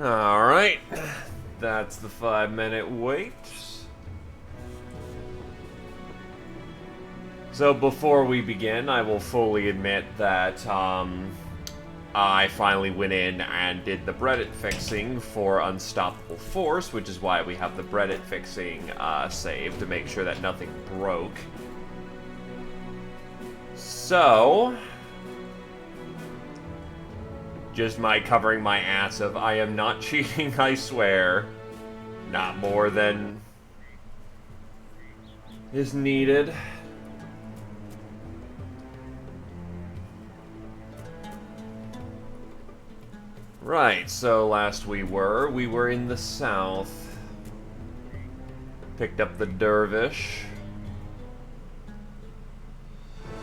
Alright, that's the 5-minute wait. So before we begin, I will fully admit that I finally went in and did the Reddit fixing for Unstoppable Force, which is why we have the Reddit fixing saved, to make sure that nothing broke. So, just my covering my ass of, I am not cheating, I swear. Not more than is needed. Right, so last we were in the south. Picked up the Dervish.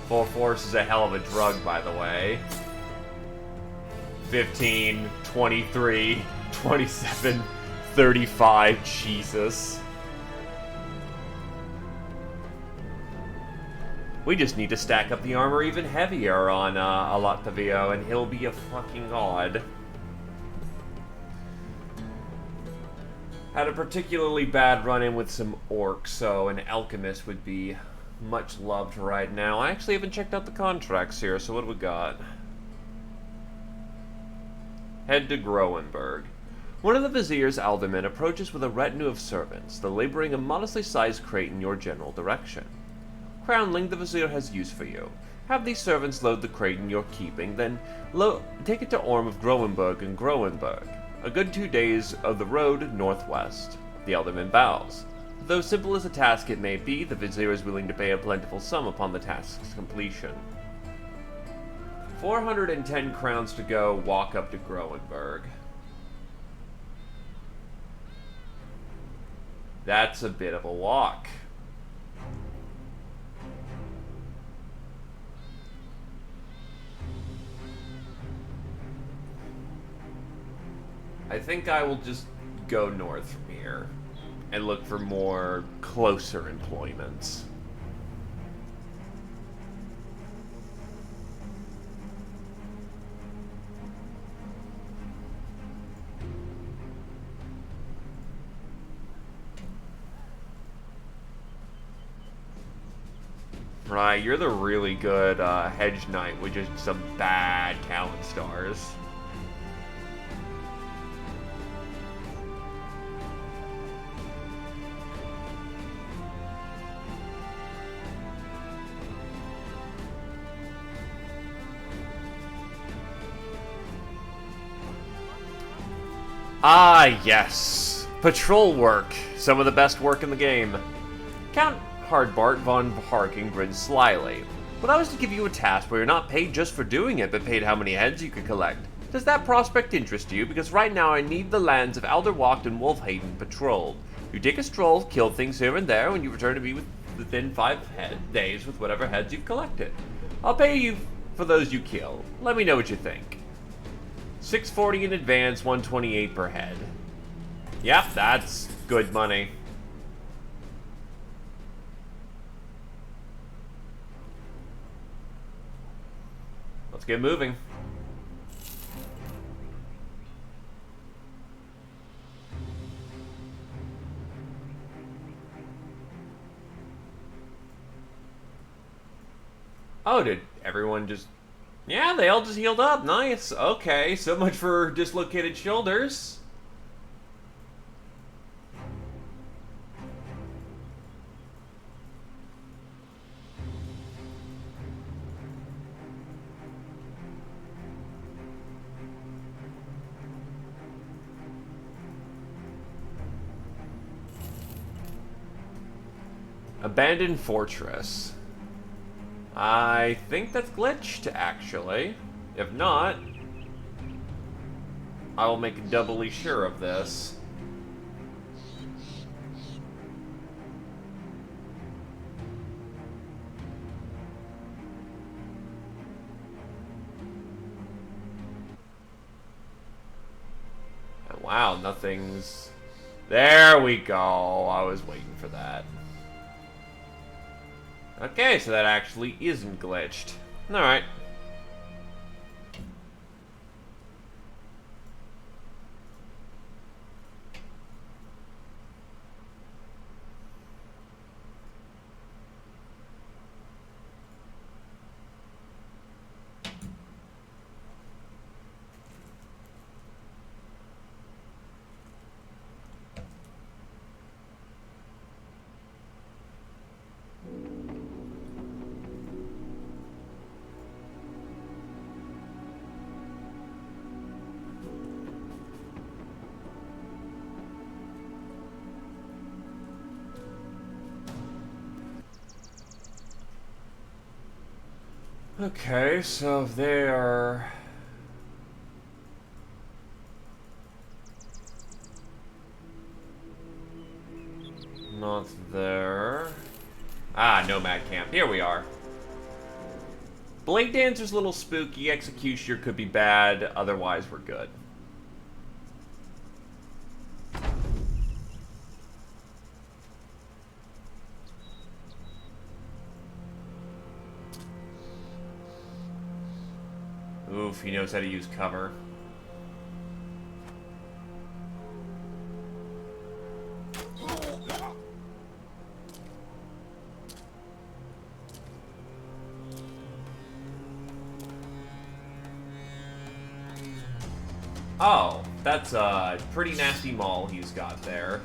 Full Force is a hell of a drug, by the way. 15, 23, 27, 35, Jesus. We just need to stack up the armor even heavier on Alatavio, and he'll be a fucking god. Had a particularly bad run-in with some orcs, so an alchemist would be much loved right now. I actually haven't checked out the contracts here, so what do we got? Head to Groenberg. One of the vizier's aldermen approaches with a retinue of servants, the laboring a modestly sized crate in your general direction. Crownling, the vizier has use for you. Have these servants load the crate in your keeping, then take it to Orm of Groenberg and Groenberg. A good 2 days of the road northwest. The alderman bows. Though simple as a task it may be, the vizier is willing to pay a plentiful sum upon the task's completion. 410 crowns to go, walk up to Groenberg. That's a bit of a walk. I think I will just go north from here and look for more closer employments. Right, you're the really good hedge knight with just some bad talent stars. Ah, yes. Patrol work. Some of the best work in the game. Count Hardbart von Harking grins slyly. But I was to give you a task where you're not paid just for doing it, but paid how many heads you could collect. Does that prospect interest you? Because right now I need the lands of Alderwacht and Wolfhaven patrolled. You take a stroll, kill things here and there, and you return to me within 5 days with whatever heads you've collected. I'll pay you for those you kill. Let me know what you think. 640 in advance, 128 per head. Yep, that's good money. Let's get moving. Oh, did everyone just... Yeah, they all just healed up. Nice. Okay, so much for dislocated shoulders. Abandoned Fortress. I think that's glitched, actually. If not, I will make doubly sure of this. Wow, nothing's... There we go. I was waiting for that. Okay, so that actually isn't glitched. Alright. Okay, so if they are... not there... Ah, Nomad Camp. Here we are. Blade Dancer's a little spooky. Executioner could be bad. Otherwise, we're good. Oof, he knows how to use cover. Oh, that's a pretty nasty maul he's got there.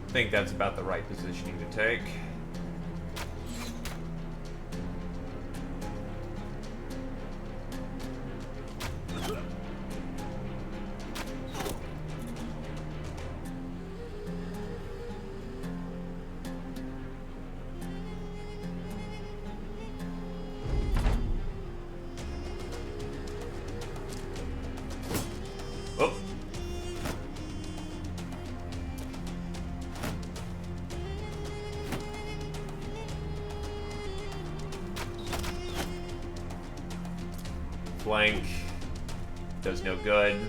I think that's about the right positioning to take. Oh. Flank. Does no good.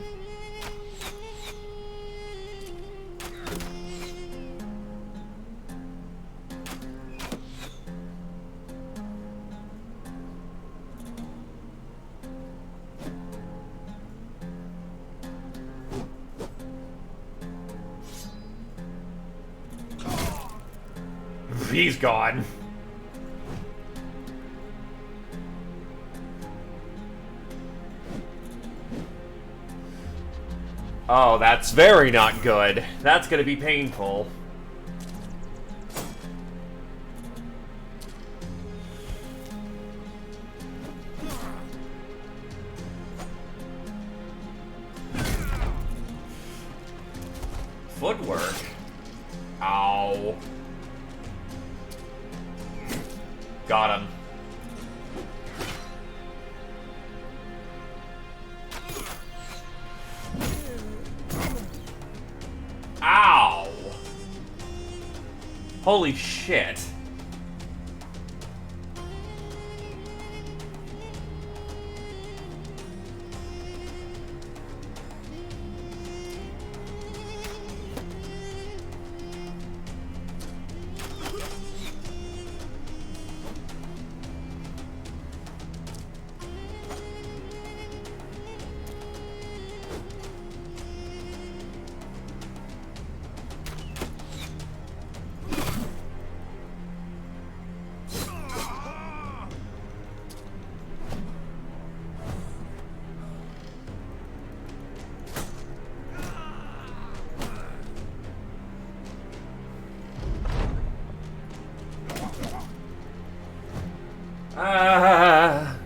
He's gone. Oh, that's very not good. That's gonna be painful. Footwork. Ow. Got him. Ow! Holy shit. Ah.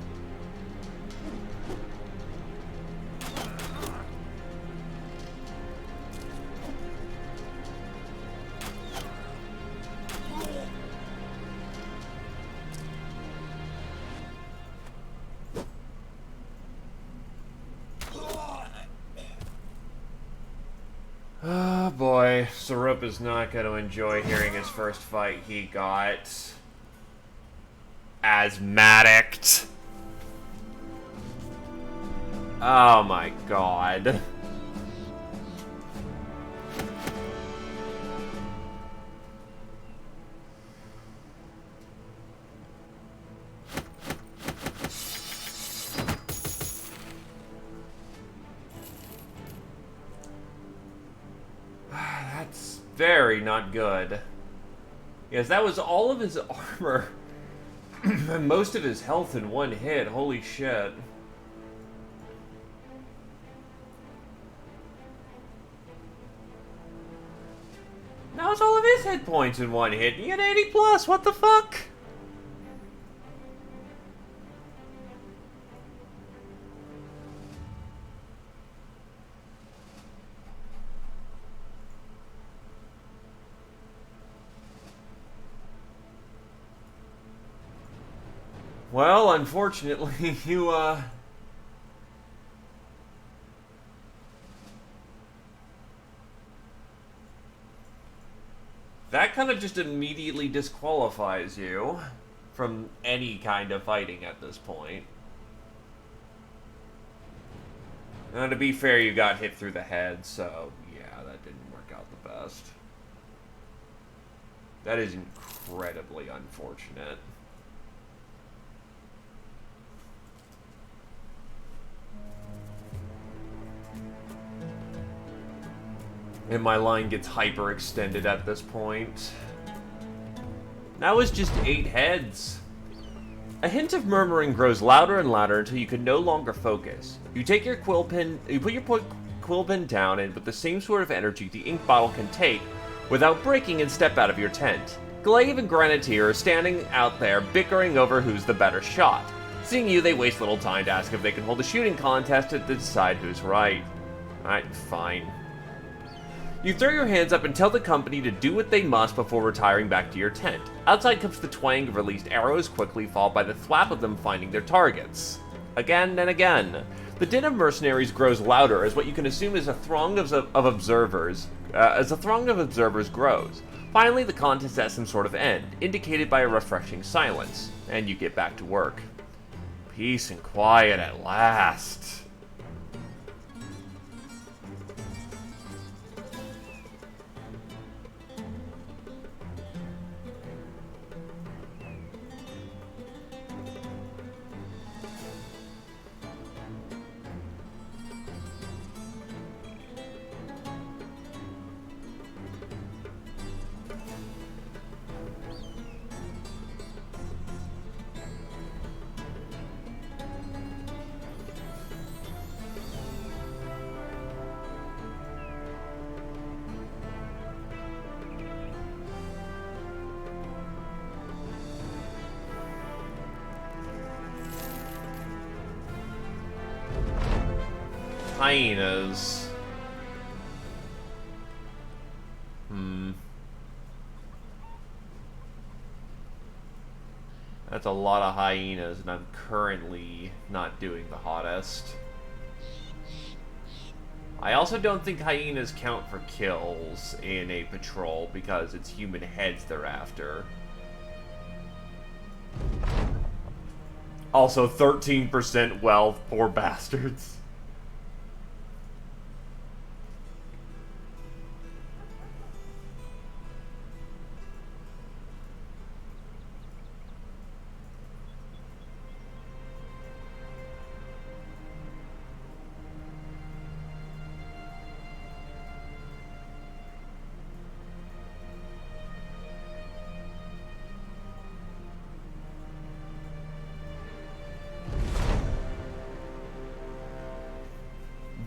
Oh boy, Sarup is not going to enjoy hearing his first fight he got asthmatic. Oh my god. That's very not good. Yes, that was all of his armor. And most of his health in one hit. Holy shit. That was all of his hit points in one hit. He had 80 plus. What the fuck? Well, unfortunately, you, that kind of just immediately disqualifies you from any kind of fighting at this point. Now, to be fair, you got hit through the head, so yeah, that didn't work out the best. That is incredibly unfortunate. And my line gets hyperextended at this point. That was just 8 heads. A hint of murmuring grows louder and louder until you can no longer focus. You take your quill pen, you put your quill pen down, and with the same sort of energy the ink bottle can take, without breaking, and step out of your tent. Glaive and Grenadier are standing out there bickering over who's the better shot. Seeing you, they waste little time to ask if they can hold a shooting contest to decide who's right. Alright, fine. You throw your hands up and tell the company to do what they must before retiring back to your tent. Outside comes the twang of released arrows, quickly followed by the thwap of them finding their targets. Again and again. The din of mercenaries grows louder as what you can assume is a throng of observers, grows. Finally, the contest has some sort of end, indicated by a refreshing silence, and you get back to work. Peace and quiet at last. Hyenas. That's a lot of hyenas, and I'm currently not doing the hottest. I also don't think hyenas count for kills in a patrol because it's human heads they're after. Also, 13% wealth, poor bastards.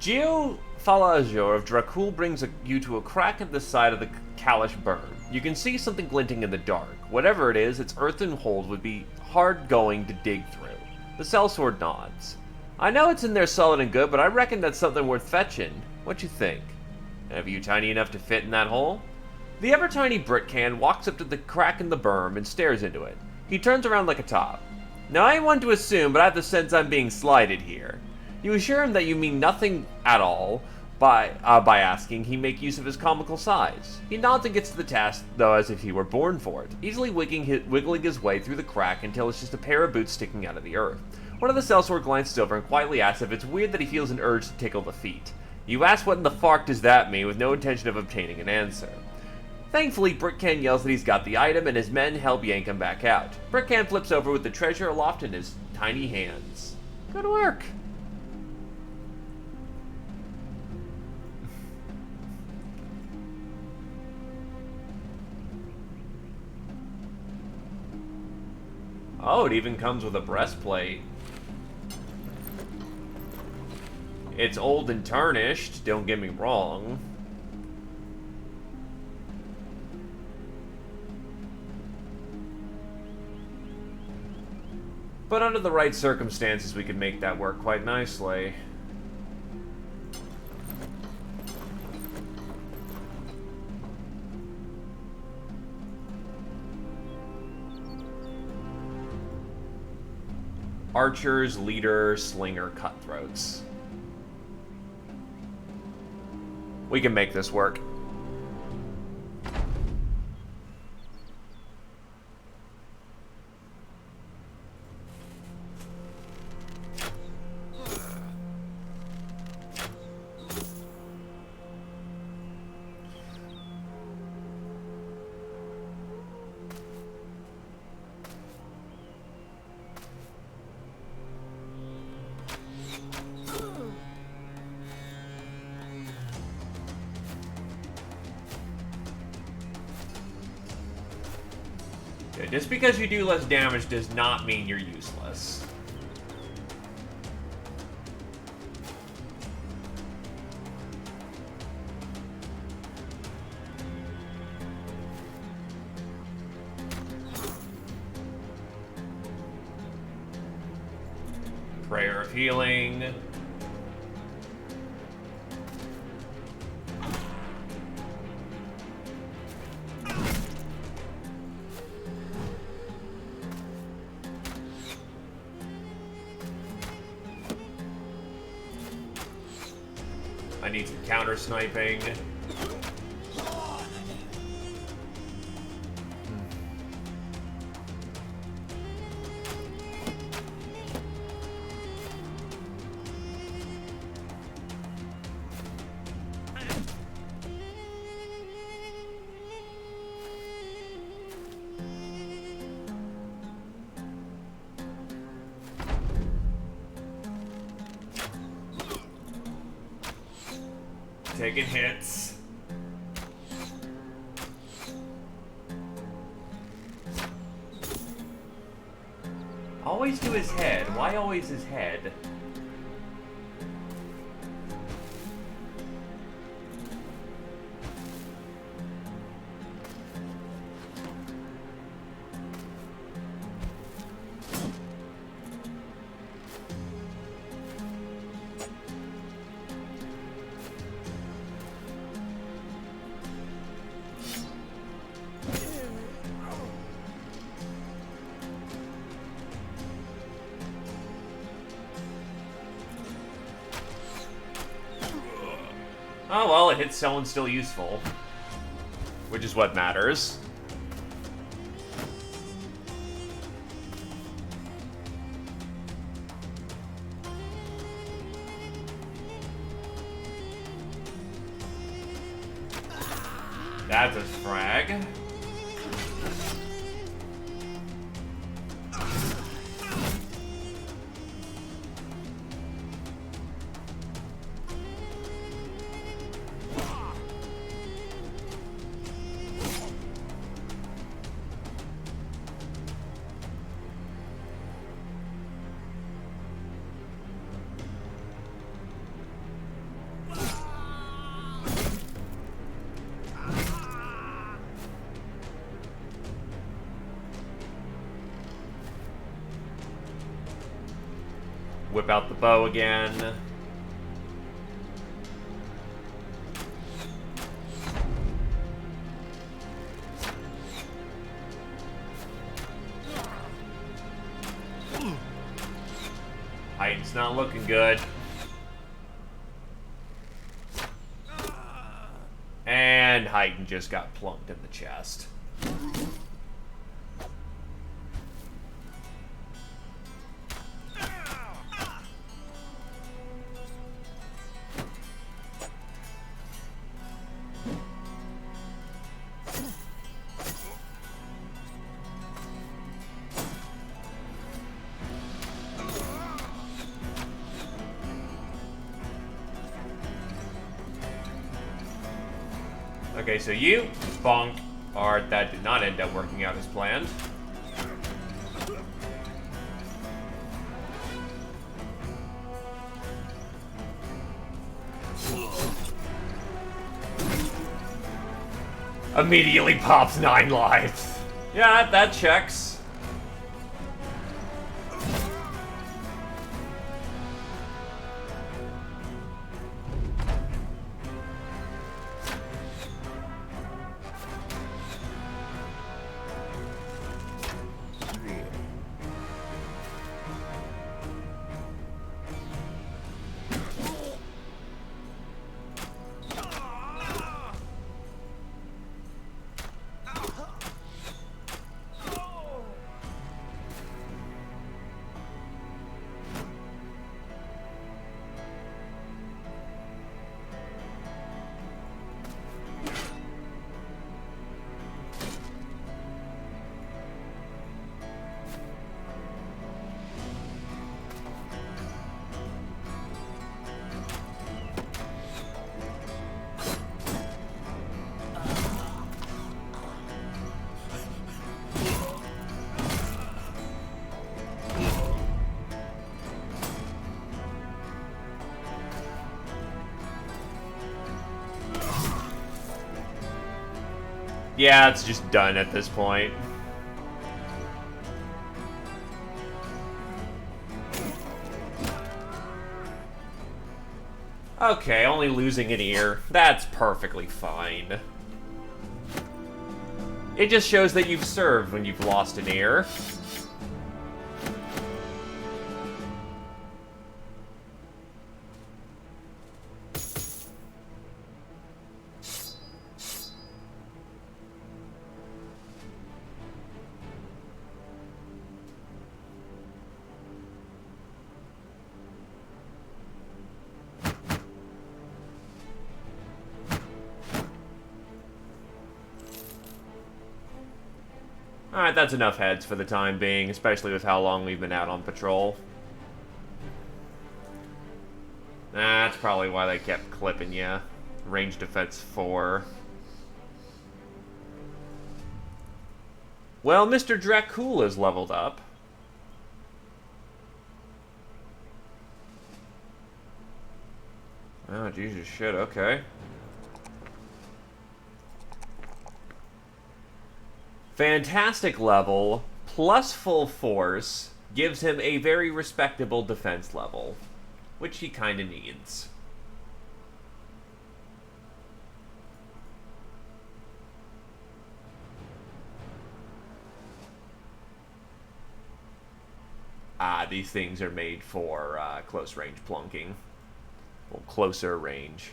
Geophalazure of Dracul brings you to a crack in the side of the Kalish burn. You can see something glinting in the dark. Whatever it is, its earthen hold would be hard going to dig through. The sellsword nods. I know it's in there solid and good, but I reckon that's something worth fetching. What you think? Are you tiny enough to fit in that hole? The ever-tiny Britcan walks up to the crack in the berm and stares into it. He turns around like a top. Now I ain't one to assume, but I have the sense I'm being slighted here. You assure him that you mean nothing at all by asking he make use of his comical size. He nods and gets to the task, though, as if he were born for it, easily wiggling his way through the crack until it's just a pair of boots sticking out of the earth. One of the sellsword glances over and quietly asks if it's weird that he feels an urge to tickle the feet. You ask what in the fark does that mean, with no intention of obtaining an answer. Thankfully, Brickcan yells that he's got the item, and his men help yank him back out. Brickcan flips over with the treasure aloft in his tiny hands. Good work. Oh, it even comes with a breastplate. It's old and tarnished, don't get me wrong. But under the right circumstances, we could make that work quite nicely. archers, leader, slinger, cutthroats. We can make this work. Just because you do less damage does not mean you're useless. Prayer of healing. I need some counter sniping. Taking hits. Always to his head. Why always his head? Oh well, it hits someone still useful. Which is what matters. That's a frag. Whip out the bow again. Heighten's not looking good. And Heighten just got plunked in the chest. Okay, so you, bonk, or that did not end up working out as planned. Immediately pops 9 lives. Yeah, that checks. Yeah, it's just done at this point. Okay, only losing an ear. That's perfectly fine. It just shows that you've served when you've lost an ear. Alright, that's enough heads for the time being, especially with how long we've been out on patrol. That's probably why they kept clipping you. Range defense 4. Well, Mr. Dracul is leveled up. Oh, Jesus shit, okay. Fantastic level, plus full force, gives him a very respectable defense level, which he kinda needs. Ah, these things are made for close range plunking. Well, closer range.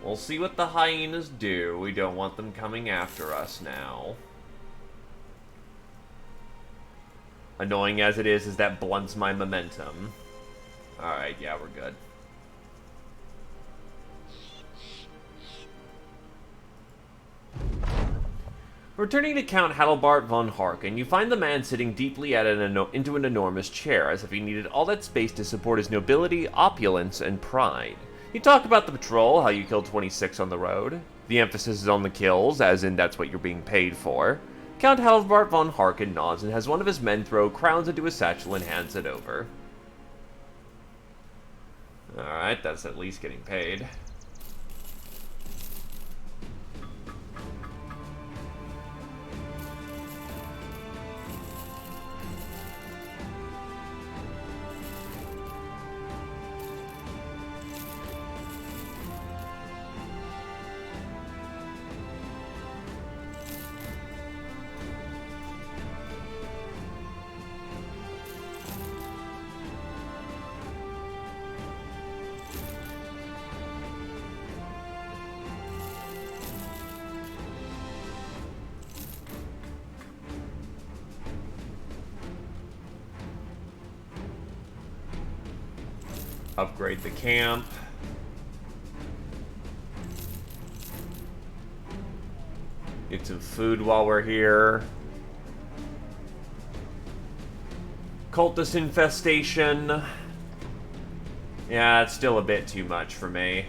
We'll see what the hyenas do. We don't want them coming after us now. Annoying as it is that blunts my momentum. Alright, yeah, we're good. Returning to Count Hadalbart von Harken, you find the man sitting deeply into an enormous chair, as if he needed all that space to support his nobility, opulence, and pride. You talk about the patrol, how you killed 26 on the road. The emphasis is on the kills, as in that's what you're being paid for. Count Hadalbart von Harken nods and has one of his men throw crowns into his satchel and hands it over. Alright, that's at least getting paid. Upgrade the camp. Get some food while we're here. Cultist infestation. Yeah, it's still a bit too much for me.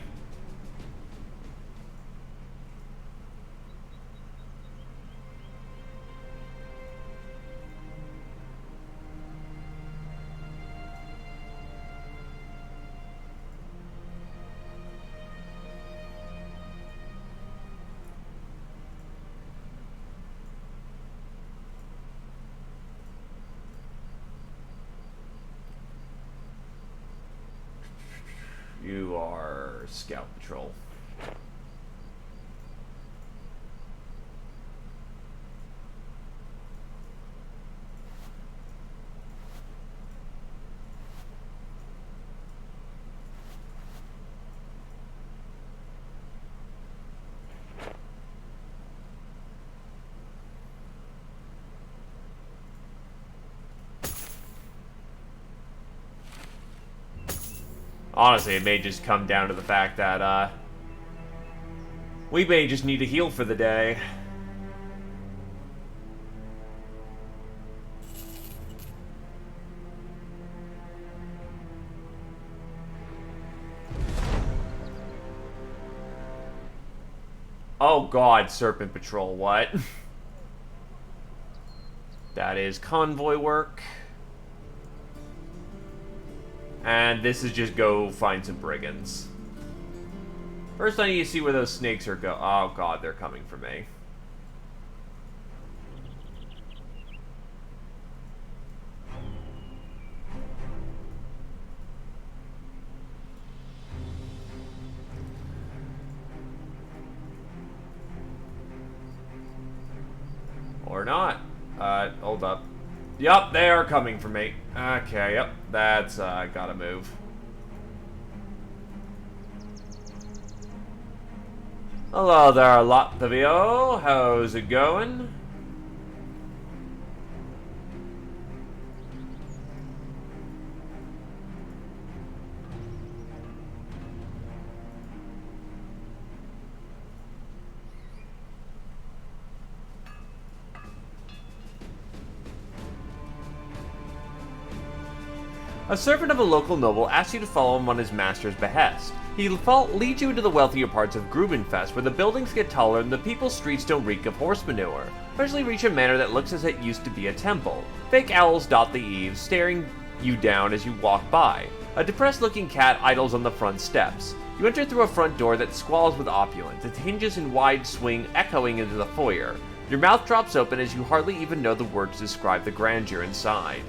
You are Scout Patrol. Honestly, it may just come down to the fact that, we may just need to heal for the day. Oh god, Serpent Patrol, what? That is convoy work. And this is just go find some brigands. First, I need to see where those snakes are go. Oh god, they're coming for me. Or not. Hold up. Yup, they are coming for me. Okay, yep, that's, gotta move. Hello there, Latvio. How's it going? A servant of a local noble asks you to follow him on his master's behest. He leads you into the wealthier parts of Grubenfest, where the buildings get taller and the people's streets don't reek of horse manure. Eventually reach a manor that looks as it used to be a temple. Fake owls dot the eaves, staring you down as you walk by. A depressed-looking cat idles on the front steps. You enter through a front door that squalls with opulence, its hinges in wide swing echoing into the foyer. Your mouth drops open as you hardly even know the words to describe the grandeur inside.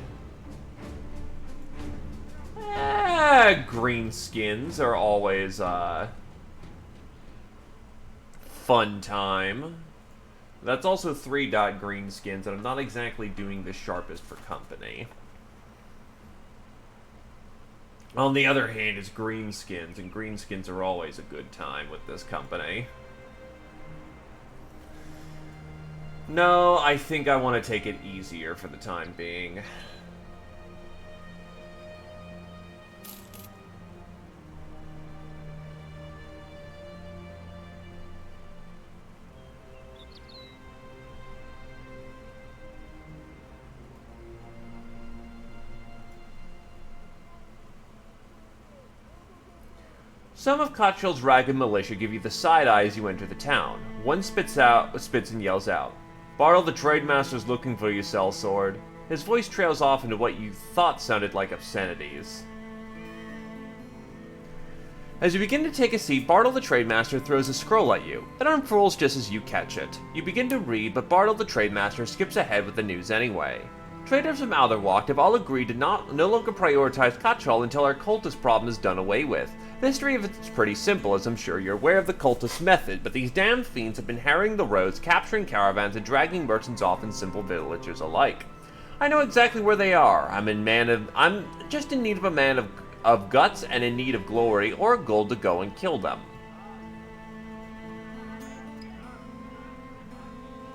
Greenskins are always, fun time. That's also 3-dot greenskins, and I'm not exactly doing the sharpest for company. On the other hand, it's greenskins, and greenskins are always a good time with this company. No, I think I want to take it easier for the time being. Some of Cottrell's ragged militia give you the side eye as you enter the town. One spits and yells out, "Bartle the Trademaster's looking for you, sellsword." His voice trails off into what you thought sounded like obscenities. As you begin to take a seat, Bartle the Trademaster throws a scroll at you. It unfurls just as you catch it. You begin to read, but Bartle the Trademaster skips ahead with the news anyway. Traders from Outherwalk have all agreed to no longer prioritize Cottrell until our cultist problem is done away with. The history of it's pretty simple, as I'm sure you're aware of the cultist method, but these damned fiends have been harrying the roads, capturing caravans, and dragging merchants off and simple villagers alike. I know exactly where they are. I'm just in need of a man of guts and in need of glory or gold to go and kill them.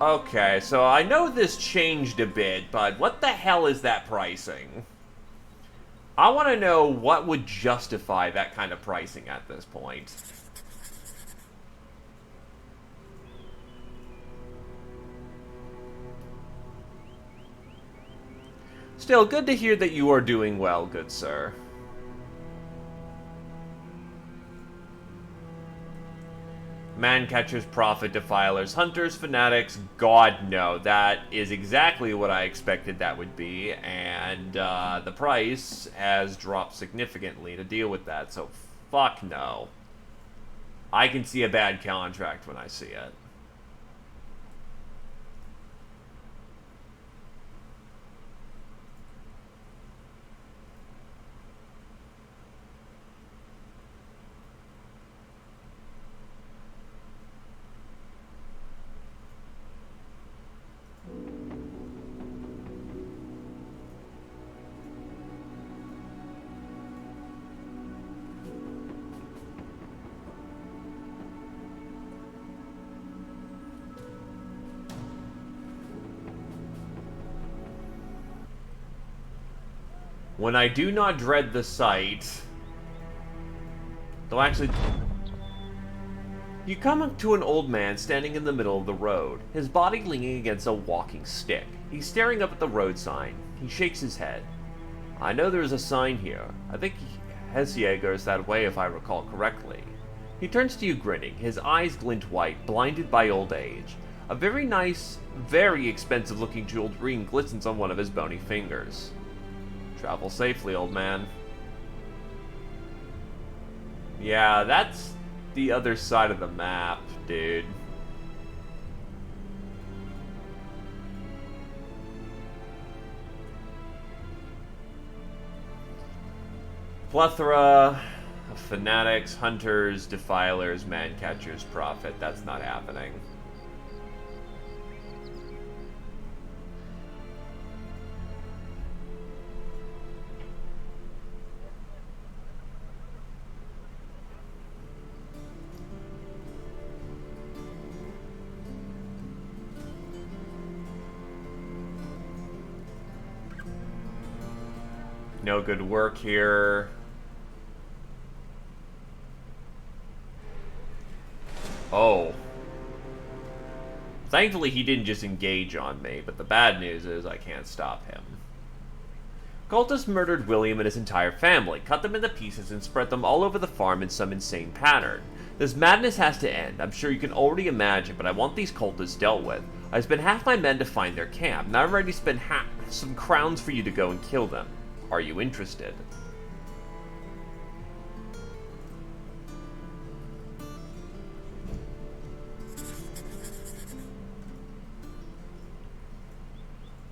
Okay, so I know this changed a bit, but what the hell is that pricing? I want to know what would justify that kind of pricing at this point. Still, good to hear that you are doing well, good sir. Man-catchers, prophet, defilers, hunters, fanatics, God no. That is exactly what I expected that would be, and the price has dropped significantly to deal with that, so fuck no. I can see a bad contract when I see it. When I do not dread the sight... Though actually... You come up to an old man standing in the middle of the road, his body leaning against a walking stick. He's staring up at the road sign. He shakes his head. I know there's a sign here. I think Hesier goes that way if I recall correctly. He turns to you grinning, his eyes glint white, blinded by old age. A very nice, very expensive looking jeweled ring glistens on one of his bony fingers. Travel safely, old man. Yeah, that's the other side of the map, dude. Plethora of fanatics, hunters, defilers, man-catchers, prophet. That's not happening. No good work here. Oh. Thankfully, he didn't just engage on me, but the bad news is I can't stop him. Cultists murdered William and his entire family, cut them into pieces, and spread them all over the farm in some insane pattern. This madness has to end. I'm sure you can already imagine, but I want these cultists dealt with. I spent half my men to find their camp, and I've already spent some crowns for you to go and kill them. Are you interested?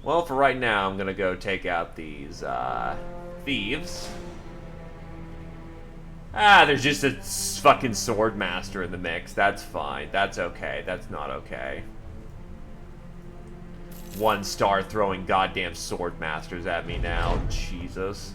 Well, for right now, I'm gonna go take out these, thieves. Ah, there's just a fucking sword master in the mix. That's fine. That's okay. That's not okay. 1-star throwing goddamn sword masters at me now. Jesus.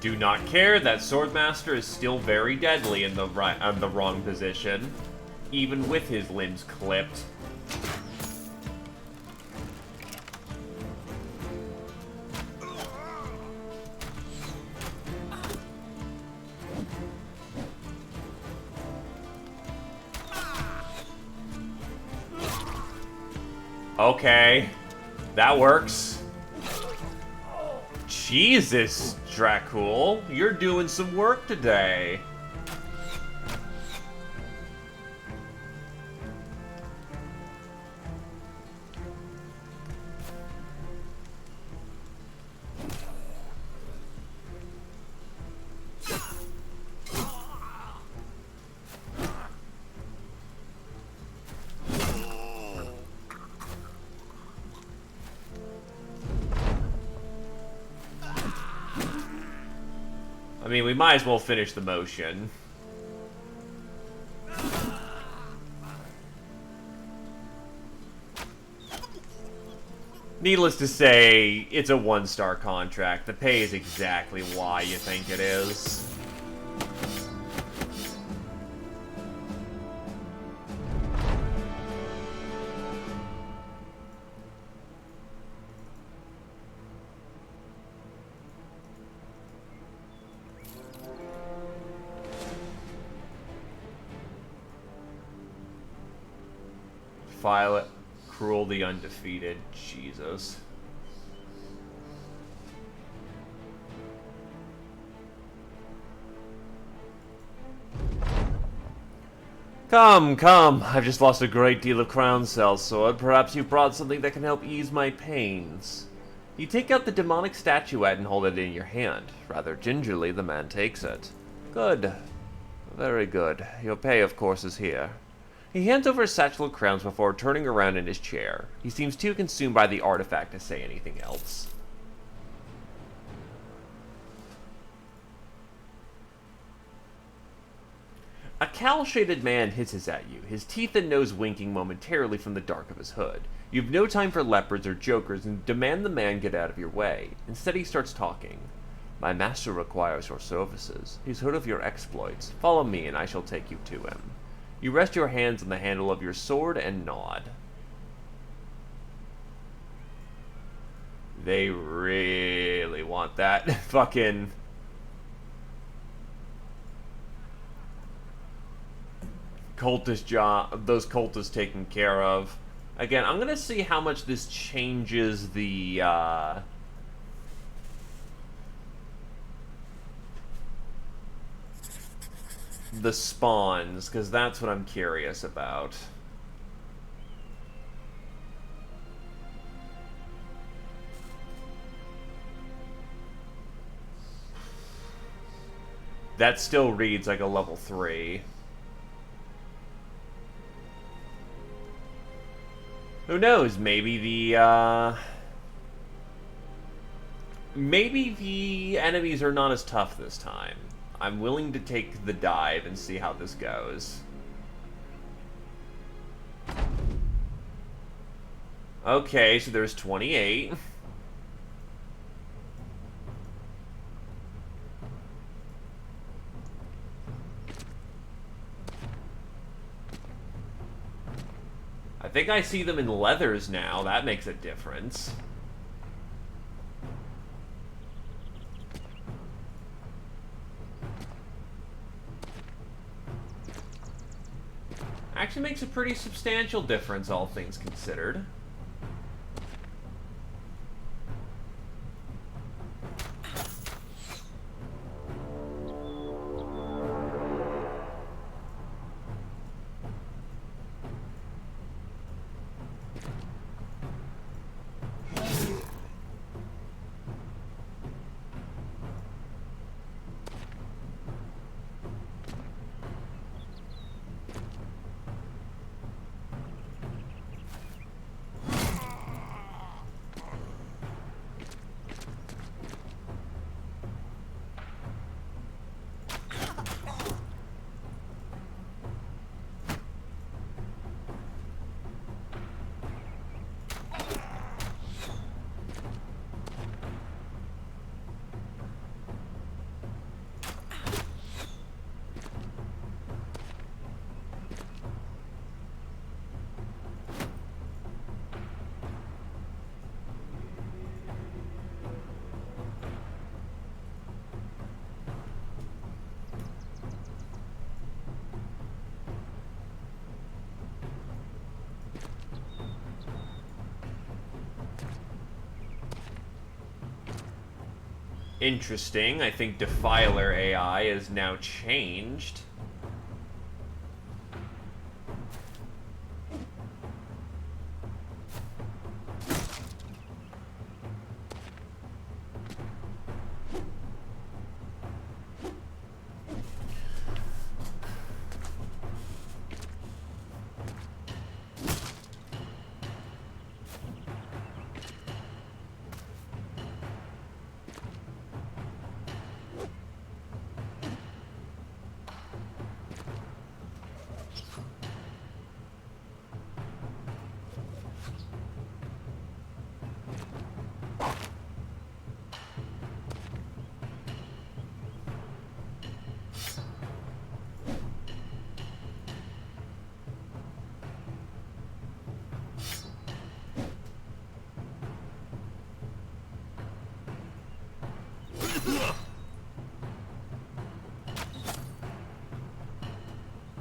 Do not care, that Swordmaster is still very deadly in the wrong position, even with his limbs clipped. Okay, that works. Jesus, Dracul, you're doing some work today. I mean, we might as well finish the motion. Needless to say, it's a 1-star contract. The pay is exactly why you think it is. File it. Cruel the Undefeated. Jesus. Come, come. I've just lost a great deal of crown cell sword. Perhaps you brought something that can help ease my pains. You take out the demonic statuette and hold it in your hand. Rather gingerly, the man takes it. Good. Very good. Your pay, of course, is here. He hands over a satchel of crowns before turning around in his chair. He seems too consumed by the artifact to say anything else. A cowl-shaded man hisses at you, his teeth and nose winking momentarily from the dark of his hood. You have no time for leopards or jokers and demand the man get out of your way. Instead, he starts talking. My master requires your services. He's heard of your exploits. Follow me, and I shall take you to him. You rest your hands on the handle of your sword and nod. They really want that fucking... cultist job, those cultists taken care of. Again, I'm gonna see how much this changes the spawns, because that's what I'm curious about. That still reads like a level 3. Who knows, maybe the enemies are not as tough this time. I'm willing to take the dive and see how this goes. Okay, so there's 28. I think I see them in leathers now. That makes a difference. Actually makes a pretty substantial difference, all things considered. Interesting. I think Defiler AI is now changed.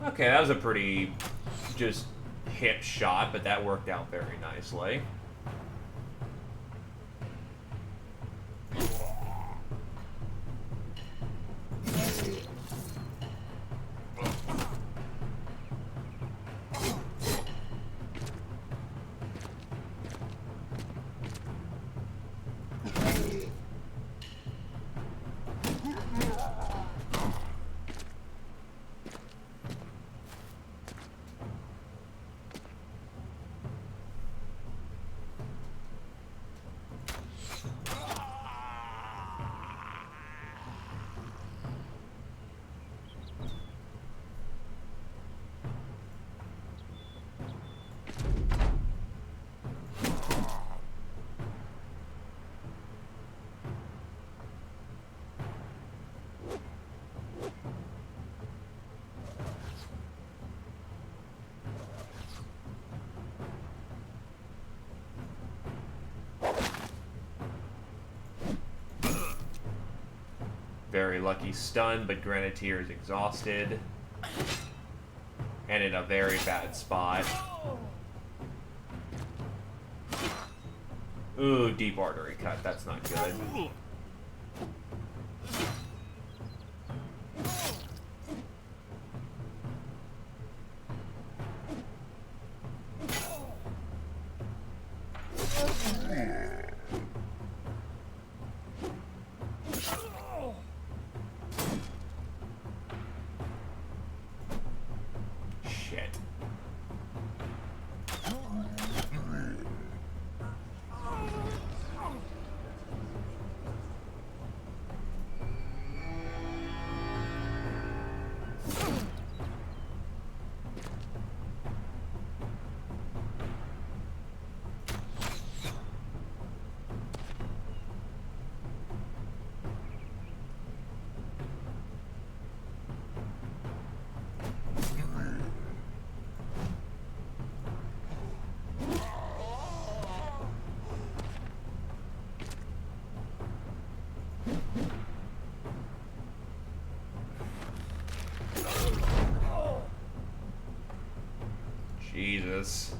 Okay, that was a pretty just hip shot, but that worked out very nicely. very lucky stun, but Grenadier is exhausted. And in a very bad spot. Ooh, deep artery cut. That's not good. Jesus.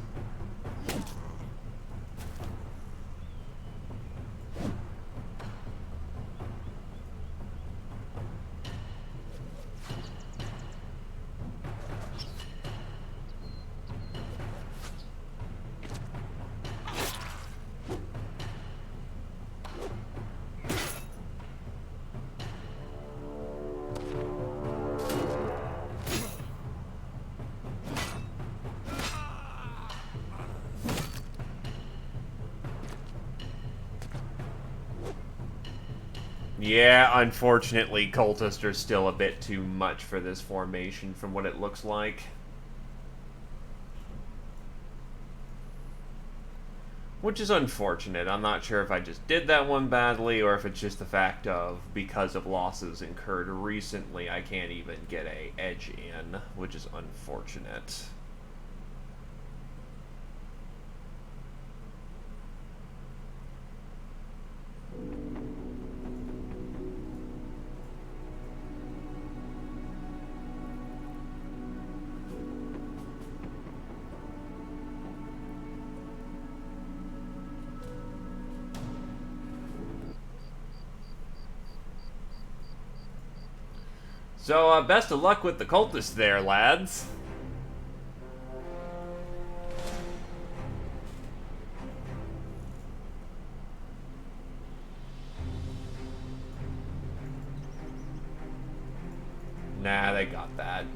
Yeah, unfortunately, cultists are still a bit too much for this formation from what it looks like. Which is unfortunate. I'm not sure if I just did that one badly, or if it's just the fact of, because of losses incurred recently, I can't even get a edge in, which is unfortunate. So, best of luck with the cultists there, lads. Nah, they got that.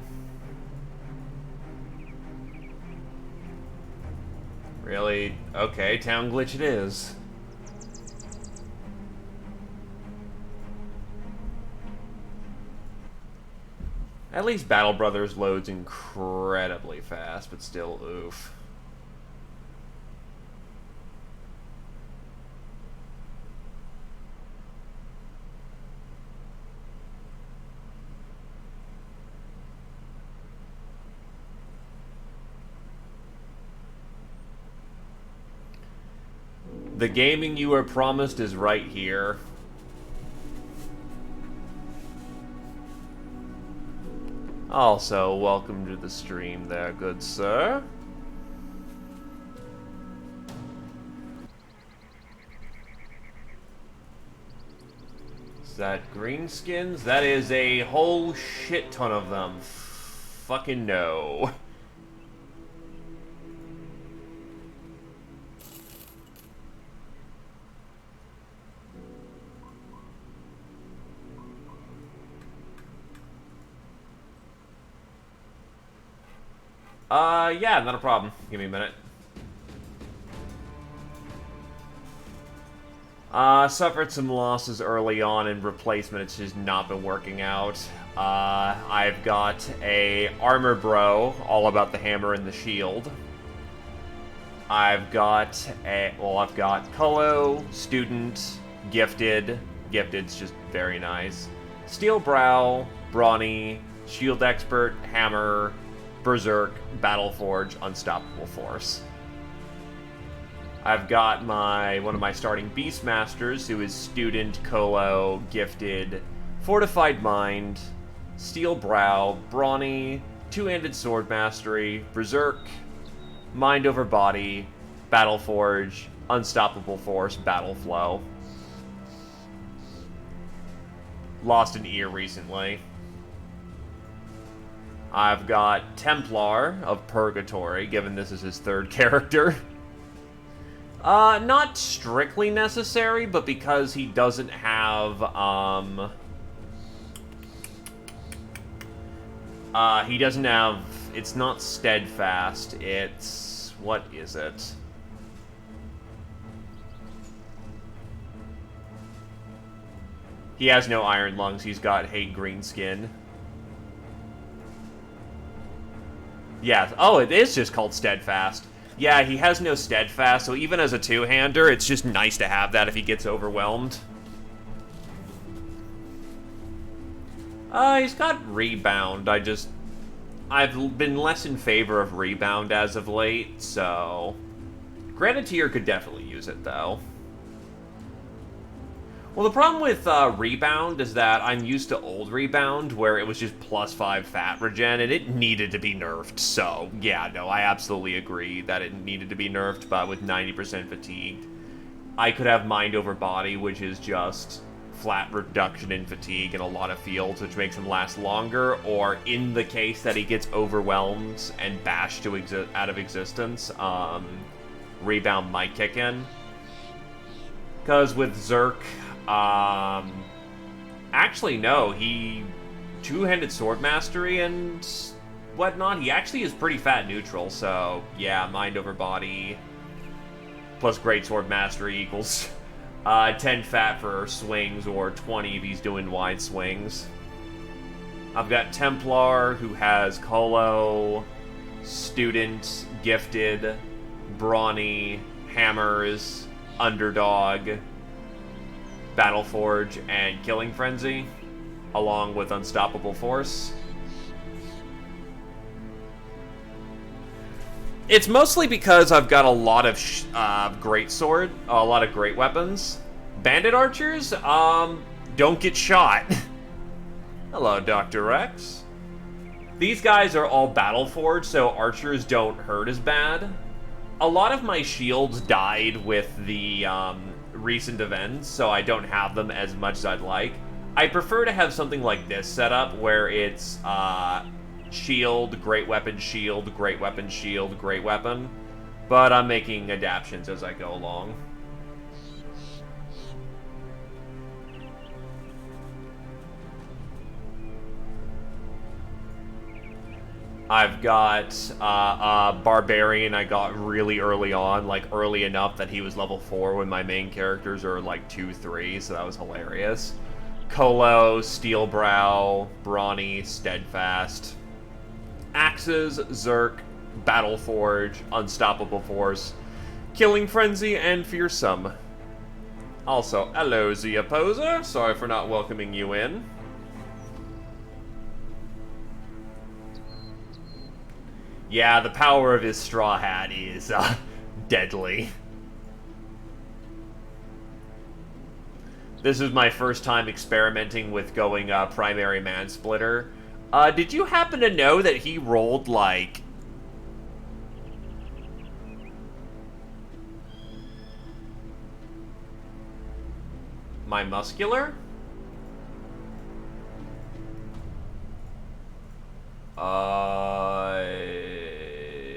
Really? Okay, town glitch it is. At least Battle Brothers loads incredibly fast, but still, oof. The gaming you were promised is right here. Also, welcome to the stream there, good sir. Is that greenskins? That is a whole shit ton of them. Fucking no. Yeah, not a problem. Give me a minute. Suffered some losses early on in replacement. It's just not been working out. I've got a armor bro, all about the hammer and the shield. I've got Cullo, student, gifted. Gifted's just very nice. Steel brow, brawny, shield expert, hammer, berserk, battleforge, unstoppable force. I've got one of my starting beastmasters, who is student, Colo, gifted, Fortified Mind, Steel Brow, Brawny, Two-Handed Sword Mastery, Berserk, Mind over Body, Battle Forge, Unstoppable Force, Battle Flow. Lost an ear recently. I've got Templar of Purgatory, given this is his third character. Not strictly necessary, but because he doesn't have, he doesn't have, it's not Steadfast, it's, what is it? He has no Iron Lungs, he's got Hate Green Skin. Yeah, oh, it is just called Steadfast. Yeah, he has no Steadfast, so even as a two-hander, it's just nice to have that if he gets overwhelmed. He's got Rebound. I've been less in favor of Rebound as of late, so... Grenadier could definitely use it, though. Well, the problem with Rebound is that I'm used to old Rebound, where it was just +5 fat regen, and it needed to be nerfed. So, yeah, no, I absolutely agree that it needed to be nerfed, but with 90% fatigued. I could have Mind over Body, which is just flat reduction in fatigue in a lot of fields, which makes him last longer, or in the case that he gets overwhelmed and bashed out of existence, Rebound might kick in. Because with Zerk... actually, no, he two-handed sword mastery and whatnot. He actually is pretty fat neutral, so yeah, Mind over Body plus great sword mastery equals 10 fat for swings, or 20 if he's doing wide swings. I've got Templar, who has Colo, Student, Gifted, Brawny, Hammers, Underdog, Battle Forge, and Killing Frenzy, along with Unstoppable Force. It's mostly because I've got a lot of great sword, a lot of great weapons. Bandit archers, don't get shot. Hello, Dr. Rex. These guys are all Battle Forge, so archers don't hurt as bad. A lot of my shields died with the, recent events, so I don't have them as much as I'd like. I prefer to have something like this set up, where it's shield, great weapon, shield, great weapon, shield, great weapon, but I'm making adaptations as I go along. I've got Barbarian I got really early on, like early enough that he was level 4 when my main characters are like 2, 3, so that was hilarious. Colo, Steel Brow, Brawny, Steadfast. Axes, Zerk, Battle Forge, Unstoppable Force, Killing Frenzy, and Fearsome. Also, hello Z Opposer, sorry for not welcoming you in. Yeah, the power of his straw hat is, deadly. This is my first time experimenting with going, primary man splitter. Did you happen to know that he rolled, like... my muscular?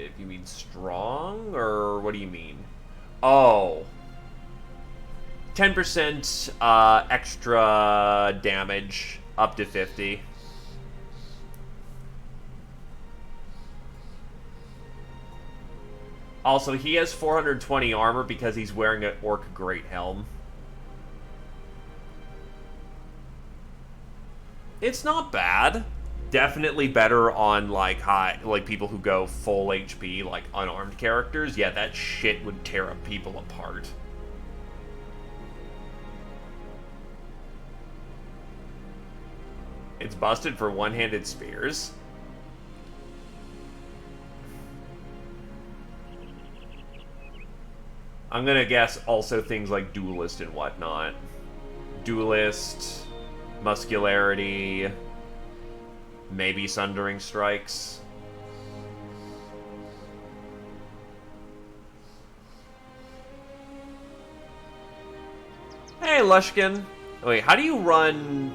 If you mean strong, or what do you mean? Oh. 10% extra damage, up to 50. Also, he has 420 armor because he's wearing an Orc Great Helm. It's not bad. Definitely better on, like, people who go full HP, like, unarmed characters. Yeah, that shit would tear people apart. It's busted for one-handed spears. I'm gonna guess also things like Duelist and whatnot. Duelist... Muscularity. Maybe Sundering Strikes. Hey, Lushkin. Wait, how do you run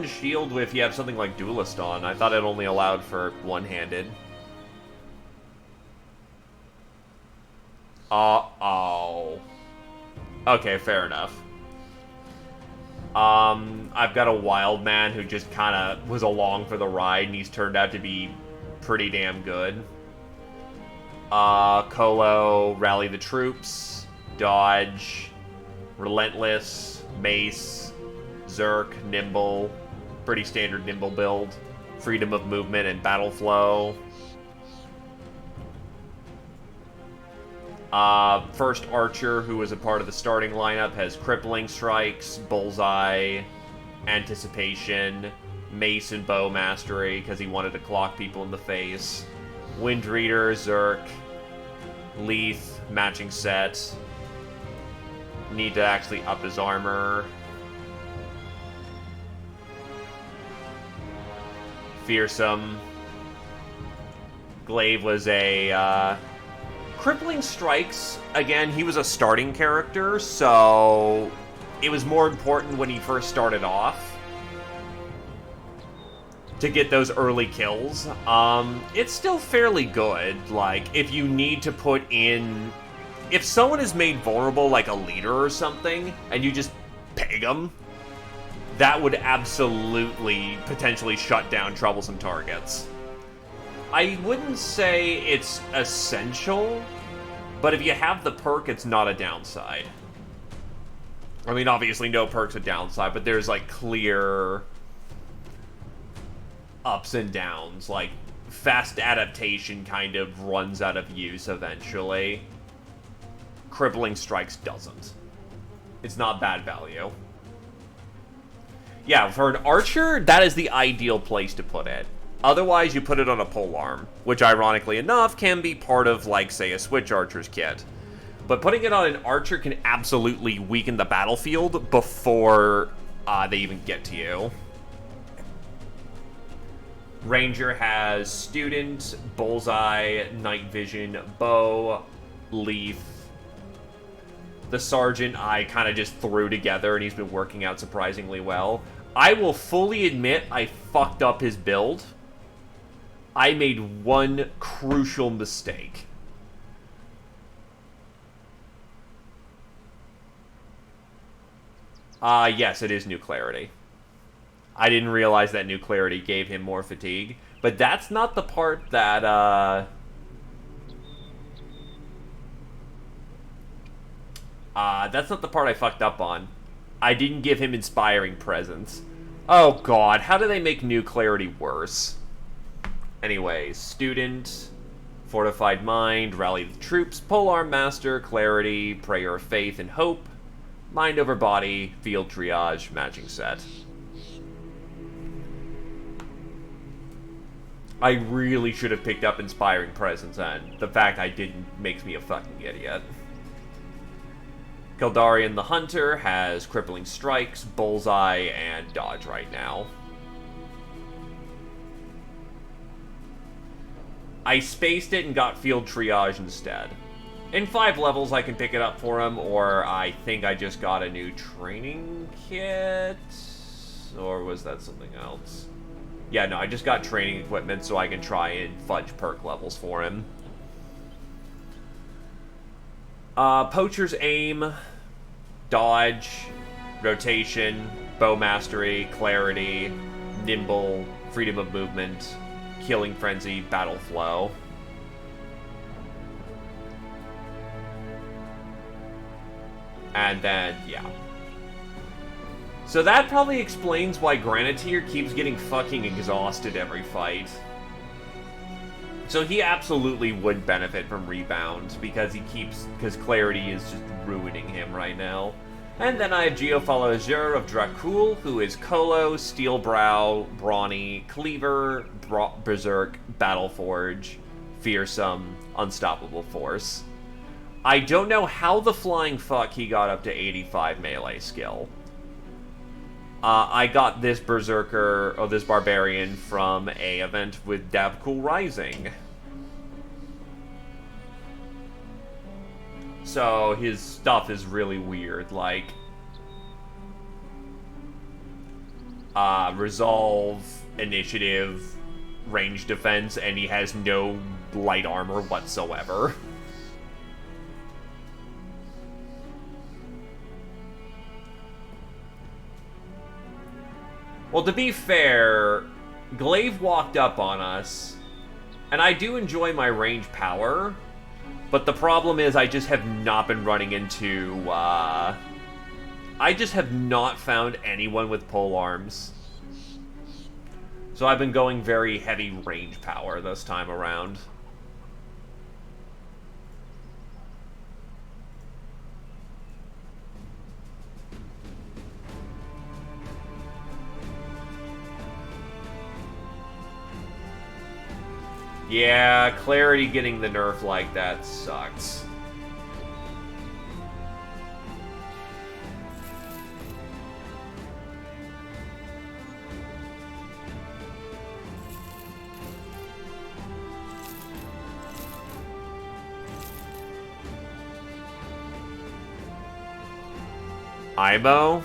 shield if you have something like Duelist on? I thought it only allowed for one-handed. Uh-oh. Okay, fair enough. I've got a wild man who just kind of was along for the ride, and he's turned out to be pretty damn good. Colo, Rally the Troops, Dodge, Relentless, Mace, Zerk, Nimble, pretty standard Nimble build, Freedom of Movement and Battle Flow. First Archer, who was a part of the starting lineup, has Crippling Strikes, Bullseye, Anticipation, Mace and Bow Mastery, because he wanted to clock people in the face. Wind Reader, Zerk, Leaf, matching set. Need to actually up his armor. Fearsome. Glaive was a, Crippling Strikes, again, he was a starting character, so it was more important when he first started off to get those early kills. It's still fairly good. Like, if you need to put in... If someone is made vulnerable, like a leader or something, and you just peg them, that would absolutely potentially shut down troublesome targets. I wouldn't say it's essential, but if you have the perk, it's not a downside. I mean, obviously no perk's a downside, but there's, like, clear ups and downs. Like, fast adaptation kind of runs out of use eventually. Crippling Strikes doesn't. It's not bad value. Yeah, for an archer, that is the ideal place to put it. Otherwise, you put it on a polearm, which ironically enough can be part of, like, say, a Switch Archer's kit. But putting it on an archer can absolutely weaken the battlefield before they even get to you. Ranger has Student, Bullseye, Night Vision, Bow, Leaf. The Sergeant I kind of just threw together, and he's been working out surprisingly well. I will fully admit I fucked up his build. I made one crucial mistake. Yes, it is New Clarity. I didn't realize that New Clarity gave him more fatigue, but that's not the part that, that's not the part I fucked up on. I didn't give him Inspiring Presence. Oh god, how do they make New Clarity worse? Anyways, Student, Fortified Mind, Rally the Troops, Polearm Master, Clarity, Prayer of Faith and Hope, Mind over Body, Field Triage, Matching Set. I really should have picked up Inspiring Presence, and the fact I didn't makes me a fucking idiot. Kildarian the Hunter has Crippling Strikes, Bullseye, and Dodge right now. I spaced it and got Field Triage instead. In 5 levels I can pick it up for him, or I think I just got a new training kit? Or was that something else? Yeah, no, I just got training equipment so I can try and fudge perk levels for him. Poacher's Aim, Dodge, Rotation, Bow Mastery, Clarity, Nimble, Freedom of Movement, Killing Frenzy, Battle Flow. And then, yeah. So that probably explains why Granatier keeps getting fucking exhausted every fight. So he absolutely would benefit from Rebound, because Clarity is just ruining him right now. And then I have Geofalo Azure of Dracul, who is Colo, Steelbrow, Brawny, Cleaver, Berserk, Battleforge, Fearsome, Unstoppable Force. I don't know how the flying fuck he got up to 85 melee skill. I got this berserker, or this barbarian, from a event with Davcool Rising. So his stuff is really weird, like resolve, initiative, range defense, and he has no light armor whatsoever. Well, to be fair, Glaive walked up on us, and I do enjoy my range power, but the problem is I just have not been running into, I just have not found anyone with pole arms. So I've been going very heavy range power this time around. Yeah, Clarity getting the nerf like that sucks. Imo?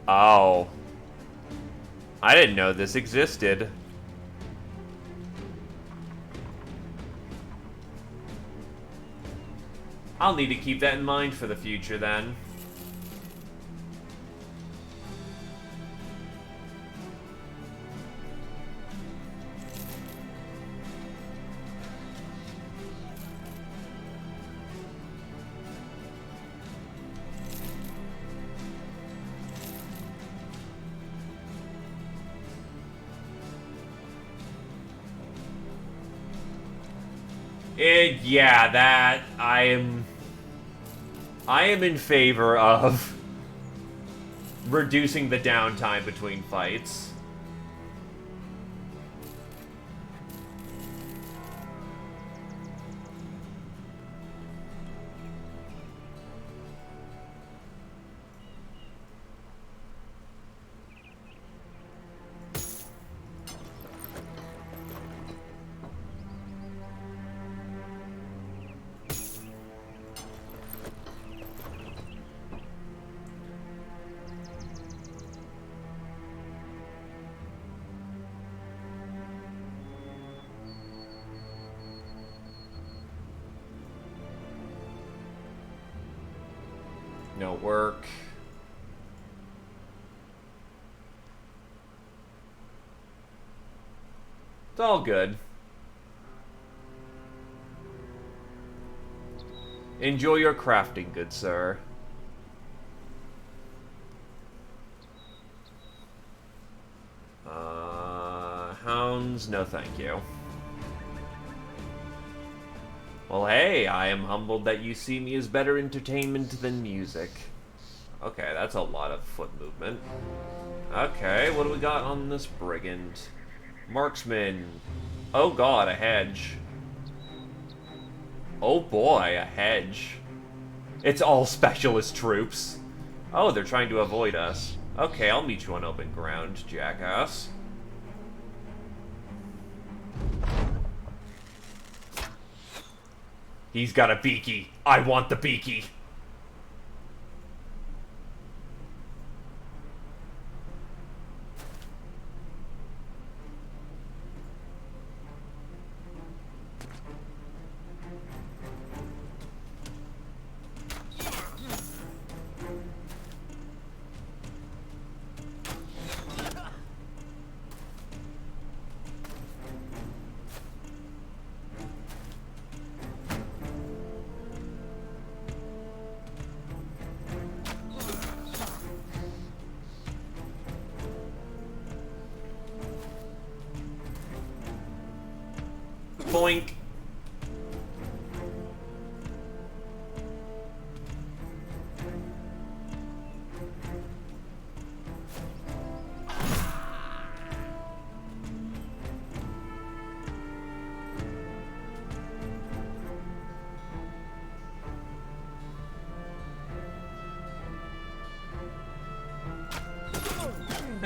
Oh. I didn't know this existed. I'll need to keep that in mind for the future, then. Yeah, that I am in favor of reducing the downtime between fights. No work. It's all good. Enjoy your crafting, good sir. Hounds, no thank you. Well, hey, I am humbled that you see me as better entertainment than music. Okay, that's a lot of foot movement. Okay, what do we got on this brigand? Marksman. Oh god, a hedge. Oh boy, a hedge. It's all specialist troops. Oh, they're trying to avoid us. Okay, I'll meet you on open ground, jackass. He's got a beaky. I want the beaky. Boink.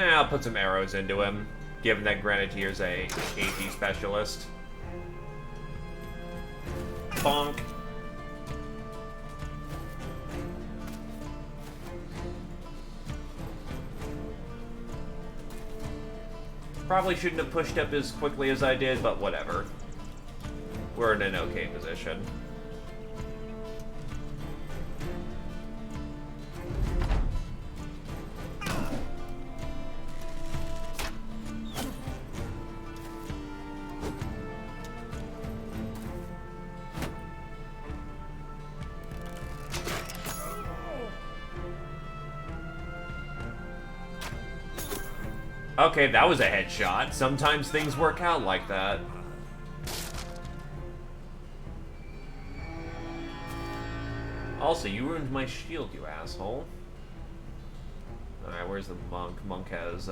I'll put some arrows into him, given that Grenadier's a AT specialist. Bonk. Probably shouldn't have pushed up as quickly as I did, but whatever. We're in an okay position. Okay, that was a headshot. Sometimes things work out like that. Also, you ruined my shield, you asshole. Alright, where's the monk? Monk has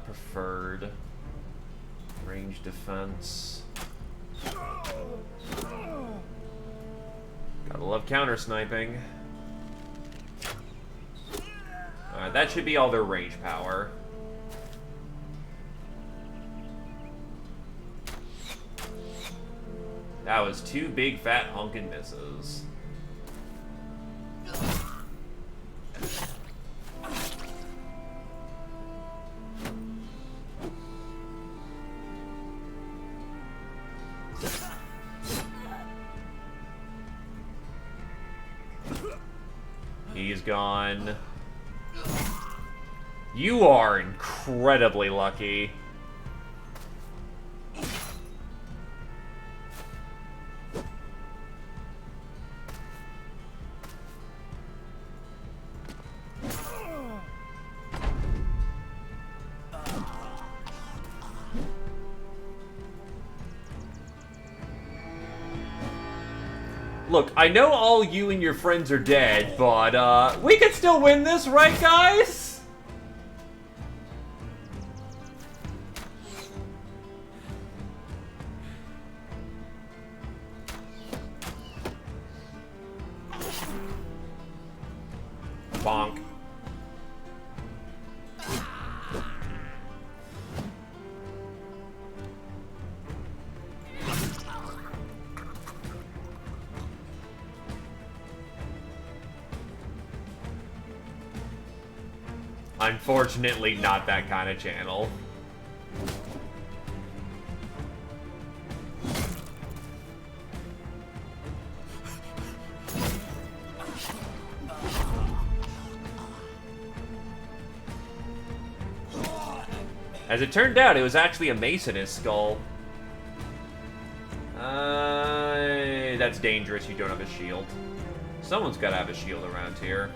preferred range defense. Gotta love counter sniping. Alright, that should be all their range power. That was two big fat honkin' misses. He's gone. You are incredibly lucky. Look, I know all you and your friends are dead, but, we can still win this, right, guys? Bonk. Unfortunately, not that kind of channel. As it turned out, it was actually a mace in his skull. That's dangerous. You don't have a shield. Someone's got to have a shield around here.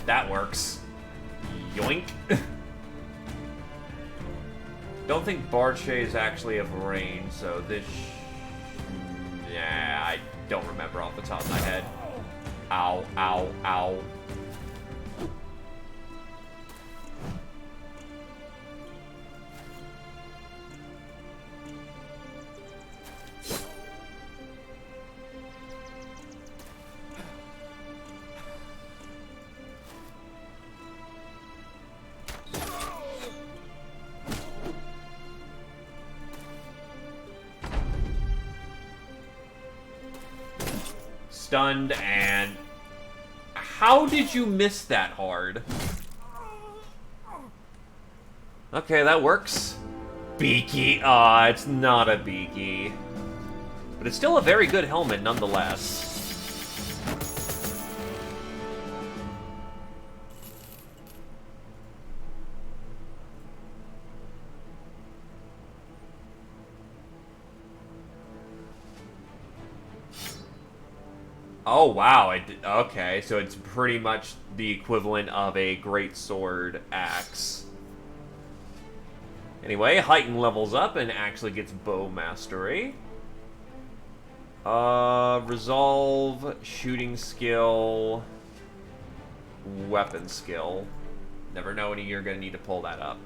That works. Yoink. Don't think Barche is actually of range, so this... Yeah, I don't remember off the top of my head. Ow, ow, ow. Stunned, and how did you miss that hard? Okay, that works. Beaky. Ah, it's not a Beaky. But it's still a very good helmet nonetheless. Oh, wow. Okay, so it's pretty much the equivalent of a great sword axe. Anyway, Heighten levels up and actually gets bow mastery. Resolve, shooting skill, weapon skill. Never know when you're going to need to pull that up.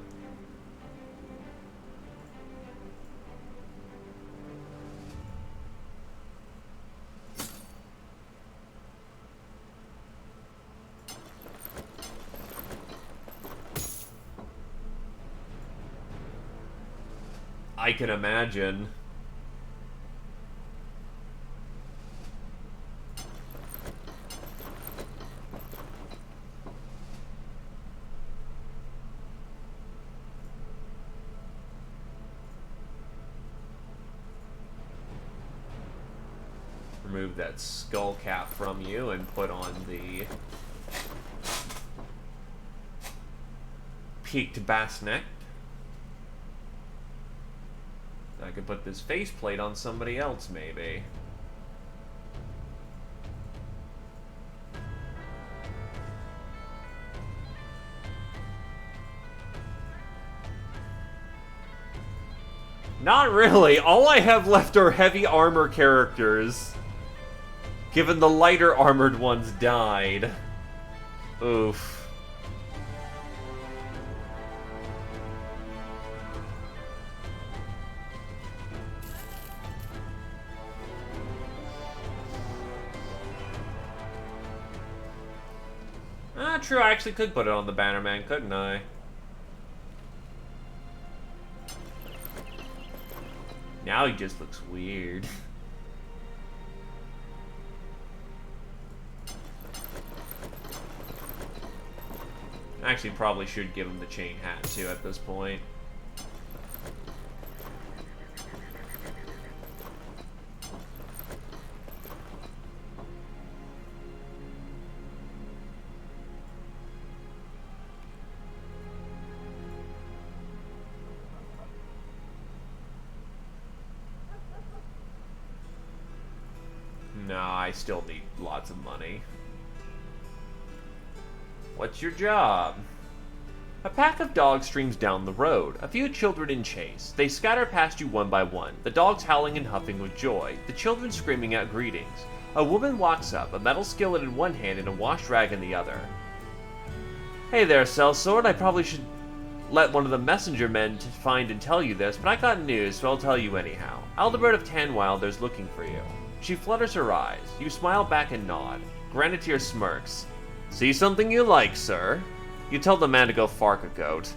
I can imagine. Remove that skull cap from you and put on the peaked bass neck. I could put this faceplate on somebody else, maybe. Not really. All I have left are heavy armor characters, given the lighter armored ones died. Oof. True, I actually could put it on the Bannerman, couldn't I? Now he just looks weird. Actually, probably should give him the chain hat, too, at this point. No, I still need lots of money. What's your job? A pack of dogs streams down the road, a few children in chase. They scatter past you one by one, the dogs howling and huffing with joy, the children screaming out greetings. A woman walks up, a metal skillet in one hand and a wash rag in the other. Hey there, sellsword. I probably should let one of the messenger men find and tell you this, but I got news, so I'll tell you anyhow. Aldebert of Tanwilder's looking for you. She flutters her eyes. You smile back and nod. Granatier smirks. See something you like, sir? You tell the man to go fark a goat.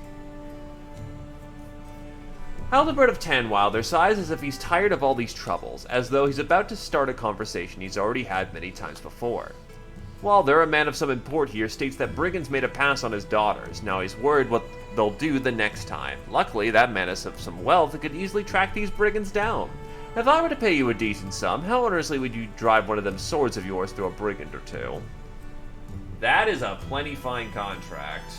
Aldebert of Tanwilder sighs as if he's tired of all these troubles, as though he's about to start a conversation he's already had many times before. Walder, a man of some import here, states that brigands made a pass on his daughters. Now he's worried what they'll do the next time. Luckily, that man is of some wealth and could easily track these brigands down. If I were to pay you a decent sum, how earnestly would you drive one of them swords of yours through a brigand or two? That is a plenty fine contract.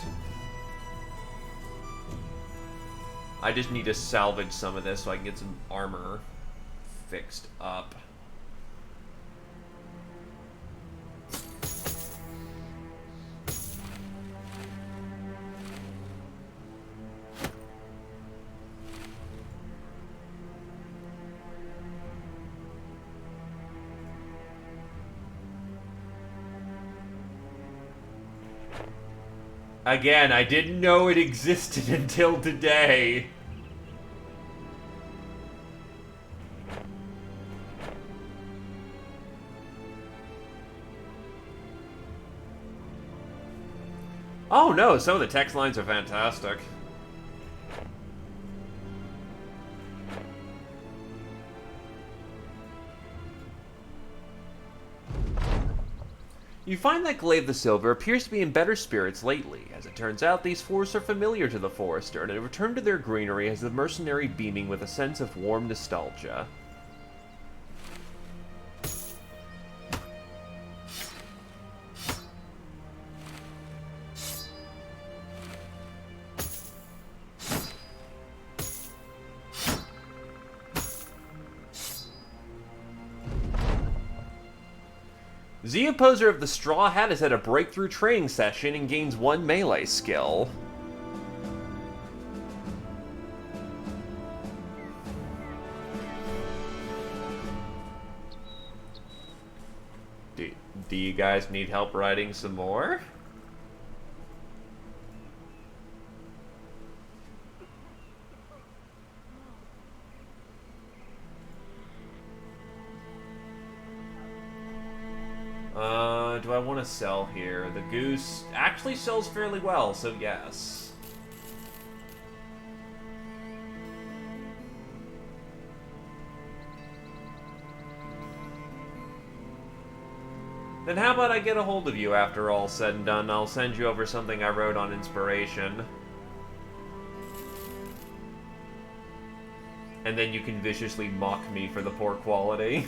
I just need to salvage some of this so I can get some armor fixed up. Again, I didn't know it existed until today. Oh no, some of the text lines are fantastic. You find that Glaive the Silver appears to be in better spirits lately. As it turns out, these forests are familiar to the Forester, and a return to their greenery has the mercenary beaming with a sense of warm nostalgia. The opposer of the Straw Hat has had a breakthrough training session and gains 1 melee skill. Do you guys need help writing some more? Do I want to sell here? The goose actually sells fairly well, so yes. Then how about I get a hold of you after all's said and done? I'll send you over something I wrote on inspiration. And then you can viciously mock me for the poor quality.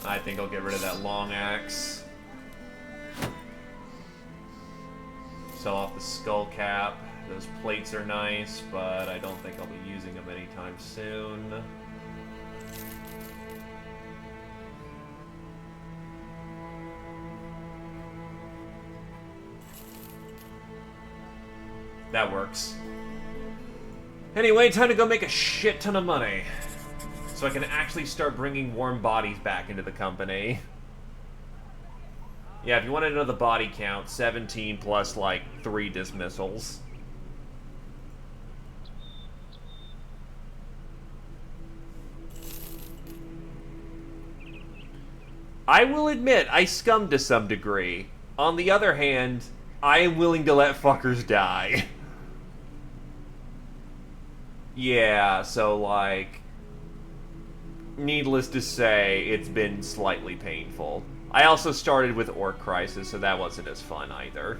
I think I'll get rid of that long axe. Sell off the skull cap. Those plates are nice, but I don't think I'll be using them anytime soon. That works. Anyway, time to go make a shit ton of money. So I can actually start bringing warm bodies back into the company. Yeah, if you want to know the body count, 17 plus, like, 3 dismissals. I will admit, I scummed to some degree. On the other hand, I am willing to let fuckers die. Yeah, so, like... needless to say, it's been slightly painful. I also started with Orc Crisis, so that wasn't as fun either.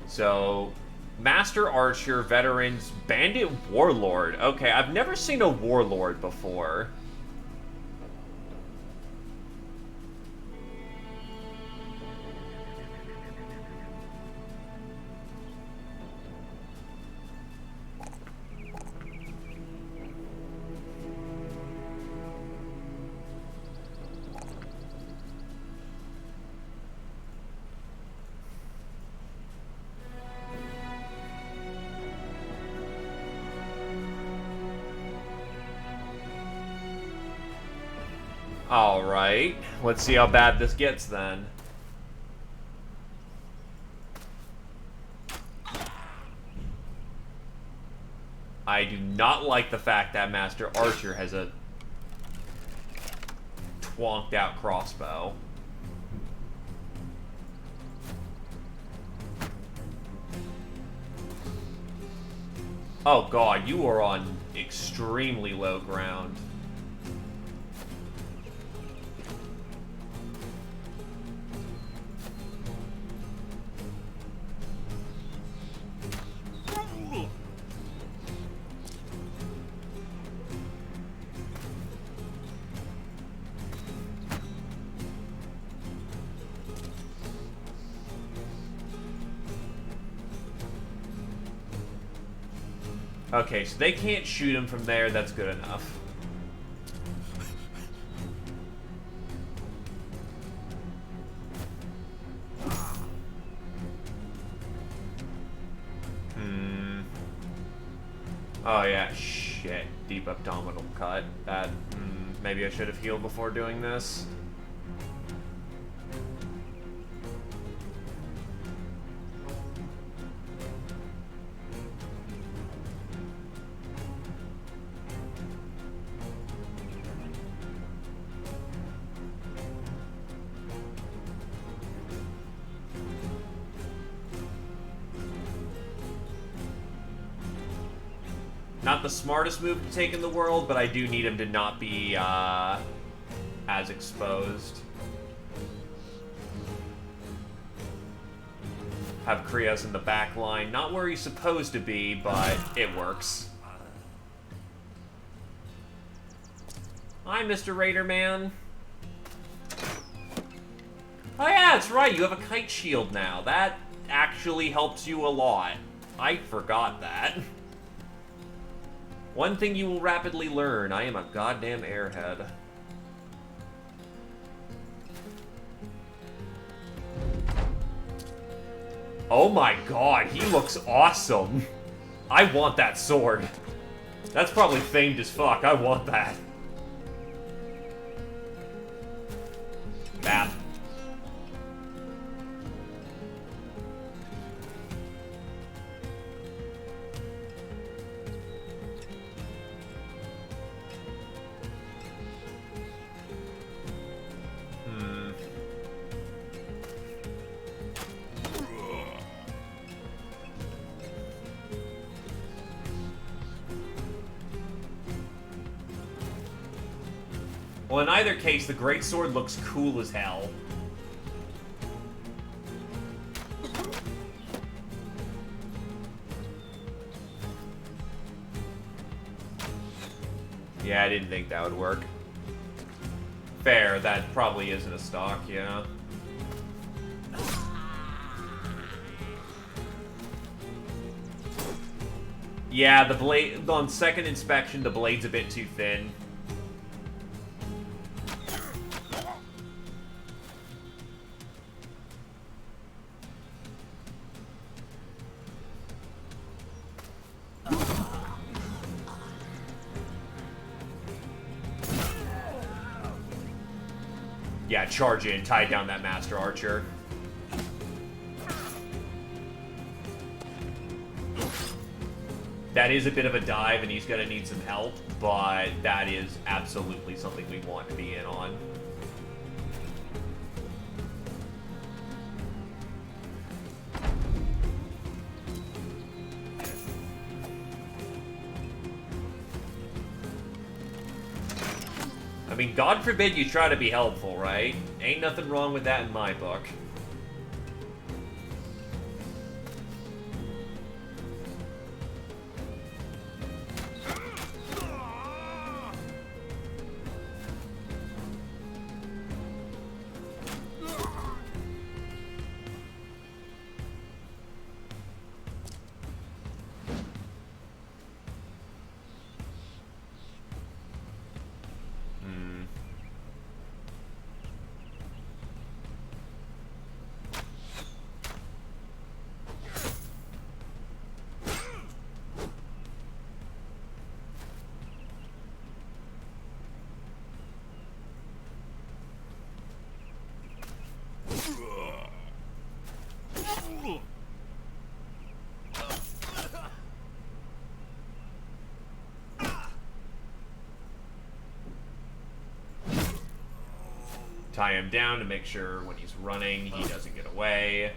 So, Master Archer, Veterans, Bandit Warlord. Okay, I've never seen a Warlord before. Alright, let's see how bad this gets then. I do not like the fact that Master Archer has a twonked out crossbow. Oh god, you are on extremely low ground. Okay, so they can't shoot him from there, that's good enough. Oh yeah, shit. Deep abdominal cut. That, maybe I should have healed before doing this. Not the smartest move to take in the world, but I do need him to not be, as exposed. Have Krios in the back line. Not where he's supposed to be, but it works. Hi, Mr. Raider Man. Oh yeah, that's right, you have a kite shield now. That actually helps you a lot. I forgot that. One thing you will rapidly learn, I am a goddamn airhead. Oh my god, he looks awesome. I want that sword. That's probably famed as fuck, I want that. Bad. Well, in either case, the greatsword looks cool as hell. Yeah, I didn't think that would work. Fair, that probably isn't a stock, yeah. Yeah, the blade, on second inspection, the blade's a bit too thin. Yeah, charge in, tie down that Master Archer. That is a bit of a dive, and he's going to need some help, but that is absolutely something we want to be in on. I mean, God forbid you try to be helpful, right? Ain't nothing wrong with that in my book. Tie him down to make sure when he's running, he doesn't get away.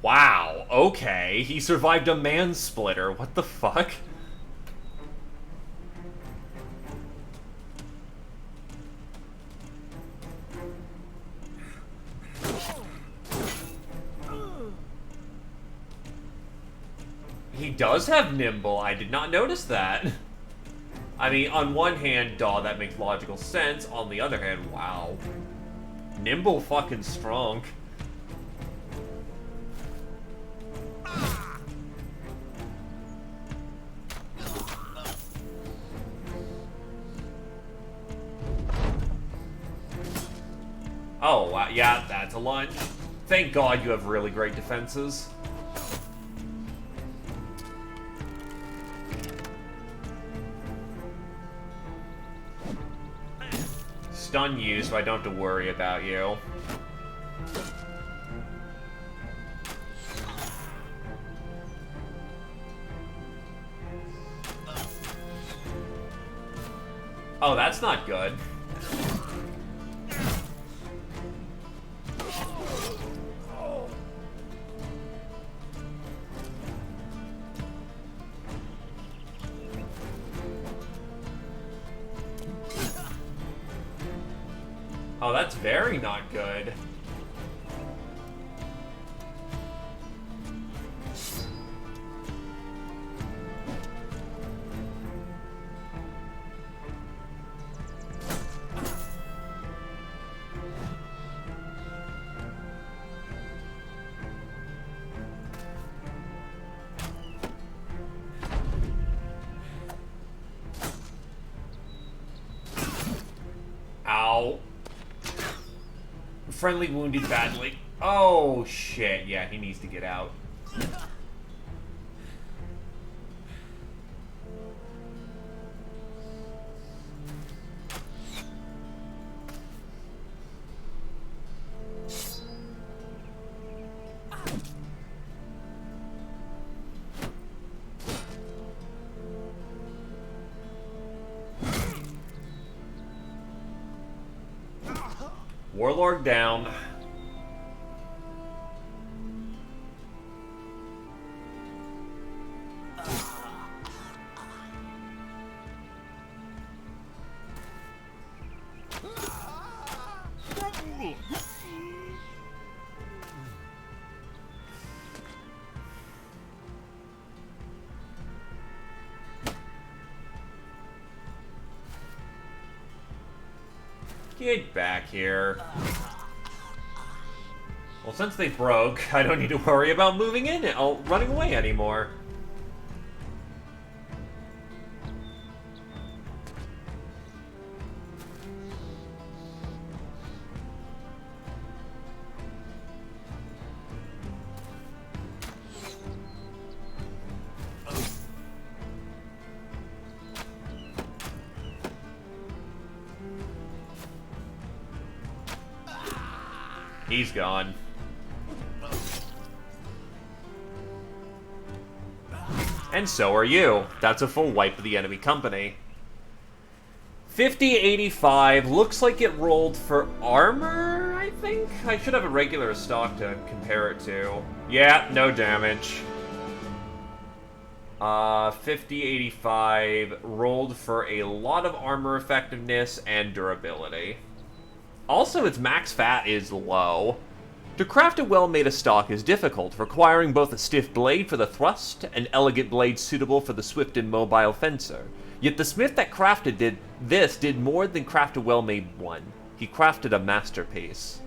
Wow, okay. He survived a man-splitter. What the fuck? He does have nimble. I did not notice that. I mean, on one hand, duh, that makes logical sense. On the other hand, wow. Nimble fucking strong. Oh, wow, yeah, that's a lunge. Thank God you have really great defenses. Stun you, so I don't have to worry about you. Oh, that's not good. Oh, that's very not good. Ow. Friendly wounded badly. Oh, shit. Yeah, he needs to get out. Warlord down. Get back here. Well, since they broke, I don't need to worry about moving in or running away anymore. He's gone. And so are you. That's a full wipe of the enemy company. 5085 looks like it rolled for armor, I think? I should have a regular stock to compare it to. Yeah, no damage. 5085 rolled for a lot of armor effectiveness and durability. Also, its max fat is low. To craft a well-made stock is difficult, requiring both a stiff blade for the thrust and elegant blade suitable for the swift and mobile fencer. Yet the smith that crafted did more than craft a well-made one. He crafted a masterpiece.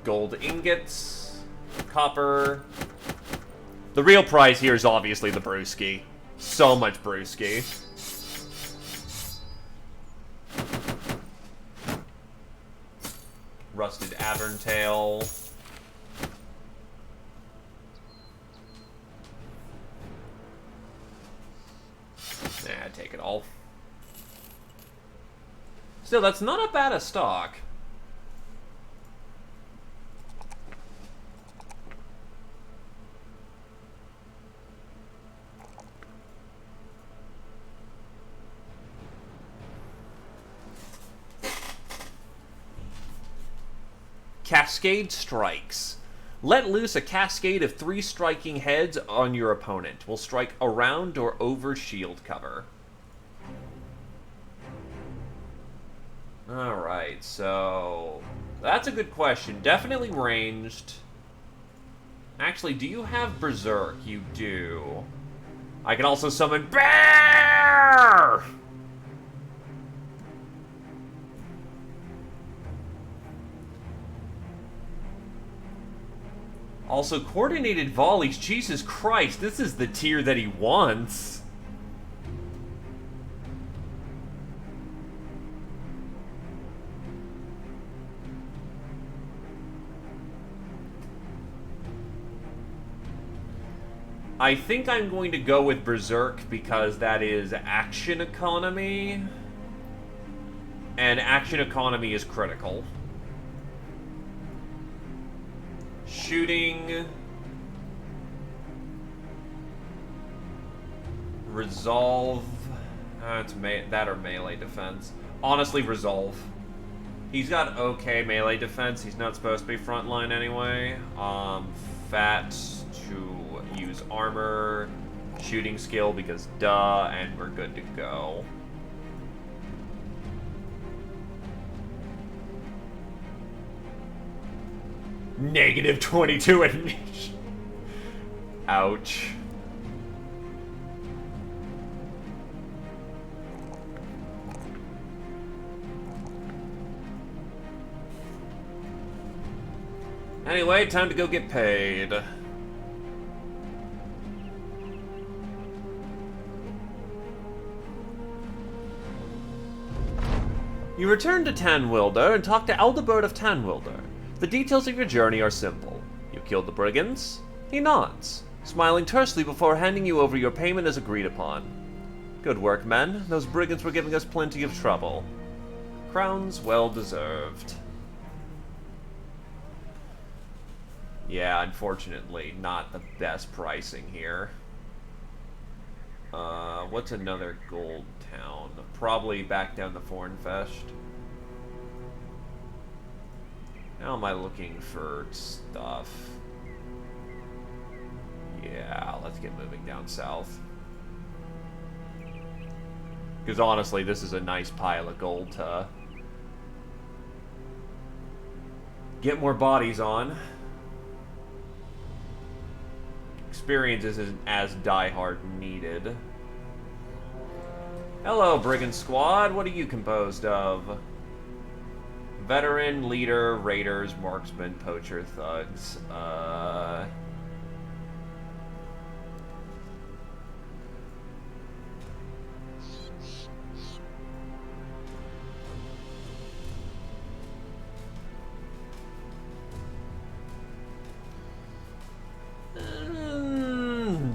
Gold ingots, copper. The real prize here is obviously the brewski. So much brewski. Rusted Averntail. Nah, take it all. Still, that's not a bad a stock. Cascade Strikes. Let loose a cascade of 3 striking heads on your opponent. Will strike around or over shield cover. Alright, so... that's a good question. Definitely ranged. Actually, do you have Berserk? You do. I can also summon Bear! Also, coordinated volleys. Jesus Christ, this is the tier that he wants. I think I'm going to go with Berserk because that is action economy. And action economy is critical. Shooting. Resolve. It's that or melee defense. Honestly, Resolve. He's got okay melee defense. He's not supposed to be frontline anyway. Fat to use armor. Shooting skill because duh, and we're good to go. Negative 22 initiative. Ouch. Anyway, time to go get paid. You return to Tanwilder and talk to Aldebert of Tanwilder. The details of your journey are simple. You killed the brigands? He nods, smiling tersely before handing you over your payment as agreed upon. Good work, men. Those brigands were giving us plenty of trouble. Crowns well deserved. Yeah, unfortunately, not the best pricing here. What's another gold town? Probably back down the Fornfest. How am I looking for stuff? Yeah, let's get moving down south. Because honestly, this is a nice pile of gold to get more bodies on. Experience isn't as diehard needed. Hello, Brigand Squad. What are you composed of? Veteran, leader, raiders, marksmen, poacher, thugs.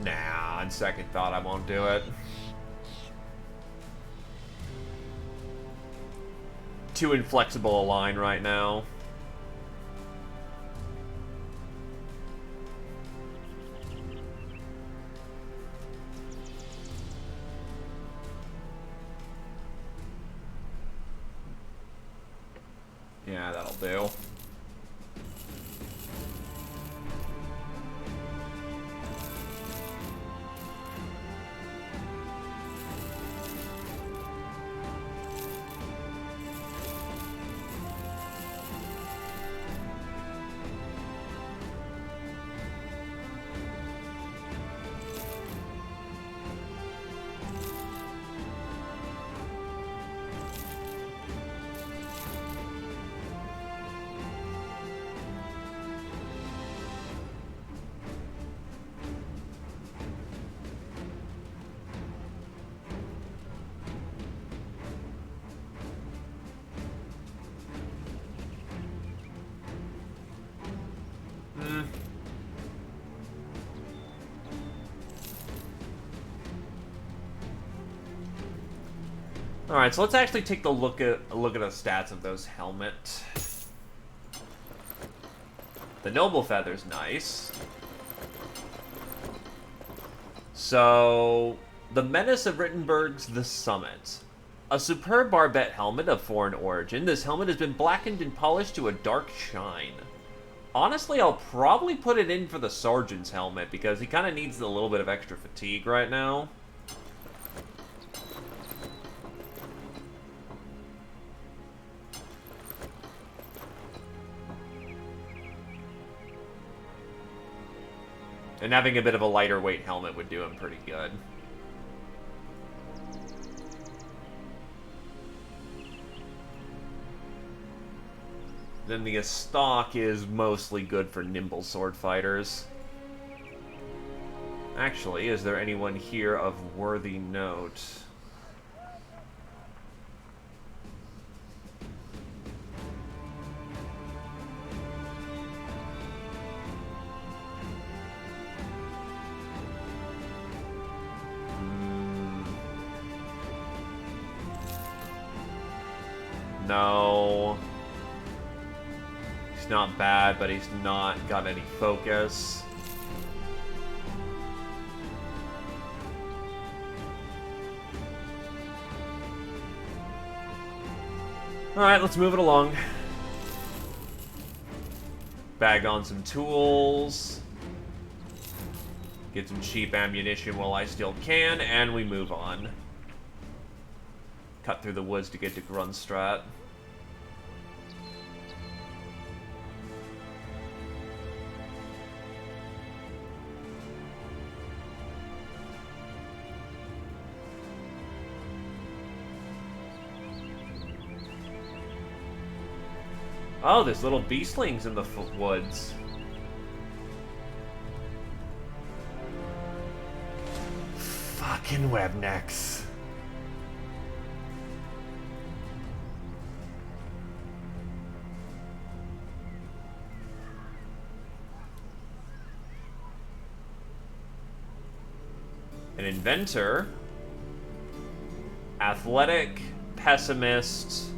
Nah, on second thought, I won't do it. Too inflexible a line right now. Yeah, that'll do. Alright, so let's actually take a look at the stats of those helmet. The Noble Feather's nice. So, the Menace of Rittenberg's The Summit. A superb barbette helmet of foreign origin, this helmet has been blackened and polished to a dark shine. Honestly, I'll probably put it in for the Sergeant's helmet, because he kind of needs a little bit of extra fatigue right now. And having a bit of a lighter weight helmet would do him pretty good. Then the stock is mostly good for nimble sword fighters. Actually, is there anyone here of worthy note? No. He's not bad, but he's not got any focus. Alright, let's move it along. Bag on some tools. Get some cheap ammunition while I still can, and we move on. Cut through the woods to get to Grunstrat. Oh, there's little beastlings in the woods. Fucking webnecks. An inventor. Athletic. Pessimist.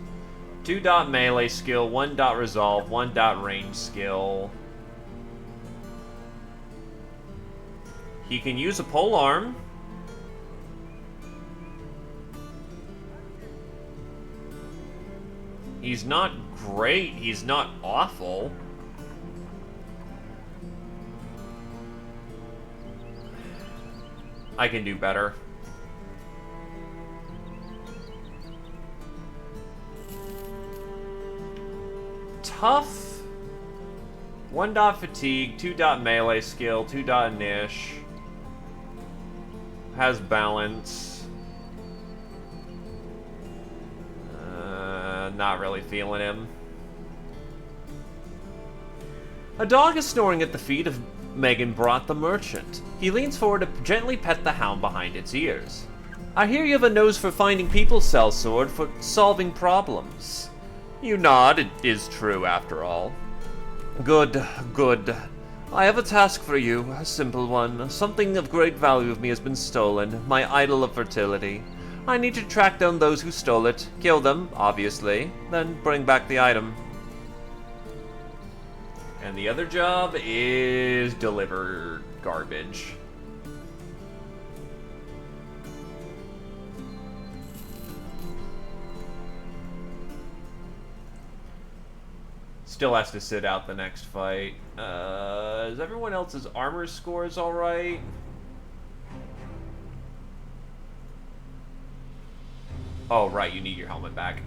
2 dot melee skill, 1 dot resolve, 1 dot range skill. He can use a pole arm. He's not great, he's not awful. I can do better. Tough. 1 dot fatigue, 2 dot melee skill, 2 dot niche. Has balance. Not really feeling him. A dog is snoring at the feet of Megan brought the merchant. He leans forward to gently pet the hound behind its ears. I hear you have a nose for finding people, sellsword, for solving problems. You nod, it is true after all. Good, good. I have a task for you, a simple one. Something of great value of me has been stolen, my idol of fertility. I need to track down those who stole it, kill them, obviously, then bring back the item. And the other job is deliver garbage. Still has to sit out the next fight. Is everyone else's armor scores alright? Oh, right, you need your helmet back.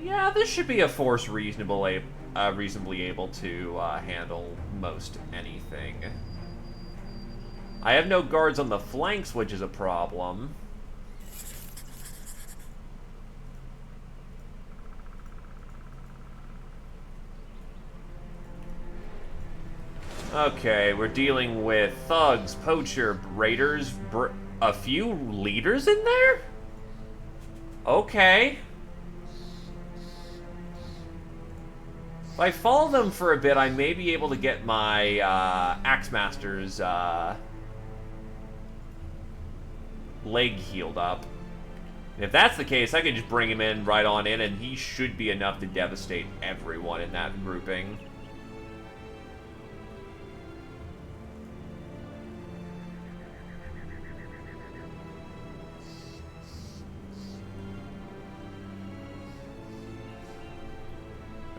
Yeah, this should be a force reasonably able to handle most anything. I have no guards on the flanks, which is a problem. Okay, we're dealing with thugs, poacher, raiders, a few leaders in there? Okay. If I follow them for a bit, I may be able to get my Axemaster's leg healed up. And if that's the case, I can just bring him in right on in, and he should be enough to devastate everyone in that grouping.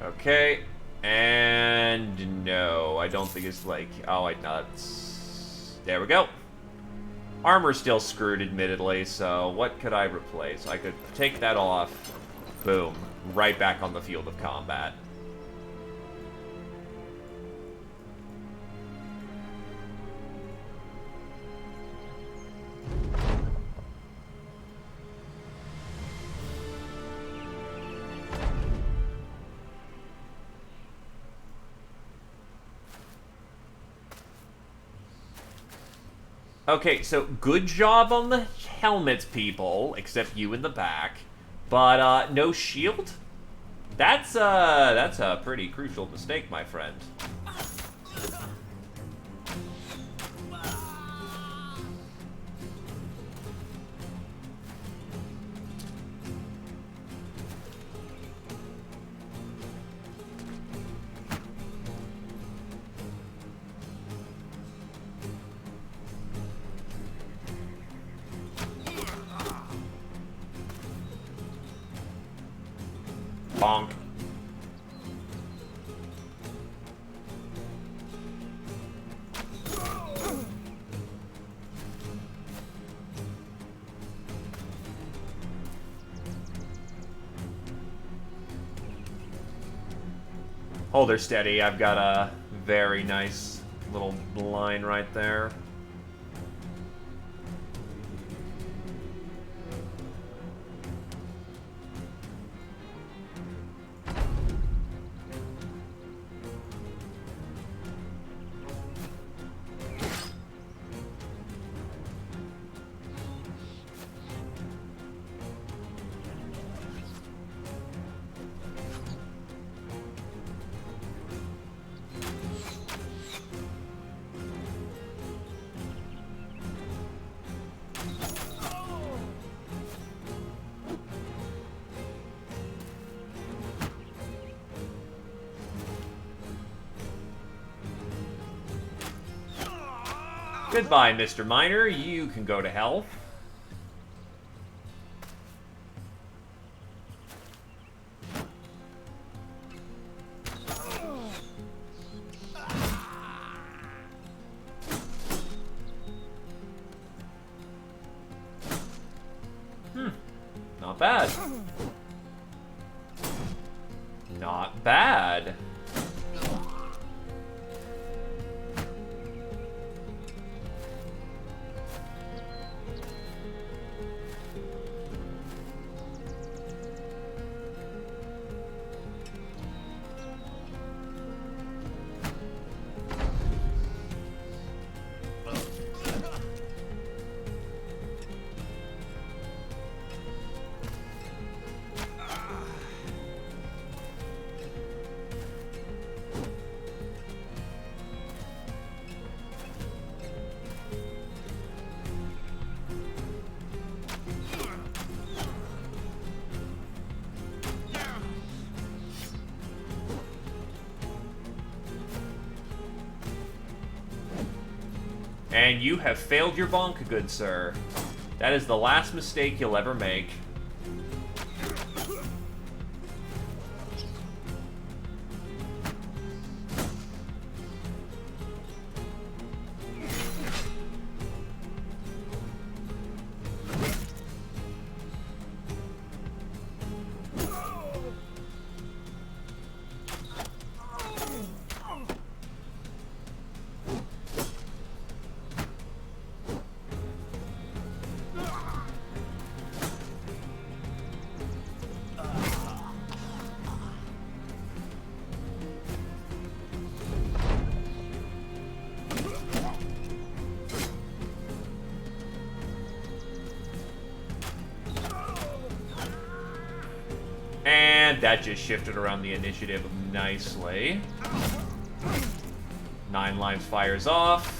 Okay, and no, I don't think it's like, oh, I nuts. There we go. Armor's still screwed, admittedly, so what could I replace? I could take that off. Boom. Right back on the field of combat. Okay, so good job on the helmets, people, except you in the back. But, no shield? That's a pretty crucial mistake, my friend. Bonk. Hold her steady. I've got a very nice little line right there. Goodbye, Mr. Miner. You can go to hell. Not bad. Not bad. And you have failed your bonk, good sir. That is the last mistake you'll ever make. And that just shifted around the initiative nicely. 9 Lives fires off.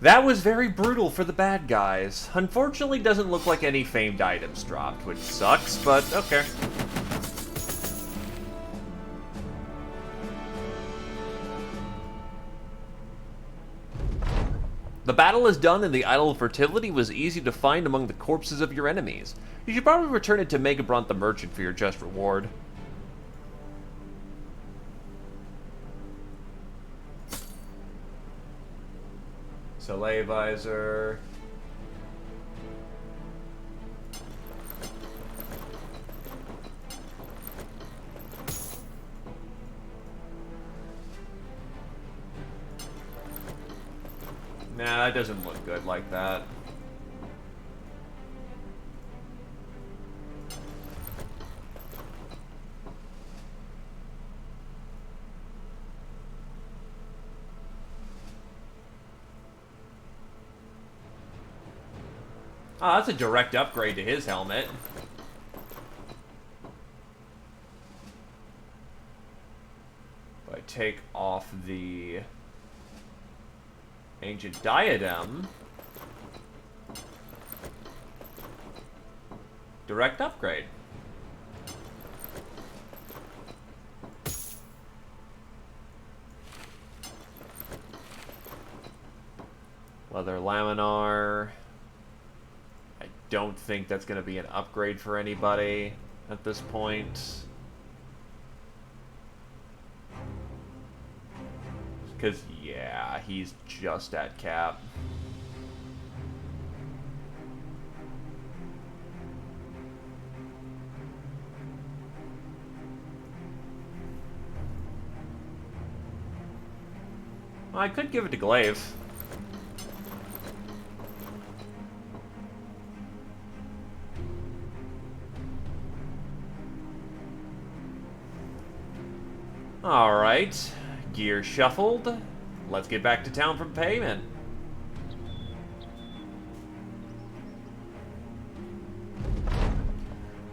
That was very brutal for the bad guys. Unfortunately, doesn't look like any famed items dropped, which sucks, but okay. The battle is done and the Idol of Fertility was easy to find among the corpses of your enemies. You should probably return it to Megabront the Merchant for your just reward. Soleil visor. Nah, that doesn't look good like that. Oh, that's a direct upgrade to his helmet. If I take off the Ancient Diadem, direct upgrade. Leather Laminar. I don't think that's going to be an upgrade for anybody at this point. Because, yeah, he's just at cap. Well, I could give it to Glaive. Alright, gear shuffled. Let's get back to town from payment.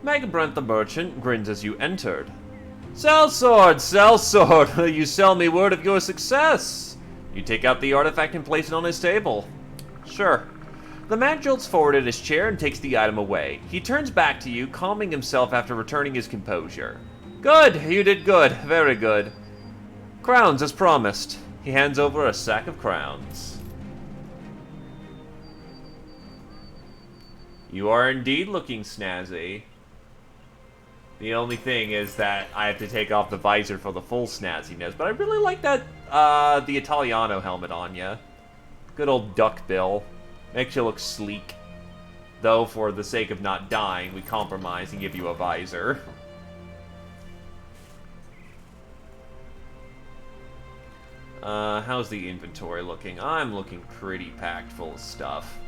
Megabront the Merchant grins as you entered. Sell sword, you sell me word of your success. You take out the artifact and place it on his table. Sure. The man jolts forward at his chair and takes the item away. He turns back to you, calming himself after returning his composure. Good, you did good, very good. Crowns as promised. He hands over a sack of crowns. You are indeed looking snazzy. The only thing is that I have to take off the visor for the full snazziness, but I really like that, the Italiano helmet on ya. Good old duck bill. Makes you look sleek. Though, for the sake of not dying, we compromise and give you a visor. How's the inventory looking? I'm looking pretty packed full of stuff.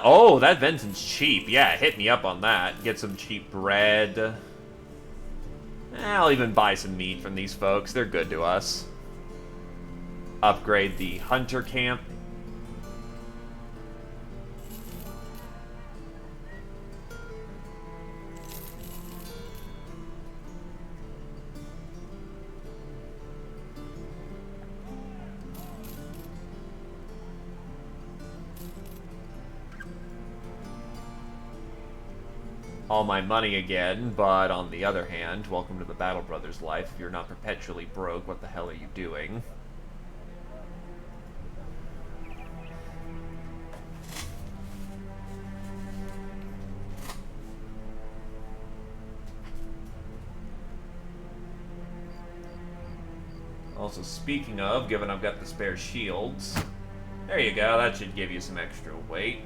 Oh, that venton's cheap. Yeah, hit me up on that. Get some cheap bread. I'll even buy some meat from these folks. They're good to us. Upgrade the hunter camp. All my money again, but on the other hand, welcome to the Battle Brothers life. If you're not perpetually broke, what the hell are you doing? Also, speaking of, given I've got the spare shields, there you go, that should give you some extra weight.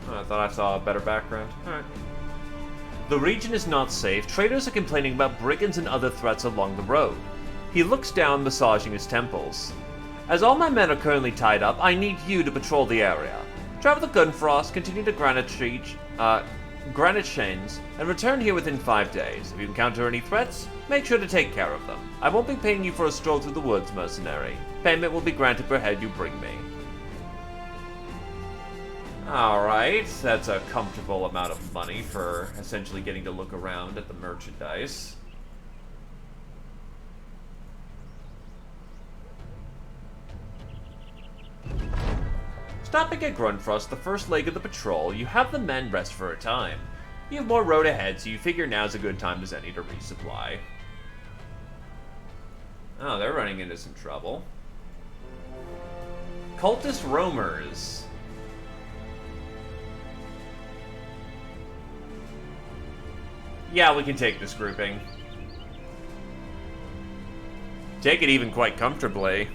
I thought I saw a better background. Alright. The region is not safe. Traders are complaining about brigands and other threats along the road. He looks down, massaging his temples. As all my men are currently tied up, I need you to patrol the area. Travel the Gunfrost, continue to Granite Chains, and return here within 5 days. If you encounter any threats, make sure to take care of them. I won't be paying you for a stroll through the woods, mercenary. Payment will be granted per head you bring me. Alright, that's a comfortable amount of money for essentially getting to look around at the merchandise. Stopping at Grunfrost, the first leg of the patrol, you have the men rest for a time. You have more road ahead, so you figure now's a good time as any to resupply. Oh, they're running into some trouble. Cultist roamers. Yeah, we can take this grouping. Take it even quite comfortably.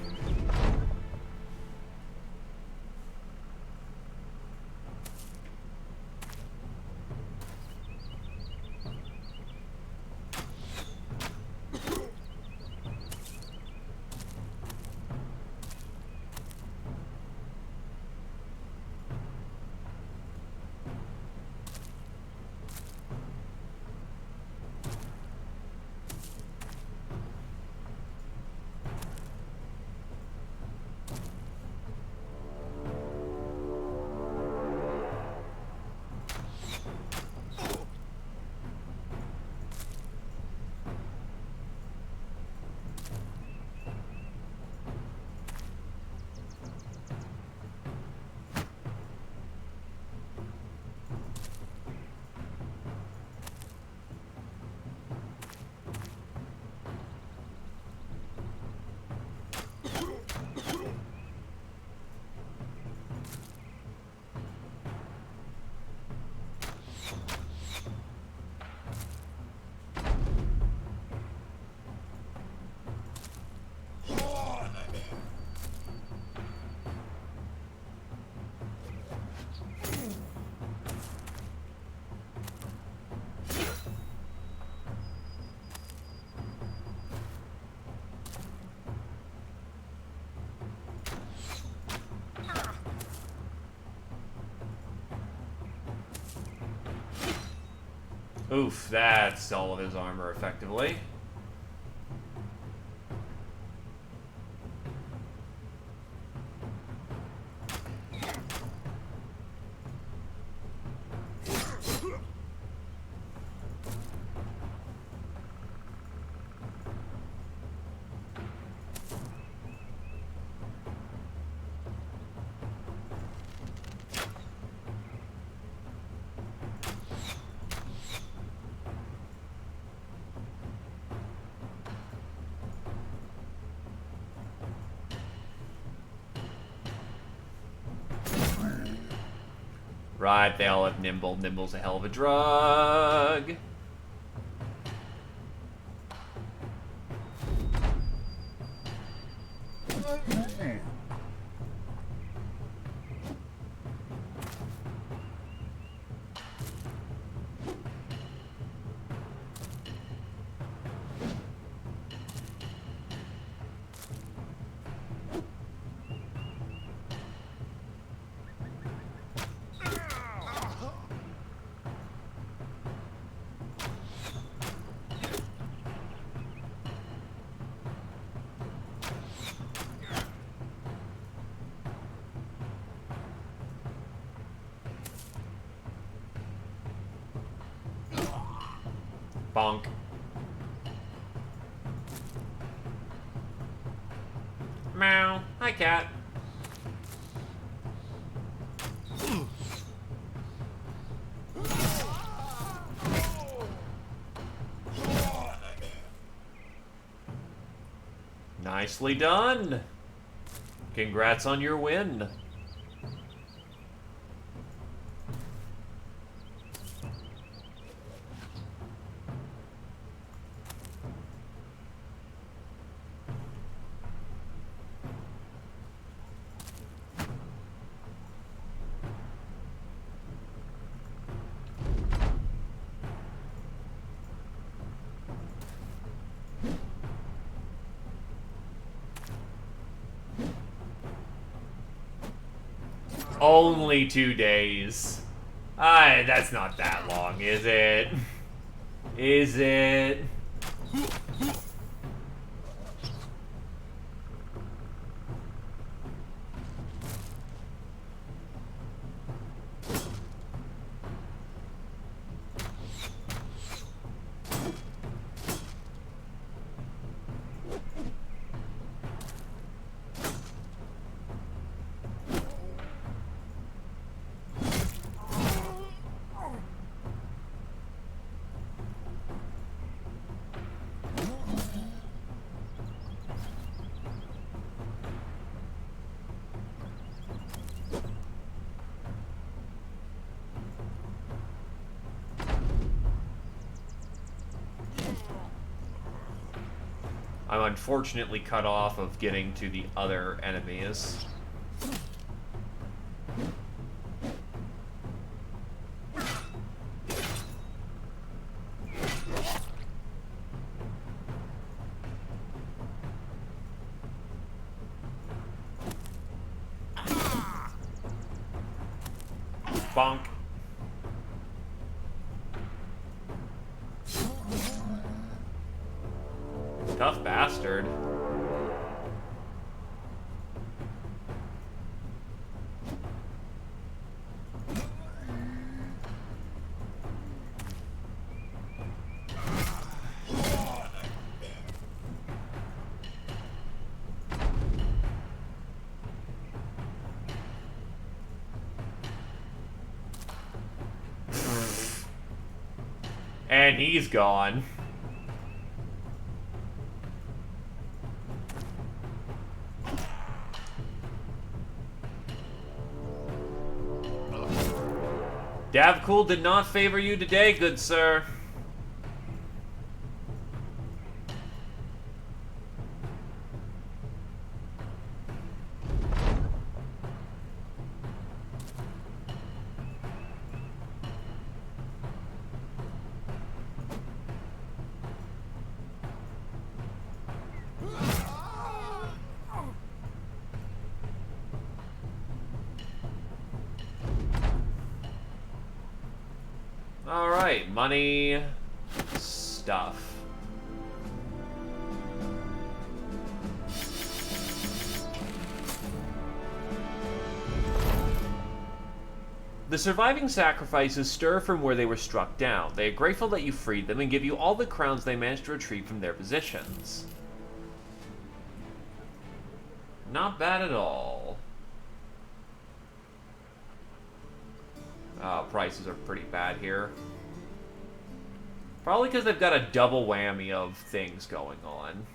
Oof, that's all of his armor, effectively. Right, they all have Nimble. Nimble's a hell of a drug. Bonk. Meow. Hi, cat. Nicely done. Congrats on your win. Only 2 days. That's not that long, is it? Is it? I'm unfortunately cut off of getting to the other enemies. Bonk. Tough bastard. And he's gone. Davcool did not favor you today, good sir. Alright, money, stuff. The surviving sacrifices stir from where they were struck down. They are grateful that you freed them and give you all the crowns they managed to retrieve from their positions. Not bad at all. Prices are pretty bad here. Probably because they've got a double whammy of things going on.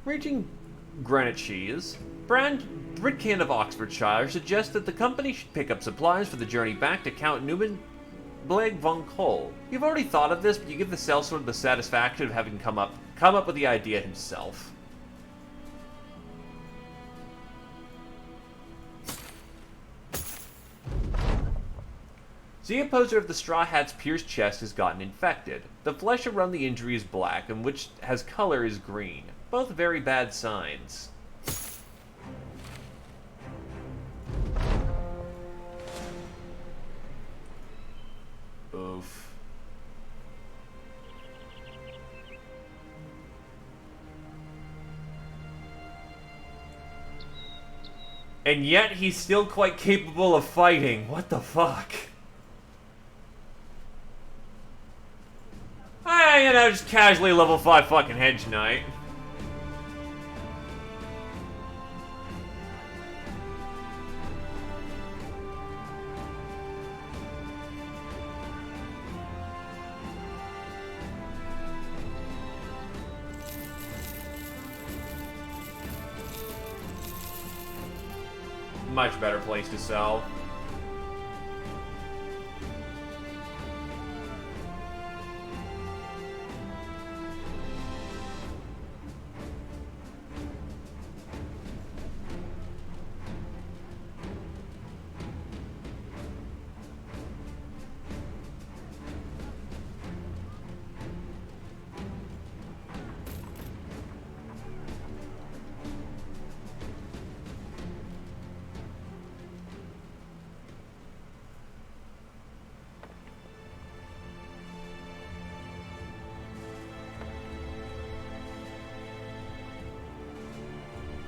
Reaching Greenwich's, Bridcan of Oxfordshire suggests that the company should pick up supplies for the journey back to Count Newman Bleg von Kohl. You've already thought of this, but you give the sellsword the satisfaction of having come up with the idea himself. The opposer of the Straw Hat's pierced chest has gotten infected. The flesh around the injury is black, and which has color is green. Both very bad signs. Oof. And yet he's still quite capable of fighting. What the fuck? You know, just casually level 5 fucking Hedge Knight. Much better place to sell.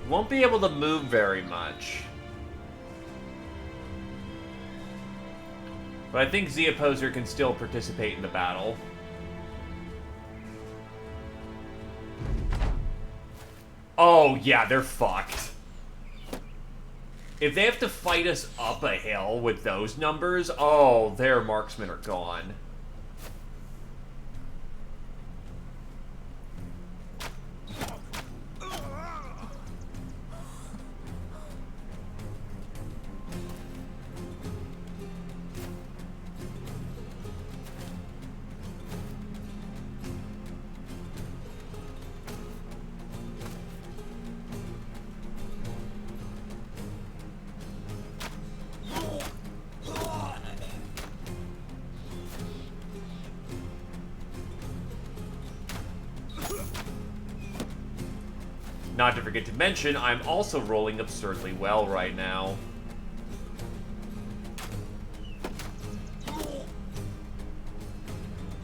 Won't be able to move very much. But I think Z Opposer can still participate in the battle. Oh, yeah, they're fucked. If they have to fight us up a hill with those numbers, oh, their marksmen are gone. Not to forget to mention, I'm also rolling absurdly well right now.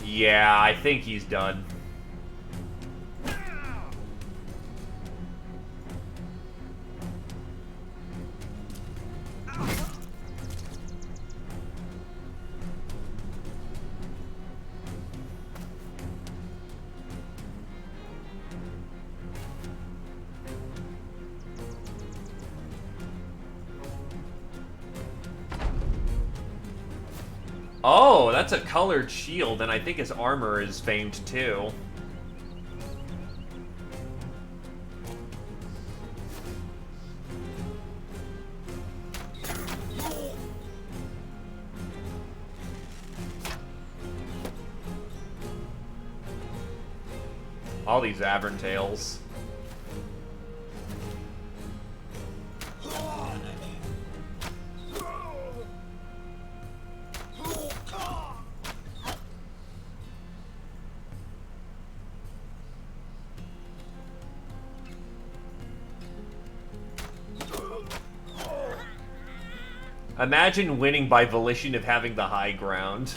Yeah, I think he's done. Oh, that's a colored shield, and I think his armor is famed too. All these Averntails. Imagine winning by volition of having the high ground.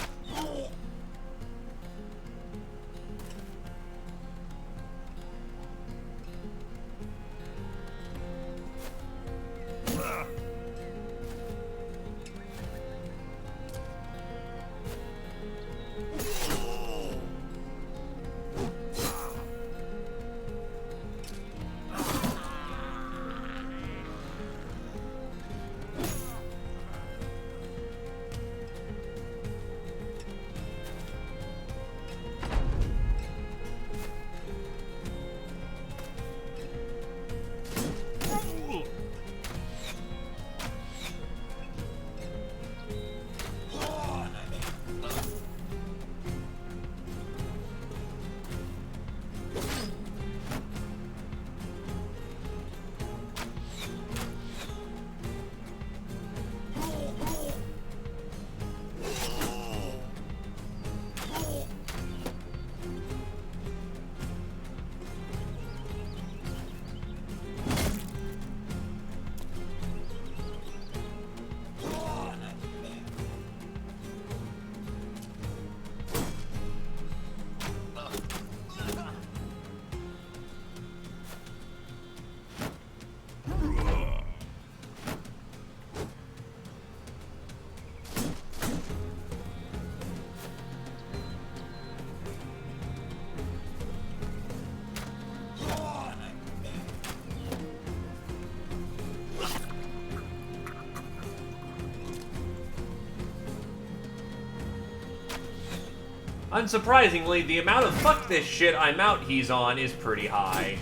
Unsurprisingly, the amount of fuck this shit I'm out he's on is pretty high.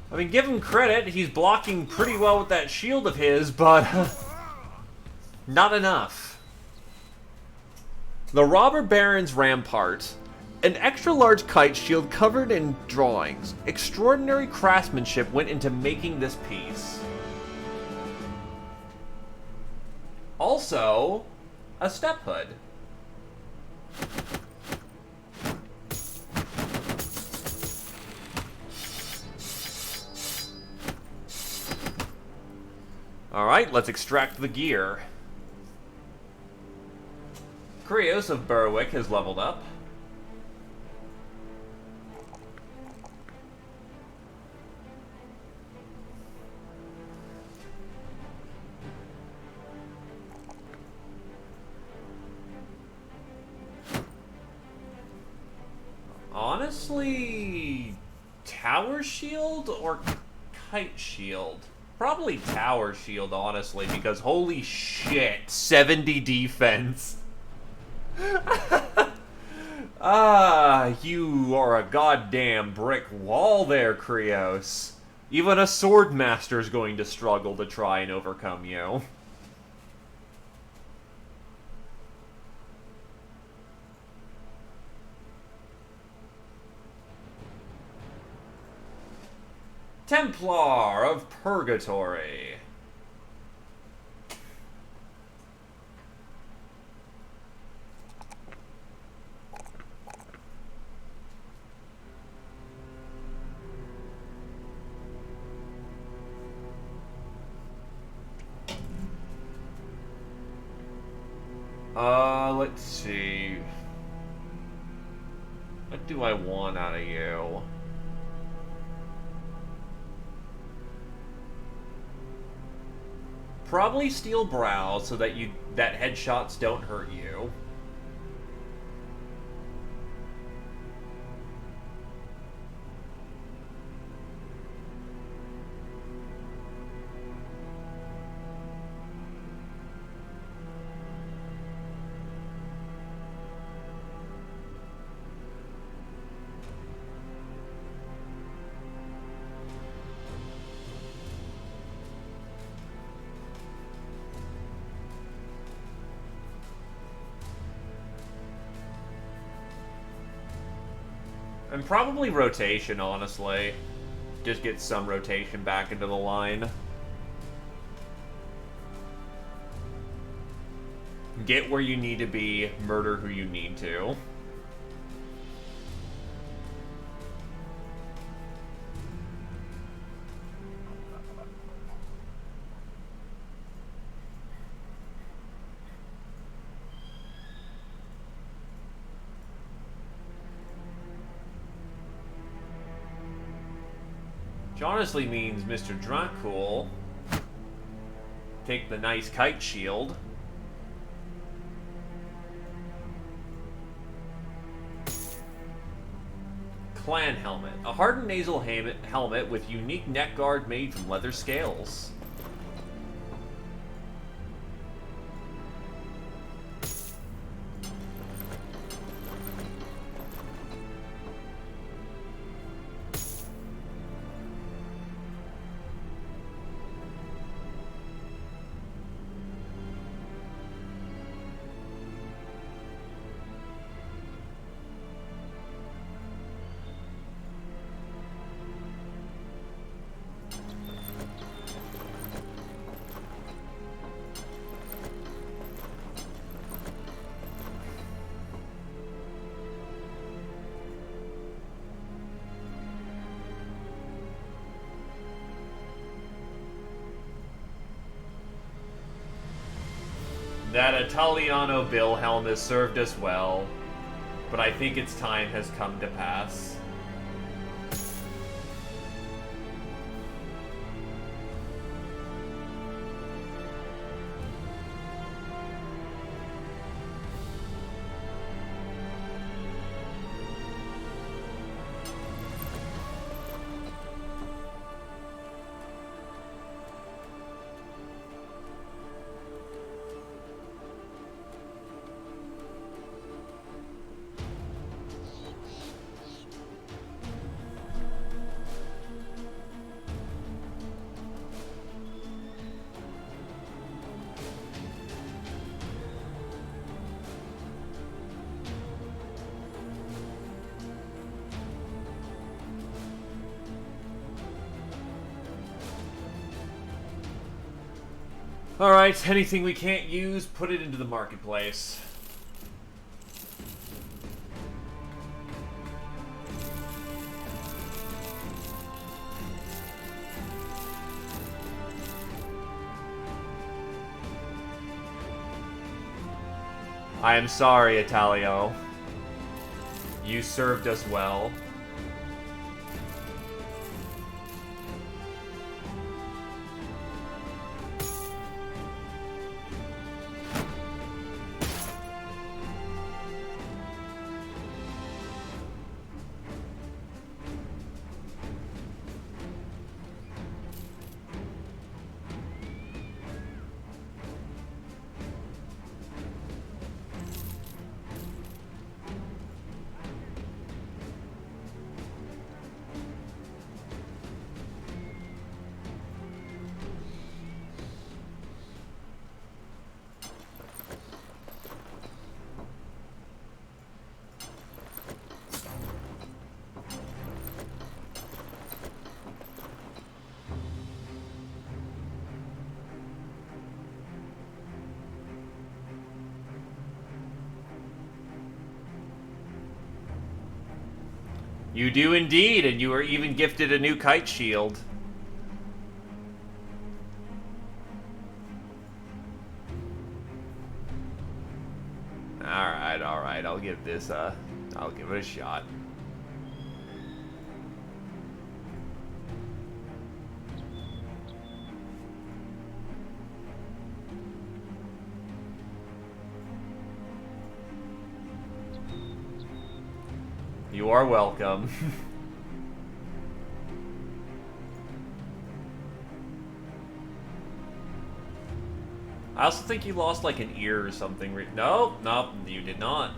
I mean, give him credit, he's blocking pretty well with that shield of his, but not enough. The Robber Baron's Rampart. An extra-large kite shield covered in drawings. Extraordinary craftsmanship went into making this piece. Also, a step hood. Alright, let's extract the gear. Krios of Berwick has leveled up. Honestly, Tower Shield or Kite Shield? Probably Tower Shield, honestly, because holy shit, 70 defense. You are a goddamn brick wall there, Krios. Even a Swordmaster's going to struggle to try and overcome you. Templar of Purgatory. Let's see. What do I want out of you? Probably steel brow so that headshots don't hurt you. And probably rotation, honestly. Just get some rotation back into the line. Get where you need to be, murder who you need to. Which honestly means Mr. Dracul take the nice kite shield. Clan helmet. A hardened nasal helmet with unique neck guard made from leather scales. That Italiano Wilhelm has served us well, but I think its time has come to pass. Alright, anything we can't use, put it into the marketplace. I am sorry, Italio. You served us well. You do indeed, and you are even gifted a new kite shield. Alright, I'll give this I'll give it a shot. You are welcome. I also think you lost like an ear or something. Nope, you did not.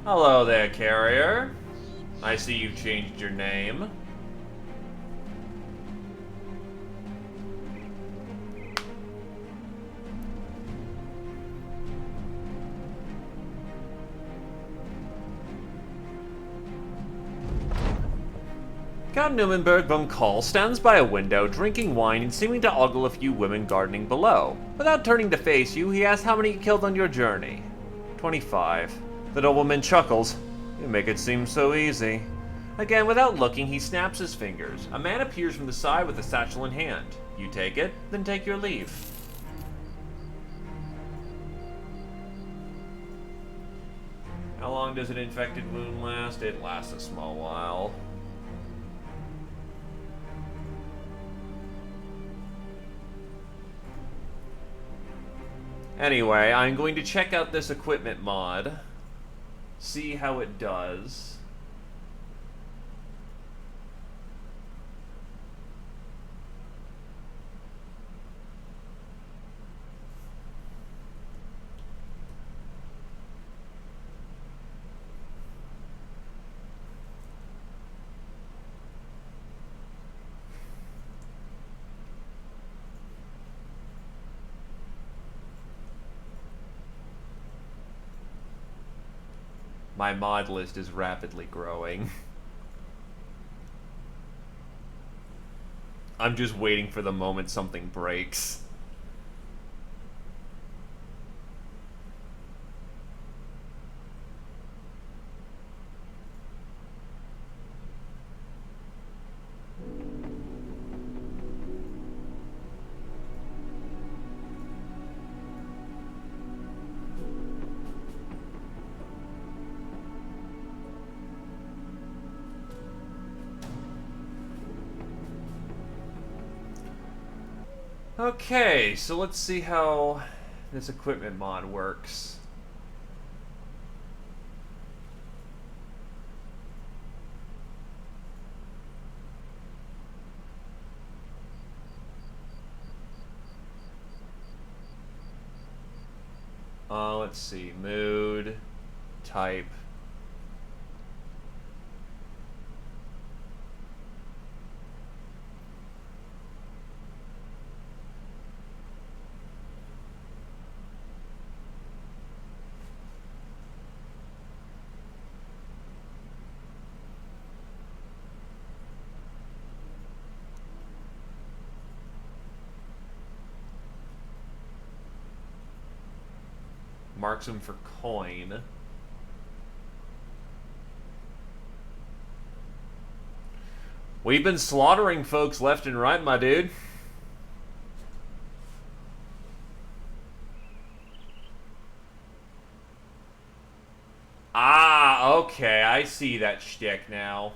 Hello there, carrier. I see you've changed your name. Count Nuremberg von Kahl stands by a window, drinking wine and seeming to ogle a few women gardening below. Without turning to face you, he asks how many you killed on your journey. 25. The nobleman chuckles. You make it seem so easy. Again, without looking, he snaps his fingers. A man appears from the side with a satchel in hand. You take it, then take your leave. How long does an infected wound last? It lasts a small while. Anyway, I'm going to check out this equipment mod, see how it does. My mod list is rapidly growing. I'm just waiting for the moment something breaks. Okay, so let's see how this equipment mod works. Let's see, mood, type. Marks them for coin. We've been slaughtering folks left and right, my dude. Ah, okay, I see that shtick now.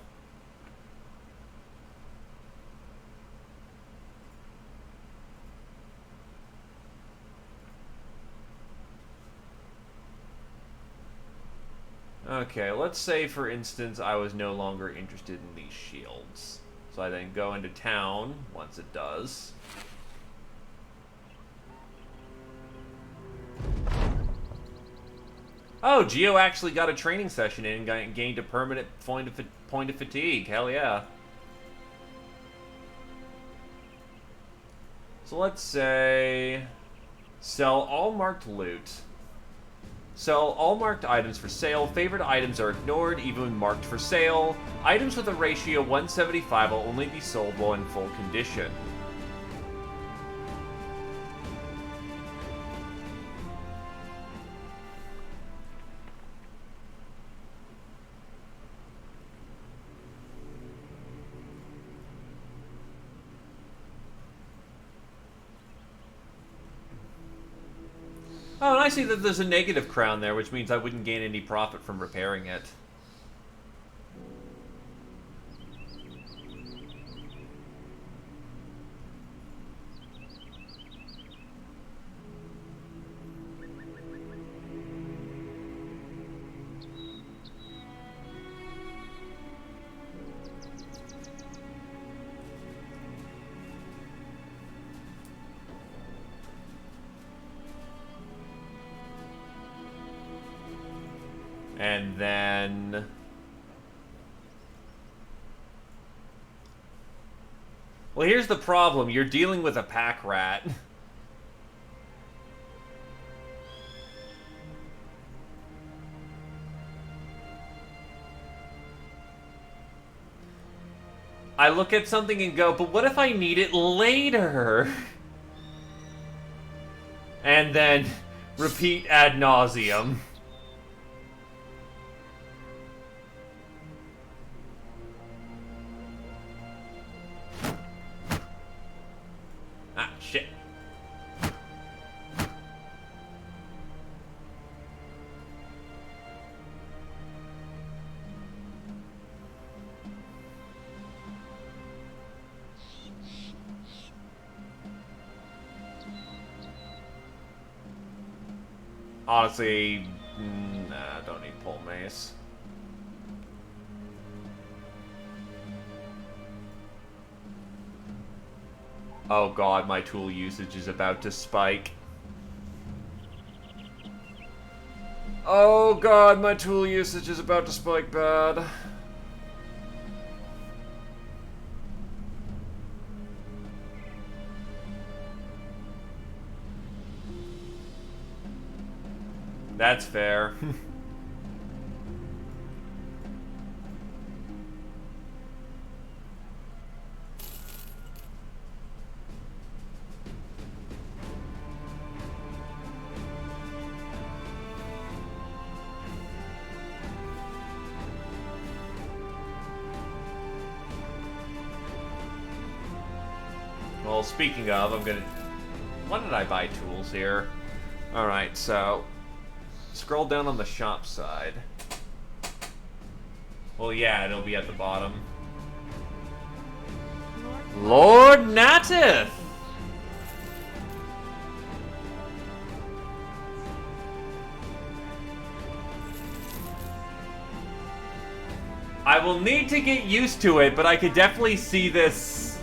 Okay, let's say, for instance, I was no longer interested in these shields. So I then go into town once it does. Oh, Geo actually got a training session in and gained a permanent point of fatigue. Hell yeah. So let's say... Sell all marked loot. Sell all marked items for sale. Favored items are ignored, even when marked for sale. Items with a ratio 175 will only be sold while in full condition. Oh, and I see that there's a negative crown there, which means I wouldn't gain any profit from repairing it. And then... Well, here's the problem. You're dealing with a pack rat. I look at something and go, but what if I need it later? And then repeat ad nauseum. Ah, shit. Honestly, nah, don't need pole mace. Oh god, my tool usage is about to spike. Oh god, my tool usage is about to spike bad. That's fair. Well, speaking of, I'm gonna... When did I buy tools here? Alright, so... Scroll down on the shop side. Well, yeah, it'll be at the bottom. Lord Natith! I will need to get used to it, but I could definitely see this.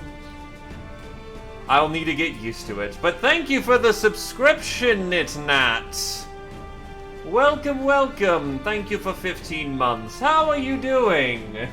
I'll need to get used to it. But thank you for the subscription, Nitnat. Welcome, welcome. Thank you for 15 months. How are you doing?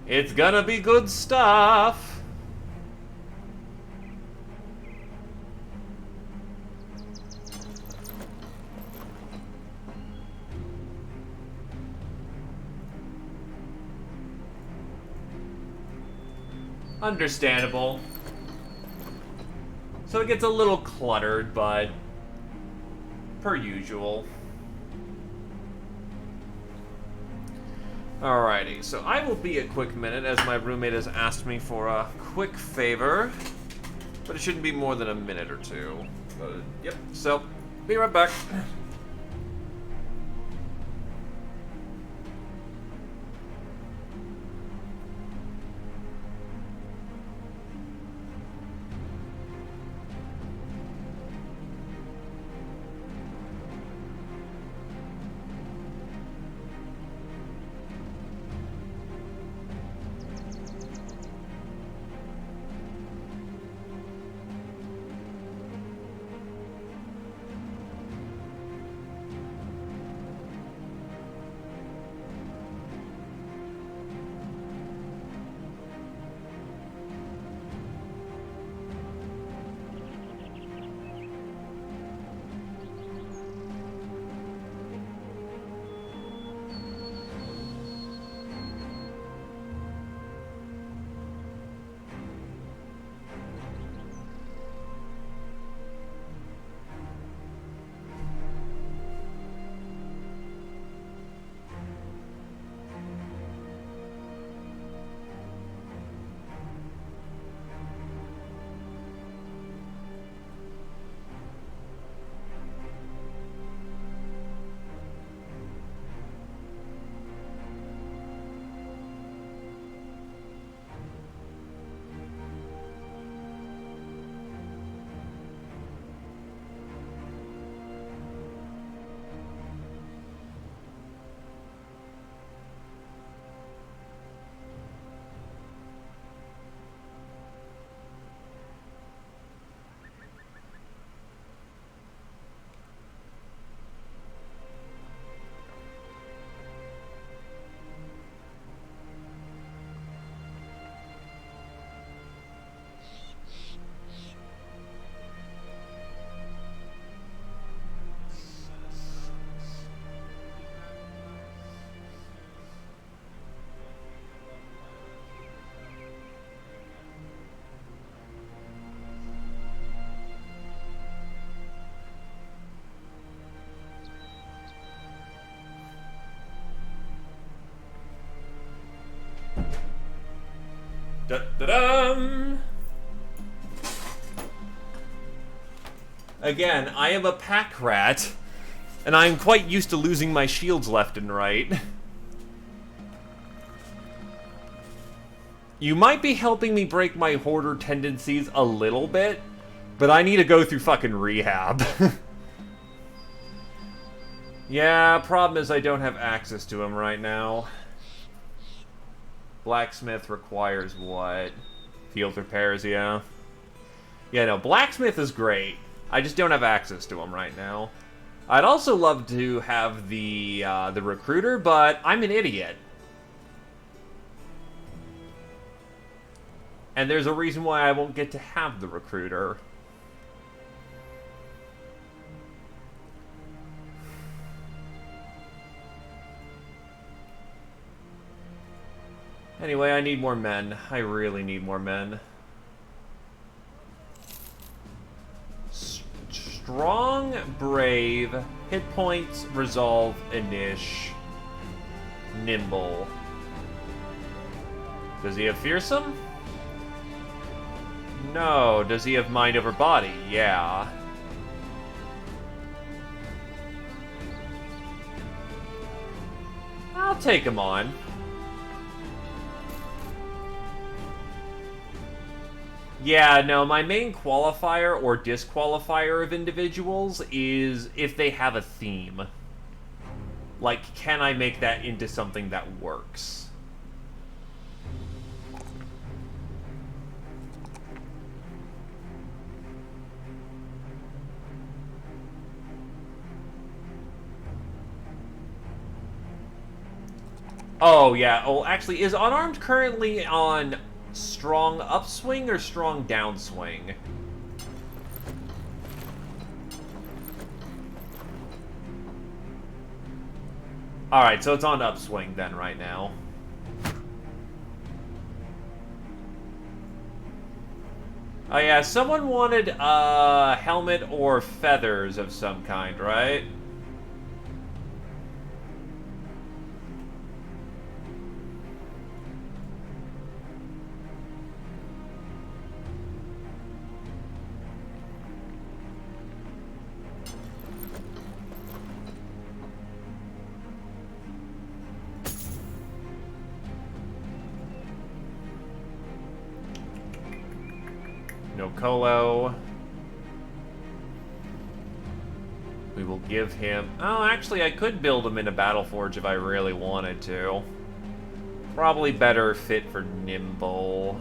It's gonna be good stuff. Understandable. So it gets a little cluttered, but per usual. Alrighty, so I will be a quick minute as my roommate has asked me for a quick favor. But it shouldn't be more than a minute or two. But, yep, so, be right back. Da-da-dum! Again, I am a pack rat, and I am quite used to losing my shields left and right. You might be helping me break my hoarder tendencies a little bit, but I need to go through fucking rehab. Yeah, problem is I don't have access to him right now. Blacksmith requires what? Field repairs, yeah. Yeah, no, blacksmith is great. I just don't have access to him right now. I'd also love to have the recruiter, but I'm an idiot. And there's a reason why I won't get to have the recruiter. Anyway, I need more men. I really need more men. strong, brave, hit points, resolve, inish, nimble. Does he have fearsome? No. Does he have mind over body? Yeah. I'll take him on. Yeah, no, my main qualifier or disqualifier of individuals is if they have a theme. Like, can I make that into something that works? Oh, yeah. Oh, actually, is Unarmed currently on strong upswing or strong downswing? Alright, so it's on upswing then right now. Oh yeah, someone wanted a helmet or feathers of some kind, right? No Colo. We will give him... Oh, actually, I could build him in a Battleforge if I really wanted to. Probably better fit for Nimble.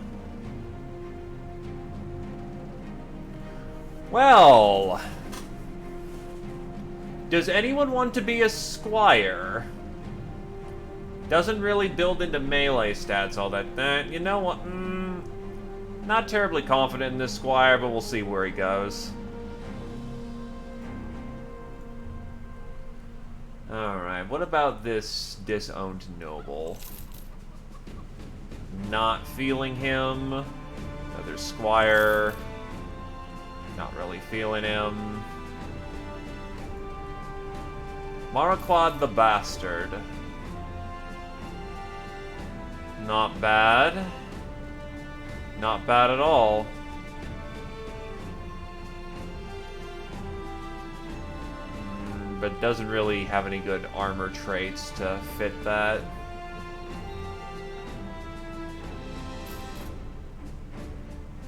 Well... Does anyone want to be a Squire? Doesn't really build into melee stats all that... you know what? Not terribly confident in this Squire, but we'll see where he goes. Alright, what about this disowned noble? Not feeling him. Another Squire. Not really feeling him. Marquand the Bastard. Not bad. Not bad at all. But doesn't really have any good armor traits to fit that.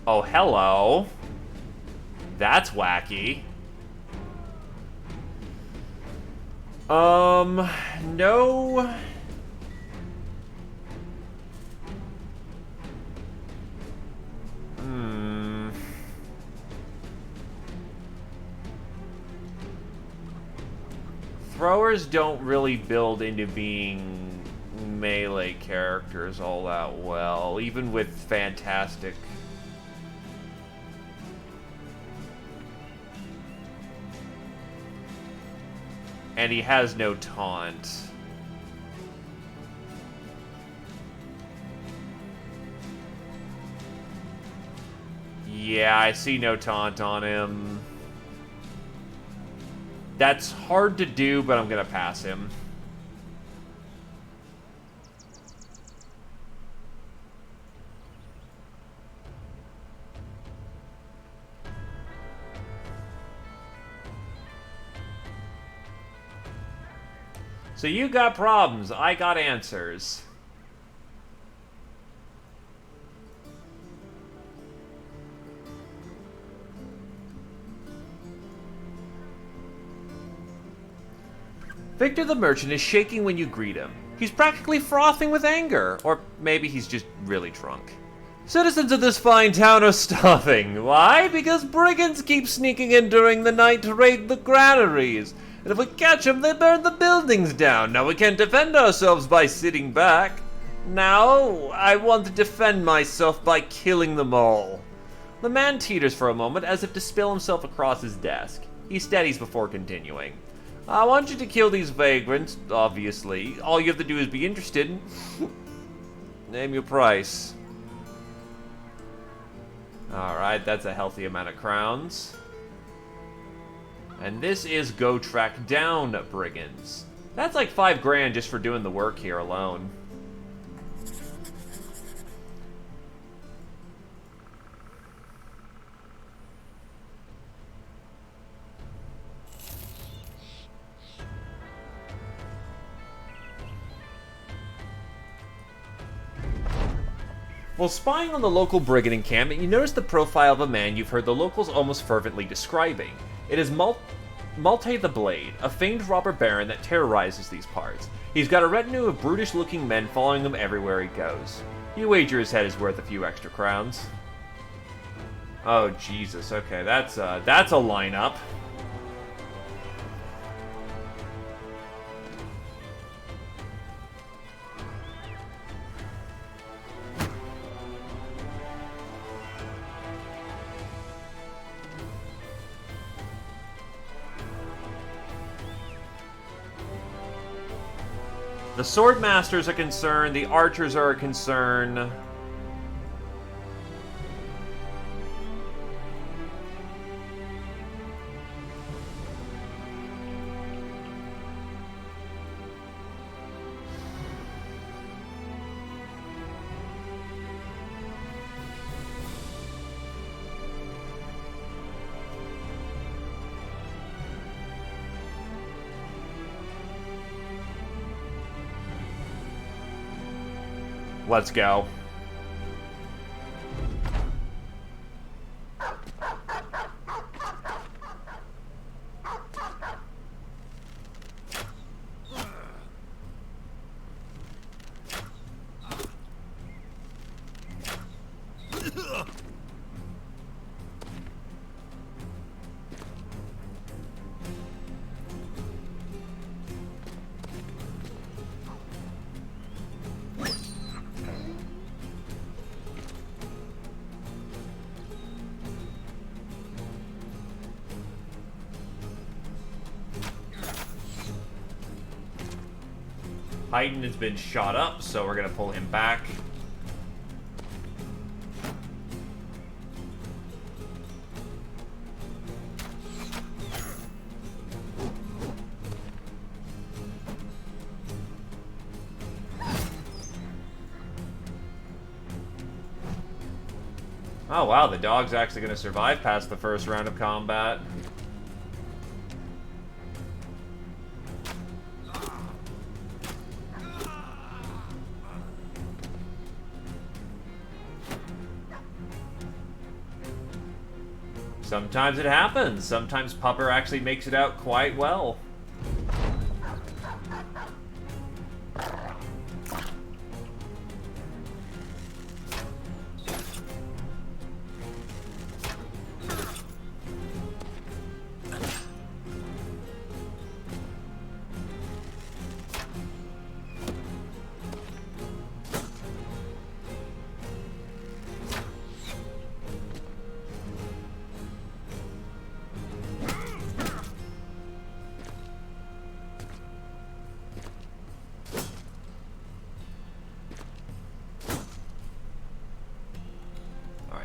Oh, hello. That's wacky. No. Throwers don't really build into being melee characters all that well, even with fantastic... And he has no taunt. Yeah, I see no taunt on him. That's hard to do, but I'm gonna pass him. So you got problems, I got answers. Victor the Merchant is shaking when you greet him. He's practically frothing with anger. Or maybe he's just really drunk. Citizens of this fine town are starving. Why? Because brigands keep sneaking in during the night to raid the granaries. And if we catch them, they burn the buildings down. Now we can't defend ourselves by sitting back. Now, I want to defend myself by killing them all. The man teeters for a moment as if to spill himself across his desk. He steadies before continuing. I want you to kill these vagrants, obviously. All you have to do is be interested. Name your price. Alright, that's a healthy amount of crowns. And this is go track down brigands. That's like 5 grand just for doing the work here alone. While spying on the local brigand encampment, you notice the profile of a man you've heard the locals almost fervently describing. It is Malte the Blade, a famed robber baron that terrorizes these parts. He's got a retinue of brutish-looking men following him everywhere he goes. You wager his head is worth a few extra crowns. Oh, Jesus. Okay, that's a lineup. The sword masters are concerned, the archers are a concern. Let's go. Haydn has been shot up, so we're going to pull him back. Oh wow, the dog's actually going to survive past the first round of combat. Sometimes it happens. Sometimes Pupper actually makes it out quite well.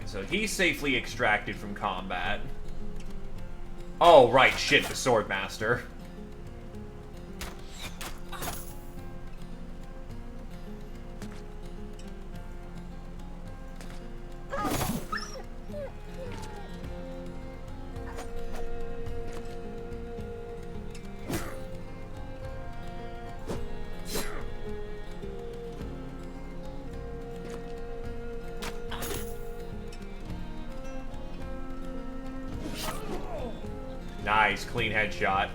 So he's safely extracted from combat. Oh, right, shit, the Swordmaster. Nice, clean headshot.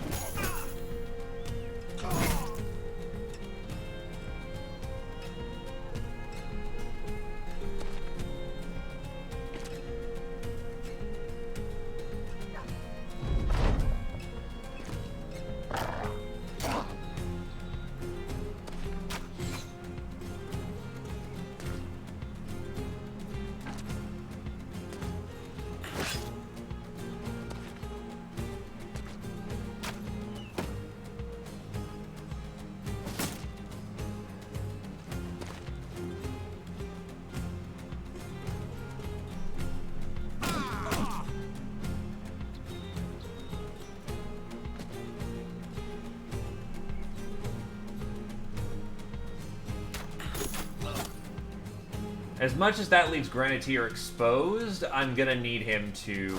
As much as that leaves Grenadier exposed, I'm gonna need him to,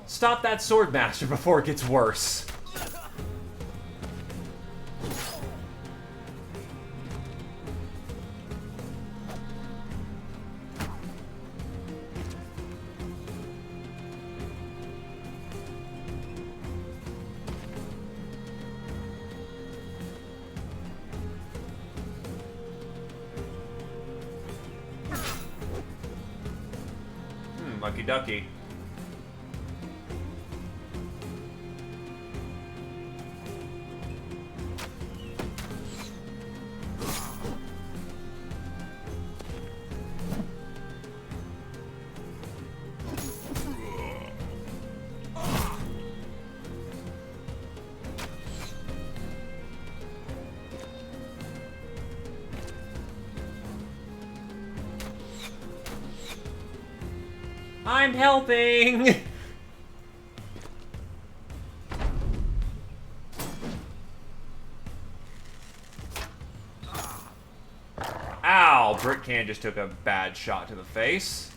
stop that Swordmaster before it gets worse. Lucky ducky. I'm helping! Ow! Brick Can just took a bad shot to the face.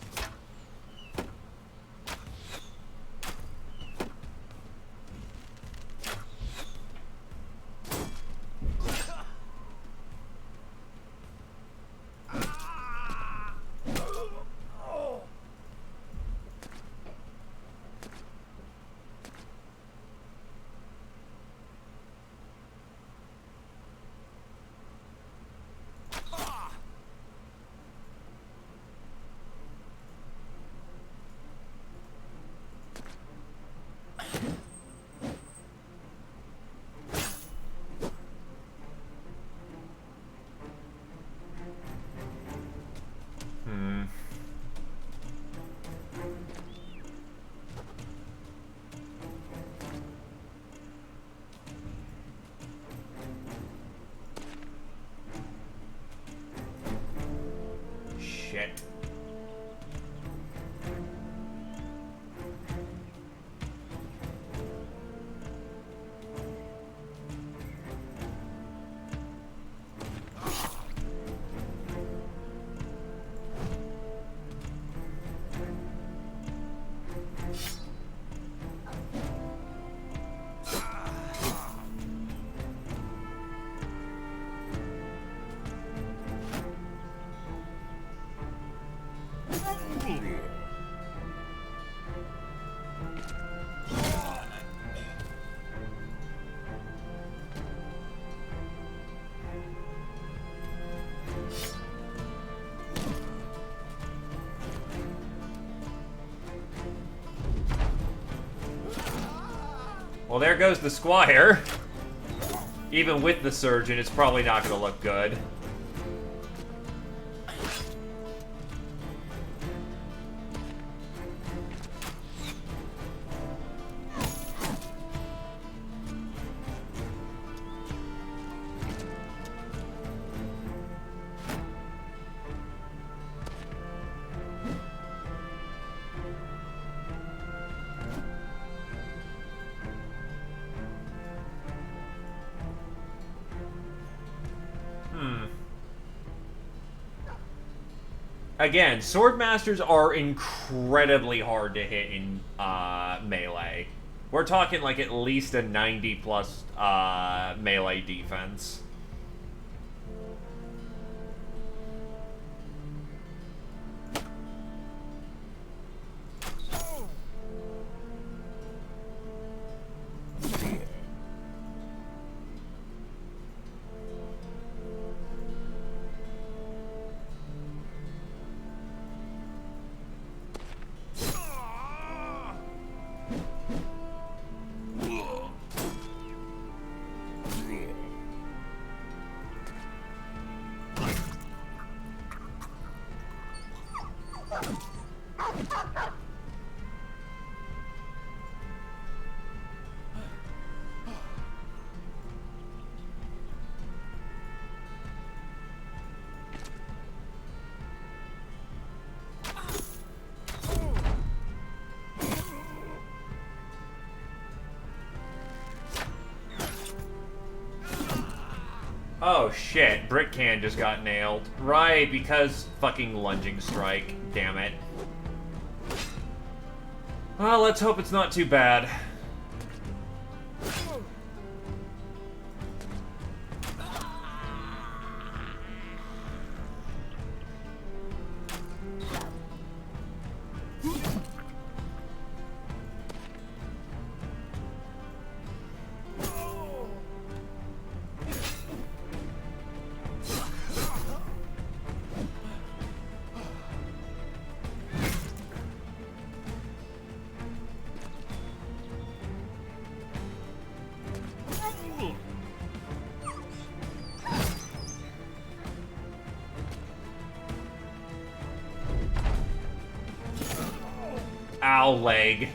Shit. Well, there goes the Squire. Even with the Surgeon, it's probably not going to look good. Again, Swordmasters are incredibly hard to hit in melee. We're talking like at least a 90+ melee defense. Oh shit, Brick Can just got nailed. Right, because fucking lunging strike. Damn it. Well, let's hope it's not too bad. Ow, leg.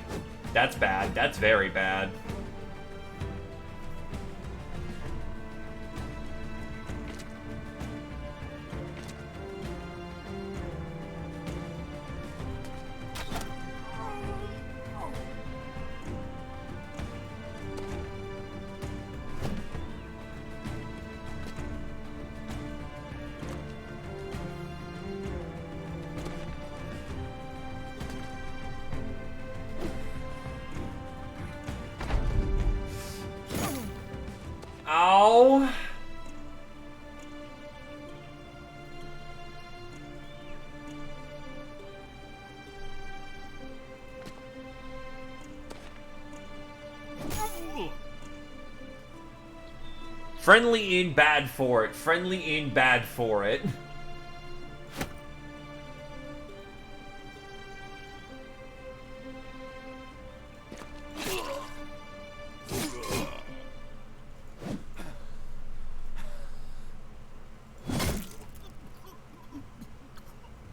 That's bad. That's very bad. Ow. Friendly in, bad for it. Friendly in, bad for it.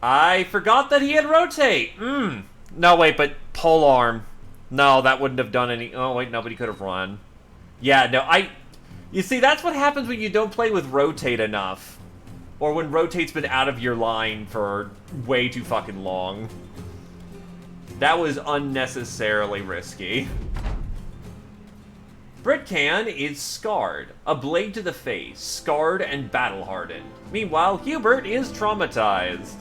I forgot that he had rotate. No, wait, but pole arm. No, that wouldn't have done any... Oh, wait, nobody could have run. Yeah, no, You see, that's what happens when you don't play with rotate enough. Or when rotate's been out of your line for way too fucking long. That was unnecessarily risky. Britcan is scarred, a blade to the face, scarred and battle-hardened. Meanwhile, Hubert is traumatized.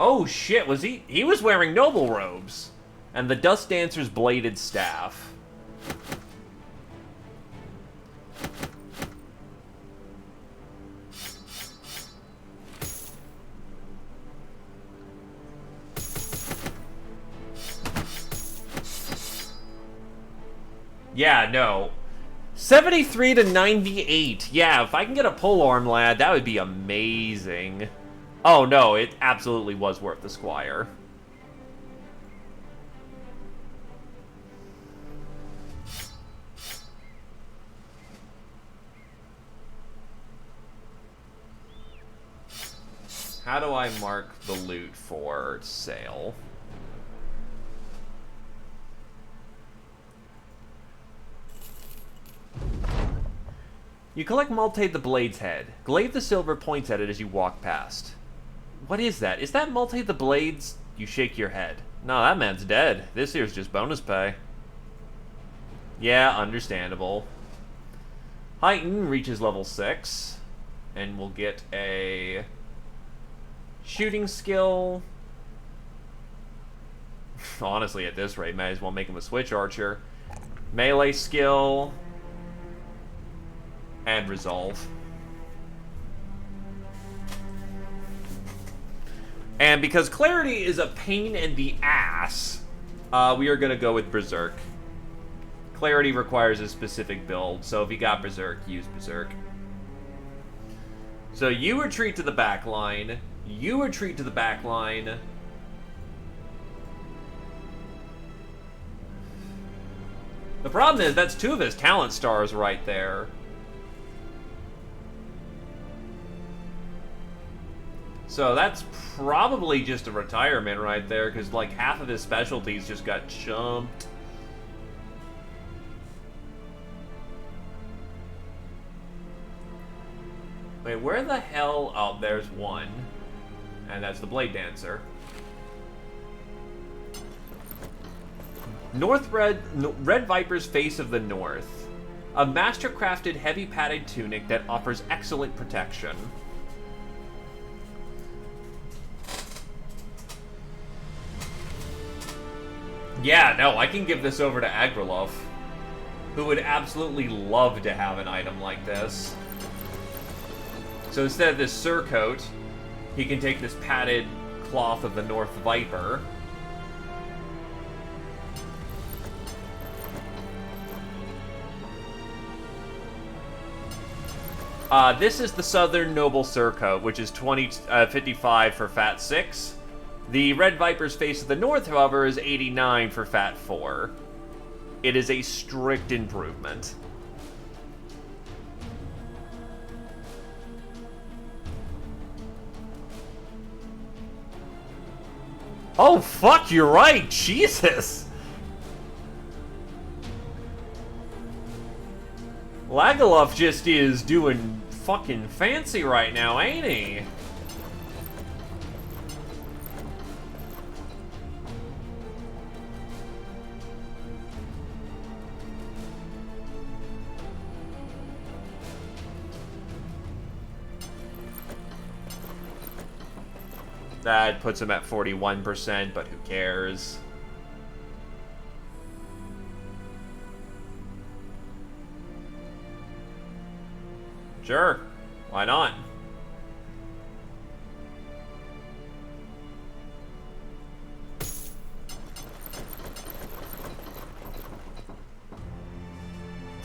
Oh shit, was he? He was wearing noble robes. And the Dust Dancer's bladed staff. Yeah, no. 73 to 98. Yeah, if I can get a polearm, lad, that would be amazing. Oh, no, it absolutely was worth the Squire. How do I mark the loot for sale? You collect Maltade the Blade's head. Glaive the Silver points at it as you walk past. What is that? Is that Maltade the Blade's? You shake your head. No, that man's dead. This here's just bonus pay. Yeah, understandable. Heighten reaches level 6. And we'll get a... shooting skill. Honestly, at this rate, might as well make him a switch archer. Melee skill. And resolve. And because clarity is a pain in the ass, we are going to go with Berserk. Clarity requires a specific build, so if you got Berserk, use Berserk. So you retreat to the back line. You retreat to the back line. The problem is, that's 2 of his talent stars right there. So that's probably just a retirement right there, because like half of his specialties just got chumped. Wait, where the hell? Oh, there's one. And that's the Blade Dancer. Red Viper's Face of the North. A master-crafted heavy padded tunic that offers excellent protection. Yeah, no, I can give this over to Agrelov, who would absolutely love to have an item like this. So instead of this surcoat, he can take this padded cloth of the North Viper. This is the Southern Noble Surcoat, which is 55 for Fat 6. The Red Viper's Face of the North, however, is 89 for Fat 4. It is a strict improvement. Oh, fuck, you're right! Jesus! Lagalov just is doing fucking fancy right now, ain't he? That puts him at 41%, but who cares? Sure, why not? It's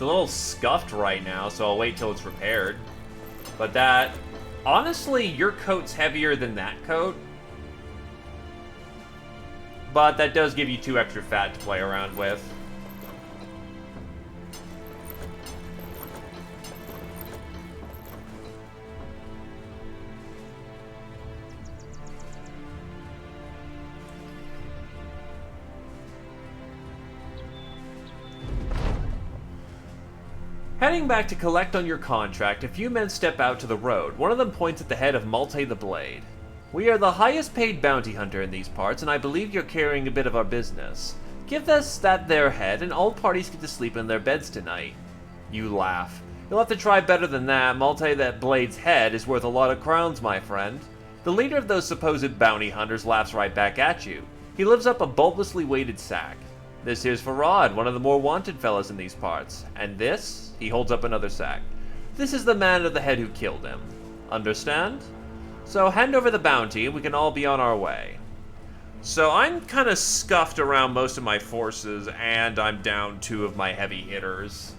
a little scuffed right now, so I'll wait till it's repaired. But that... Honestly, your coat's heavier than that coat. But that does give you 2 extra fat to play around with. Heading back to collect on your contract, a few men step out to the road. One of them points at the head of Malte the Blade. We are the highest paid bounty hunter in these parts, and I believe you're carrying a bit of our business. Give us that there head, and all parties get to sleep in their beds tonight. You laugh. You'll have to try better than that. Malte that Blade's head is worth a lot of crowns, my friend. The leader of those supposed bounty hunters laughs right back at you. He lifts up a bulbously weighted sack. This here's Farad, one of the more wanted fellas in these parts. And this? He holds up another sack. This is the man of the head who killed him. Understand? So hand over the bounty and we can all be on our way. So I'm kind of scuffed around most of my forces and I'm down 2 of my heavy hitters.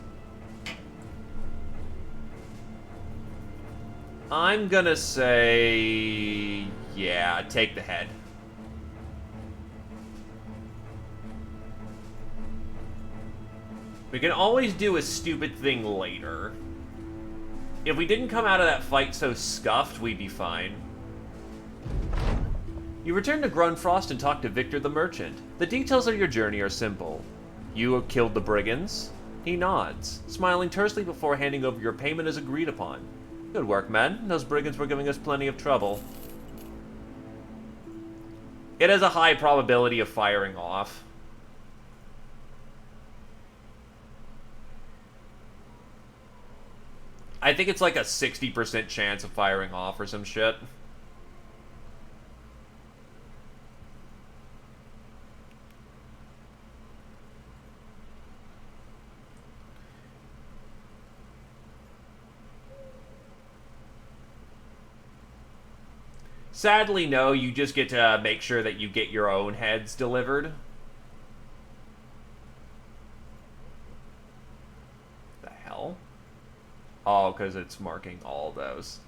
I'm gonna say... yeah, take the head. We can always do a stupid thing later. If we didn't come out of that fight so scuffed, we'd be fine. You return to Grunfrost and talk to Victor the Merchant. The details of your journey are simple. You killed the brigands? He nods, smiling tersely before handing over your payment as agreed upon. Good work, men. Those brigands were giving us plenty of trouble. It has a high probability of firing off. I think it's like a 60% chance of firing off or some shit. Sadly, no, you just get to make sure that you get your own heads delivered. The hell? Oh, because it's marking all those.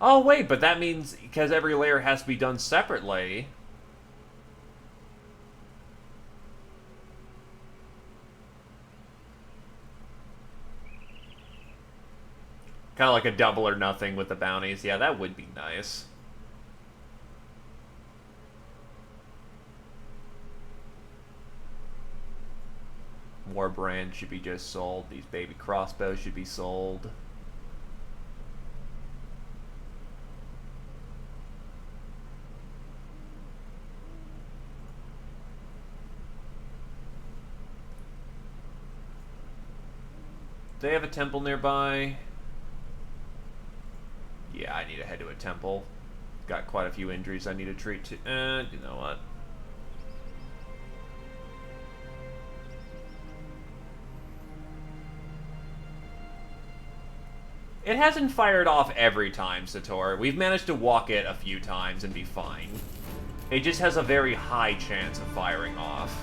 Oh, wait, but that means because every layer has to be done separately. Kind of like a double or nothing with the bounties. Yeah, that would be nice. More brands should be just sold. These baby crossbows should be sold. Do they have a temple nearby? Yeah, I need to head to a temple. Got quite a few injuries I need to treat to. You know what? It hasn't fired off every time, Sator. We've managed to walk it a few times and be fine. It just has a very high chance of firing off.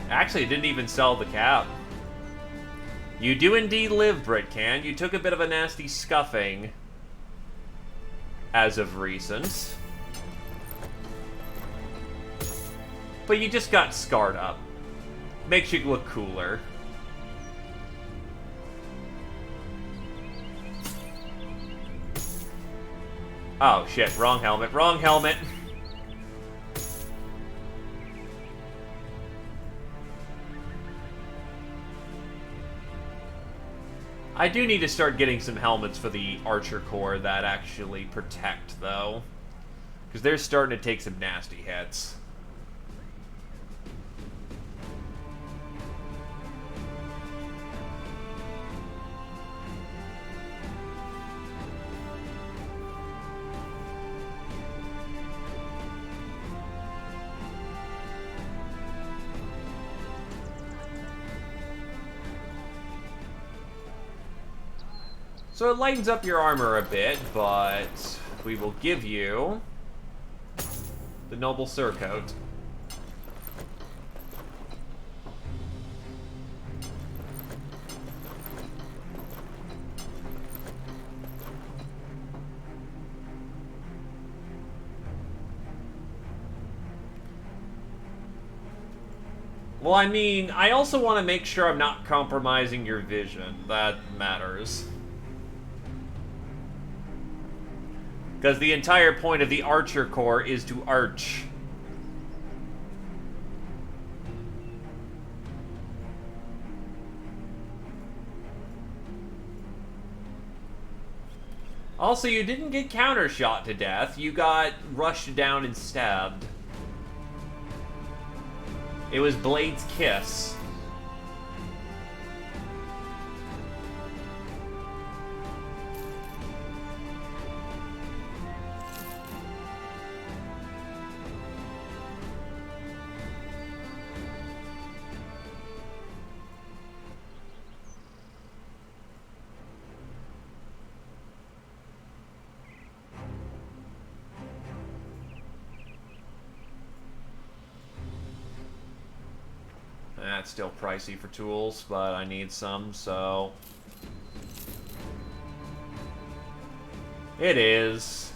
Actually, it didn't even sell the cap. You do indeed live, Britcan. You took a bit of a nasty scuffing as of recent. But you just got scarred up. Makes you look cooler. Oh shit, wrong helmet, wrong helmet! I do need to start getting some helmets for the Archer Corps that actually protect, though. Because they're starting to take some nasty hits. So it lightens up your armor a bit, but we will give you the Noble Surcoat. Well, I mean, I also want to make sure I'm not compromising your vision. That matters. Because the entire point of the Archer Corps is to arch. Also, you didn't get countershot to death. You got rushed down and stabbed. It was Blade's kiss. That's still pricey for tools, but I need some, so... It is.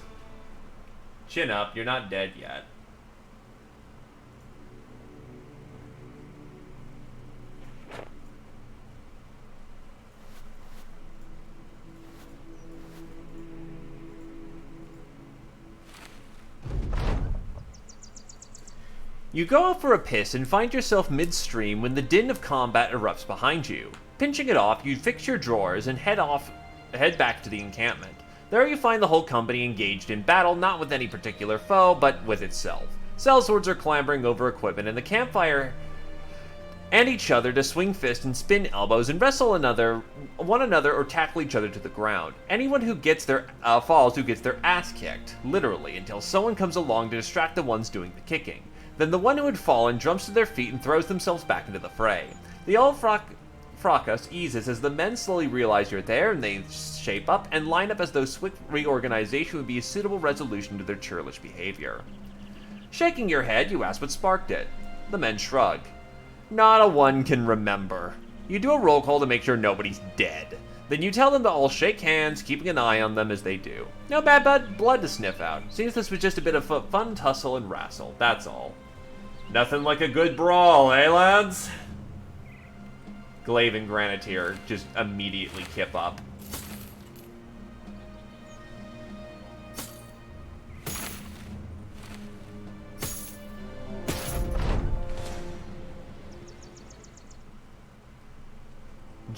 Chin up, you're not dead yet. You go out for a piss and find yourself midstream when the din of combat erupts behind you. Pinching it off, you fix your drawers and head back to the encampment. There you find the whole company engaged in battle, not with any particular foe, but with itself. Sellswords are clambering over equipment and the campfire and each other to swing fists and spin elbows and wrestle one another or tackle each other to the ground. Anyone who gets their falls who gets their ass kicked, literally, until someone comes along to distract the ones doing the kicking. Then the one who had fallen jumps to their feet and throws themselves back into the fray. The old fracas eases as the men slowly realize you're there, and they shape up and line up as though swift reorganization would be a suitable resolution to their churlish behavior. Shaking your head, you ask what sparked it. The men shrug. Not a one can remember. You do a roll call to make sure nobody's dead. Then you tell them to all shake hands, keeping an eye on them as they do. No bad blood to sniff out. Seems this was just a bit of fun tussle and wrestle, that's all. Nothing like a good brawl, eh, lads? Glaive and Granatier just immediately kip up.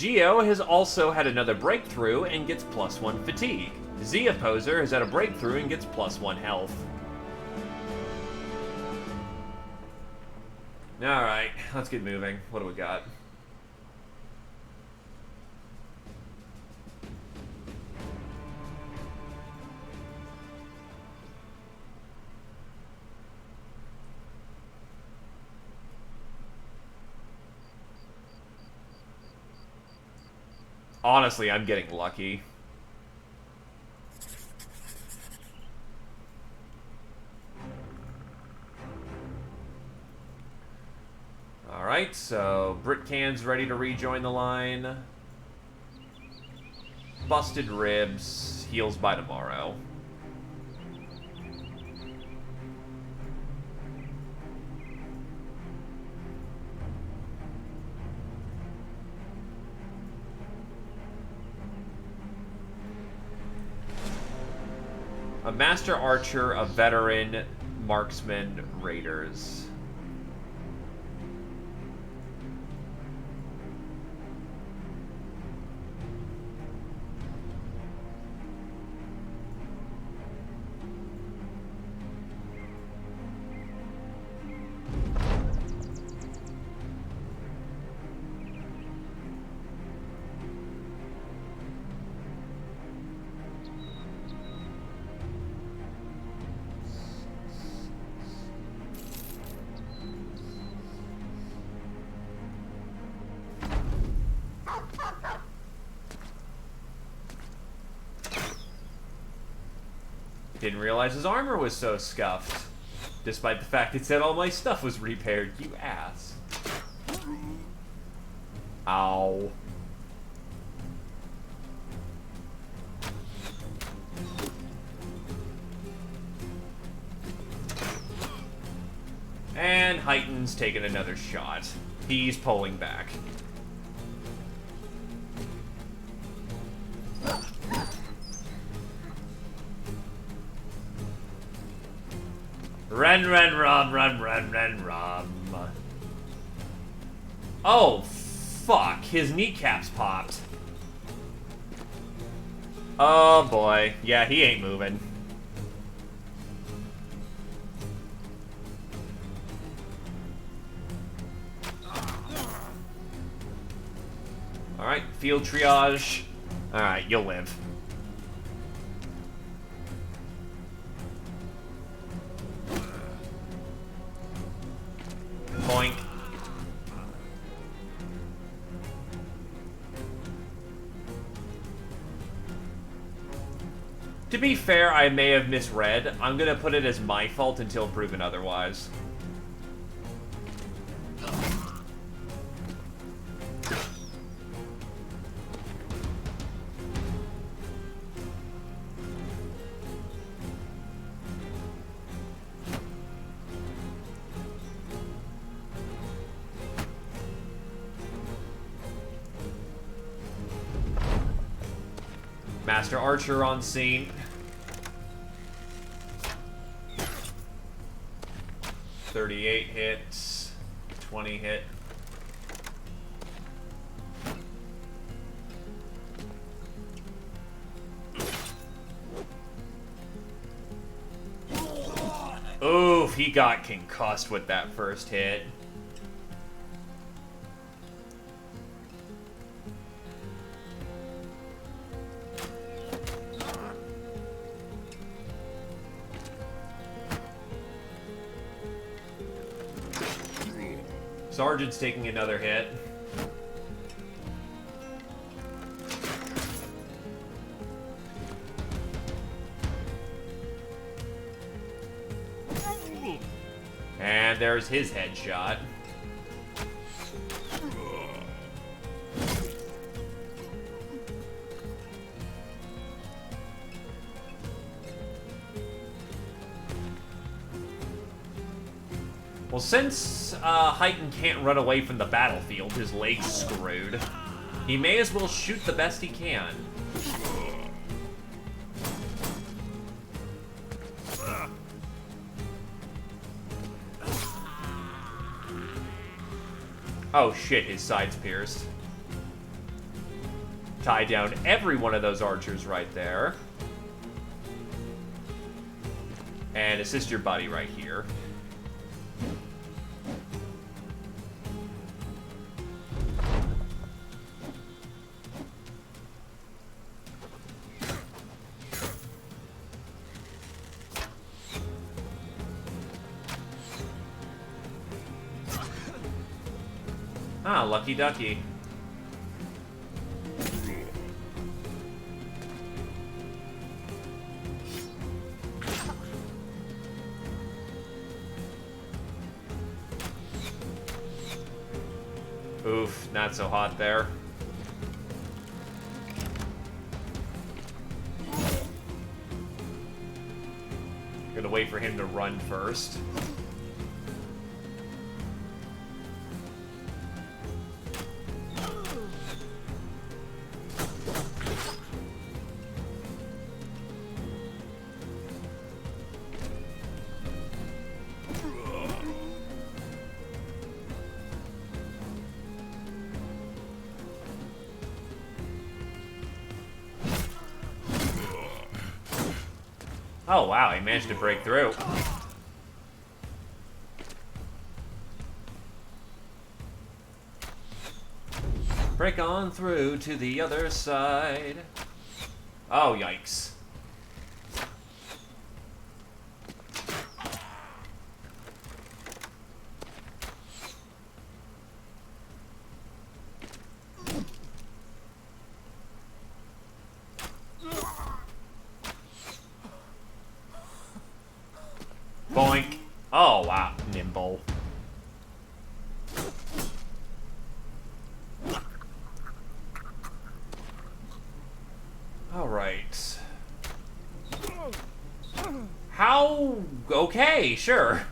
Geo has also had another breakthrough and gets +1 fatigue. Z Opposer has had a breakthrough and gets +1 health. Alright, let's get moving. What do we got? Honestly, I'm getting lucky. Alright, so Britcan's ready to rejoin the line. Busted Ribs, heals by tomorrow. A Master Archer, a Veteran, Marksman, Raiders. Didn't realize his armor was so scuffed, despite the fact it said all my stuff was repaired, you ass. Ow. And Heighton's taking another shot. He's pulling back. Run, run. Oh, fuck. His kneecaps popped. Oh, boy. Yeah, he ain't moving. Alright, field triage. Alright, you'll live. Boink. To be fair, I may have misread. I'm gonna put it as my fault until proven otherwise. Master Archer on scene. .38 hits, 20 hit. Oof, he got concussed with that first hit. Sergeant's taking another hit. And there's his headshot. Well, since Heighton can't run away from the battlefield, his leg's screwed, he may as well shoot the best he can. Oh shit, his side's pierced. Tie down every one of those archers right there. And assist your buddy right here. Ah, lucky ducky. Oof, not so hot there. Gonna wait for him to run first. Oh wow, he managed to break through. Break on through to the other side. Oh, yikes. Boink. Oh, wow. Nimble. Alright. How? Okay, sure.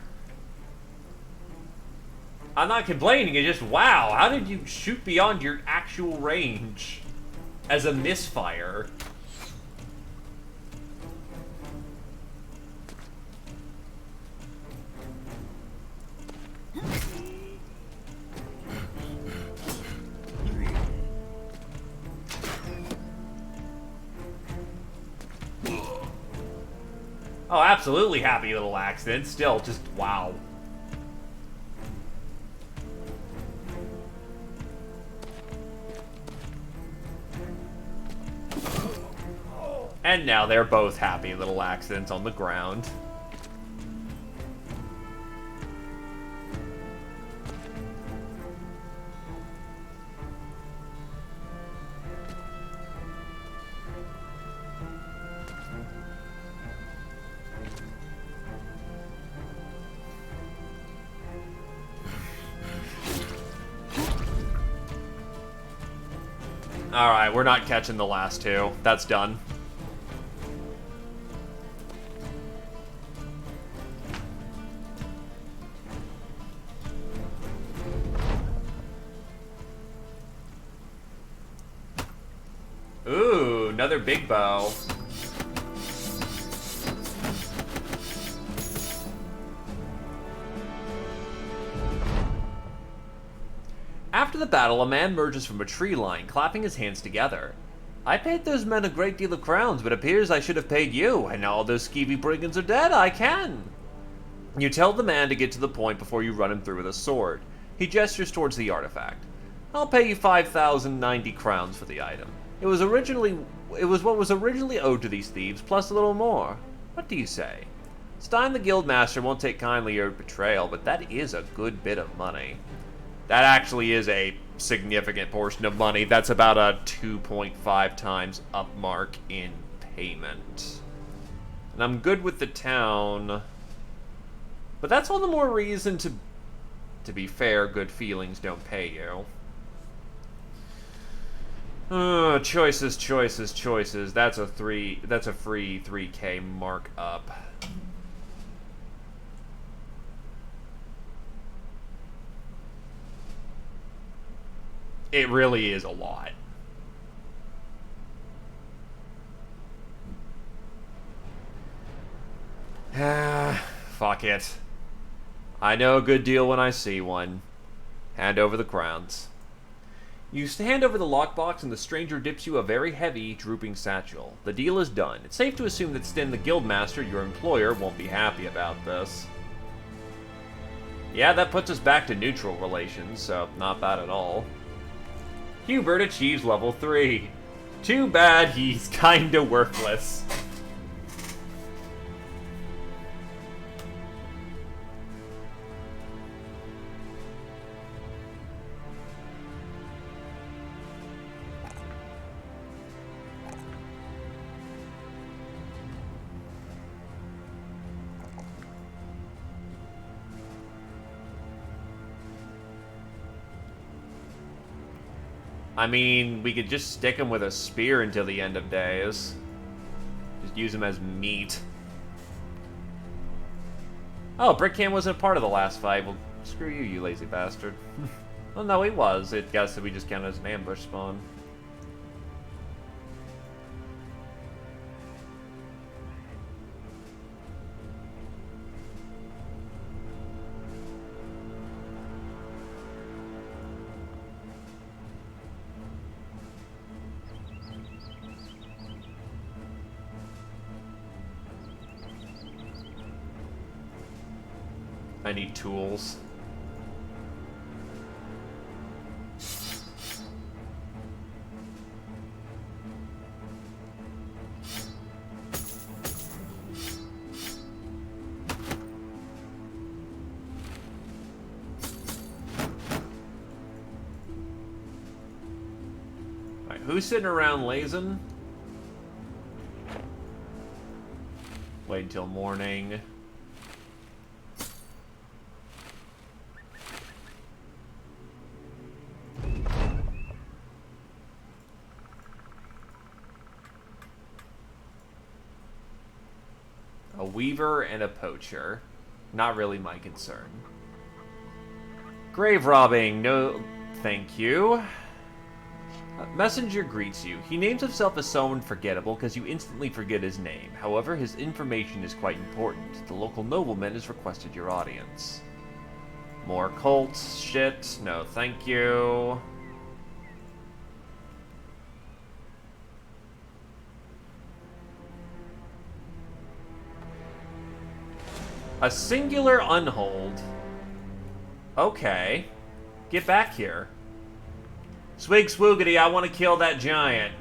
I'm not complaining, it's just, wow, how did you shoot beyond your actual range as a misfire? Oh, absolutely happy little accident. Still, just wow. And now they're both happy little accidents on the ground. Alright, we're not catching the last two. That's done. Ooh, another big bow. After the battle, a man emerges from a tree line, clapping his hands together. I paid those men a great deal of crowns, but it appears I should have paid you, and now all those skeevy brigands are dead, I can. You tell the man to get to the point before you run him through with a sword. He gestures towards the artifact. I'll pay you 5,090 crowns for the item. It was what was originally owed to these thieves, plus a little more. What do you say? Stein the Guildmaster won't take kindly to your betrayal, but that is a good bit of money. That actually is a significant portion of money. That's about a 2.5 times up mark in payment. And I'm good with the town. But that's all the more reason to be fair, good feelings don't pay you. Choices, choices, choices. That's a free 3K markup. It really is a lot. Fuck it. I know a good deal when I see one. Hand over the crowns. You hand over the lockbox and the stranger dips you a very heavy, drooping satchel. The deal is done. It's safe to assume that Sten the Guildmaster, your employer, won't be happy about this. Yeah, that puts us back to neutral relations, so not bad at all. Hubert achieves level 3. Too bad he's kinda worthless. I mean, we could just stick him with a spear until the end of days. Just use him as meat. Oh, Brickham wasn't a part of the last fight. Well, screw you, you lazy bastard. Well, no, he was. It guess that we just counted as an ambush spawn. I need tools. Alright, who's sitting around lazing? Wait until morning. A weaver and a poacher. Not really my concern. Grave robbing. No, thank you. Messenger greets you. He names himself as someone forgettable because you instantly forget his name. However, his information is quite important. The local nobleman has requested your audience. More cult shit. No, thank you. A singular unhold. Okay. Get back here. Swig swoogity, I want to kill that giant.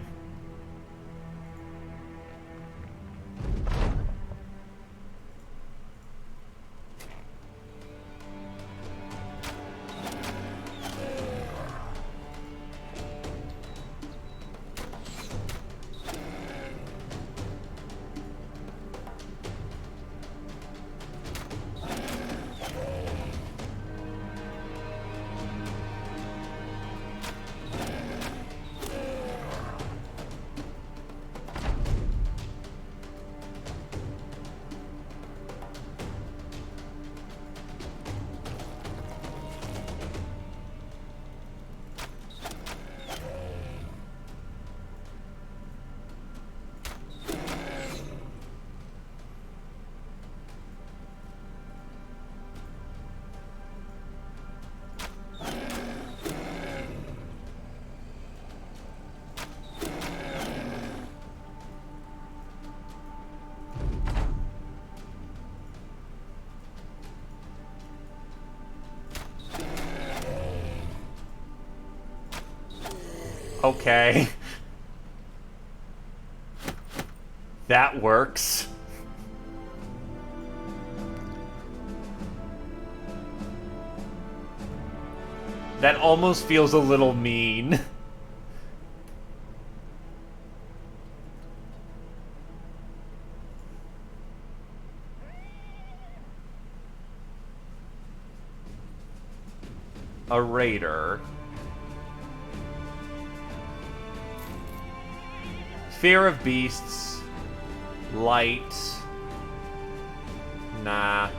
Okay. That works. That almost feels a little mean. A raider. Fear of beasts. Light. Nah.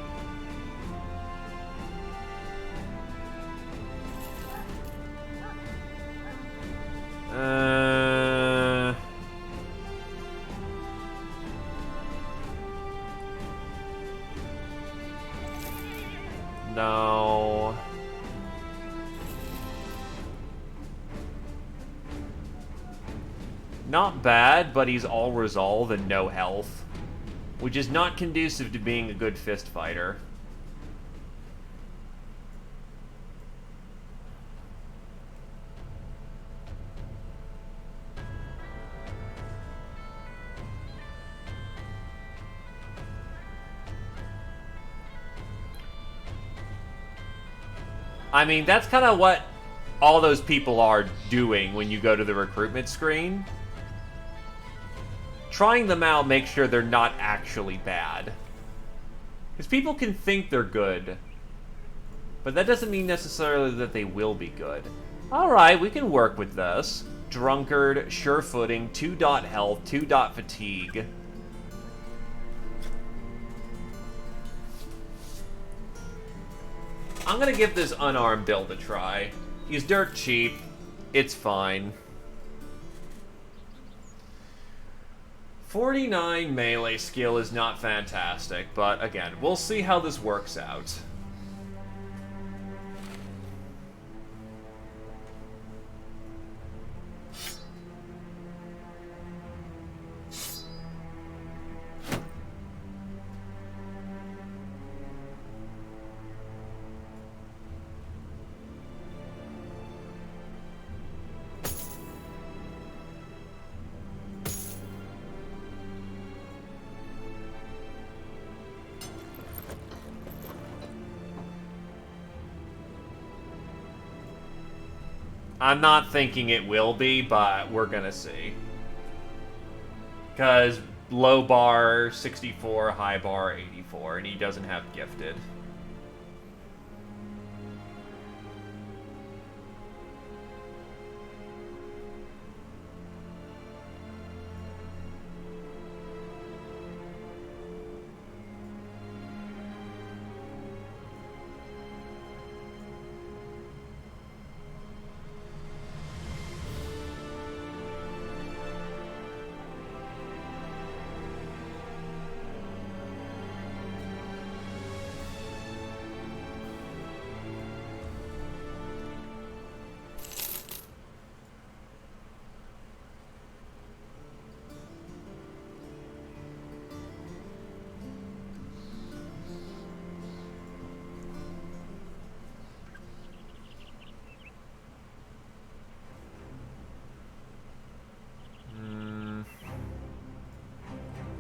No. Not bad, but he's all resolve and no health, which is not conducive to being a good fist fighter. I mean, that's kind of what all those people are doing when you go to the recruitment screen. Trying them out makes sure they're not actually bad. Because people can think they're good, but that doesn't mean necessarily that they will be good. Alright, we can work with this. Drunkard, sure footing, 2 dot health, 2 dot fatigue. I'm gonna give this unarmed build a try. He's dirt cheap. It's fine. 49 melee skill is not fantastic, but again, we'll see how this works out. I'm not thinking it will be, but we're gonna see. Because low bar 64, high bar 84, and he doesn't have gifted.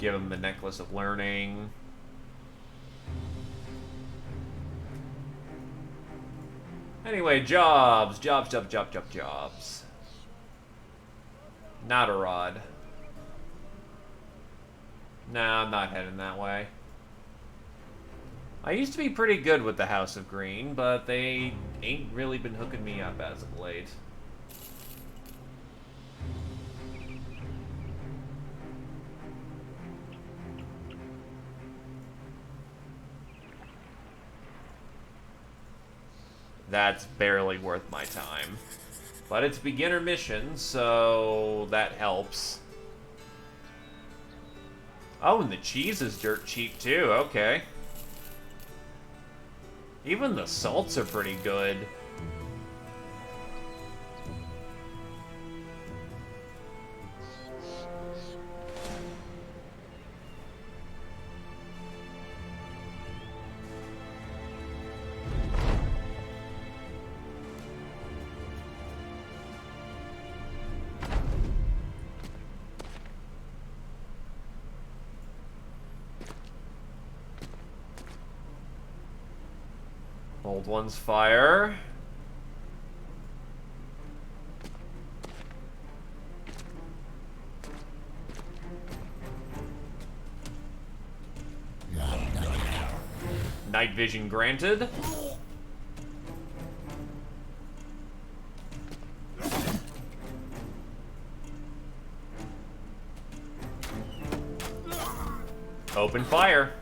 Give him the Necklace of Learning. Anyway, jobs. Jobs. Not a rod. Nah, I'm not heading that way. I used to be pretty good with the House of Green, but they ain't really been hooking me up as of late. That's barely worth my time. But it's beginner mission, so that helps. Oh, and the cheese is dirt cheap too, okay. Even the salts are pretty good. Old one's fire. Night vision granted. Open fire.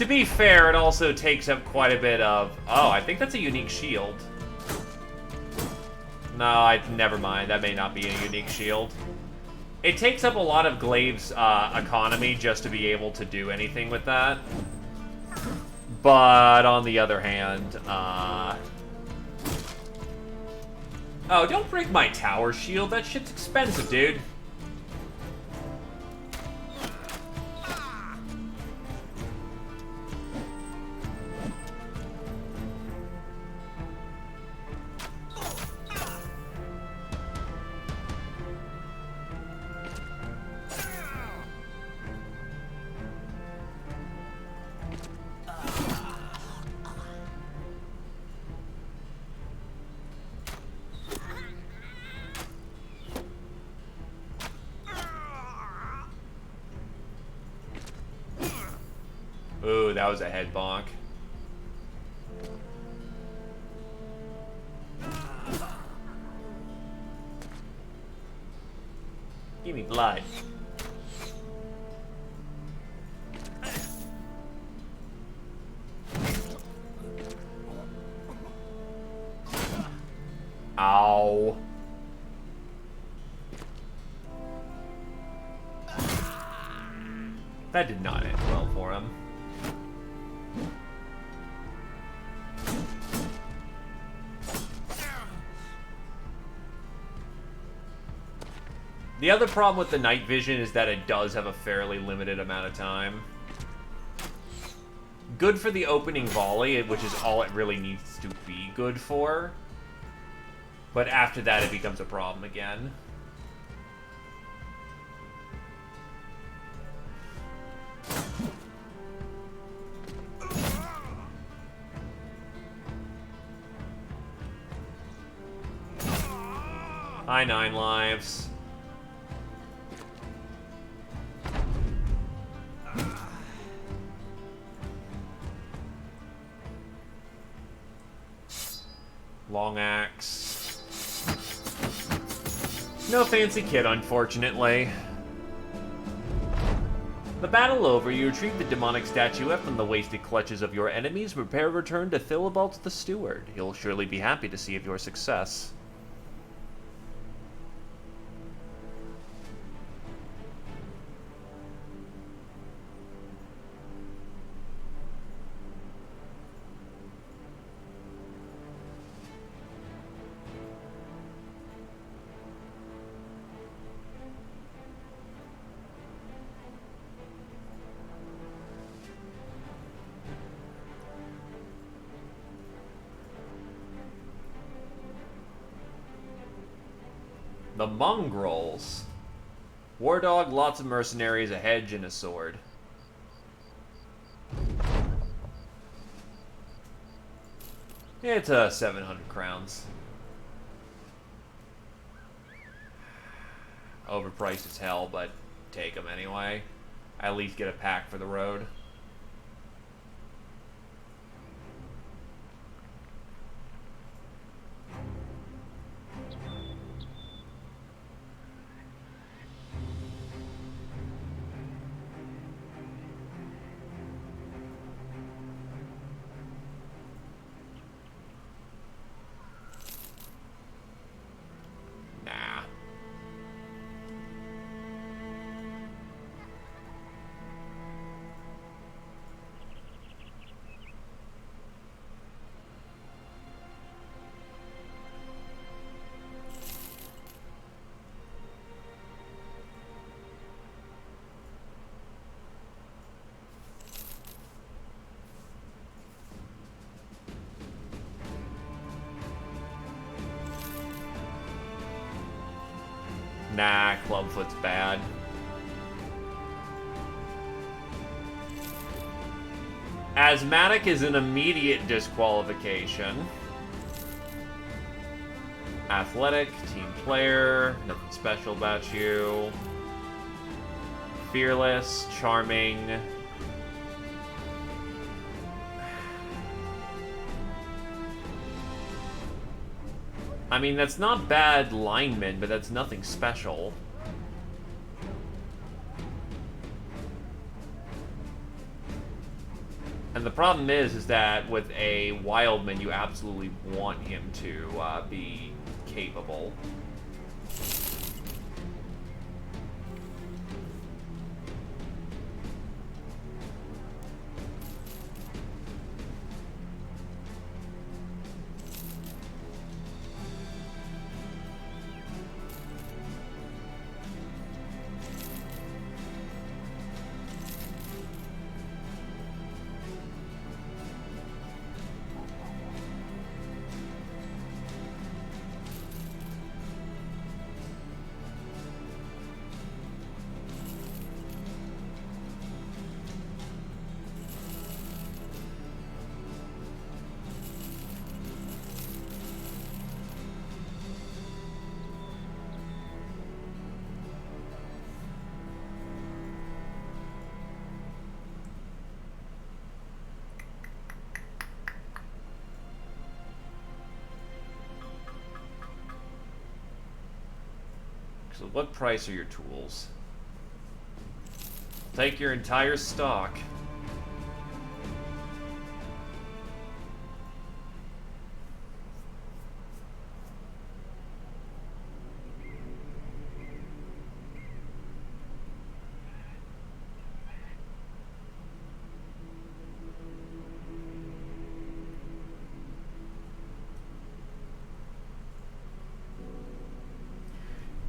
To be fair, it also takes up quite a bit of... Oh, I think that's a unique shield. No, never mind. That may not be a unique shield. It takes up a lot of Glaive's economy just to be able to do anything with that. But on the other hand, oh, don't break my tower shield. That shit's expensive, dude. Ooh, that was a head bonk. Give me blood. Ow. That did not end well for him. The other problem with the night vision is that it does have a fairly limited amount of time. Good for the opening volley, which is all it really needs to be good for. But after that, it becomes a problem again. Hi, 9 lives. Long axe. No fancy kit, unfortunately. The battle over, you retrieve the demonic statuette from the wasted clutches of your enemies. Prepare return to Thilibald the Steward. He'll surely be happy to see of your success. The Mongrels. War dog, lots of mercenaries, a hedge, and a sword. It's 700 crowns. Overpriced as hell, but take them anyway. At least get a pack for the road. Nah, Clubfoot's bad. Asthmatic is an immediate disqualification. Athletic, team player, nothing special about you. Fearless, charming. I mean, that's not bad lineman, but that's nothing special. And the problem is that with a Wildman, you absolutely want him to be capable. So what price are your tools? Take your entire stock.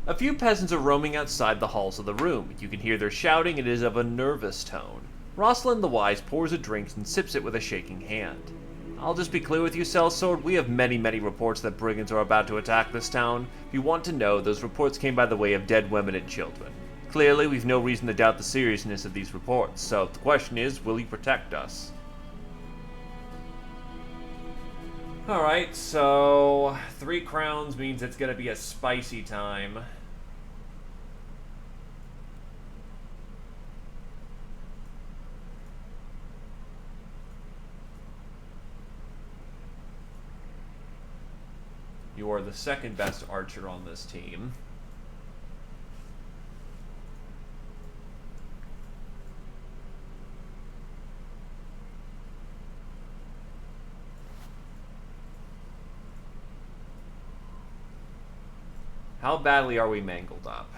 A few peasants are roaming outside the halls of the room. You can hear their shouting, and it is of a nervous tone. Rosalind the Wise pours a drink and sips it with a shaking hand. I'll just be clear with you, Sellsword, we have many reports that brigands are about to attack this town. If you want to know, those reports came by the way of dead women and children. Clearly, we've no reason to doubt the seriousness of these reports, so the question is, will you protect us? Alright, so 3 crowns means it's gonna be a spicy time. You are the second best archer on this team. How badly are we mangled up?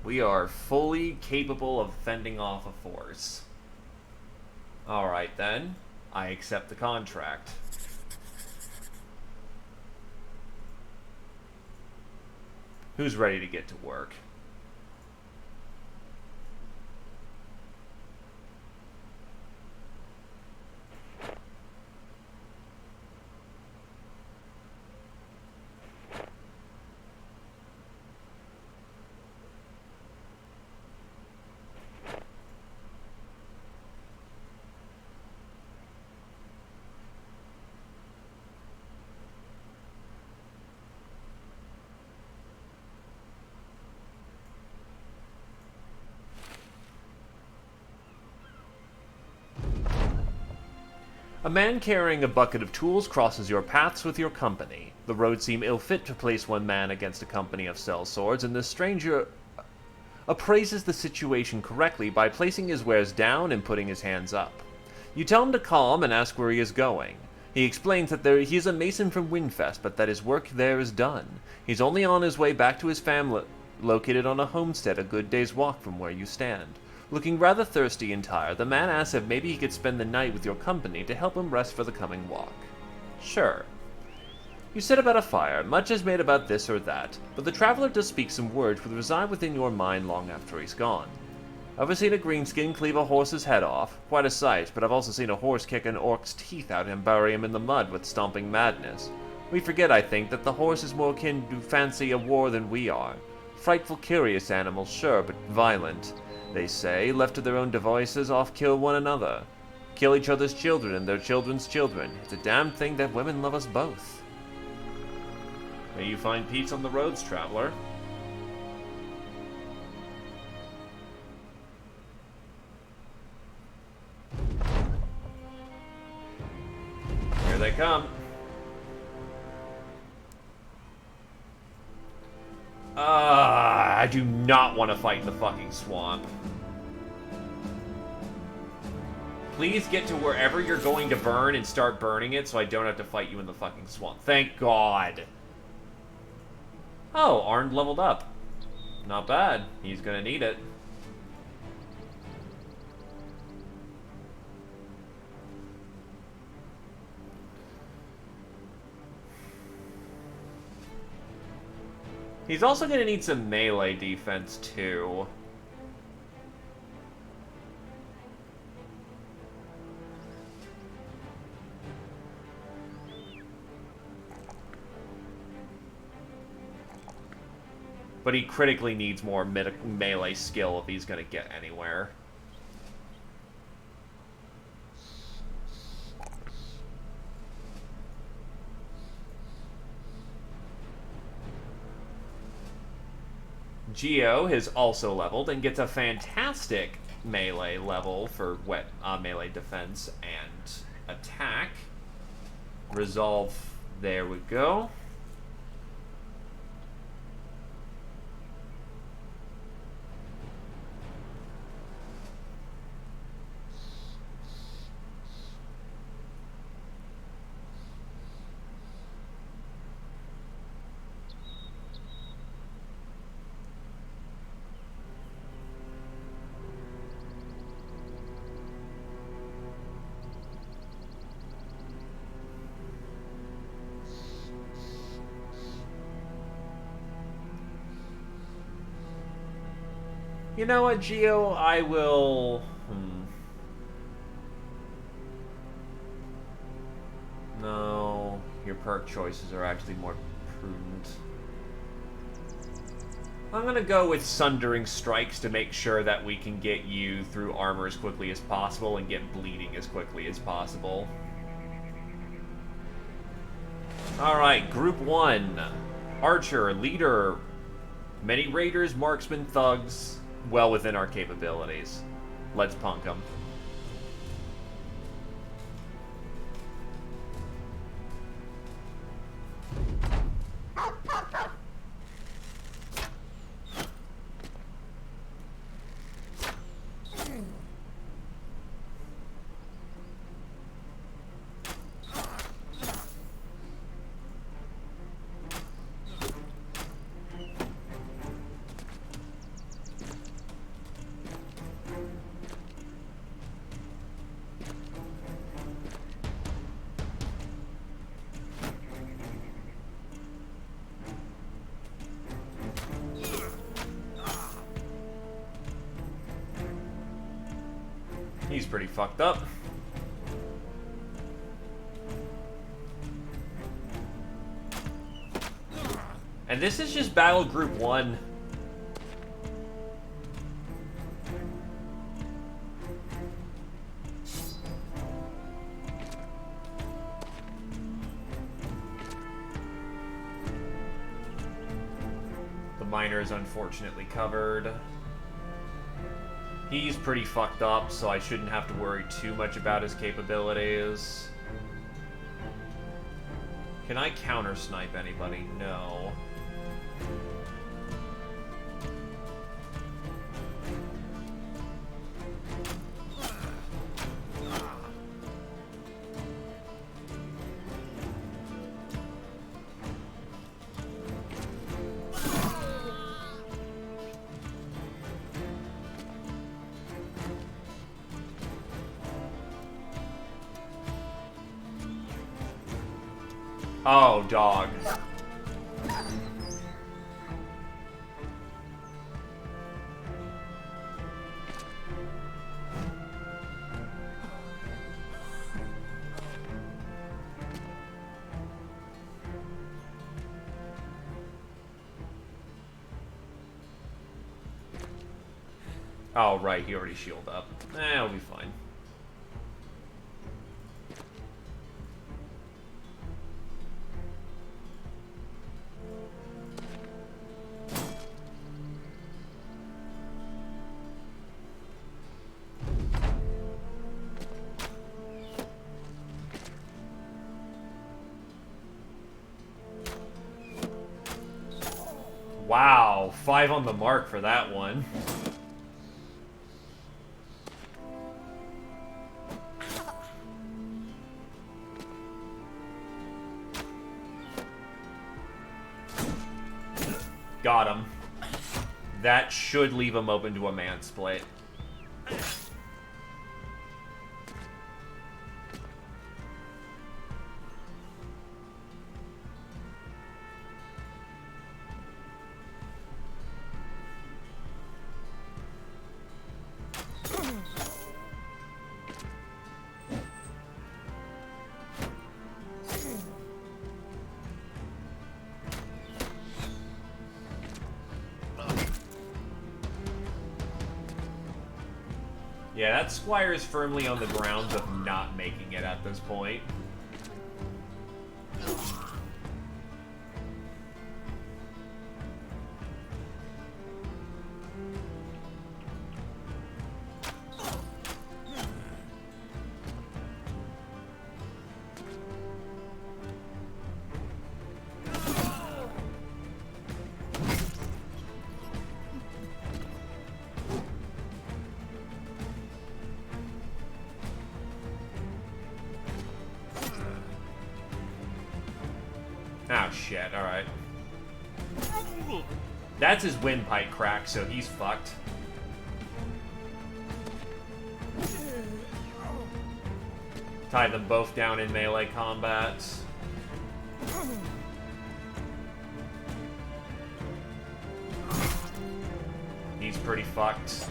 We are fully capable of fending off a force. Alright then, I accept the contract. Who's ready to get to work? A man carrying a bucket of tools crosses your paths with your company. The roads seem ill-fit to place one man against a company of sellswords, and the stranger appraises the situation correctly by placing his wares down and putting his hands up. You tell him to calm and ask where he is going. He explains that he is a mason from Windfest, but that his work there is done. He's only on his way back to his family, located on a homestead a good day's walk from where you stand. Looking rather thirsty and tired, the man asks if maybe he could spend the night with your company to help him rest for the coming walk. Sure. You sit about a fire, much is made about this or that, but the traveler does speak some words which reside within your mind long after he's gone. Ever seen a greenskin cleave a horse's head off? Quite a sight, but I've also seen a horse kick an orc's teeth out and bury him in the mud with stomping madness. We forget, I think, that the horse is more akin to fancy a war than we are. Frightful, curious animals, sure, but violent. They say, left to their own devices, oft kill one another. Kill each other's children and their children's children. It's a damned thing that women love us both. May you find peace on the roads, traveler. Here they come. I do not want to fight in the fucking swamp. Please get to wherever you're going to burn and start burning it so I don't have to fight you in the fucking swamp. Thank God. Oh, Arnd leveled up. Not bad. He's gonna need it. He's also gonna need some melee defense, too. But he critically needs more melee skill if he's gonna get anywhere. Geo has also leveled and gets a fantastic melee level for melee defense and attack. Resolve, there we go. You know what, Geo? I will... No, your perk choices are actually more prudent. I'm gonna go with Sundering Strikes to make sure that we can get you through armor as quickly as possible and get bleeding as quickly as possible. Alright, Group 1. Archer, Leader, many Raiders, Marksmen, Thugs, well within our capabilities. Let's punk them. He's pretty fucked up. And this is just Battle Group 1. The miner is unfortunately covered. He's pretty fucked up, so I shouldn't have to worry too much about his capabilities. Can I counter-snipe anybody? No. Oh, dog. Oh, right, he already shielded up. It'll be fine. Wow, 5 on the mark for that one. Got him. That should leave him open to a man split. Yeah, that squire is firmly on the grounds of not making it at this point. Oh, shit. Alright. That's his windpipe crack, so he's fucked. Tie them both down in melee combat. He's pretty fucked.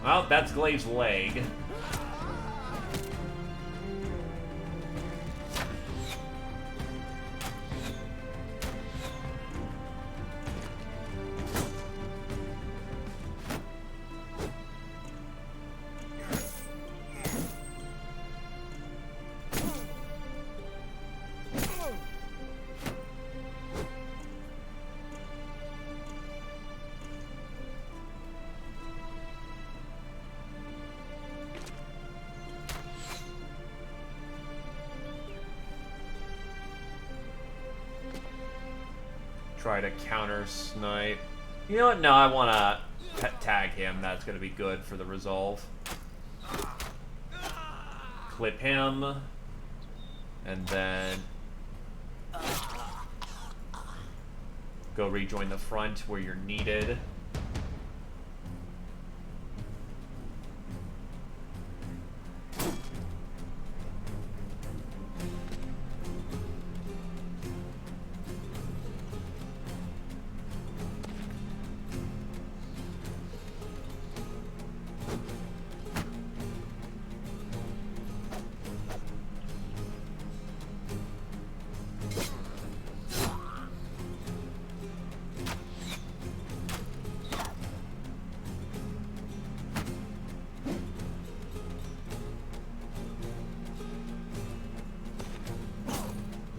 Well, that's Glaive's leg. Try to counter snipe. You know what? No, I want to tag him. That's going to be good for the resolve. Clip him. And then go rejoin the front where you're needed.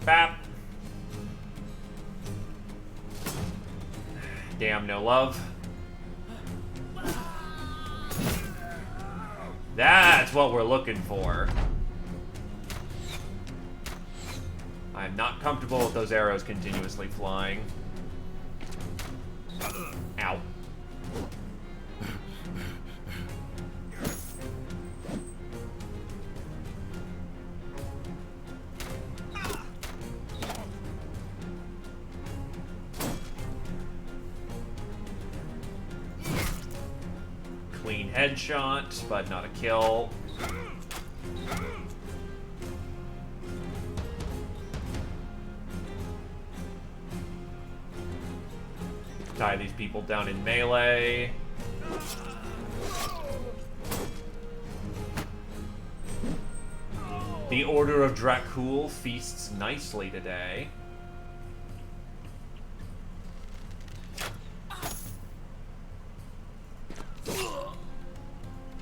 Bap. Damn, no love. That's what we're looking for. I'm not comfortable with those arrows continuously flying. Ow. Clean headshot, but not a kill. Tie these people down in melee. The Order of Dracul feasts nicely today.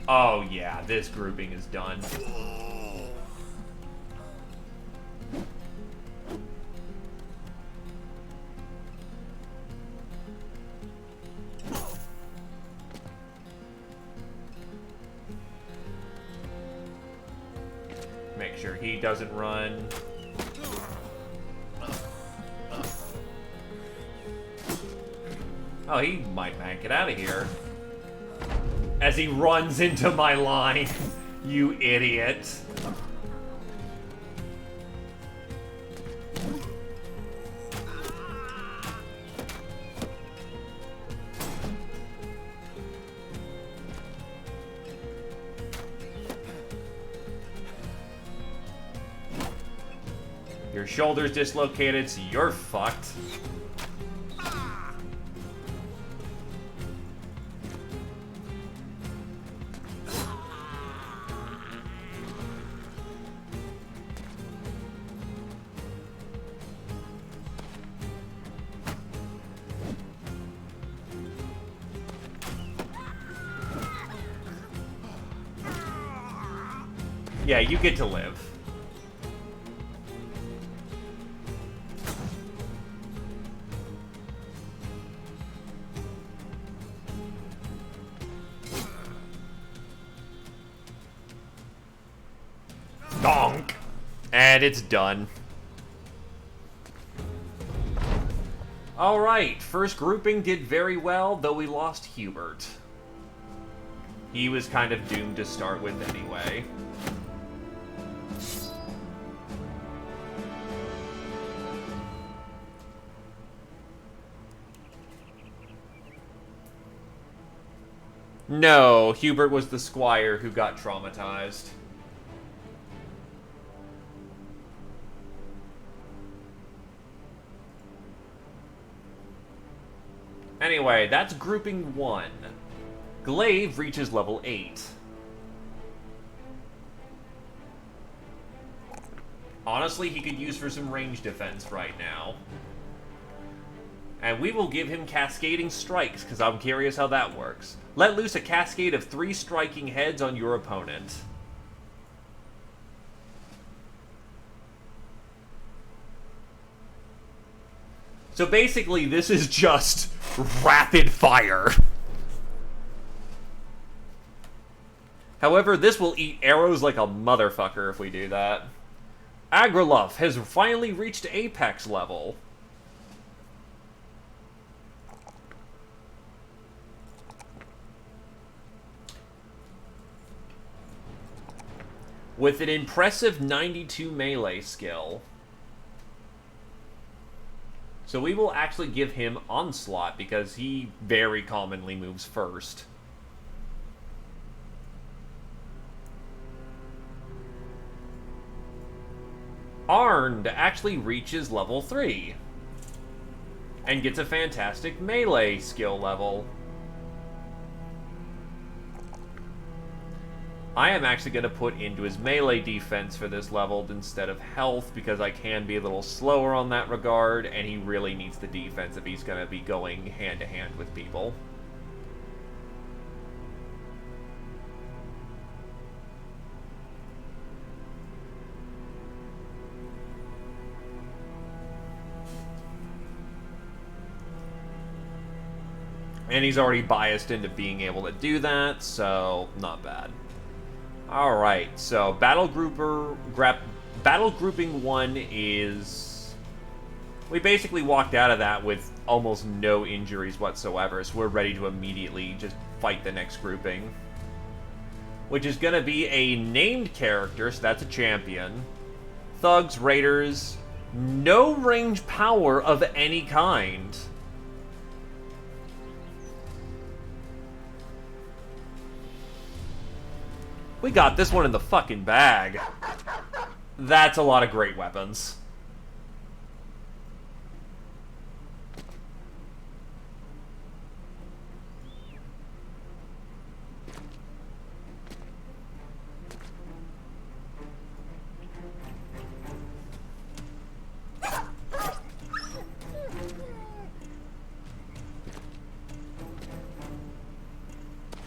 Oh yeah, this grouping is done. Make sure he doesn't run. Oh, he might make it out of here. As he runs into my line. You idiot. Your shoulder's dislocated, so you're fucked. Yeah, you get to live. Donk! And it's done. Alright, first grouping did very well, though we lost Hubert. He was kind of doomed to start with anyway. No, Hubert was the squire who got traumatized. Anyway, that's grouping 1. Glaive reaches level 8. Honestly, he could use for some range defense right now. And we will give him cascading strikes, because I'm curious how that works. Let loose a cascade of 3 striking heads on your opponent. So basically, this is just rapid fire. However, this will eat arrows like a motherfucker if we do that. Agreluf has finally reached apex level. With an impressive 92 melee skill. So we will actually give him Onslaught, because he very commonly moves first. Arnd actually reaches level 3. And gets a fantastic melee skill level. I am actually going to put into his melee defense for this level instead of health, because I can be a little slower on that regard, and he really needs the defense if he's going to be going hand-to-hand with people. And he's already biased into being able to do that, so not bad. Alright, so battle grouping 1 is... We basically walked out of that with almost no injuries whatsoever, so we're ready to immediately just fight the next grouping. Which is going to be a named character, so that's a champion. Thugs, raiders, no range power of any kind. We got this one in the fucking bag. That's a lot of great weapons.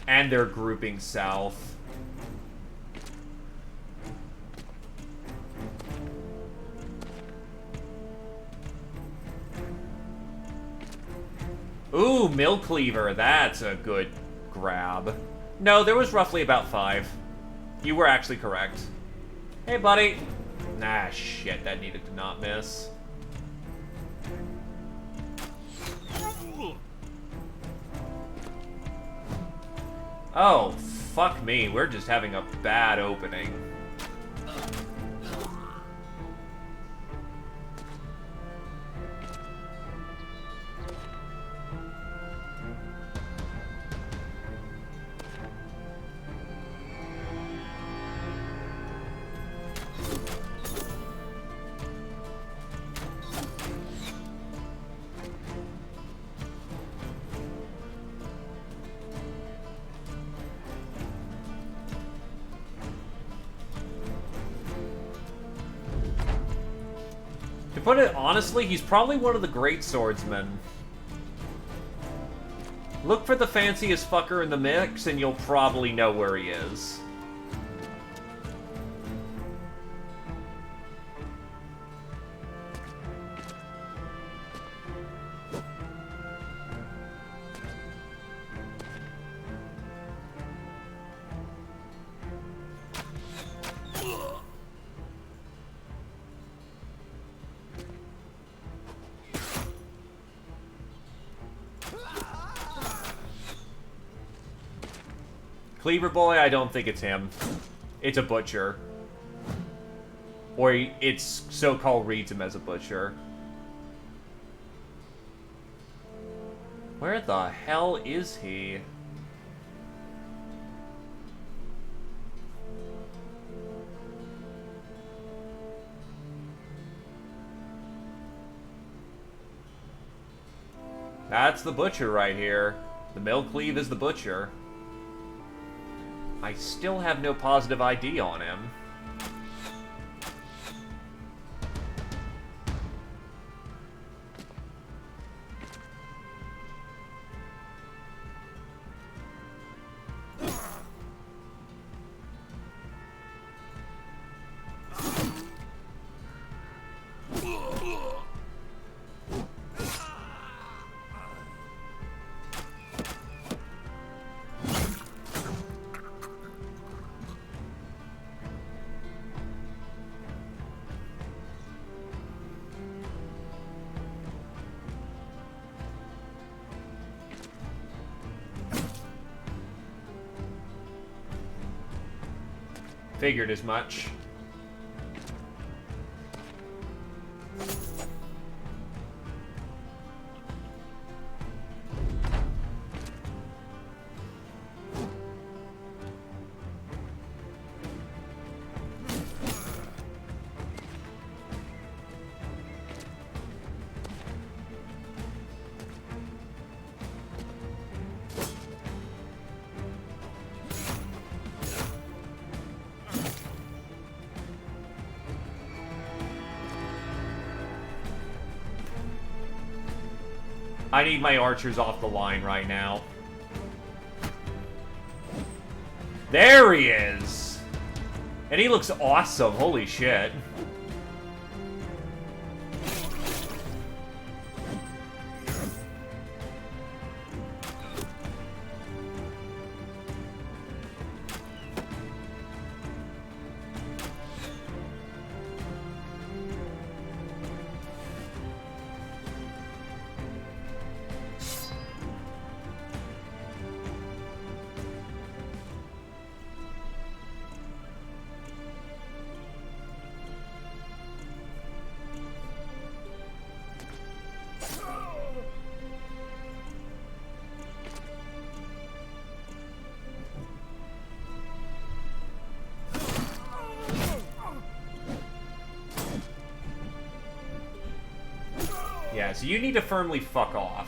And they're grouping south. Ooh, Mill Cleaver. That's a good grab. No, there was roughly about 5. You were actually correct. Hey, buddy. Nah, shit. That needed to not miss. Oh, fuck me, we're just having a bad opening. To put it honestly, he's probably one of the great swordsmen. Look for the fanciest fucker in the mix, and you'll probably know where he is. Cleaver Boy, I don't think it's him. It's a butcher. Or it's so-called reads him as a butcher. Where the hell is he? That's the butcher right here. The mill cleave is the butcher. I still have no positive ID on him. Figured as much. I need my archers off the line right now. There he is! And he looks awesome, holy shit. Yeah, so you need to firmly fuck off.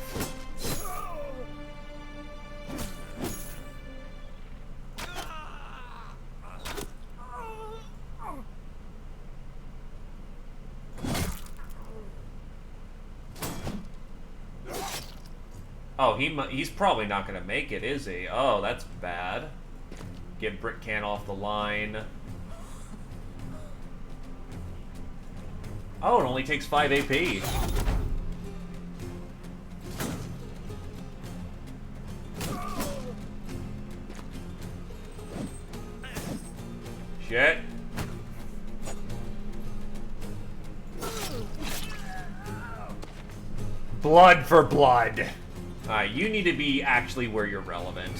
Oh, he's probably not gonna make it, is he? Oh, that's bad. Get Brick Can off the line. Oh, it only takes 5 AP. Shit. Blood for blood. Alright, you need to be actually where you're relevant.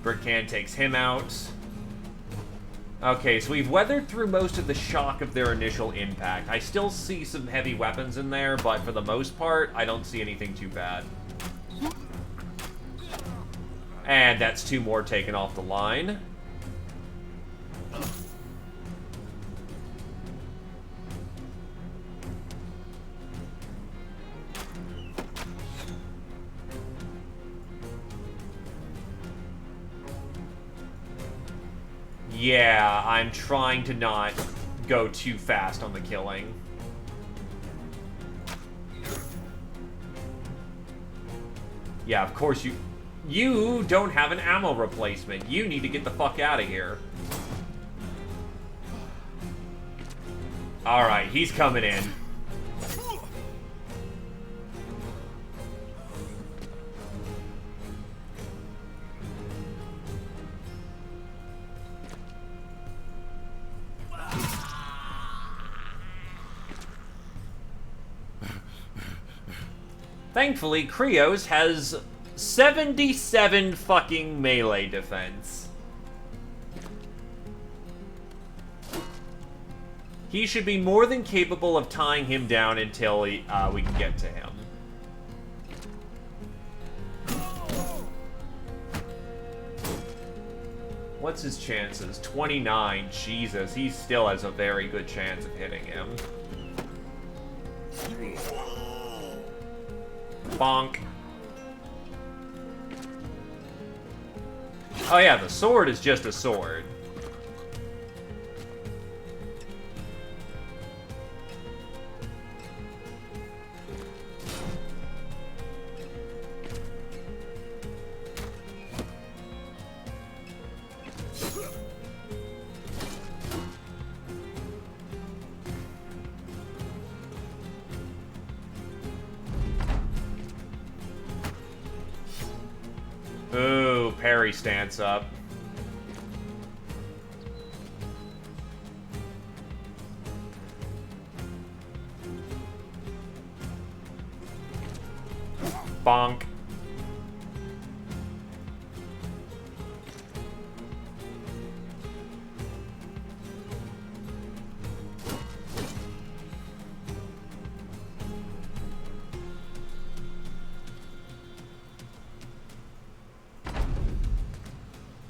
Brickcan takes him out. Okay, so we've weathered through most of the shock of their initial impact. I still see some heavy weapons in there, but for the most part, I don't see anything too bad. And that's 2 more taken off the line. Yeah, I'm trying to not go too fast on the killing. Yeah, of course you don't have an ammo replacement. You need to get the fuck out of here. Alright, he's coming in. Thankfully, Krios has 77 fucking melee defense. He should be more than capable of tying him down until we can get to him. What's his chances? 29. Jesus, he still has a very good chance of hitting him. Bonk. Oh yeah, the sword is just a sword. Ooh, parry stance up. Bonk.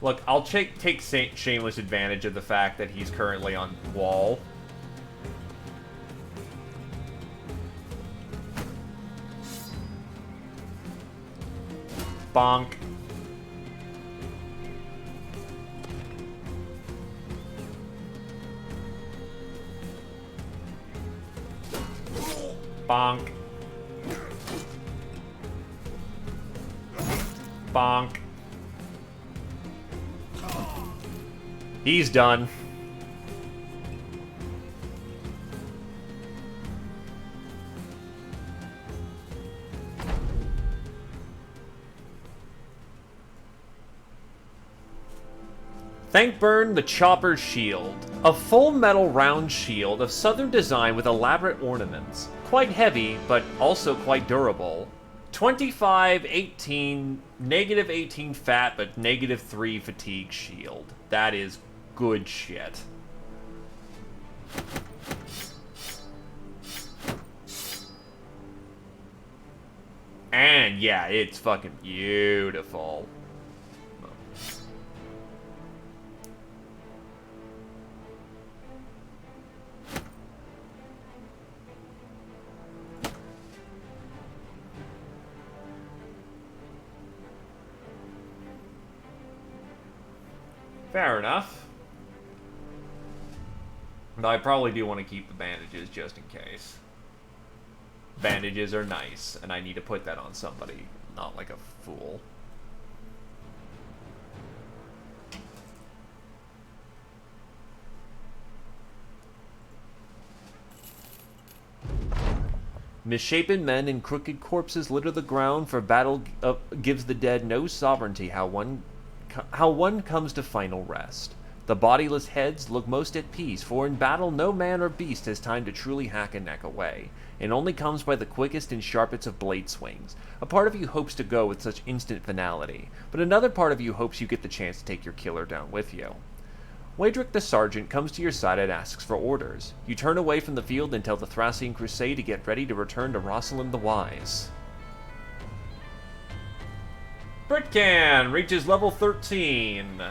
Look, I'll take shameless advantage of the fact that he's currently on wall. Bonk. Bonk. Bonk. He's done. Thankburn the Chopper's Shield. A full metal round shield of southern design with elaborate ornaments. Quite heavy, but also quite durable. 25, 18, negative 18 fat, but negative 3 fatigue shield. That is good shit. And yeah, it's fucking beautiful. Fair enough. But I probably do want to keep the bandages just in case. Bandages are nice, and I need to put that on somebody, not like a fool. Misshapen men and crooked corpses litter the ground, for battle gives the dead no sovereignty how one comes to final rest. The bodiless heads look most at peace, for in battle no man or beast has time to truly hack a neck away. It only comes by the quickest and sharpest of blade swings. A part of you hopes to go with such instant finality, but another part of you hopes you get the chance to take your killer down with you. Waydrick the sergeant comes to your side and asks for orders. You turn away from the field and tell the Thracian Crusade to get ready to return to Rosalind the Wise. Britcan reaches level 13.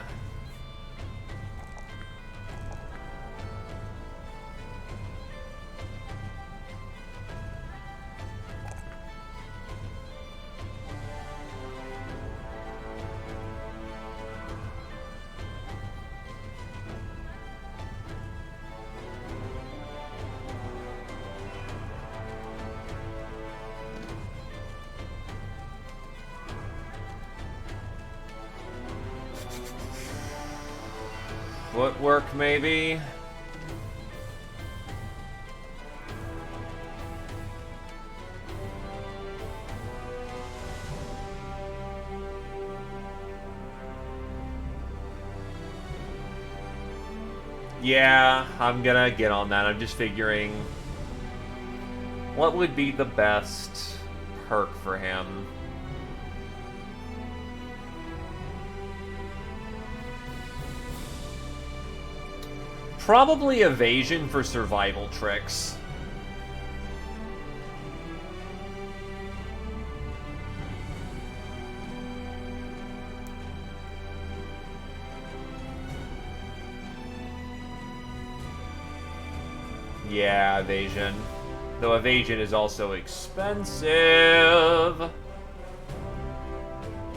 Footwork, maybe? Yeah, I'm gonna get on that. I'm just figuring what would be the best perk for him. Probably evasion for survival tricks. Yeah, evasion. Though evasion is also expensive.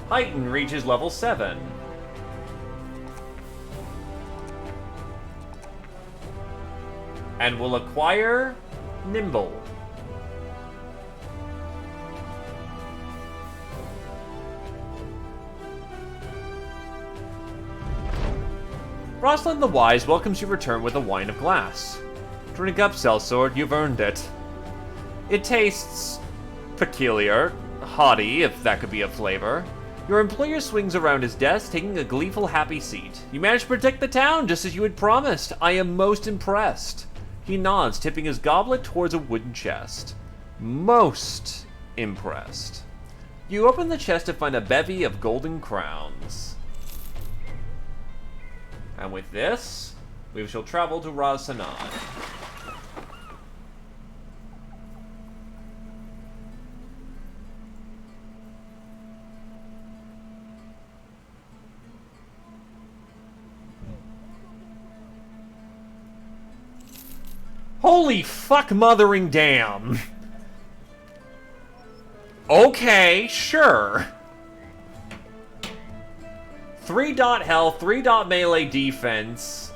Heighten reaches level 7. And will acquire Nimble. Rosalind the Wise welcomes your return with a wine of glass. Drink up, sellsword, you've earned it. It tastes peculiar, haughty, if that could be a flavor. Your employer swings around his desk, taking a gleeful, happy seat. You managed to protect the town, just as you had promised. I am most impressed. He nods, tipping his goblet towards a wooden chest. Most impressed. You open the chest to find a bevy of golden crowns. And with this, we shall travel to Raz-Sanad. Holy fuck mothering damn. Okay, sure. 3-dot health, 3-dot melee defense.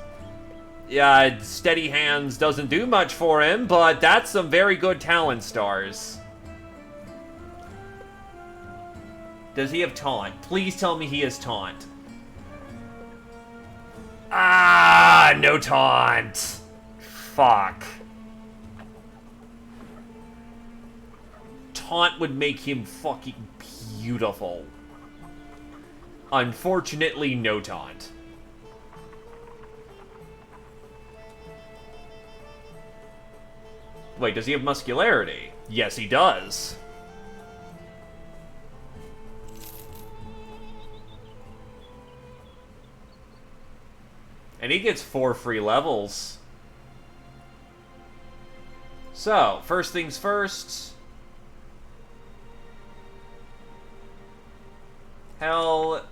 Yeah, steady hands doesn't do much for him, but that's some very good talent stars. Does he have taunt? Please tell me he has taunt. Ah, no taunt. Fuck. Taunt would make him fucking beautiful. Unfortunately, no taunt. Wait, does he have muscularity? Yes, he does. And he gets 4 free levels. So, first things first. Hell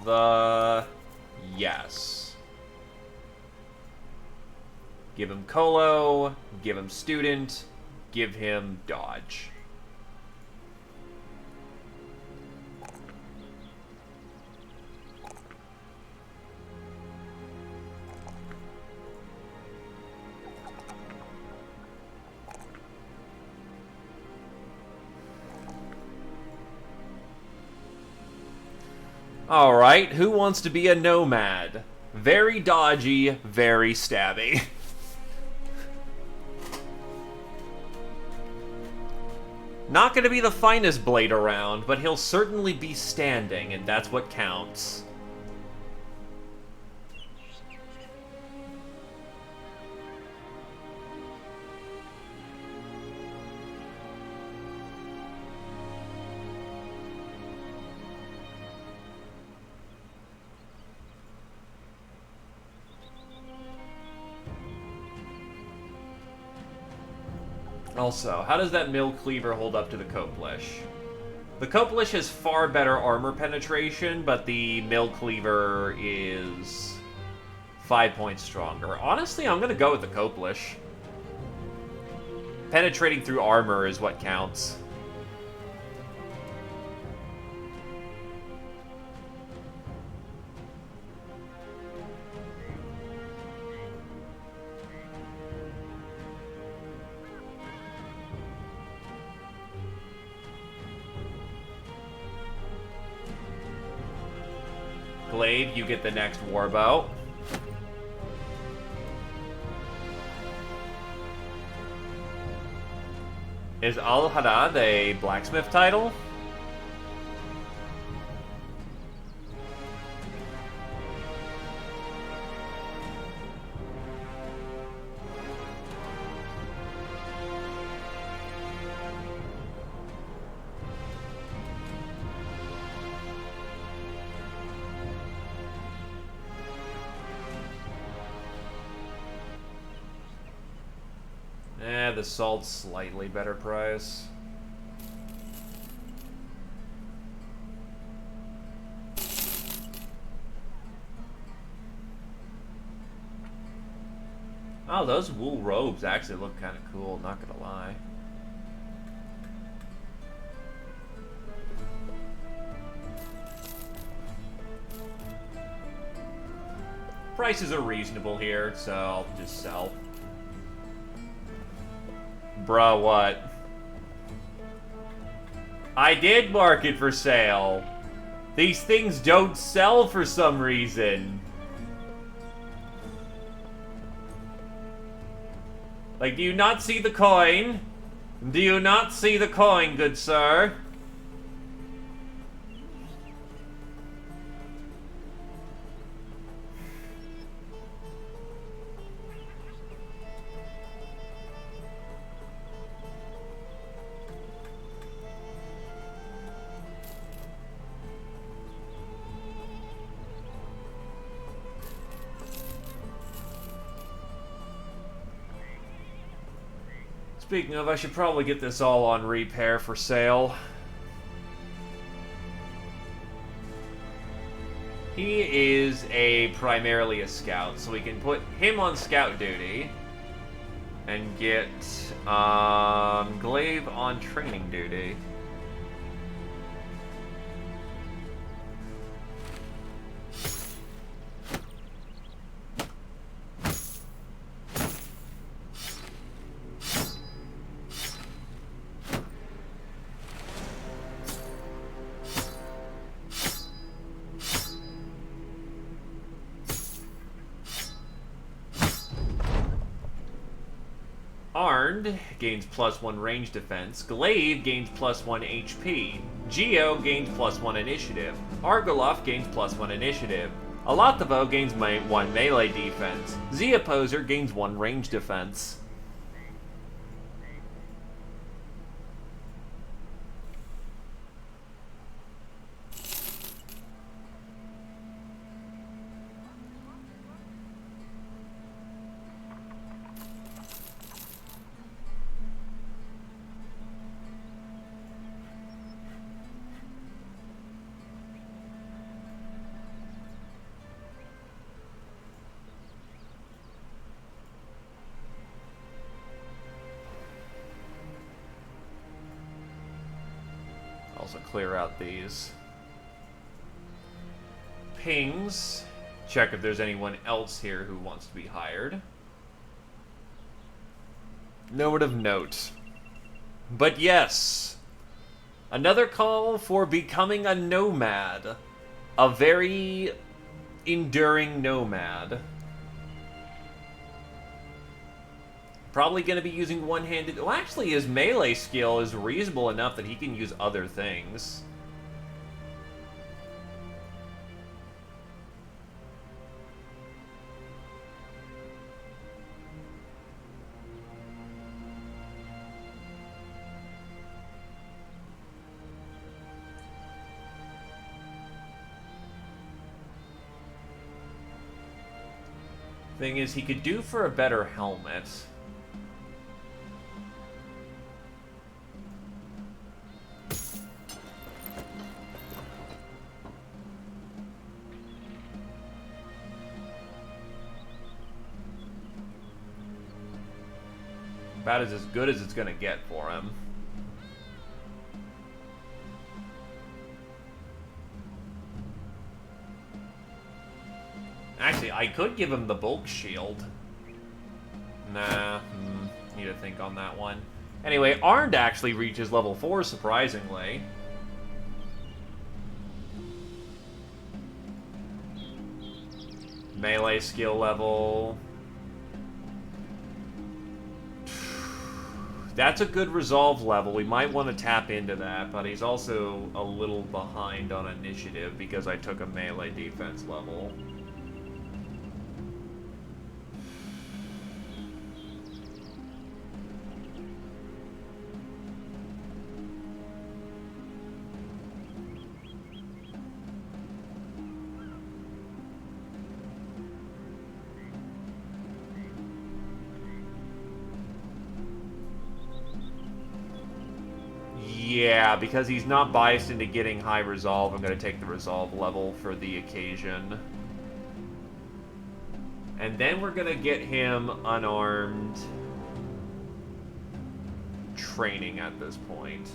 the yes. Give him Colo, give him Student, give him Dodge. Alright, who wants to be a nomad? Very dodgy, very stabby. Not gonna be the finest blade around, but he'll certainly be standing, and that's what counts. Also, how does that Mill Cleaver hold up to the Koblish? The Koblish has far better armor penetration, but the Mill Cleaver is 5 points stronger. Honestly, I'm gonna go with the Koblish. Penetrating through armor is what counts. Glaive, you get the next Warbow. Is Al-Haddad a blacksmith title? The salt's slightly better price. Oh, those wool robes actually look kind of cool, not gonna lie. Prices are reasonable here, so I'll just sell. Bruh, what? I did mark it for sale. These things don't sell for some reason. Like, do you not see the coin? Do you not see the coin, good sir? Speaking of, I should probably get this all on repair for sale. He is primarily a scout, so we can put him on scout duty and get Glaive on training duty. Arned gains +1 range defense. Glaive gains +1 HP. Geo gains +1 initiative. Argoloth gains +1 initiative. Alatovo gains 1 melee defense. Zeoposer gains 1 range defense. Also clear out these pings. Check if there's anyone else here who wants to be hired. No one of note. But yes, another call for becoming a nomad. A very enduring nomad. Probably going to be using one-handed... Well, actually, his melee skill is reasonable enough that he can use other things. Thing is, he could do for a better helmet. About as good as it's gonna get for him. Actually, I could give him the bulk shield. Nah, need to think on that one. Anyway, Arndt actually reaches level 4, surprisingly. Melee skill level. That's a good resolve level. We might want to tap into that, but he's also a little behind on initiative because I took a melee defense level. Yeah, because he's not biased into getting high resolve, I'm going to take the resolve level for the occasion. And then we're going to get him unarmed training at this point.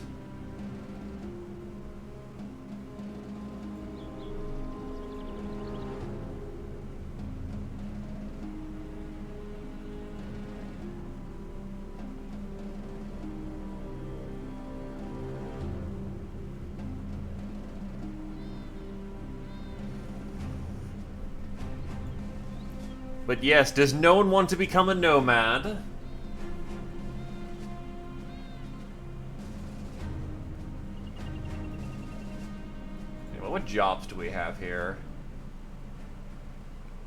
But yes, does no one want to become a nomad? Okay, well, what jobs do we have here?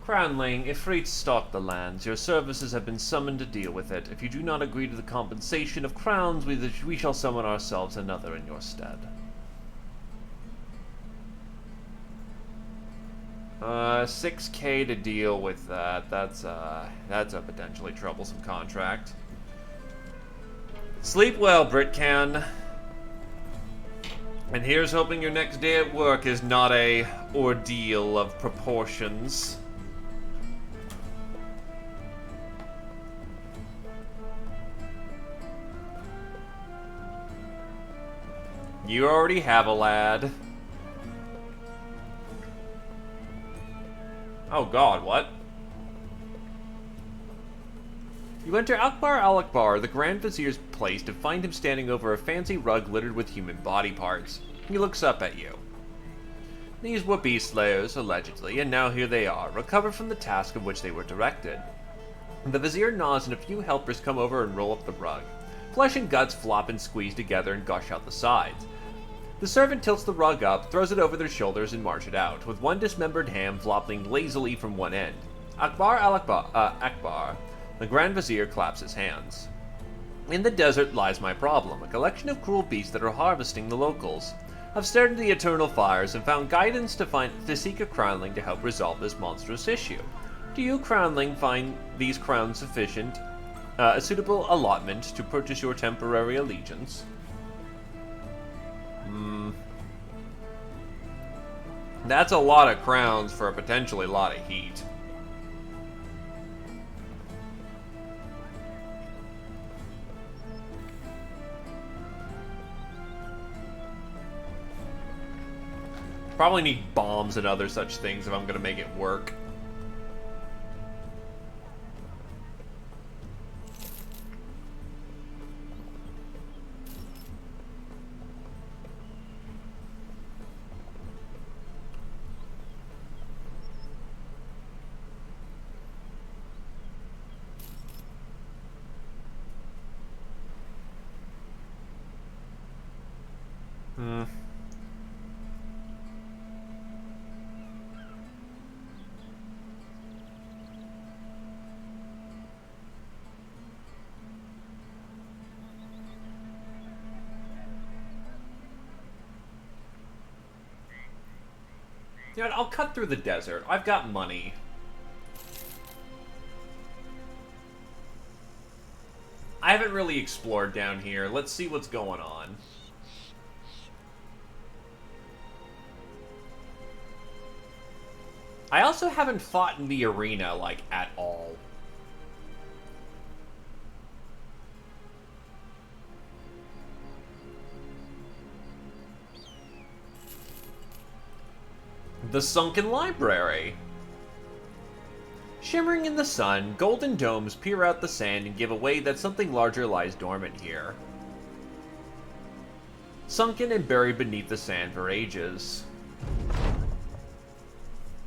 Crownling, Ifrit stalked the lands. Your services have been summoned to deal with it. If you do not agree to the compensation of crowns, we shall summon ourselves another in your stead. 6K to deal with that. That's a potentially troublesome contract. Sleep well, Britcan. And here's hoping your next day at work is not a ordeal of proportions. You already have a lad. Oh god, what? You enter Akbar al-Akbar, the Grand Vizier's place, to find him standing over a fancy rug littered with human body parts. He looks up at you. These were beast slayers, allegedly, and now here they are, recovered from the task of which they were directed. The Vizier nods and a few helpers come over and roll up the rug. Flesh and guts flop and squeeze together and gush out the sides. The servant tilts the rug up, throws it over their shoulders, and march it out, with one dismembered ham flopping lazily from one end. Akbar al-Akbar, the Grand Vizier claps his hands. In the desert lies my problem, a collection of cruel beasts that are harvesting the locals. I've stared into the eternal fires and found guidance to seek a crownling to help resolve this monstrous issue. Do you, crownling, find these crowns sufficient, a suitable allotment to purchase your temporary allegiance? That's a lot of crowns for a potentially lot of heat. Probably need bombs and other such things if I'm going to make it work. You know what, I'll cut through the desert. I've got money. I haven't really explored down here. Let's see what's going on. I also haven't fought in the arena, like, at all. The Sunken Library. Shimmering in the sun, golden domes peer out the sand and give away that something larger lies dormant here. Sunken and buried beneath the sand for ages.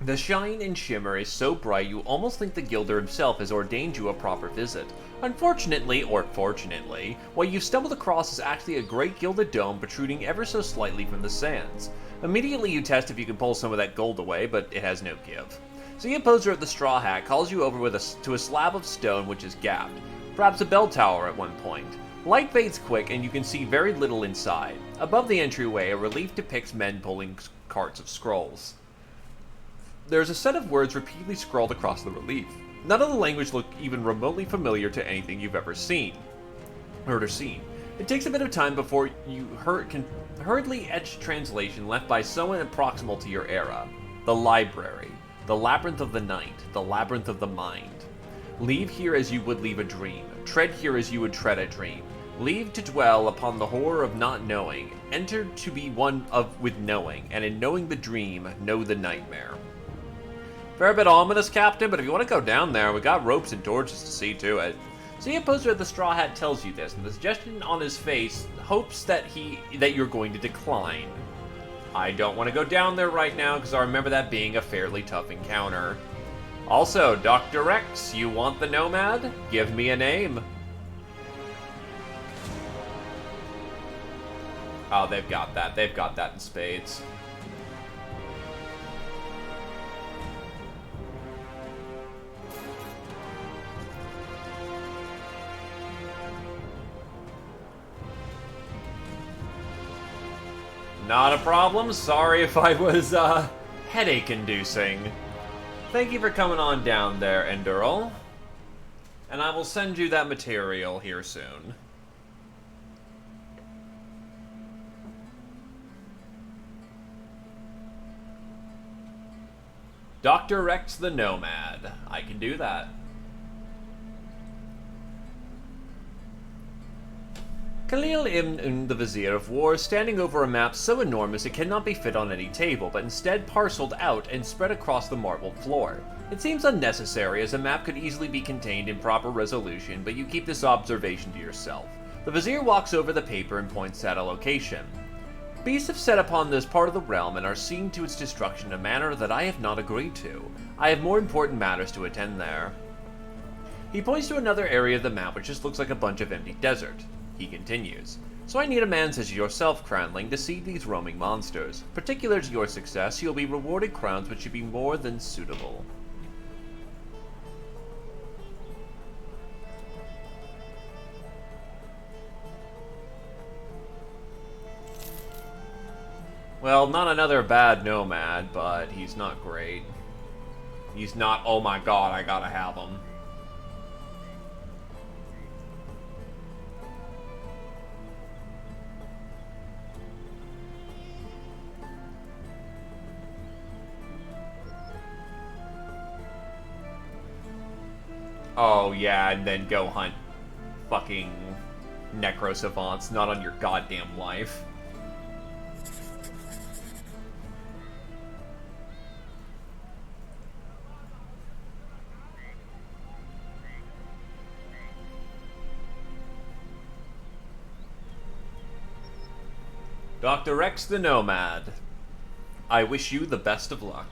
The shine and shimmer is so bright you almost think the Gilder himself has ordained you a proper visit. Unfortunately, or fortunately, what you've stumbled across is actually a great gilded dome protruding ever so slightly from the sands. Immediately you test if you can pull some of that gold away, but it has no give. So the opposer at the Straw Hat calls you over to a slab of stone which is gapped, perhaps a bell tower at one point. Light fades quick and you can see very little inside. Above the entryway, a relief depicts men pulling carts of scrolls. There's a set of words repeatedly scrawled across the relief. None of the language look even remotely familiar to anything you've ever heard or seen. It takes a bit of time before you can hurriedly etch translation left by someone proximal to your era. The library. The labyrinth of the night. The labyrinth of the mind. Leave here as you would leave a dream. Tread here as you would tread a dream. Leave to dwell upon the horror of not knowing. Enter to be one with knowing, and in knowing the dream, know the nightmare. Fair bit ominous, Captain, but if you want to go down there, we got ropes and torches to see to it. So the opposer at the Straw Hat tells you this, and the suggestion on his face hopes that you're going to decline. I don't want to go down there right now, because I remember that being a fairly tough encounter. Also, Dr. Rex, you want the Nomad? Give me a name. Oh, they've got that. They've got that in spades. Not a problem. Sorry if I was, headache-inducing. Thank you for coming on down there, Endurl. And I will send you that material here soon. Dr. Rex the Nomad. I can do that. Khalil Ibn the Vizier of War is standing over a map so enormous it cannot be fit on any table, but instead parceled out and spread across the marbled floor. It seems unnecessary, as a map could easily be contained in proper resolution, but you keep this observation to yourself. The Vizier walks over the paper and points at a location. Beasts have set upon this part of the realm and are seen to its destruction in a manner that I have not agreed to. I have more important matters to attend there. He points to another area of the map which just looks like a bunch of empty desert. He continues. So I need a man such as yourself, Crownling, to see these roaming monsters. Particular to your success, you'll be rewarded crowns which should be more than suitable. Well, not another bad nomad, but he's not great. He's not, oh my god, I gotta have him. Oh yeah, and then go hunt fucking necro savants, not on your goddamn life. Dr. Rex the Nomad, I wish you the best of luck.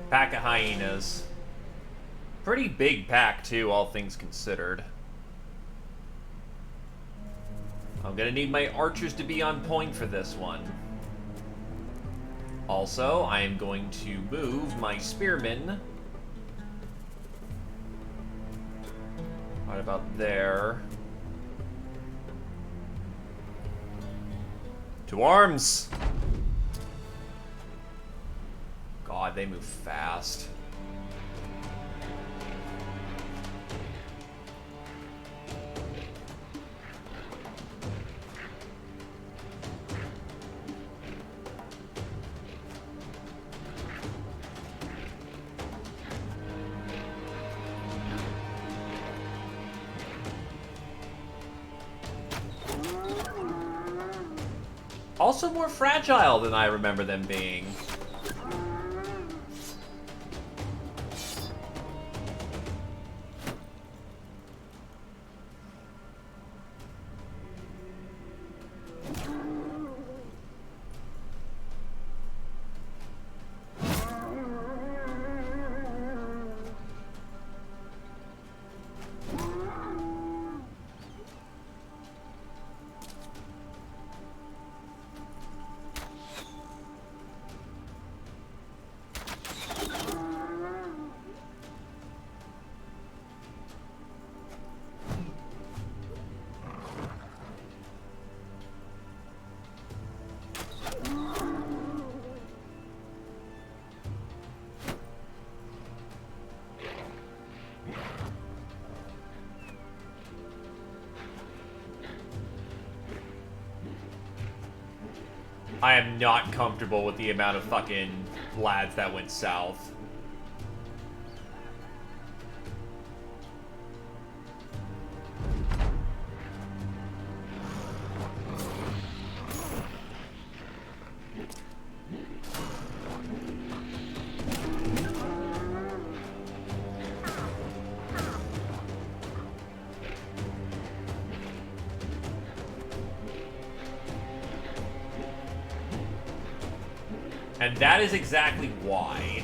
Pack of hyenas. Pretty big pack, too, all things considered. I'm gonna need my archers to be on point for this one. Also, I am going to move my spearmen about there. To arms! God, they move fast. Also more fragile than I remember them being. I am not comfortable with the amount of fucking lads that went south. And that is exactly why.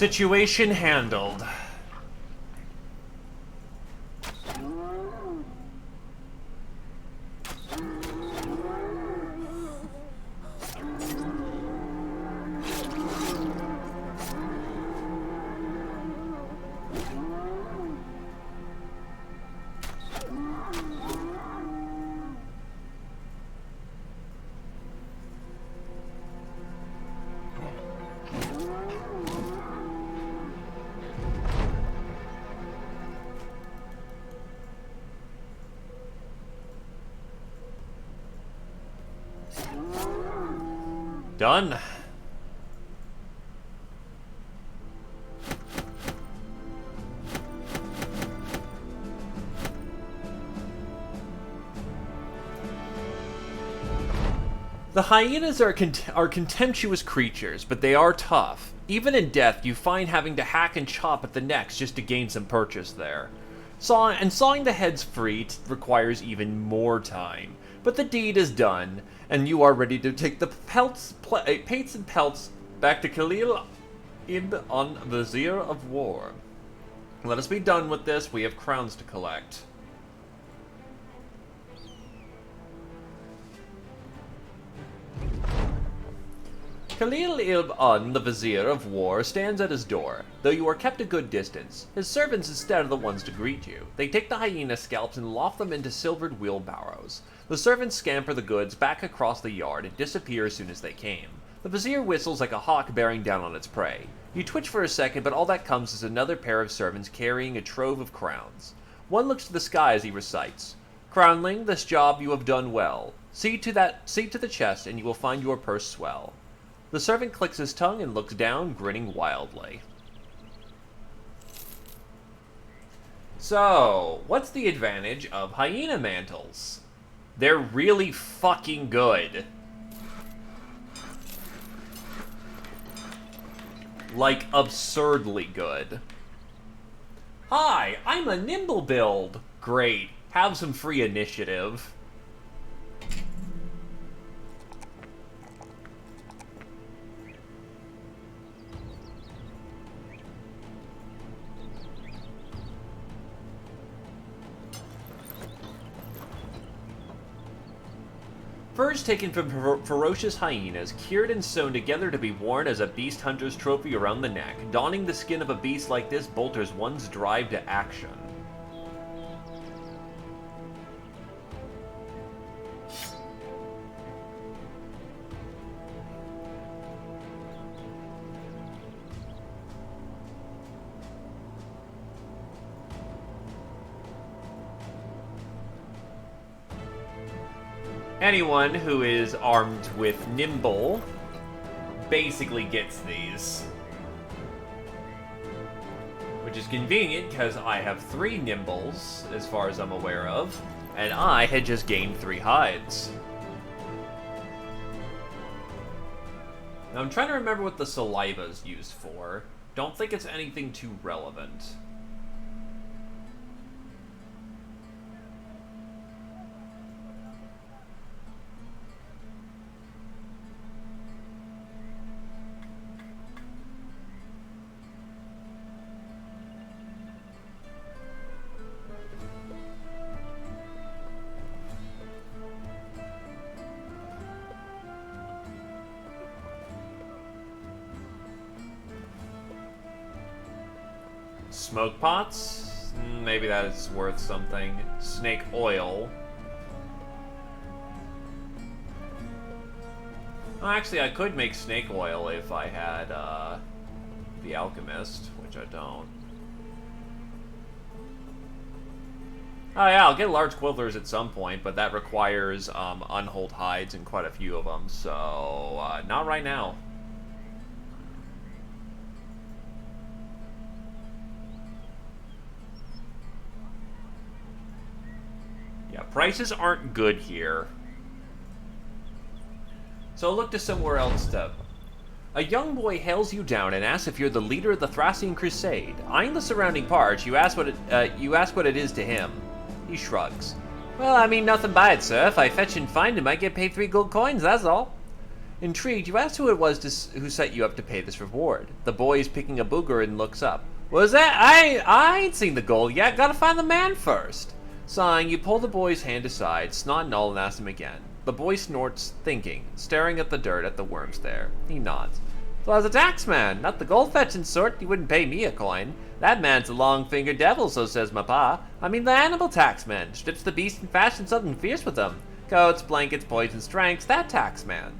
Situation handled. Done. The hyenas are contemptuous creatures, but they are tough. Even in death, you find having to hack and chop at the necks just to gain some purchase there. Sawing the heads free requires even more time, but the deed is done, and you are ready to take the pates and pelts back to Khalil Ibn on Vizier of War. Let us be done with this, we have crowns to collect. Khalil Ibn, the Vizier of War, stands at his door. Though you are kept a good distance, his servants instead are the ones to greet you. They take the hyena scalps and loft them into silvered wheelbarrows. The servants scamper the goods back across the yard and disappear as soon as they came. The Vizier whistles like a hawk bearing down on its prey. You twitch for a second, but all that comes is another pair of servants carrying a trove of crowns. One looks to the sky as he recites, "Crownling, this job you have done well. See to the chest, and you will find your purse swell." The servant clicks his tongue and looks down, grinning wildly. So, what's the advantage of hyena mantles? They're really fucking good. Like, absurdly good. Hi, I'm a nimble build. Great. Have some free initiative. Furs taken from ferocious hyenas, cured and sewn together to be worn as a beast hunter's trophy around the neck. Donning the skin of a beast like this bolsters one's drive to action. Anyone who is armed with Nimble basically gets these. Which is convenient, because I have 3 Nimbles, as far as I'm aware of, and I had just gained 3 hides. Now I'm trying to remember what the saliva's used for. Don't think it's anything too relevant. Smoke pots? Maybe that is worth something. Snake oil. Well, actually, I could make snake oil if I had the alchemist, which I don't. Oh yeah, I'll get large quillers at some point, but that requires unhold hides and quite a few of them, so not right now. Yeah, prices aren't good here. So look to somewhere else to... A young boy hails you down and asks if you're the leader of the Thracian Crusade. Eyeing the surrounding parts, you ask what it is to him. He shrugs. Well, I mean nothing by it, sir. If I fetch and find him, I get paid 3 gold coins, that's all. Intrigued, you ask who it was who set you up to pay this reward. The boy is picking a booger and looks up. What was that? I ain't seen the gold yet. Gotta find the man first. Sighing, you pull the boy's hand aside, snot and all, and ask him again. The boy snorts, thinking, staring at the dirt at the worms there. He nods. So I was a tax man, not the gold-fetching sort. He wouldn't pay me a coin. That man's a long-fingered devil, so says my pa. I mean the animal tax man. Strips the beast and fashions something fierce with them. Coats, blankets, poison strengths, that tax man.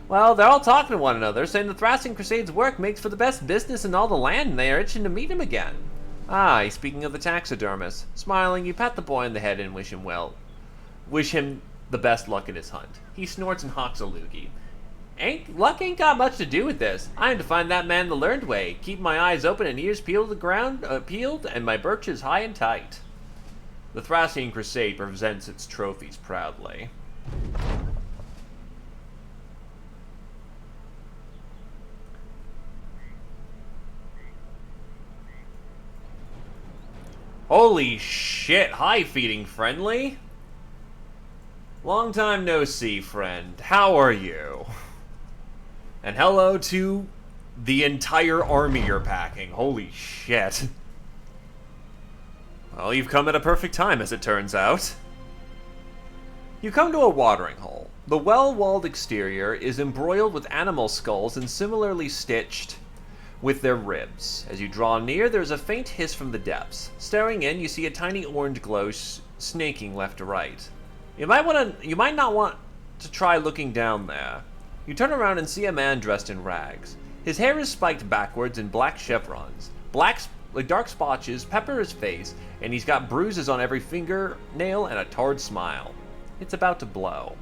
Well, they're all talking to one another, saying the Thrashing Crusade's work makes for the best business in all the land, and they are itching to meet him again. Ah, speaking of the taxidermist. Smiling, you pat the boy on the head and wish him the best luck in his hunt. He snorts and hawks a loogie. Luck ain't got much to do with this. I am to find that man the learned way, keep my eyes open and ears peeled to the ground, peeled, and my birches high and tight. The Thrashing Crusade presents its trophies proudly. Holy shit, hi feeding friendly. Long time no see, friend. How are you? And hello to the entire army you're packing. Holy shit. Well, you've come at a perfect time, as it turns out. You come to a watering hole. The well-walled exterior is embroiled with animal skulls and similarly stitched with their ribs. As you draw near, there's a faint hiss from the depths. Staring in, you see a tiny orange glow snaking left to right. You might not want to try looking down there. You turn around and see a man dressed in rags. His hair is spiked backwards in black chevrons. Dark spotches pepper his face, and he's got bruises on every fingernail and a tarred smile. It's about to blow.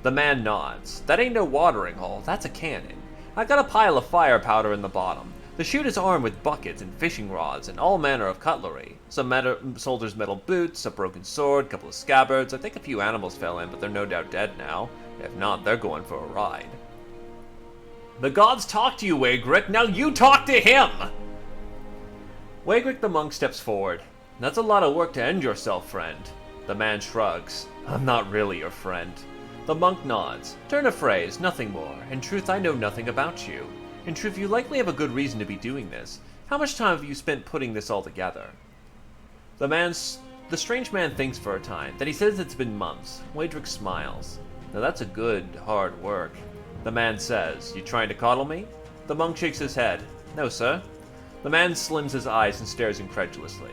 The man nods. That ain't no watering hole, that's a cannon. I got a pile of fire powder in the bottom. The chute is armed with buckets and fishing rods and all manner of cutlery. Some soldiers' metal boots, a broken sword, a couple of scabbards. I think a few animals fell in, but they're no doubt dead now. If not, they're going for a ride. The gods talk to you, Waegric. Now you talk to him! Waegric the monk steps forward. That's a lot of work to end yourself, friend. The man shrugs. I'm not really your friend. The monk nods. Turn a phrase, nothing more. In truth, I know nothing about you. In truth, you likely have a good reason to be doing this. How much time have you spent putting this all together? The strange man thinks for a time. Then he says it's been months. Waegric smiles. Now that's a good, hard work. The man says, you trying to coddle me? The monk shakes his head. No, sir. The man slims his eyes and stares incredulously.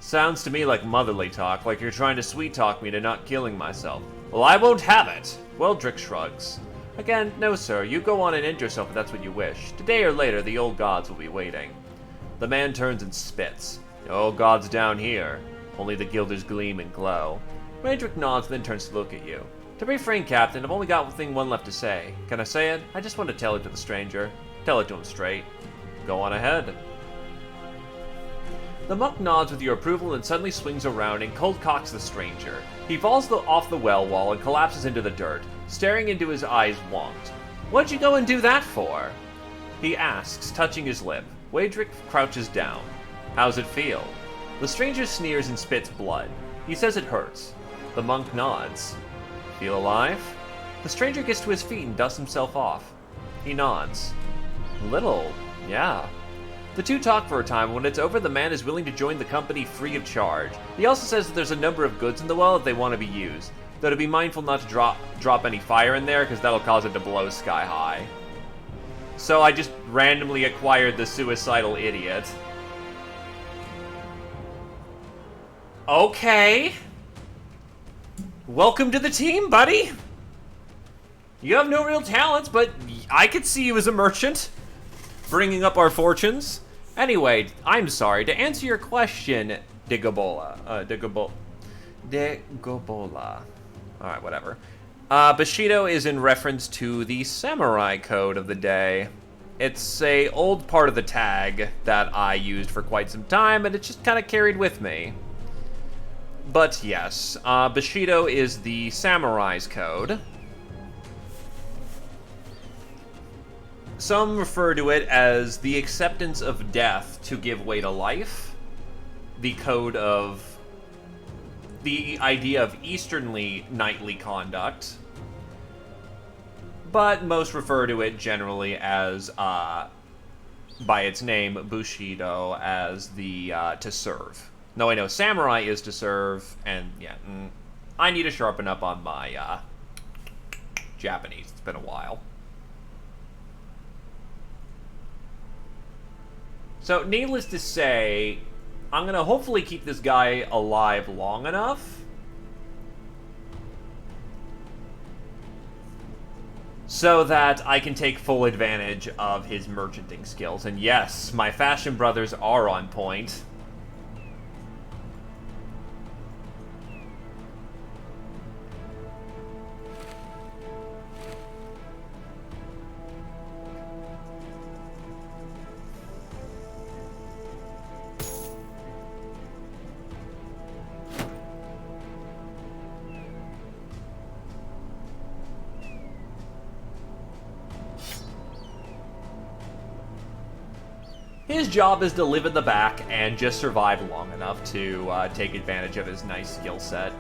Sounds to me like motherly talk, like you're trying to sweet-talk me to not killing myself. Well, I won't have it. Waegric shrugs. Again, no, sir. You go on and end yourself if that's what you wish. Today or later, the old gods will be waiting. The man turns and spits. The old gods down here. Only the guilders gleam and glow. Waegric nods, then turns to look at you. To be frank, Captain, I've only got one left to say. Can I say it? I just want to tell it to the stranger. Tell it to him straight. Go on ahead. The monk nods with your approval and suddenly swings around and cold cocks the stranger. He falls off the well wall and collapses into the dirt, staring into his eyes wonked. What'd you go and do that for? He asks, touching his lip. Waegric crouches down. How's it feel? The stranger sneers and spits blood. He says it hurts. The monk nods. Feel alive? The stranger gets to his feet and dusts himself off. He nods. A little, yeah. The two talk for a time. When it's over, the man is willing to join the company free of charge. He also says that there's a number of goods in the well if they want to be used, though to be mindful not to drop any fire in there, because that'll cause it to blow sky high. So I just randomly acquired the suicidal idiot. Okay. Welcome to the team, buddy. You have no real talents, but I could see you as a merchant, bringing up our fortunes. Anyway, I'm sorry. To answer your question, Digabola. Alright, whatever. Bushido is in reference to the samurai code of the day. It's a old part of the tag that I used for quite some time, and it just kind of carried with me. But yes, Bushido is the samurai's code. Some refer to it as the acceptance of death to give way to life. The code of the idea of easternly knightly conduct. but most refer to it generally as, by its name, Bushido, as the, to serve. No, I know samurai is to serve, and yeah, I need to sharpen up on my, Japanese. It's been a while. So, needless to say, I'm going to hopefully keep this guy alive long enough so that I can take full advantage of his merchanting skills. And yes, my fashion brothers are on point. His job is to live in the back and just survive long enough to take advantage of his nice skill set.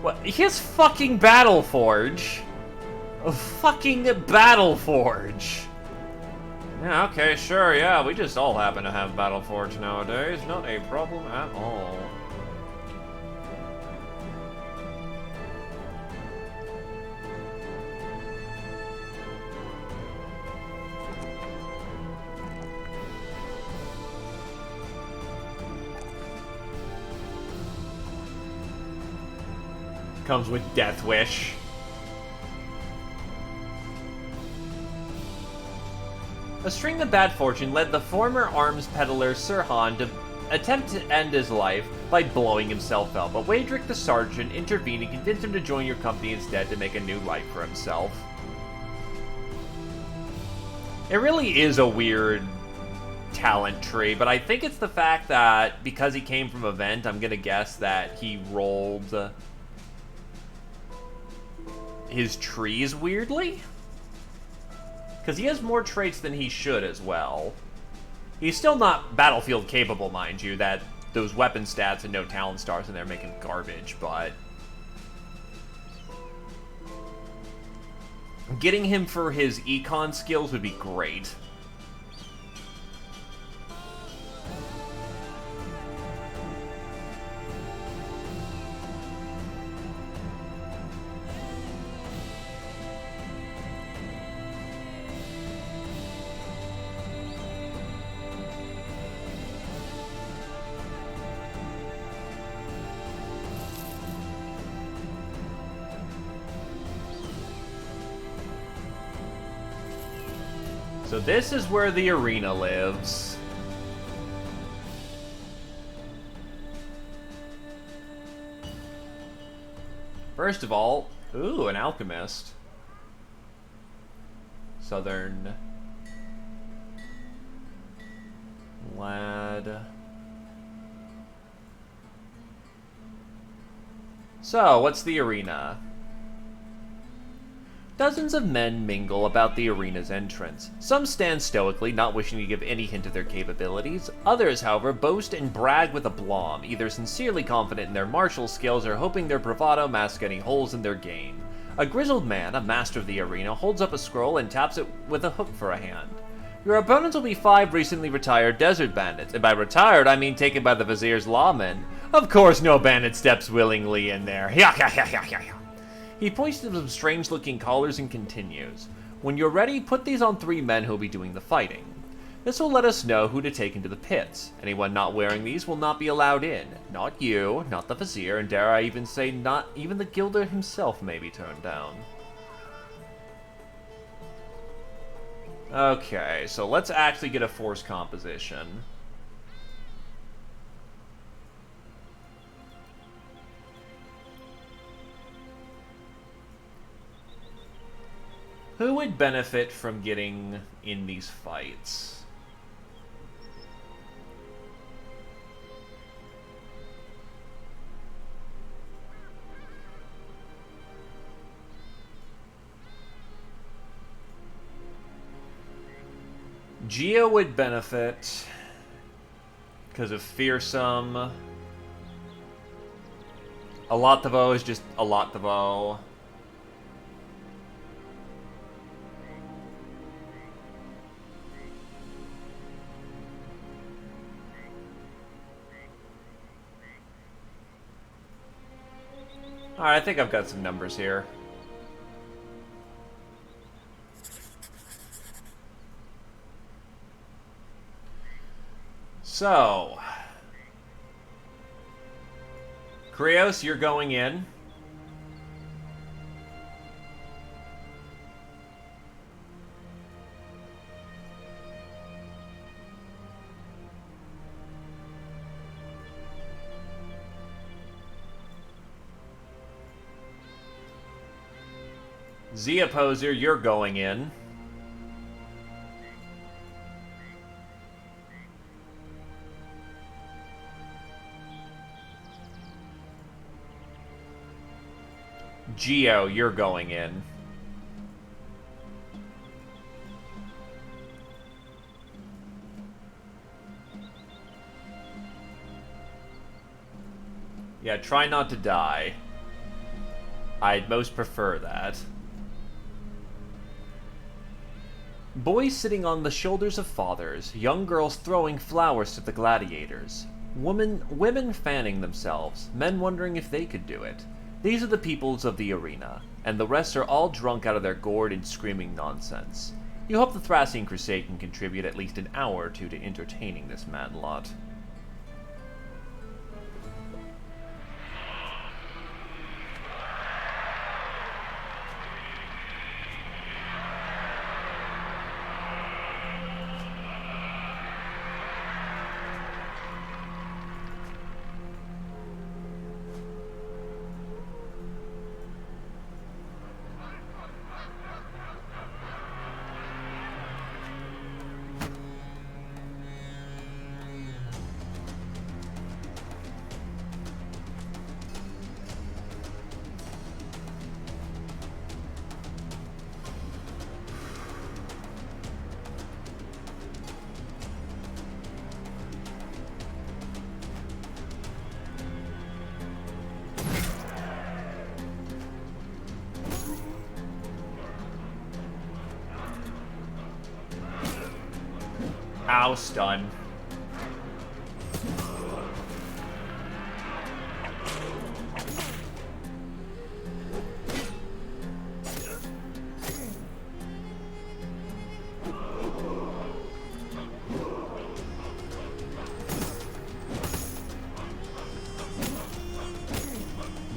What? His fucking Battle Forge? A fucking Battle Forge! Yeah, okay, sure, yeah, we just all happen to have Battle Forge nowadays. Not a problem at all. Comes with Death Wish. A string of bad fortune led the former arms peddler Sirhan to attempt to end his life by blowing himself up, but Wadrick the sergeant intervened and convinced him to join your company instead to make a new life for himself. It really is a weird talent tree, but I think it's the fact that because he came from Event, I'm gonna guess that he rolled his trees weirdly? Because he has more traits than he should as well. He's still not battlefield capable, mind you, that those weapon stats and no talent stars in there making garbage, but getting him for his econ skills would be great. So this is where the arena lives. First of all, ooh, an alchemist. Southern lad. So, what's the arena? Dozens of men mingle about the arena's entrance. Some stand stoically, not wishing to give any hint of their capabilities. Others, however, boast and brag with aplomb, either sincerely confident in their martial skills or hoping their bravado masks any holes in their game. A grizzled man, a master of the arena, holds up a scroll and taps it with a hook for a hand. Your opponents will be 5 recently retired desert bandits, and by retired I mean taken by the vizier's lawmen. Of course no bandit steps willingly in there. He points to some strange-looking collars and continues. When you're ready, put these on 3 men who'll be doing the fighting. This will let us know who to take into the pits. Anyone not wearing these will not be allowed in. Not you, not the vizier, and dare I even say not even the Gilder himself may be turned down. Okay, so let's actually get a force composition. Who would benefit from getting in these fights? Geo would benefit because of fearsome. Alottavo is just Alottavo. Alright, I think I've got some numbers here. So... Krios, you're going in. Zia Poser, you're going in. Geo, you're going in. Yeah, try not to die. I'd most prefer that. Boys sitting on the shoulders of fathers, young girls throwing flowers to the gladiators, women fanning themselves, men wondering if they could do it. These are the peoples of the arena, and the rest are all drunk out of their gourd and screaming nonsense. You hope the Thracian Crusade can contribute at least an hour or two to entertaining this mad lot. Ow, stun.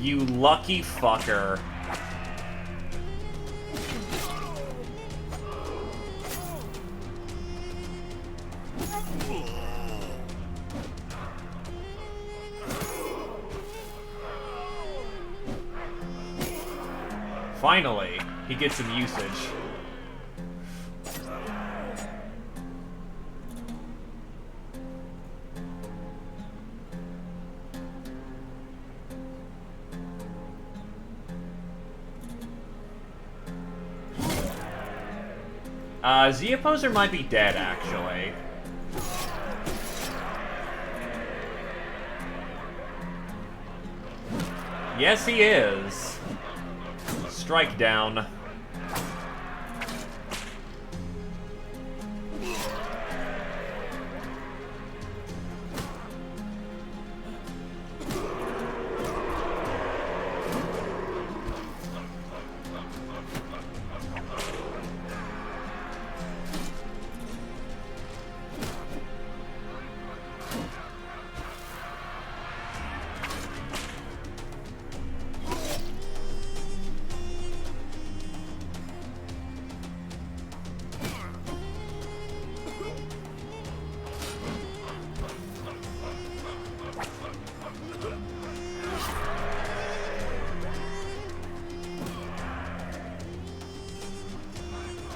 You lucky fucker. Finally, he gets some usage. Zia Poser might be dead, actually. Yes, he is. Strike down.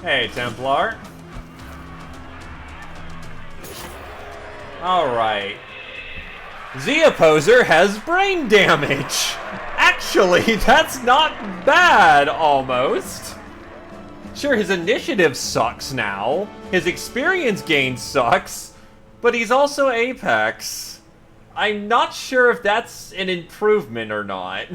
Hey, Templar. Alright. Zia Poser has brain damage! Actually, that's not bad, almost. Sure, his initiative sucks now. His experience gain sucks. But he's also Apex. I'm not sure if that's an improvement or not.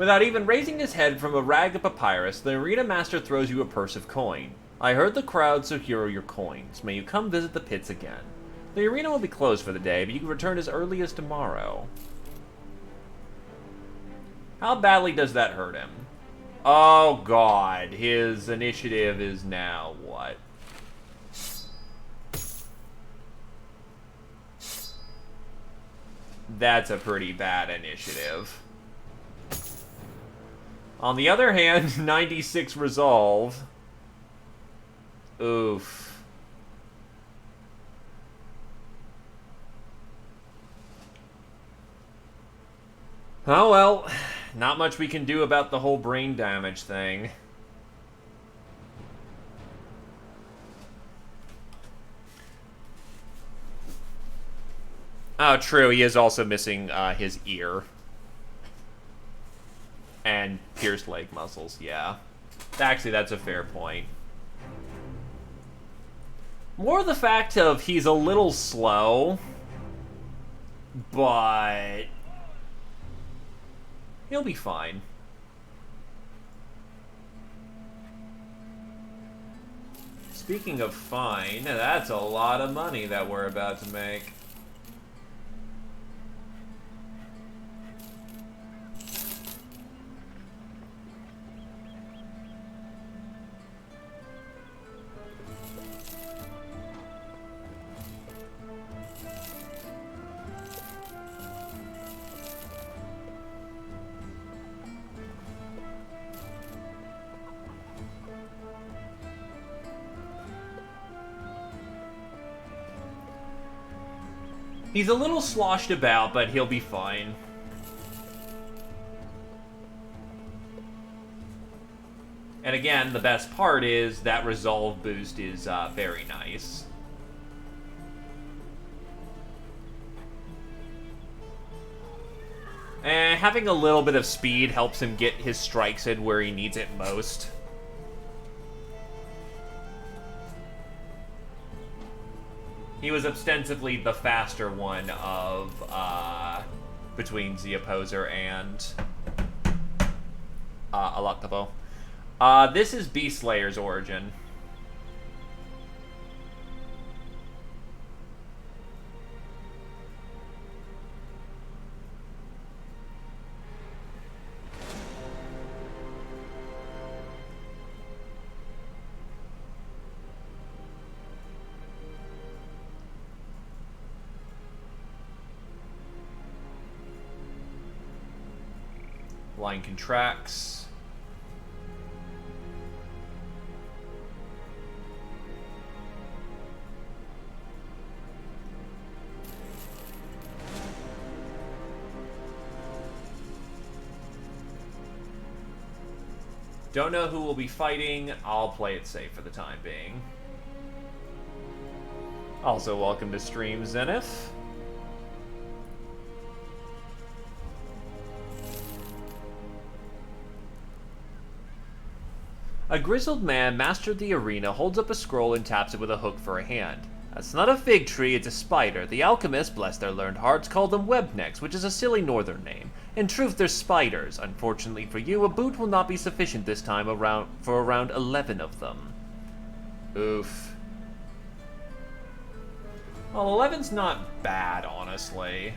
Without even raising his head from a rag of papyrus, the arena master throws you a purse of coin. I heard the crowd, so here are your coins. May you come visit the pits again. The arena will be closed for the day, but you can return as early as tomorrow. How badly does that hurt him? Oh god, his initiative is now what? That's a pretty bad initiative. On the other hand, 96 resolve. Oof. Oh well, not much we can do about the whole brain damage thing. Oh, true, he is also missing his ear. And pierced leg muscles, yeah. Actually, that's a fair point. More the fact of he's a little slow, but he'll be fine. Speaking of fine, that's a lot of money that we're about to make. He's a little sloshed about, but he'll be fine. And again, the best part is that resolve boost is very nice. And having a little bit of speed helps him get his strikes in where he needs it most. He was ostensibly the faster one of, between the Opposer and, Alactavo. This is Beast Slayer's origin. Line contracts. Don't know who will be fighting. I'll play it safe for the time being. Also, welcome to stream, Zenith. A grizzled man mastered the arena, holds up a scroll, and taps it with a hook for a hand. That's not a fig tree, it's a spider. The alchemists, bless their learned hearts, call them webnecks, which is a silly northern name. In truth, they're spiders. Unfortunately for you, a boot will not be sufficient this time for around 11 of them. Oof. Well, 11's not bad, honestly.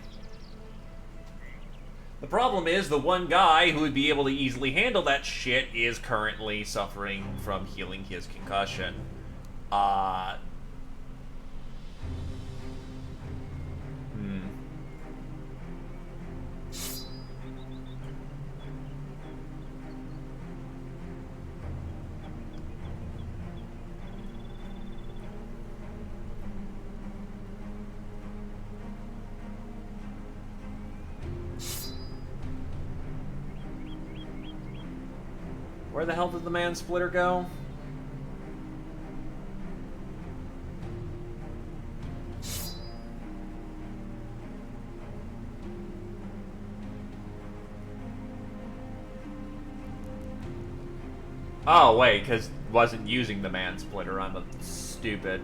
The problem is, the one guy who would be able to easily handle that shit is currently suffering from healing his concussion. Where the hell did the man splitter go? Oh, wait, because wasn't using the man splitter. I'm a stupid.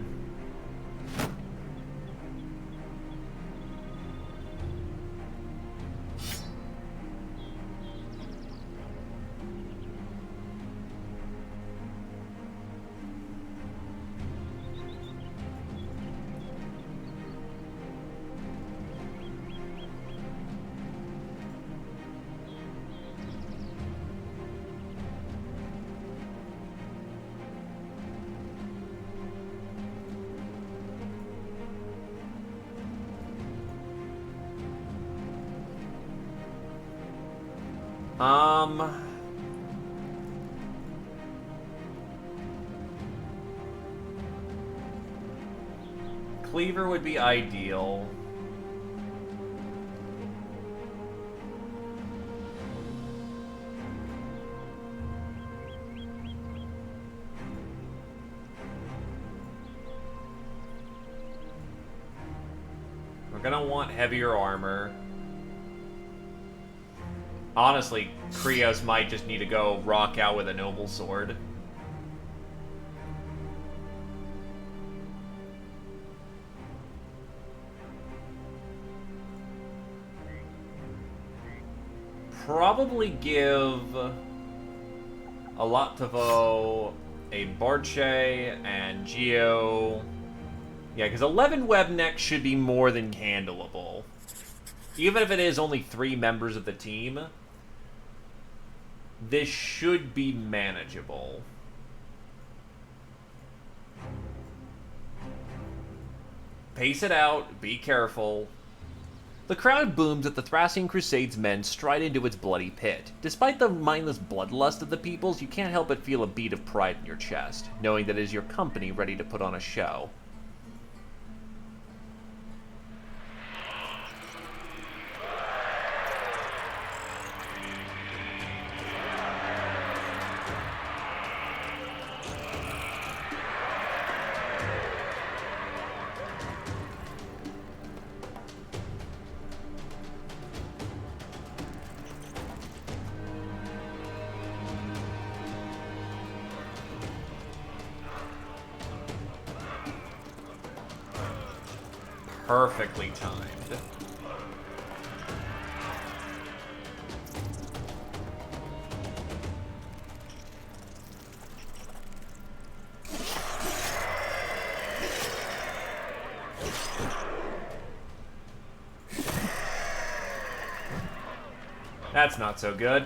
Um... Cleaver would be ideal. We're gonna want heavier armor. Honestly, Krios might just need to go rock out with a noble sword. Probably give Alatovo a Barche and Geo. Yeah, because 11 Webneck should be more than handleable. Even if it is only 3 members of the team, this should be manageable. Pace it out, be careful. The crowd booms as the Thracian Crusade's men stride into its bloody pit. Despite the mindless bloodlust of the peoples, you can't help but feel a beat of pride in your chest, knowing that it is your company ready to put on a show. Perfectly timed. That's not so good.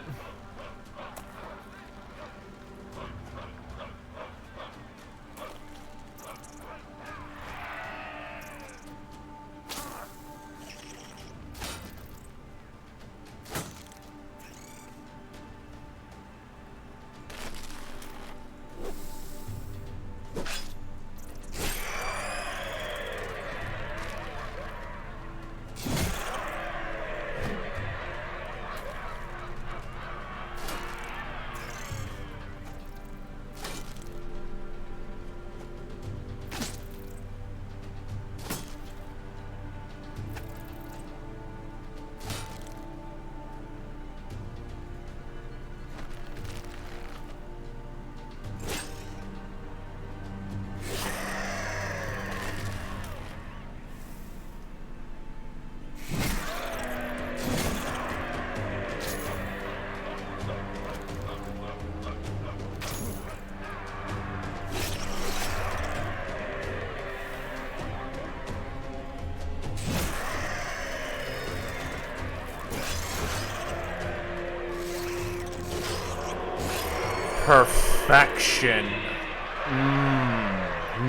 Perfection.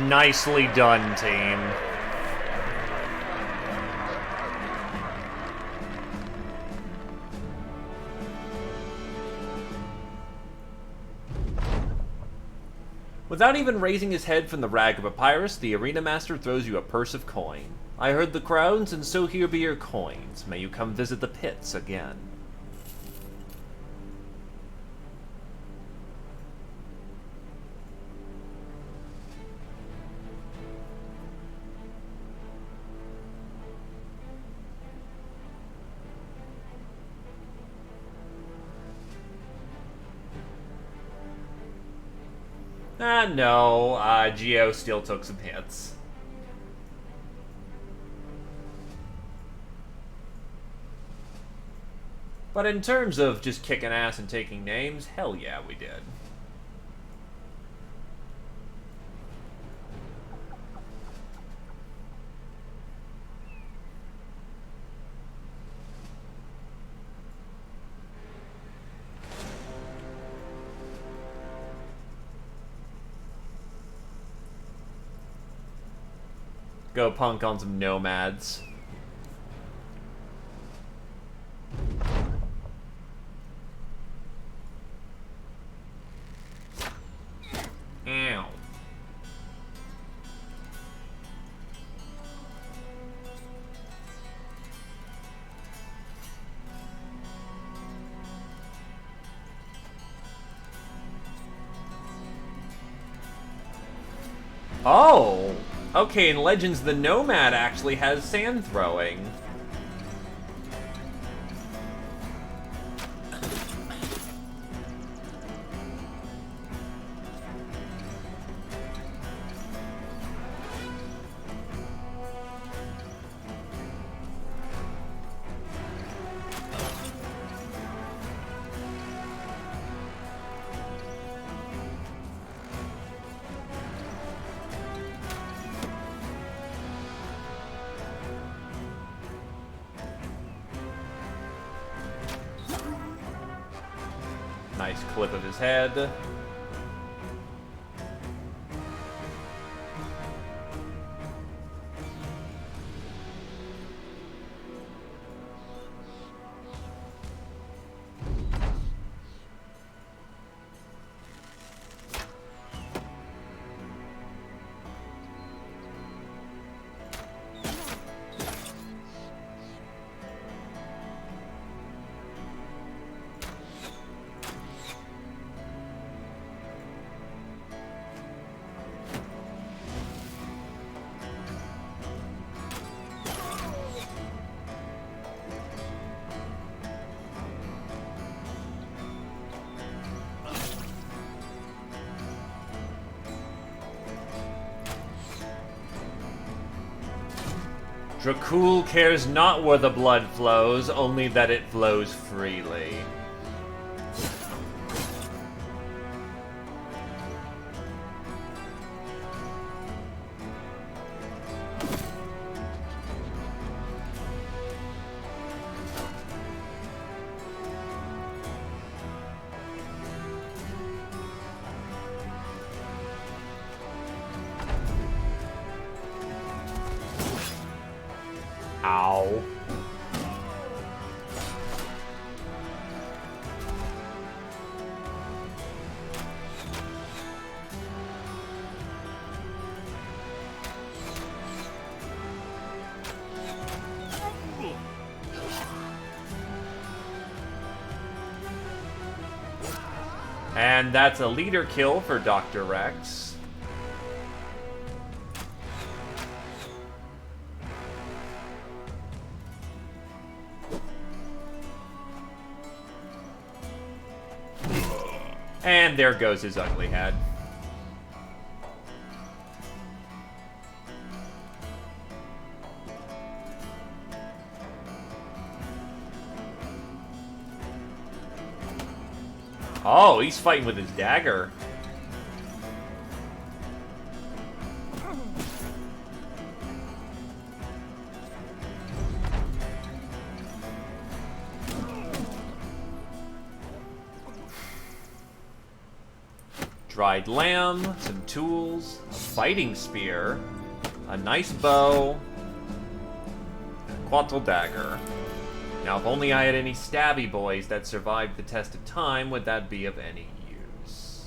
Nicely done, team. Without even raising his head from the rag of papyrus, the arena master throws you a purse of coin. I heard the crowns, and so here be your coins. May you come visit the pits again. No, Geo still took some hits. But in terms of just kicking ass and taking names, hell yeah, we did. Go punk on some nomads. Oh! Okay, in Legends, the Nomad actually has sand throwing. Nice clip of his head. Dracul cares not where the blood flows, only that it flows freely. Ow. And that's a leader kill for Dr. Rex. And there goes his ugly head. Oh, he's fighting with his dagger. Dried lamb, some tools, a fighting spear, a nice bow, and a quattle dagger. Now, if only I had any stabby boys that survived the test of time, would that be of any use?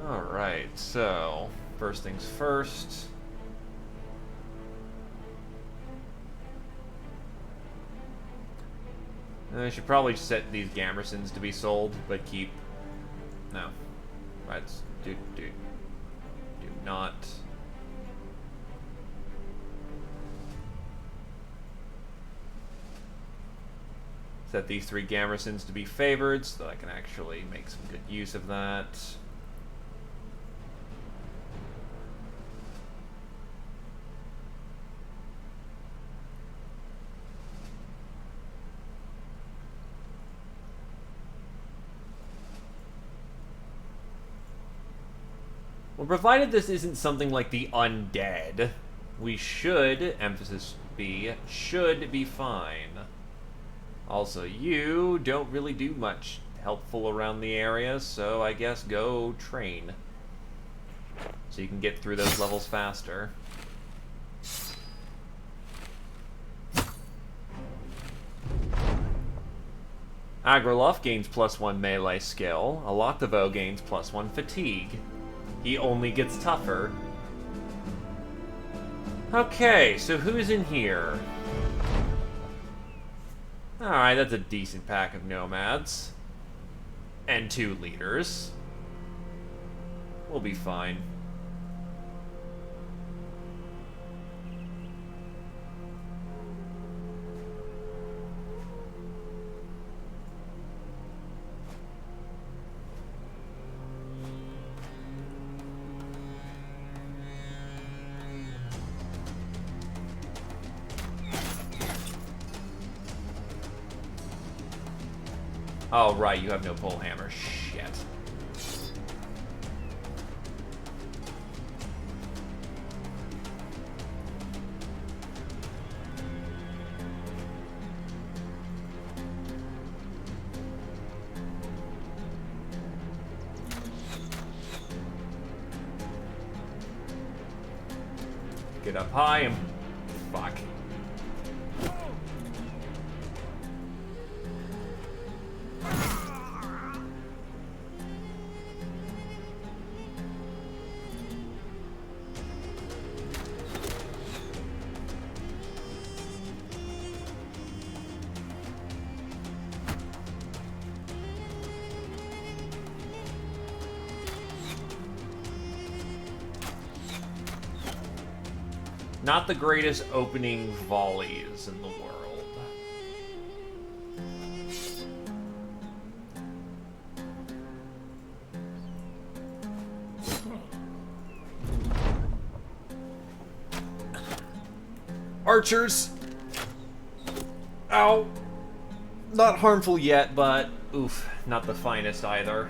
Alright, so first things first. I should probably set these Gamersons to be sold, but keep... No. Let's do not... Set these 3 Gamersons to be favored, so that I can actually make some good use of that. Well, provided this isn't something like the undead, we should, emphasis B, should be fine. Also, you don't really do much helpful around the area, so I guess go train. So you can get through those levels faster. Agraloff gains +1 melee skill. Aloktevo gains +1 fatigue. He only gets tougher. Okay, so who's in here? Alright, that's a decent pack of nomads. And 2 leaders. We'll be fine. Oh, right, you have no pole hammer. Shit. Get up high and... fuck. Not the greatest opening volleys in the world. Archers! Ow! Not harmful yet, but oof, not the finest either.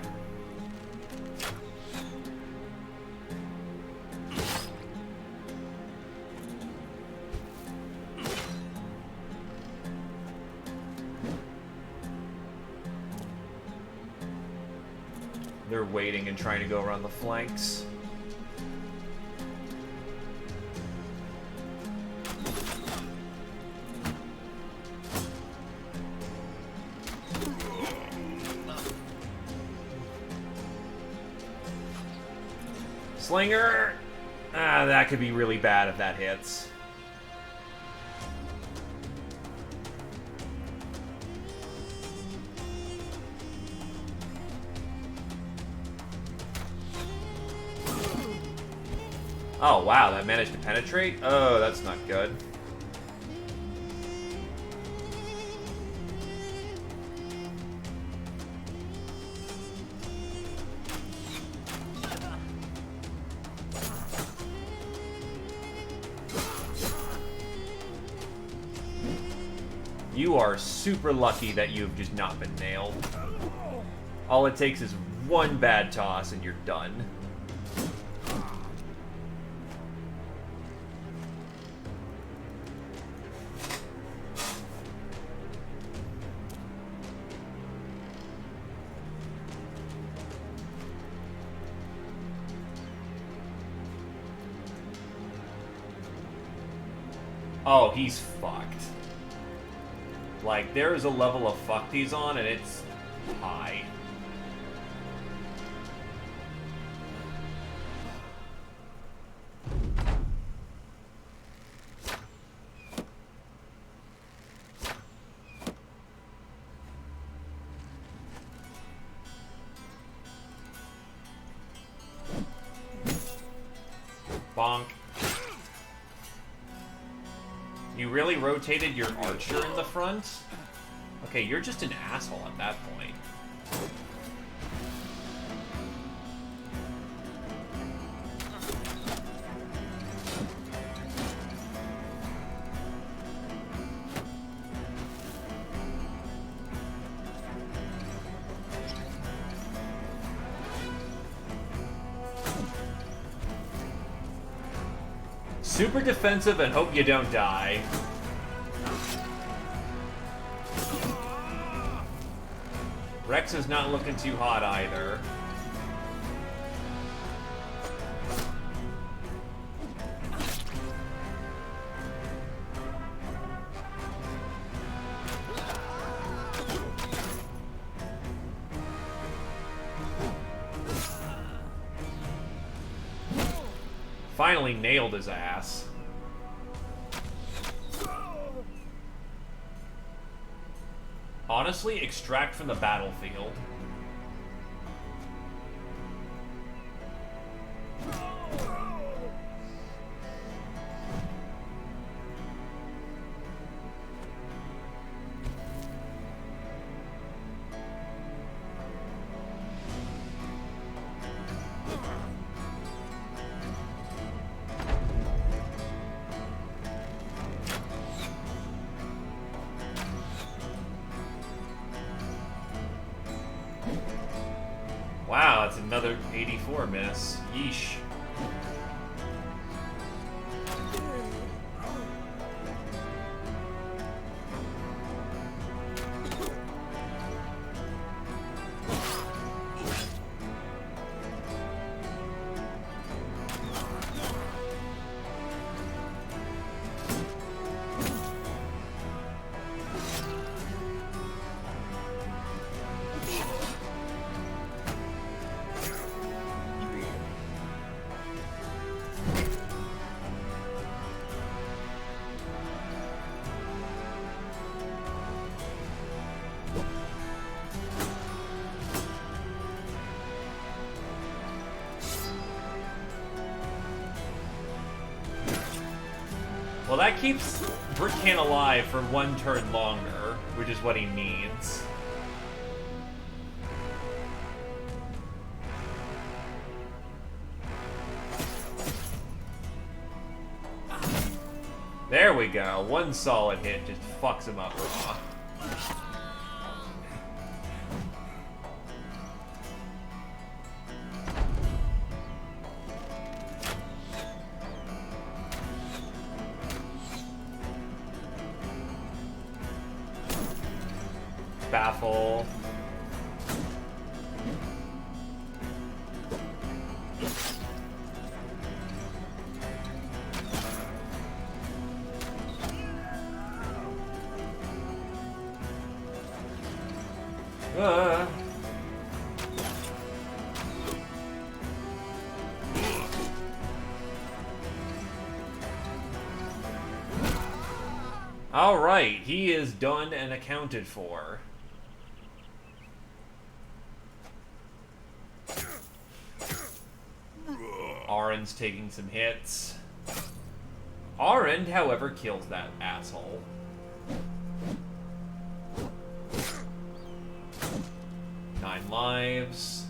They're waiting and trying to go around the flanks. Slinger! Ah, that could be really bad if that hits. Oh, wow, that managed to penetrate? Oh, that's not good. You are super lucky that you've just not been nailed. All it takes is one bad toss and you're done. Oh, he's fucked. Like, there is a level of fucked he's on, and it's high. Bonk. You really rotated your archer in the front? Okay, you're just an asshole at that point. Super defensive and hope you don't die. Rex is not looking too hot either. Finally nailed his ass. Honestly, extract from the battlefield. Wow, that's another 84 miss. Yeesh. Well, that keeps Brickcan alive for 1 turn longer, which is what he needs. There we go. 1 solid hit just fucks him up raw. Baffle. Alright, he is done and accounted for. Aren's taking some hits. Aren, however, kills that asshole. Nine lives.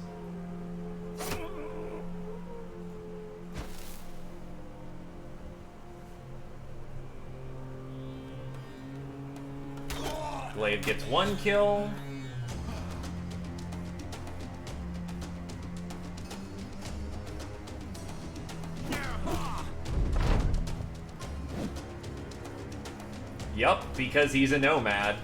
Glaive gets 1 kill. Yup, because he's a nomad.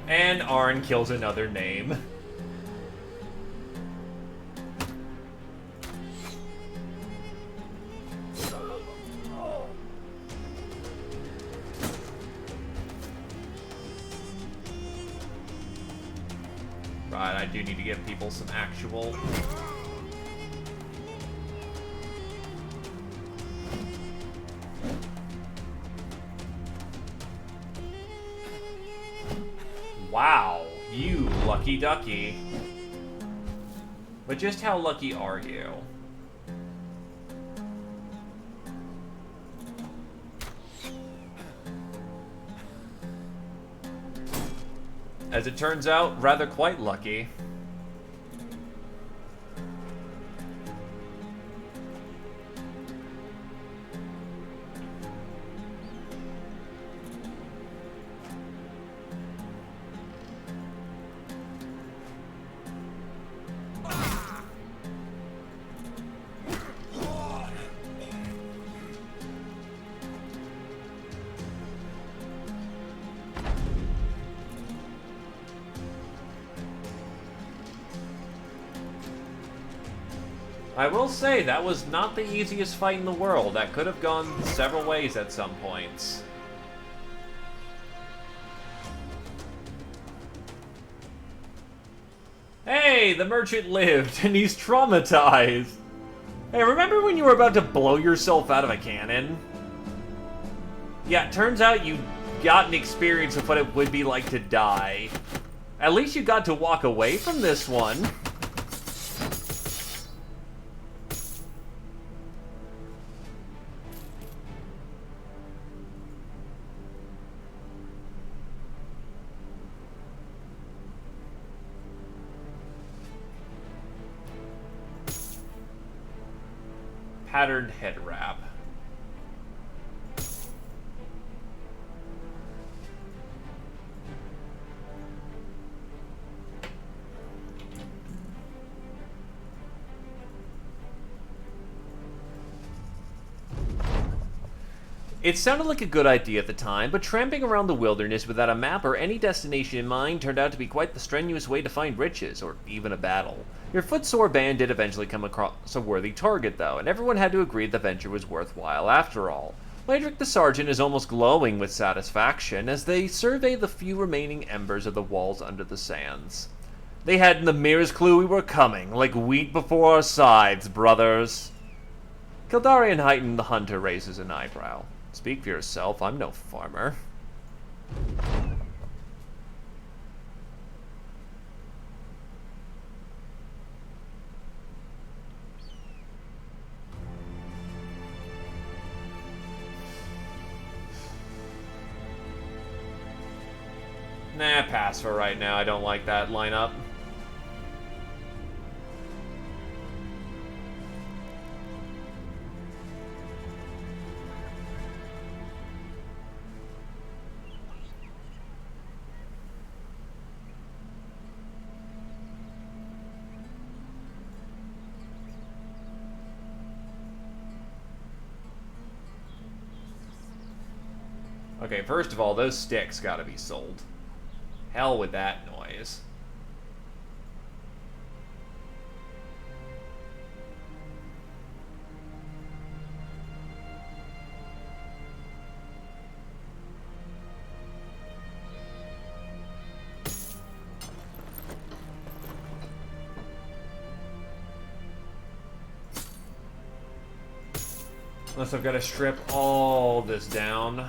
And Arn kills another name. Right, I do need to give people some actual... Wow, you lucky ducky. But just how lucky are you? As it turns out, rather quite lucky. I will say, that was not the easiest fight in the world. That could have gone several ways at some points. Hey, the merchant lived, and he's traumatized. Hey, remember when you were about to blow yourself out of a cannon? Yeah, it turns out you got an experience of what it would be like to die. At least you got to walk away from this one. Patterned head wrap. It sounded like a good idea at the time, but tramping around the wilderness without a map or any destination in mind turned out to be quite the strenuous way to find riches, or even a battle. Your footsore band did eventually come across a worthy target, though, and everyone had to agree the venture was worthwhile after all. Ladrick the sergeant is almost glowing with satisfaction as they survey the few remaining embers of the walls under the sands. They hadn't the merest clue we were coming, like wheat before our scythes, brothers. Kildarian Heighton the hunter raises an eyebrow. Speak for yourself, I'm no farmer. Nah, pass for right now. I don't like that lineup. Okay, first of all, those sticks gotta be sold. Hell with that noise. Unless I've got to strip all this down.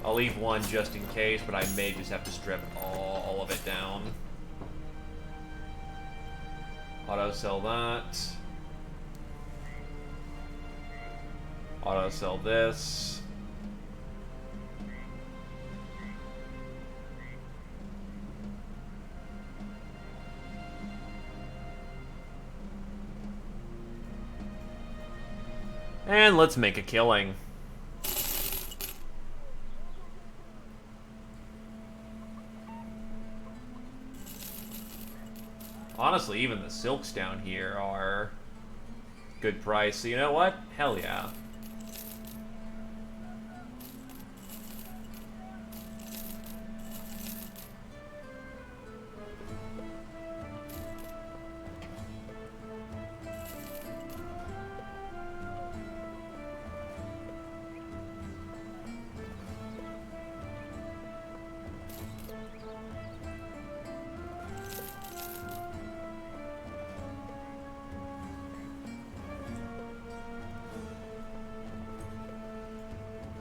I'll leave one just in case, but I may just have to strip all of it down. Auto sell that. Auto sell this. And let's make a killing. Honestly, even the silks down here are good price. So you know what? Hell yeah.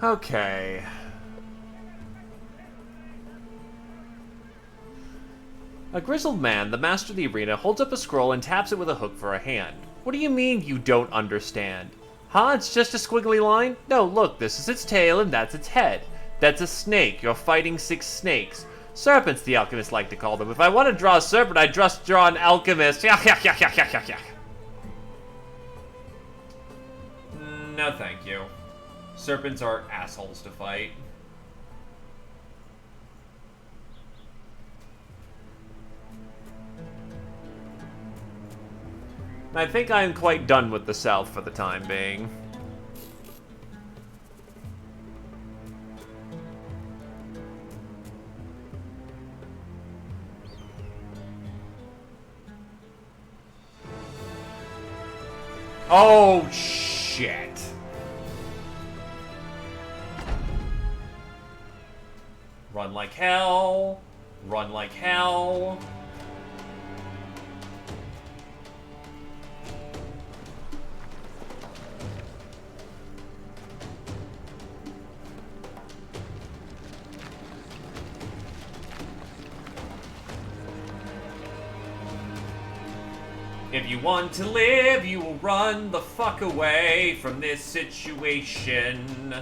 Okay. A grizzled man, the master of the arena, holds up a scroll and taps it with a hook for a hand. What do you mean you don't understand? Huh? It's just a squiggly line? No, look, this is its tail and that's its head. That's a snake. You're fighting 6 snakes. Serpents, the alchemists like to call them. If I want to draw a serpent, I'd just draw an alchemist. No, thank you. Serpents are assholes to fight. I think I am quite done with the South for the time being. Oh, shit. Run like hell. Run like hell. If you want to live, you will run the fuck away from this situation.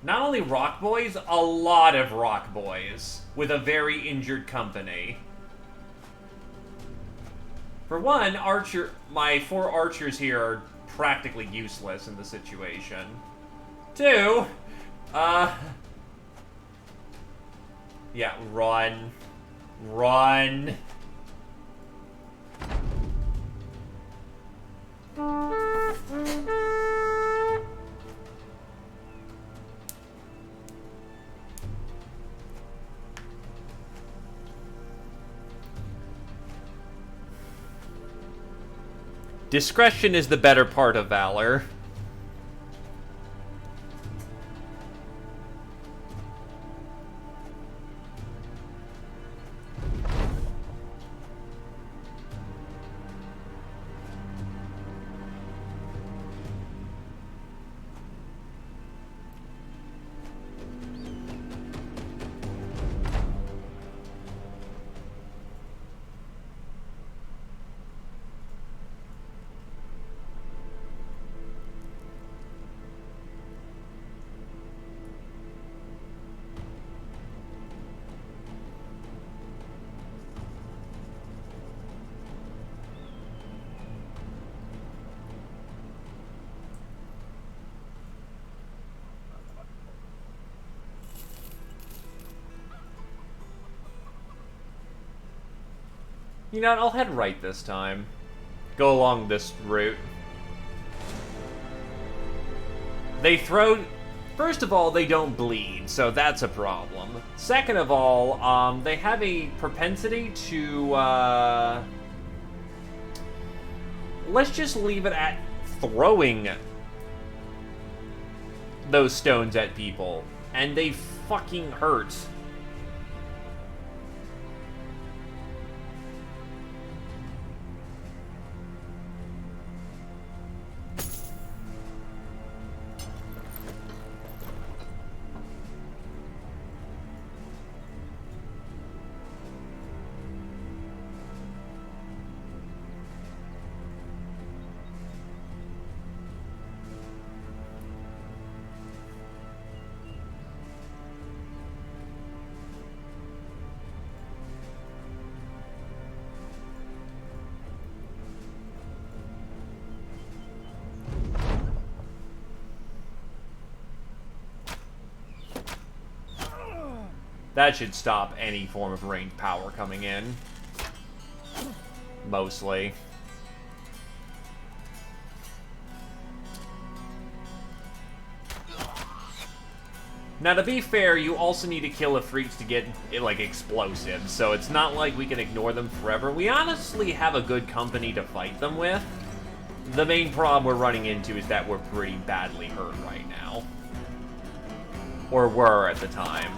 Not only rock boys, a lot of rock boys with a very injured company. For one, my 4 archers here are practically useless in the situation. 2, yeah, run. Run. Discretion is the better part of valor. You know what, I'll head right this time. Go along this route. They throw... First of all, they don't bleed, so that's a problem. Second of all, they have a propensity to, let's just leave it at throwing those stones at people. And they fucking hurt. That should stop any form of ranged power coming in. Mostly. Now, to be fair, you also need to kill the freaks to get, like, explosives, so it's not like we can ignore them forever. We honestly have a good company to fight them with. The main problem we're running into is that we're pretty badly hurt right now. Or were at the time.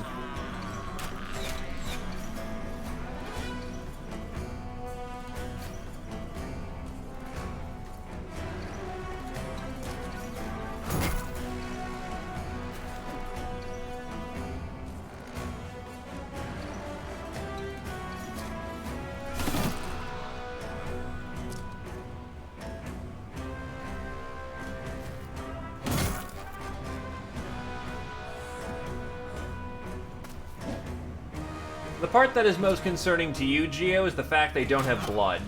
The part that is most concerning to you, Geo, is the fact they don't have blood.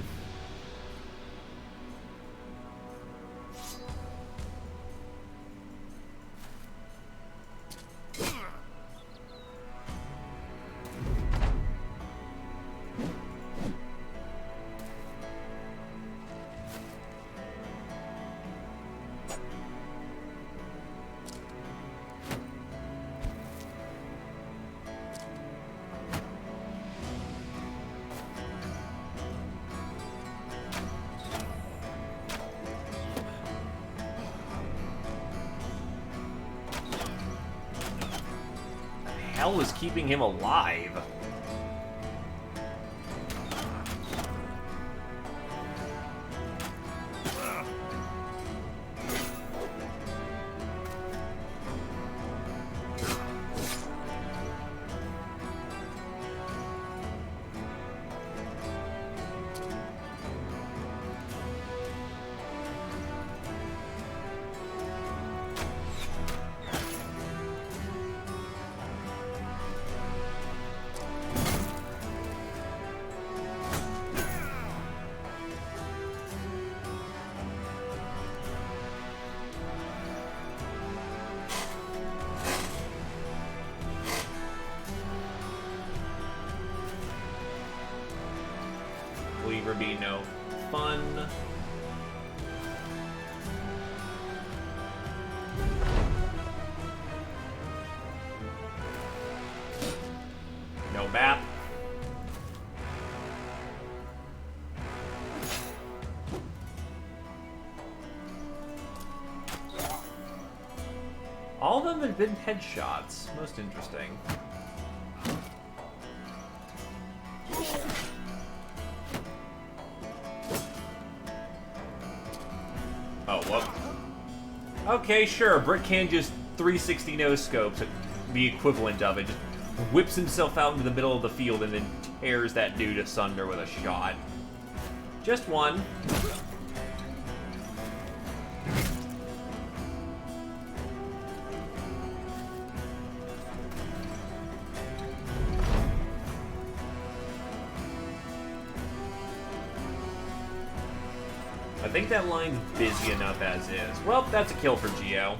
hell is keeping him alive? Will be no fun. No map. All of them have been headshots. Most interesting. Oh, whoop. Okay, sure. Brick can just 360 no-scopes, the equivalent of it. Just whips himself out into the middle of the field and then tears that dude asunder with a shot. Just one. I think that line's busy enough as is. Well, that's a kill for Geo.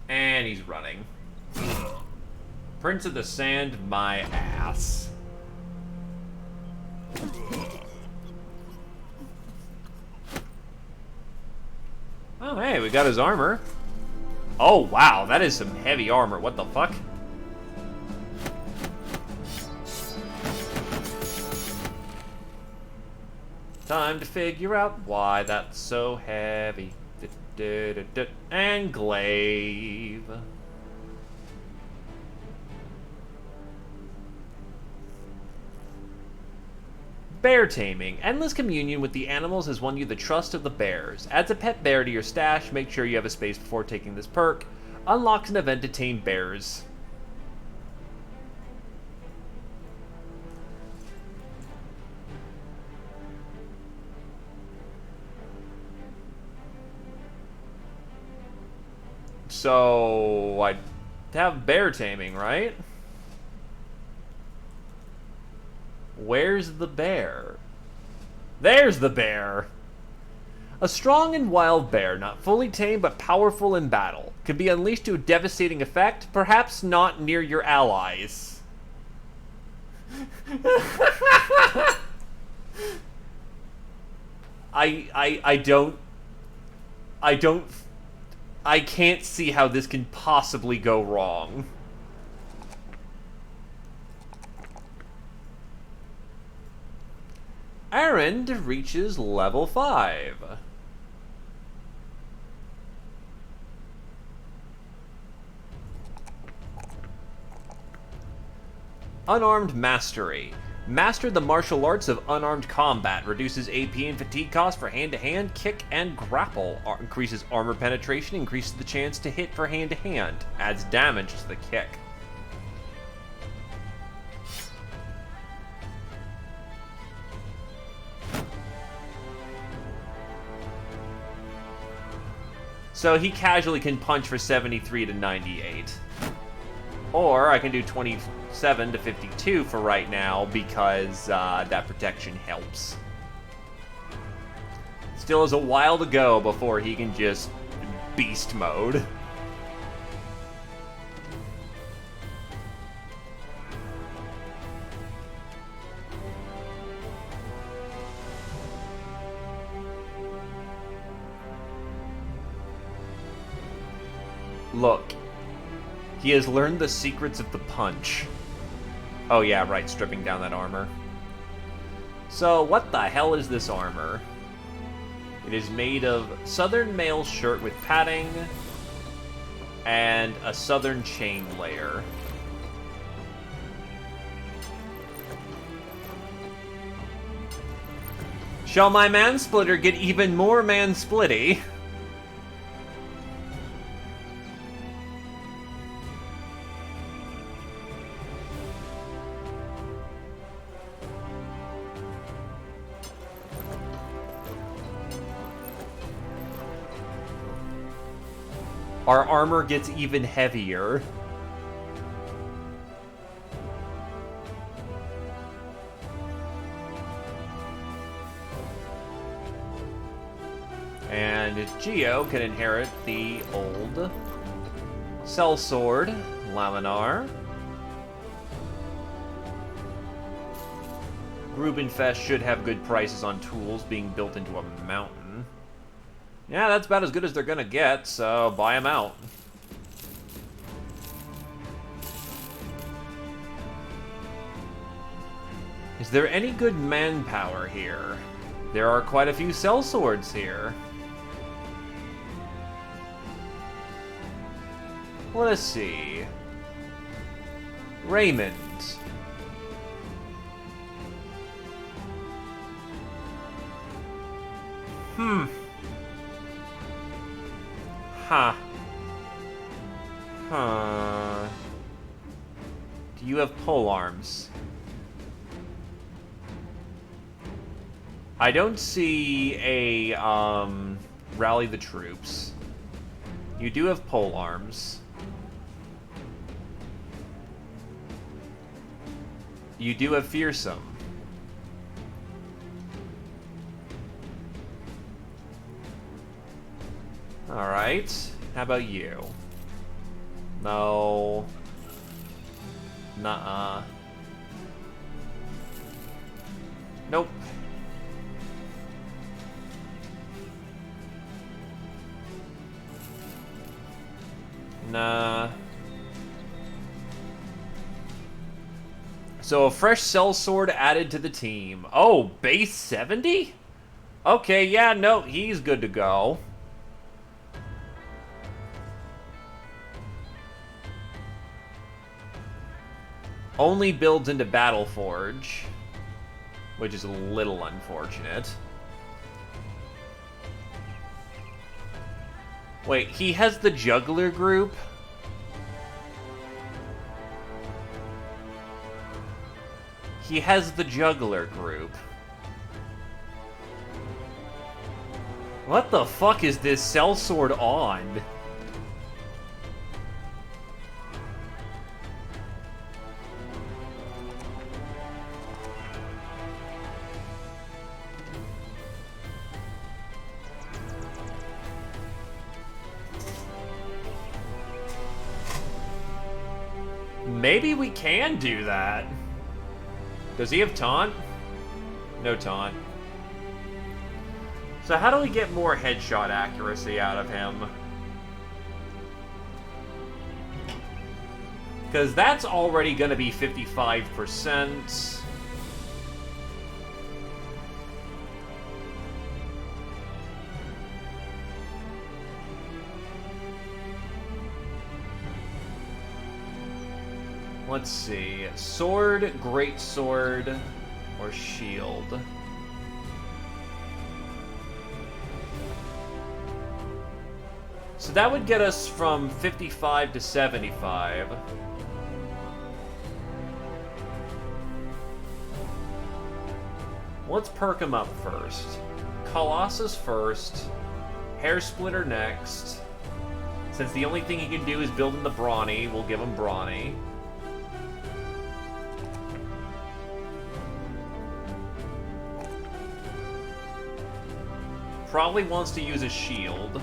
And he's running. Prince of the Sand, my ass. Oh, hey, we got his armor. Oh, wow, that is some heavy armor. What the fuck? Time to figure out why that's so heavy. And glaive. Bear taming. Endless communion with the animals has won you the trust of the bears. Adds a pet bear to your stash. Make sure you have a space before taking this perk. Unlocks an event to tame bears. So, I have bear taming, right? Where's the bear? There's the bear! A strong and wild bear, not fully tamed but powerful in battle. Can be unleashed to a devastating effect, perhaps not near your allies. I can't see how this can possibly go wrong. Errand reaches level 5. Unarmed Mastery. Master the martial arts of unarmed combat. Reduces AP and fatigue cost for hand-to-hand, kick, and grapple. Increases armor penetration, increases the chance to hit for hand-to-hand. Adds damage to the kick. So he casually can punch for 73 to 98. Or I can do 27 to 52 for right now because that protection helps. Still has a while to go before he can just beast mode. Look, he has learned the secrets of the punch. Oh yeah, right, stripping down that armor. So, what the hell is this armor? It is made of southern mail shirt with padding and a southern chain layer. Shall my mansplitter get even more mansplitty? Our armor gets even heavier. And Geo can inherit the old sellsword, Laminar. Grubenfest should have good prices on tools being built into a mountain. Yeah, that's about as good as they're gonna get, so buy them out. Is there any good manpower here? There are quite a few sellswords here. Let us see. Raymond. Huh. Do you have pole arms? I don't see a, rally the troops. You do have pole arms. You do have fearsome. Alright. How about you? No. Nuh-uh. Nope. Nah. So a fresh sellsword added to the team. Oh, base 70? Okay, yeah, no, he's good to go. Only builds into Battleforge, which is a little unfortunate. Wait, he has the juggler group? He has the juggler group. What the fuck is this sellsword on? Maybe we can do that. Does he have taunt? No taunt. So how do we get more headshot accuracy out of him? Because that's already going to be 55%. Let's see. Sword, greatsword, or shield. So that would get us from 55 to 75. Let's perk him up first. Colossus first. Hair Splitter next. Since the only thing he can do is build in the Brawny, we'll give him Brawny. Probably wants to use a shield.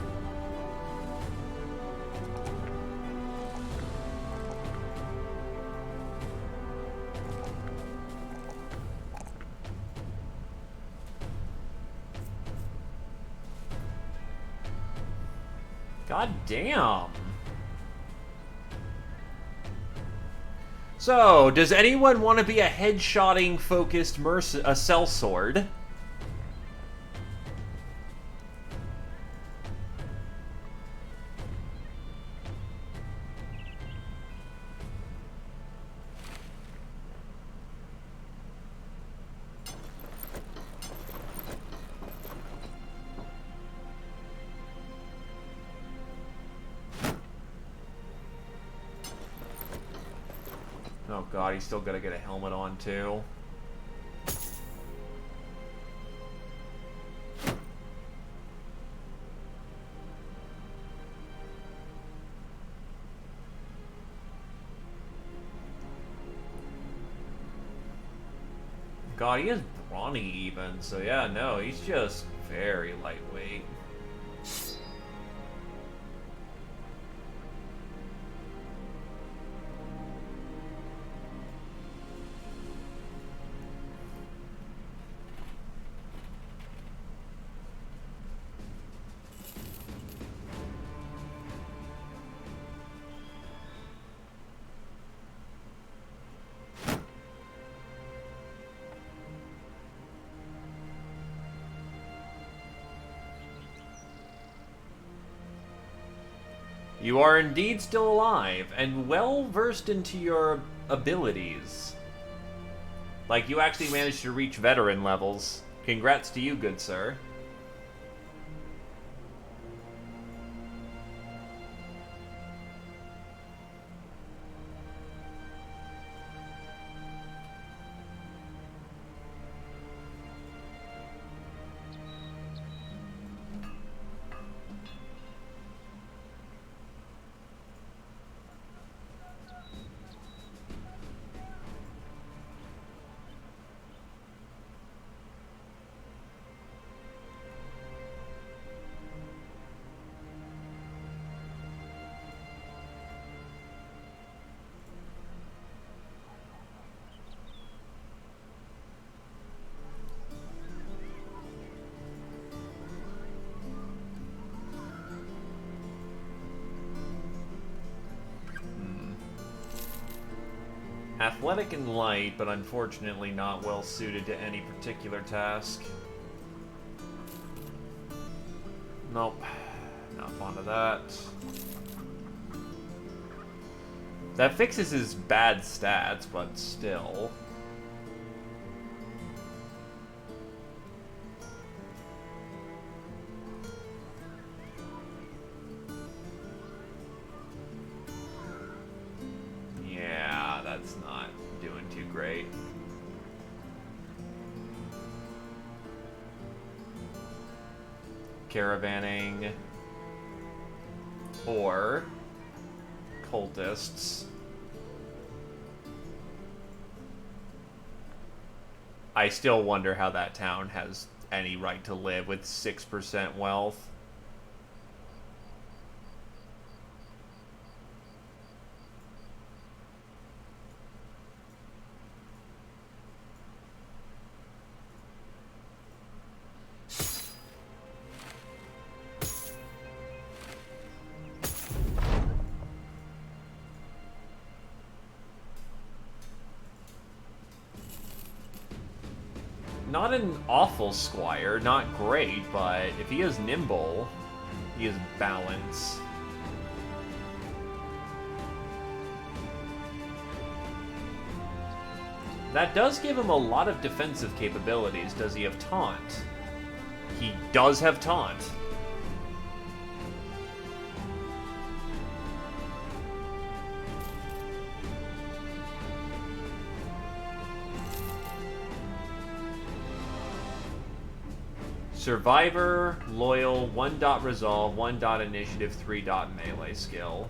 God damn. So, does anyone want to be a headshotting focused sellsword? Oh god, he's still gotta get a helmet on too. God, he is brawny even, so yeah, no, he's just very lightweight. You are indeed still alive, and well versed into your abilities. Like, you actually managed to reach veteran levels. Congrats to you, good sir. Athletic and light, but unfortunately not well suited to any particular task. Nope. Not fond of that. That fixes his bad stats, but still. Yeah, that's not doing too great. Caravanning. Or cultists. I still wonder how that town has any right to live with 6% wealth. Not an awful squire, not great, but if he is nimble, he is balance. That does give him a lot of defensive capabilities. Does he have taunt? He does have taunt. Survivor, loyal, 1 dot resolve, 1 dot initiative, 3 dot melee skill.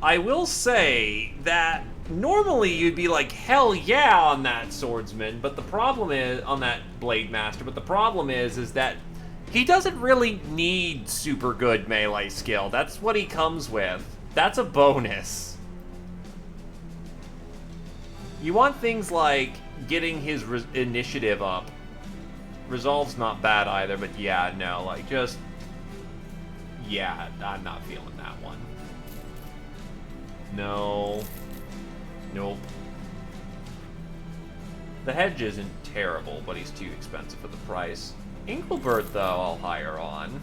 I will say that normally you'd be like, hell yeah on that swordsman, but the problem is, on that blade master, but the problem is that he doesn't really need super good melee skill. That's what he comes with. That's a bonus. You want things like getting his initiative up. Resolve's not bad either, but yeah, no, like just... Yeah, I'm not feeling that one. No. Nope. The hedge isn't terrible, but he's too expensive for the price. Engelbert, though, I'll hire on.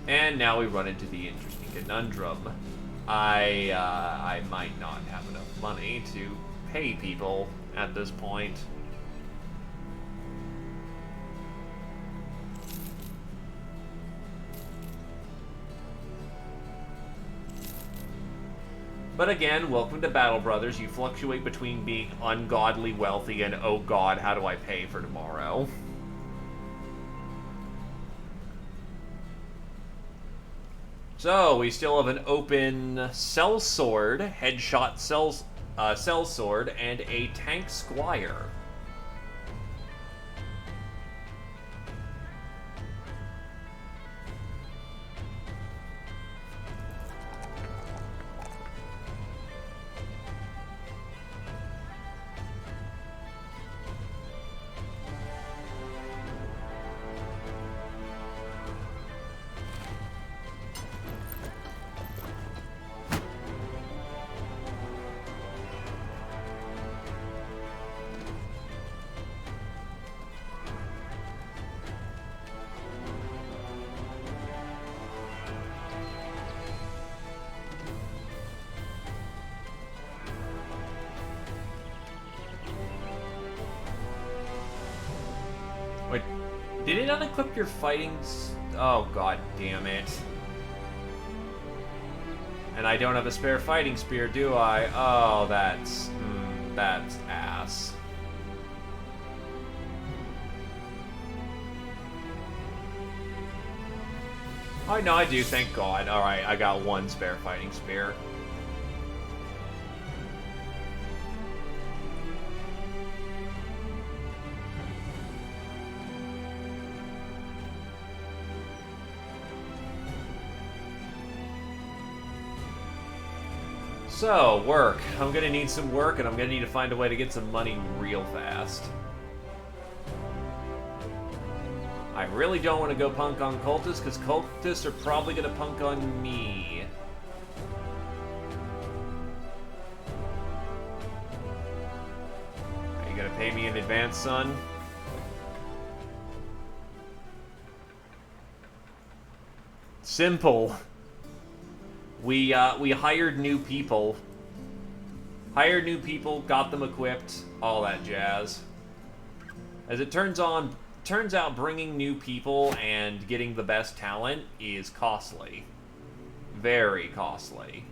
And now we run into the interesting conundrum. I might not have enough money to pay people at this point. But again, welcome to Battle Brothers. You fluctuate between being ungodly wealthy and, oh god, how do I pay for tomorrow? So, we still have an open sellsword, headshot sellsword, and a tank squire. Wait, did it unequip your fighting? Oh, god damn it. And I don't have a spare fighting spear, do I? Oh, that's ass. Oh, no, I do, thank god. Alright, I got one spare fighting spear. So, work. I'm gonna need some work, and I'm gonna need to find a way to get some money real fast. I really don't want to go punk on cultists, because cultists are probably gonna punk on me. Are you gonna pay me in advance, son? Simple. We hired new people. Hired new people, got them equipped, all that jazz. As it turns out bringing new people and getting the best talent is costly. Very costly.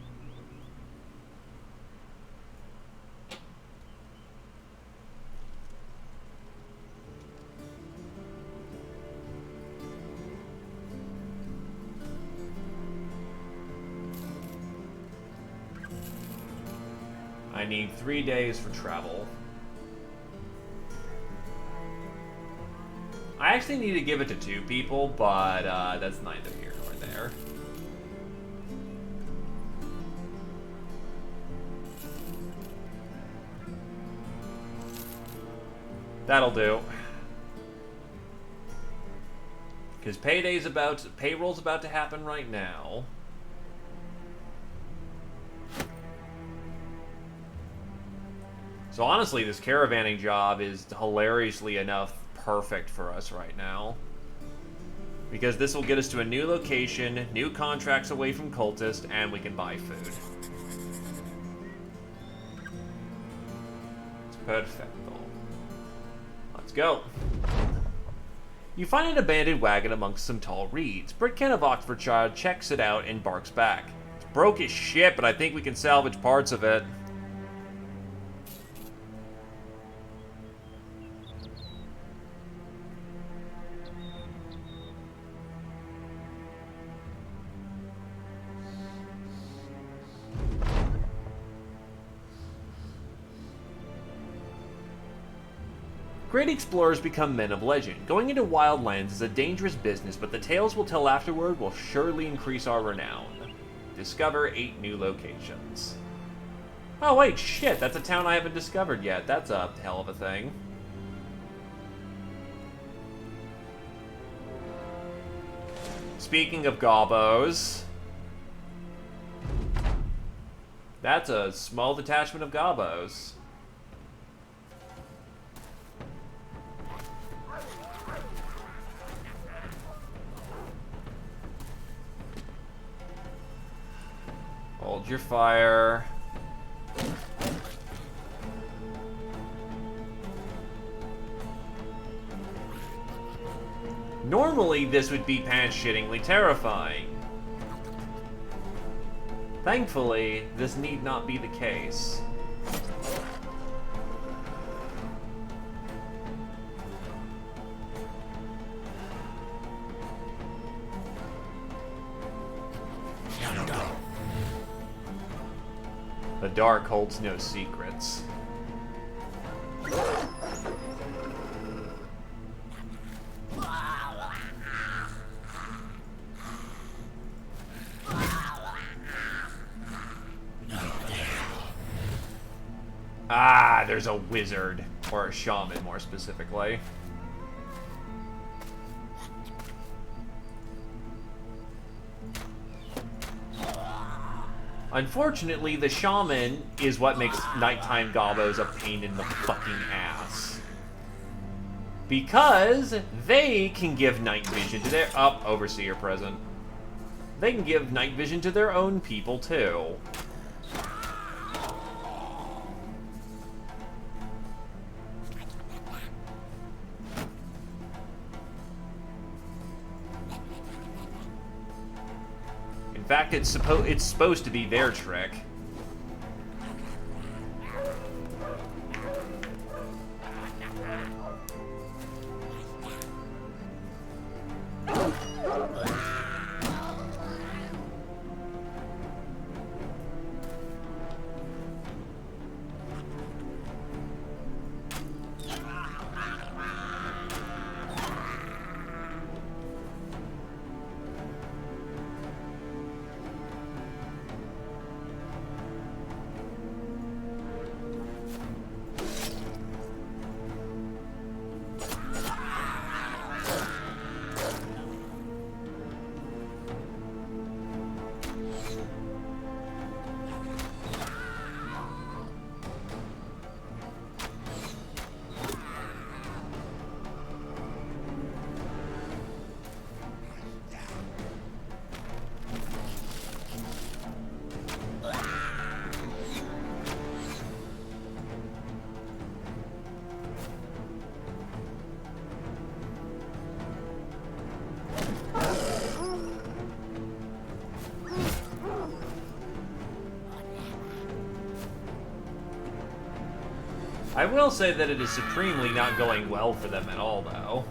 I need 3 days for travel. I actually need to give it to 2 people, but that's neither here nor there. That'll do. Because payroll's about to happen right now. So honestly, this caravanning job is hilariously enough perfect for us right now. Because this will get us to a new location, new contracts away from cultists, and we can buy food. It's perfecto. Let's go. You find an abandoned wagon amongst some tall reeds. Britken of Oxfordshire checks it out and barks back. It's broke as shit, but I think we can salvage parts of it. Great explorers become men of legend. Going into wild lands is a dangerous business, but the tales we'll tell afterward will surely increase our renown. Discover 8 new locations. Oh wait, shit, that's a town I haven't discovered yet. That's a hell of a thing. Speaking of gobos, that's a small detachment of gobos. Hold your fire. Normally, this would be pants-shittingly terrifying. Thankfully, this need not be the case. The dark holds no secrets. Ah, there's a wizard. Or a shaman, more specifically. Unfortunately, the shaman is what makes nighttime gobos a pain in the fucking ass. Because they can give night vision to their... Oh, overseer present. They can give night vision to their own people, too. In fact, it's supposed to be their trick. I will say that it is supremely not going well for them at all, though.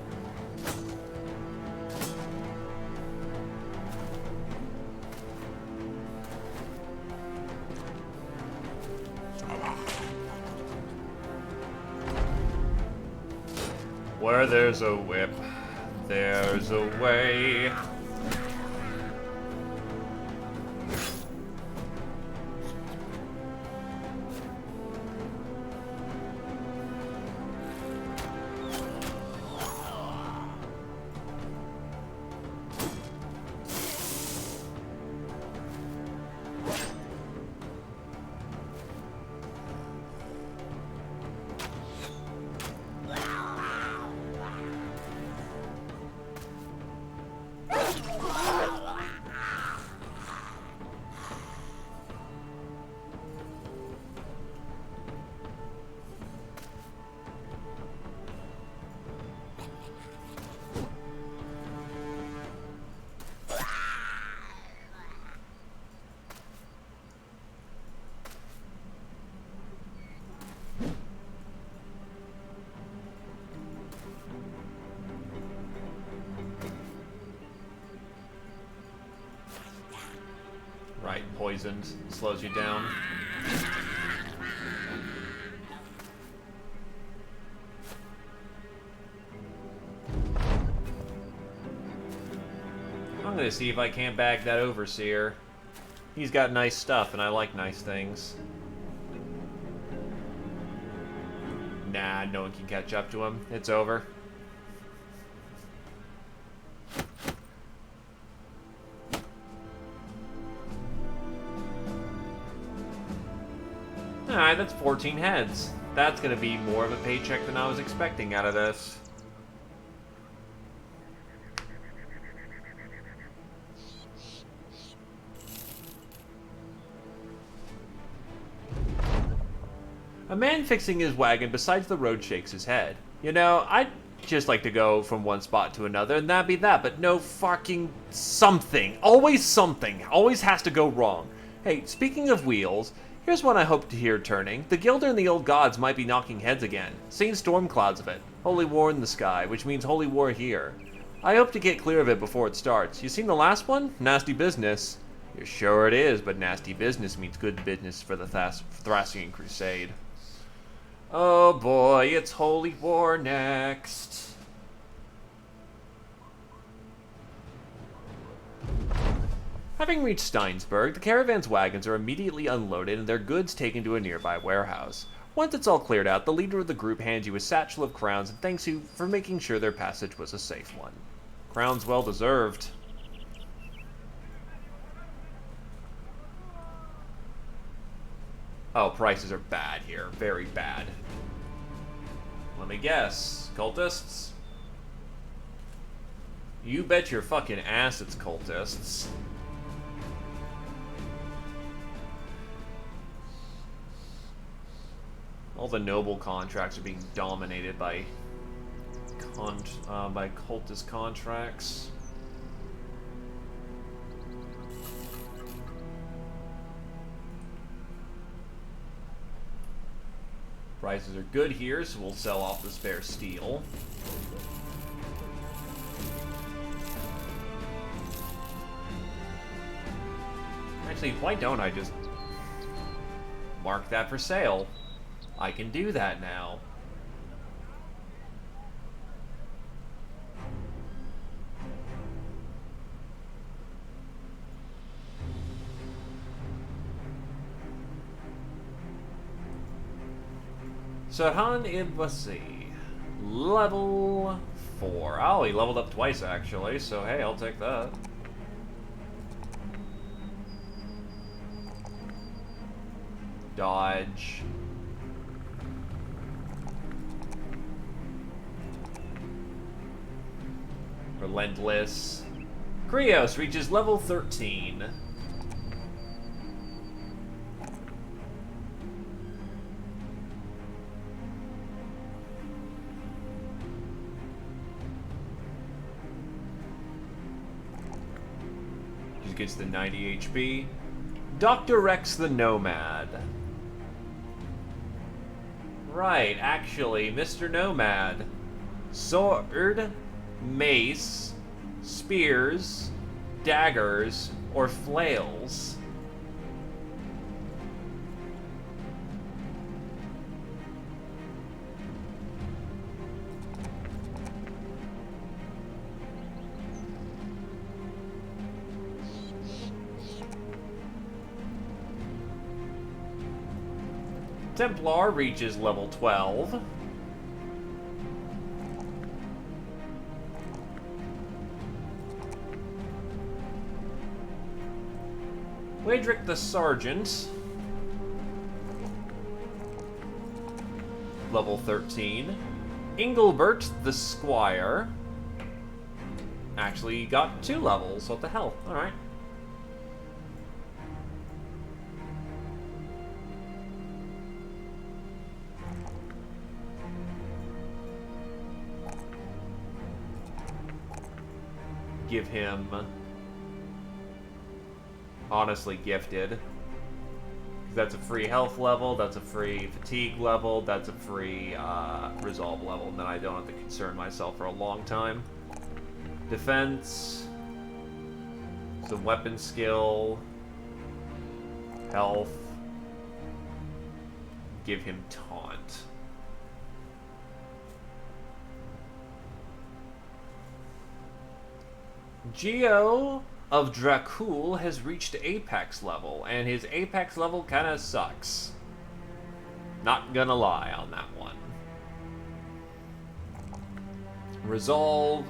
Where there's a whip, there's a way. Right, poisoned. Slows you down. I'm gonna see if I can't bag that overseer. He's got nice stuff, and I like nice things. Nah, no one can catch up to him. It's over. Alright, that's 14 heads. That's gonna be more of a paycheck than I was expecting out of this. A man fixing his wagon beside the road shakes his head. You know, I'd just like to go from one spot to another, and that'd be that, but no fucking something. Always something. Always has to go wrong. Hey, speaking of wheels, here's one I hope to hear turning. The Gilder and the old gods might be knocking heads again. Seen storm clouds of it. Holy war in the sky, which means holy war here. I hope to get clear of it before it starts. You seen the last one? Nasty business. You're sure it is, but nasty business means good business for the Thracian Crusade. Oh boy, it's holy war next. Having reached Steinsburg, the caravan's wagons are immediately unloaded and their goods taken to a nearby warehouse. Once it's all cleared out, the leader of the group hands you a satchel of crowns and thanks you for making sure their passage was a safe one. Crowns well deserved. Oh, prices are bad here. Very bad. Let me guess. Cultists? You bet your fucking ass it's cultists. All the noble contracts are being dominated by cultist contracts. Prices are good here, so we'll sell off the spare steel. Actually, why don't I just mark that for sale? I can do that now. Sarhan Ibasi, level 4. Oh, he leveled up twice actually, so hey, I'll take that. Dodge. Relentless. Krios reaches level 13. Just gets the 90 HP. Dr. Rex the Nomad. Right, actually, Mr. Nomad. Sword, mace, spears, daggers, or flails. Templar reaches level 12. Wadrick the Sergeant, level 13. Engelbert the Squire, actually got 2 levels. What the hell? Alright. Give him honestly gifted. That's a free health level, that's a free fatigue level, that's a free resolve level, and then I don't have to concern myself for a long time. Defense, some weapon skill, health, give him taunt. Geo of Dracul has reached Apex level, and his Apex level kinda sucks. Not gonna lie on that one. Resolve,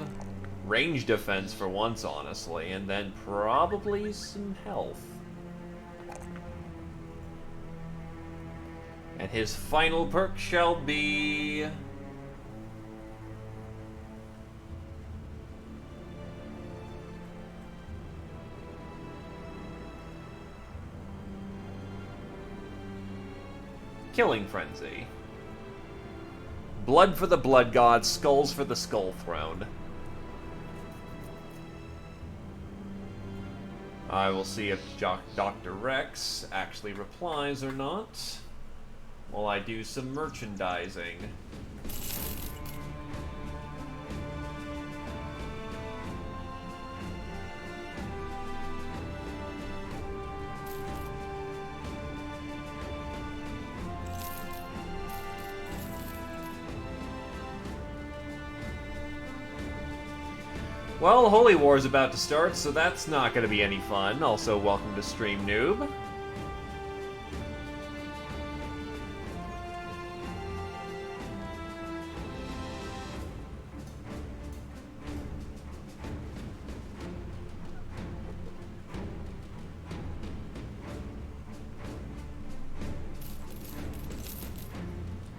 range defense for once, honestly, and then probably some health. And his final perk shall be... Killing Frenzy. Blood for the Blood God, skulls for the Skull Throne. I will see if Dr. Rex actually replies or not, while I do some merchandising. Well, Holy War is about to start, so that's not going to be any fun. Also, welcome to Stream Noob.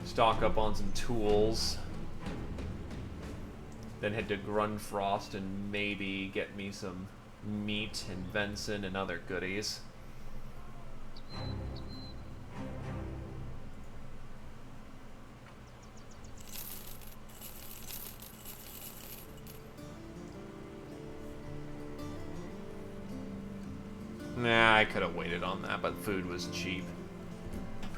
Stock up on some tools. Then head to Grunfrost and maybe get me some meat and venison and other goodies. Nah, I could have waited on that, but food was cheap.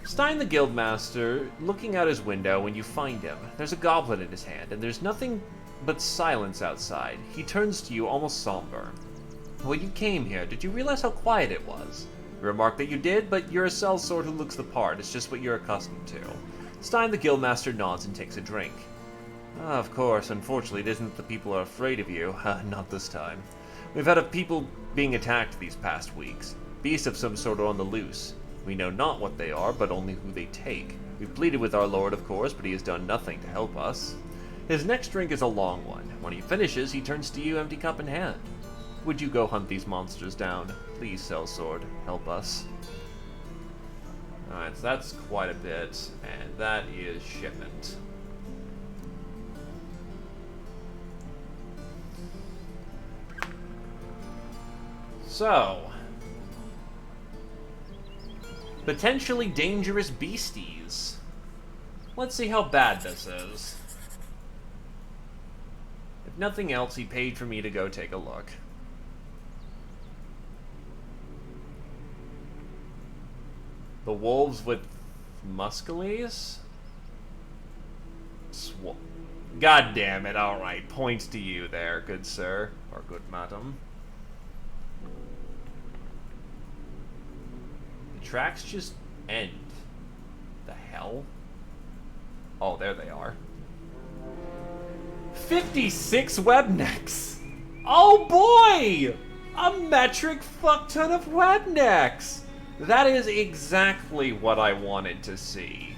Stein the Guildmaster, looking out his window when you find him. There's a goblet in his hand, and there's nothing but silence outside. He turns to you, almost somber. When you came here, did you realize how quiet it was? You remark that you did, but you're a sellsword who looks the part. It's just what you're accustomed to. Stein the Guildmaster nods and takes a drink. Of course, unfortunately, it isn't that the people are afraid of you. Not this time. We've had people being attacked these past weeks. Beasts of some sort are on the loose. We know not what they are, but only who they take. We've pleaded with our lord, of course, but he has done nothing to help us. His next drink is a long one. When he finishes, he turns to you, empty cup in hand. Would you go hunt these monsters down? Please, sellsword, help us. Alright, so that's quite a bit, and that is shipment. So... potentially dangerous beasties. Let's see how bad this is. If nothing else, he paid for me to go take a look. The wolves with muscles? God damn it, alright. Points to you there, good sir. Or good madam. The tracks just end. The hell? Oh, there they are. 56 webnecks! Oh boy! A metric fuck ton of webnecks! That is exactly what I wanted to see.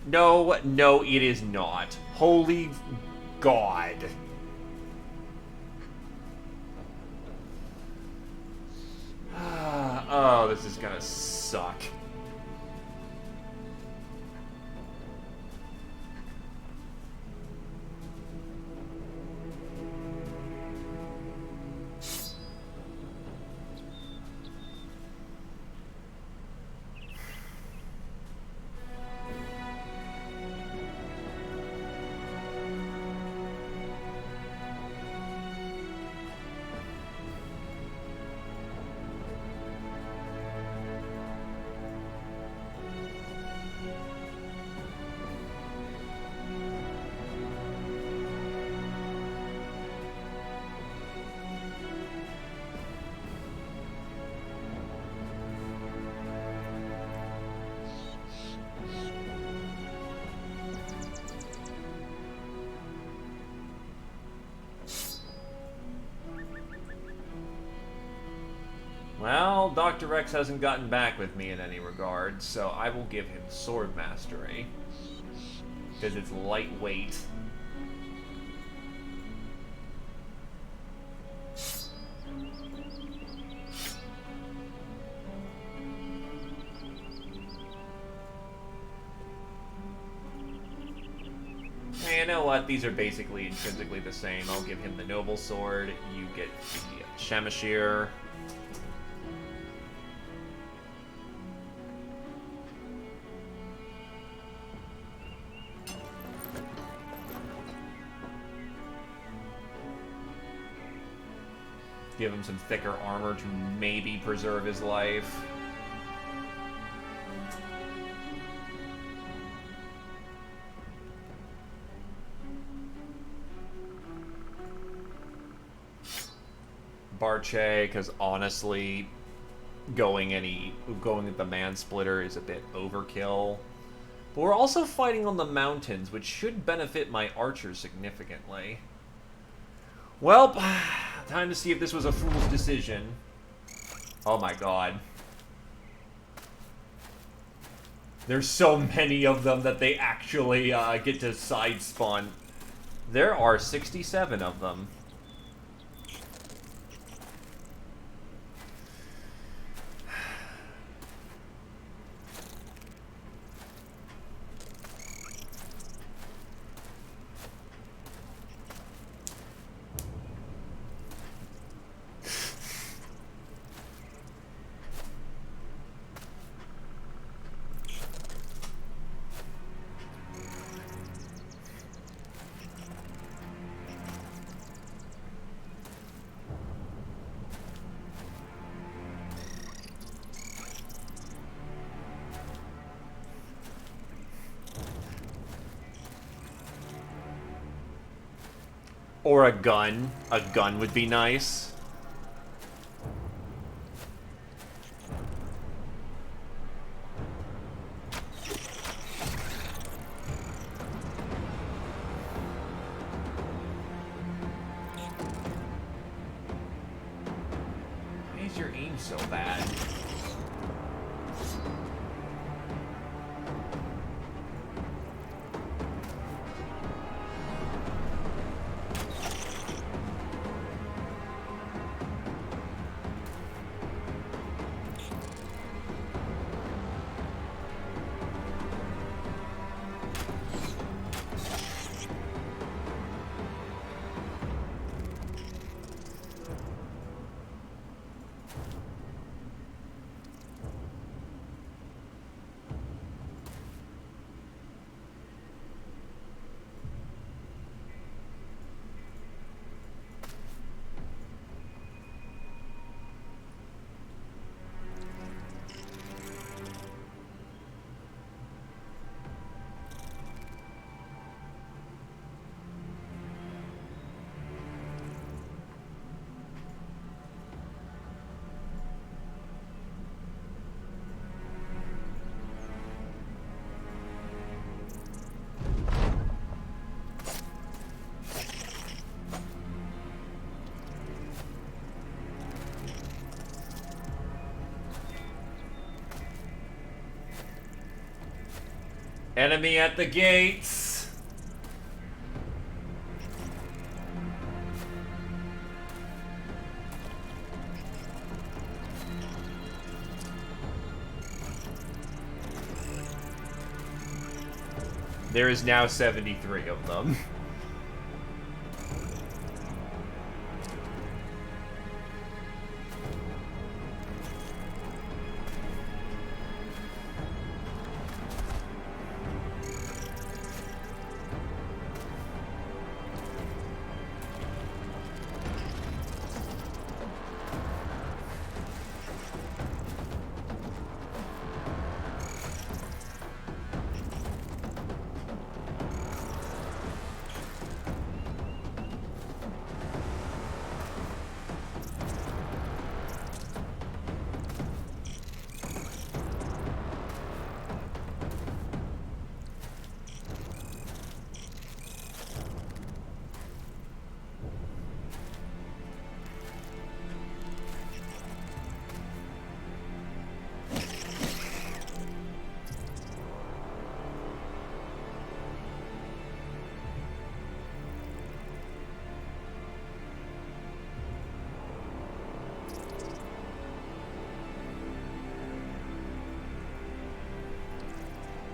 No, it is not. Holy God. Oh, this is gonna suck. Well, Dr. Rex hasn't gotten back with me in any regard, so I will give him Sword Mastery. Because it's lightweight. you know what? These are basically intrinsically the same. I'll give him the Noble Sword. You get the Shamashir. Give him some thicker armor to maybe preserve his life. Barche, because honestly, going with the Man Splitter is a bit overkill. But we're also fighting on the mountains, which should benefit my archers significantly. Well, time to see if this was a fool's decision. Oh my god. There's so many of them that they actually get to side spawn. There are 67 of them. Or a gun. A gun would be nice. Why is your aim so bad? Enemy at the gates. There is now 73 of them.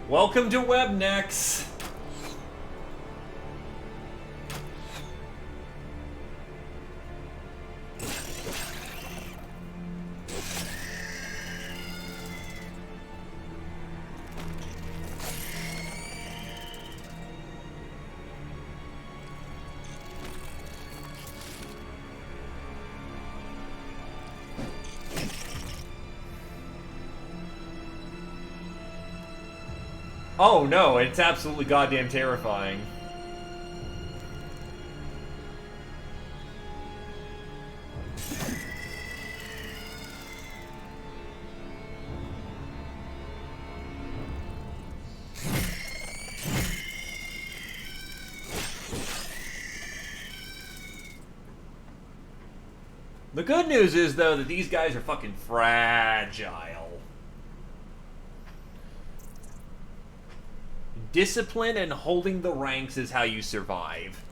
Welcome to Webnex. Oh no, it's absolutely goddamn terrifying. The good news is, though, that these guys are fucking fragile. Discipline and holding the ranks is how you survive.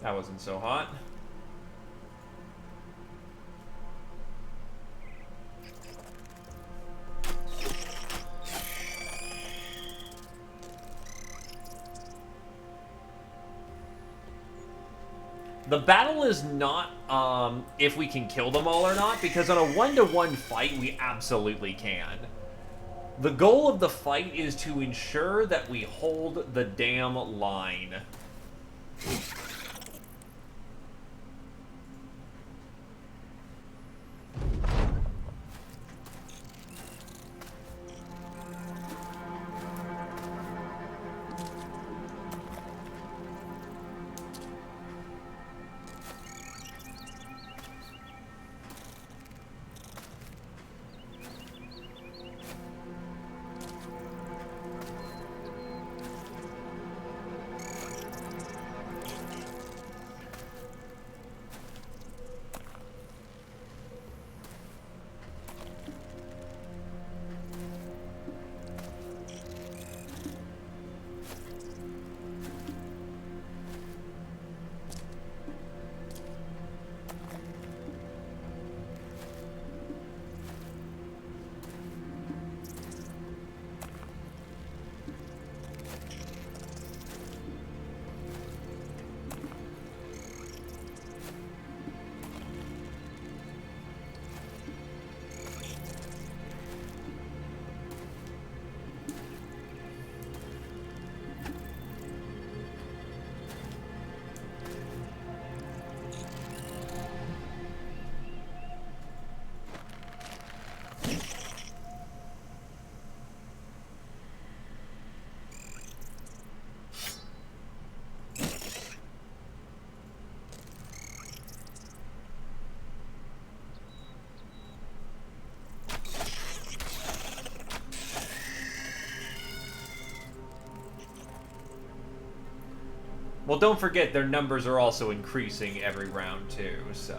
That wasn't so hot. The battle is not if we can kill them all or not, because on a one-to-one fight, we absolutely can. The goal of the fight is to ensure that we hold the damn line. Well, don't forget their numbers are also increasing every round too, so...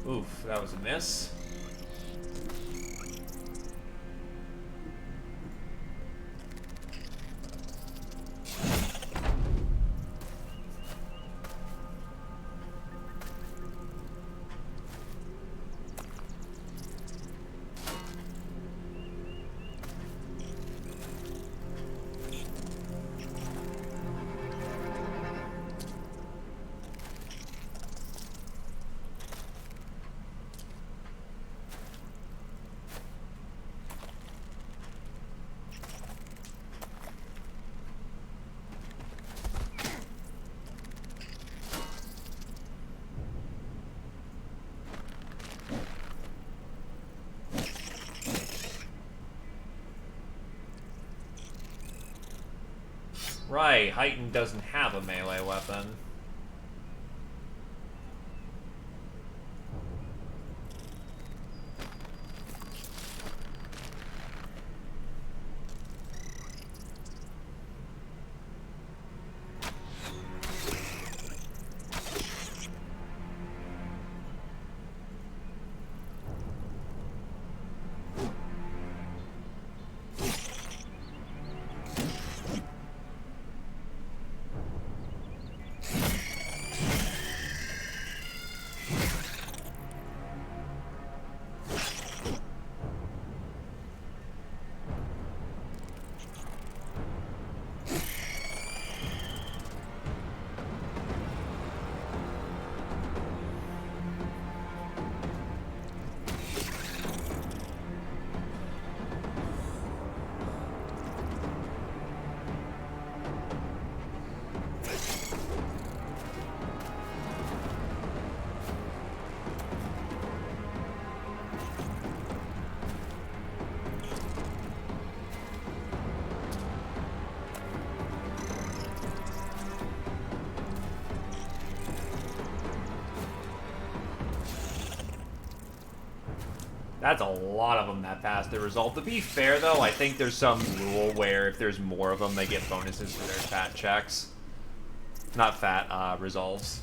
Oof, that was a miss. Right, Heighten doesn't have a melee weapon. That's a lot of them that passed the result. To be fair, though, I think there's some rule where if there's more of them, they get bonuses for their fat checks. Not fat, resolves.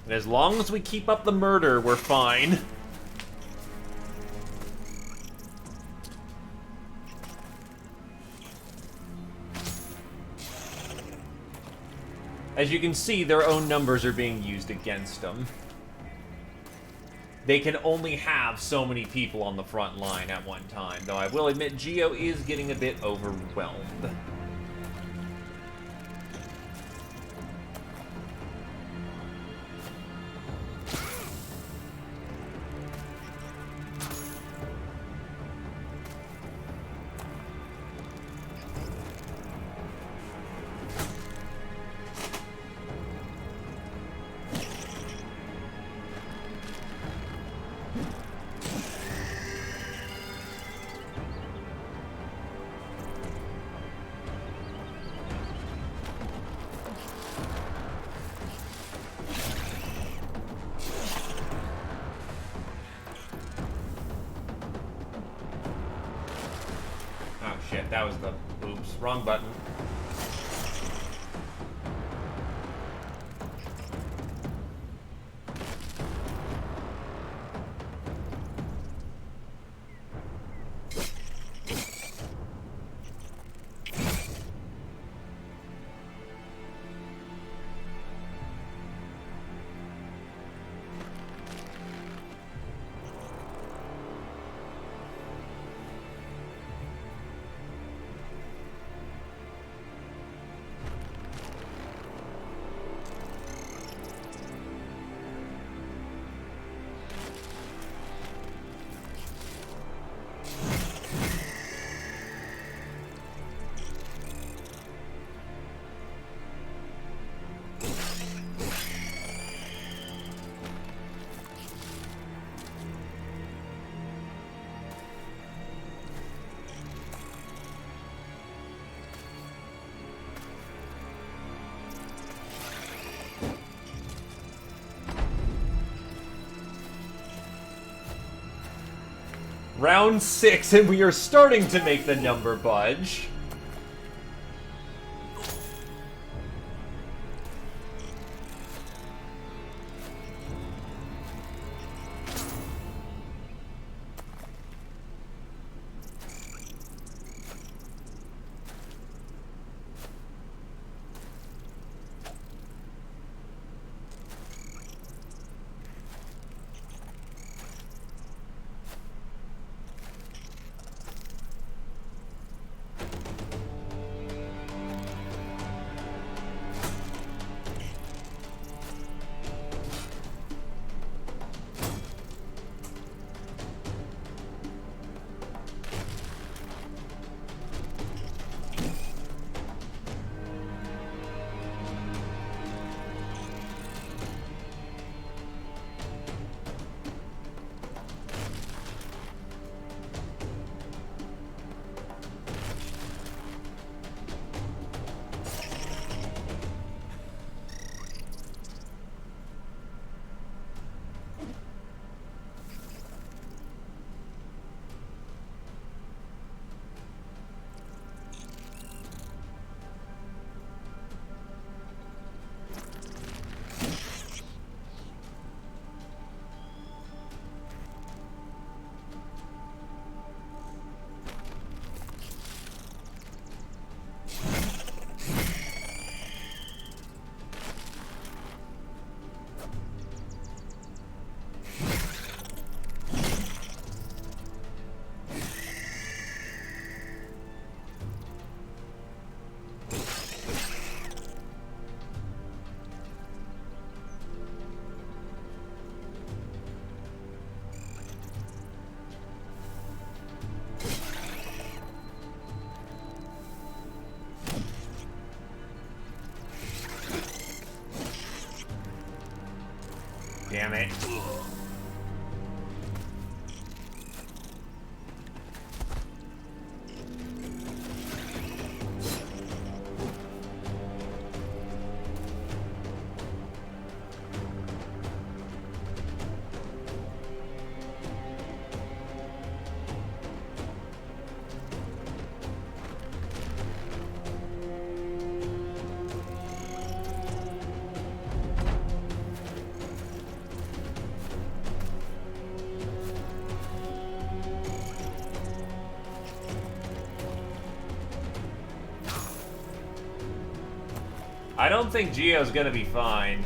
And as long as we keep up the murder, we're fine. As you can see, their own numbers are being used against them. They can only have so many people on the front line at one time, though I will admit Geo is getting a bit overwhelmed. Shit, that was the... Oops, wrong button. Round 6, and we are starting to make the number budge. Damn it. I don't think Gio's gonna be fine.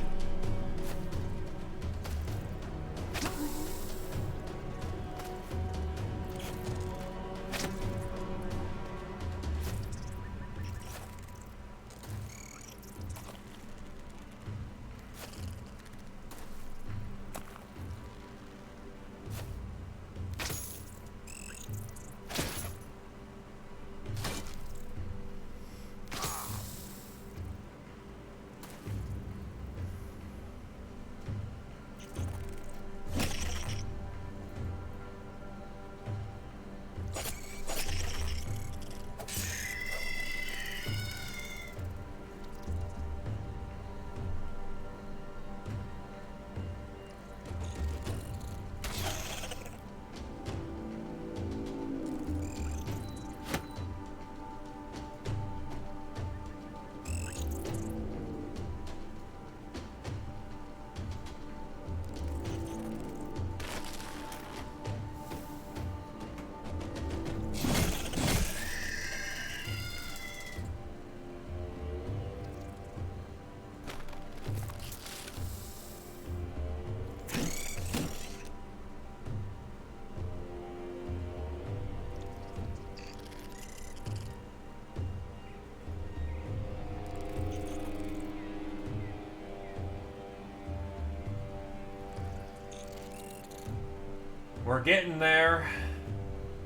We're getting there.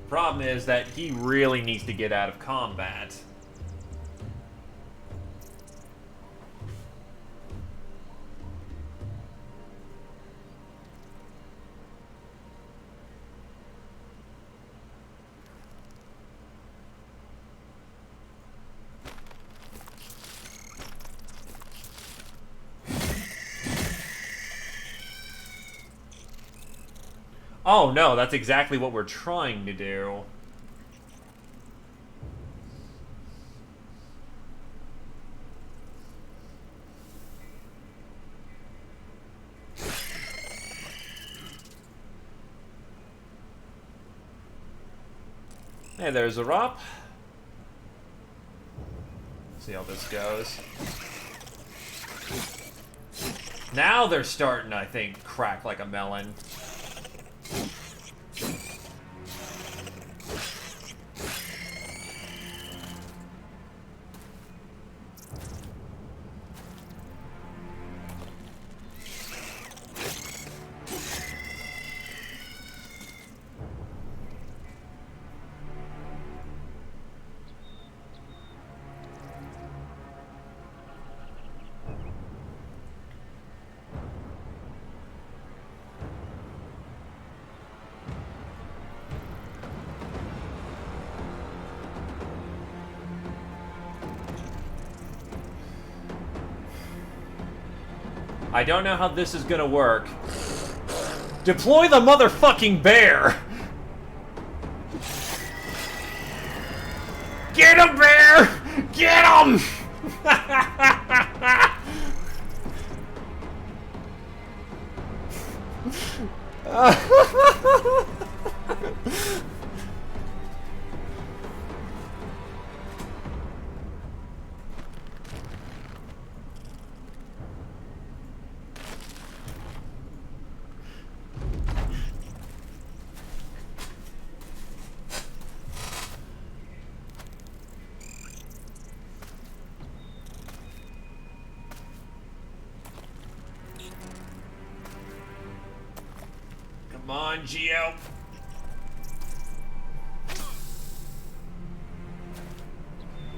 Problem is that he really needs to get out of combat. Oh no, that's exactly what we're trying to do. Hey, there's a Rop. See how this goes. Now they're starting, I think, crack like a melon. I don't know how this is gonna work. Deploy the motherfucking bear! Get him, bear! Get him! Come on, Gio.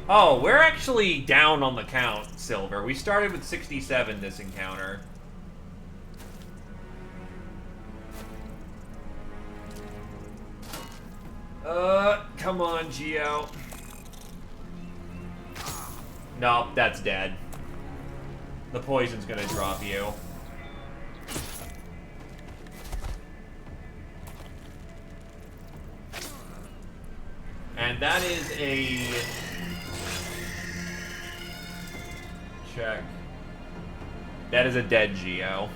Oh, we're actually down on the count, Silver. We started with 67 this encounter. Come on, Geo. Nope, that's dead. The poison's gonna drop you. And that is a... check. That is a dead Geo.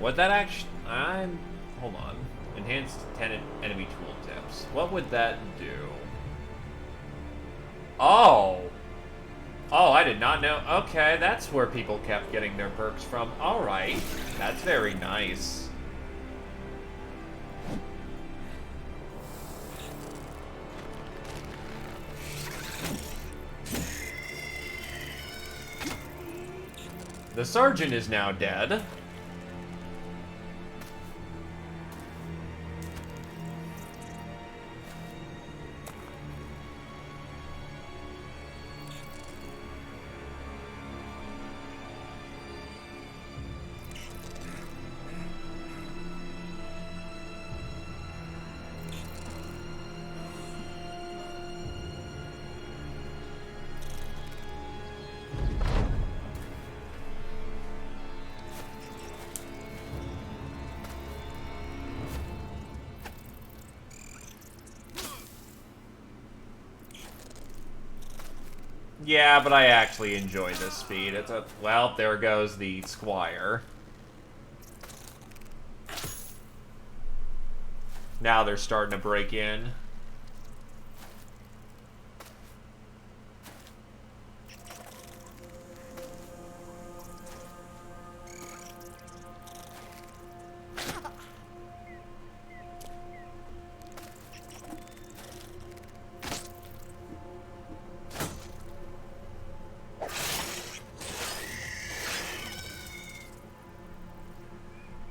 What that actually... hold on. Enhanced tenant enemy tooltips. What would that do? Oh! Oh, I did not know. Okay, that's where people kept getting their perks from. Alright. That's very nice. The sergeant is now dead. Yeah, but I actually enjoy this speed. It's a... well, there goes the Squire. Now they're starting to break in.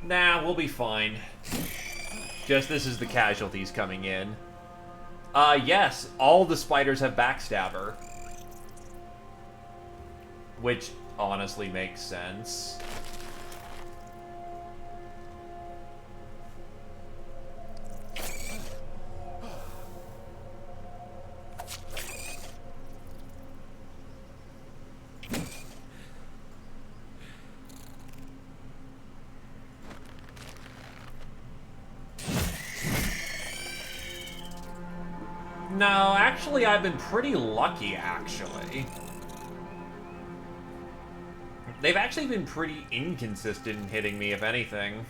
Nah, we'll be fine. Just this is the casualties coming in. Yes, all the spiders have Backstabber. Which honestly makes sense. No, actually, I've been pretty lucky, actually. They've actually been pretty inconsistent in hitting me, if anything.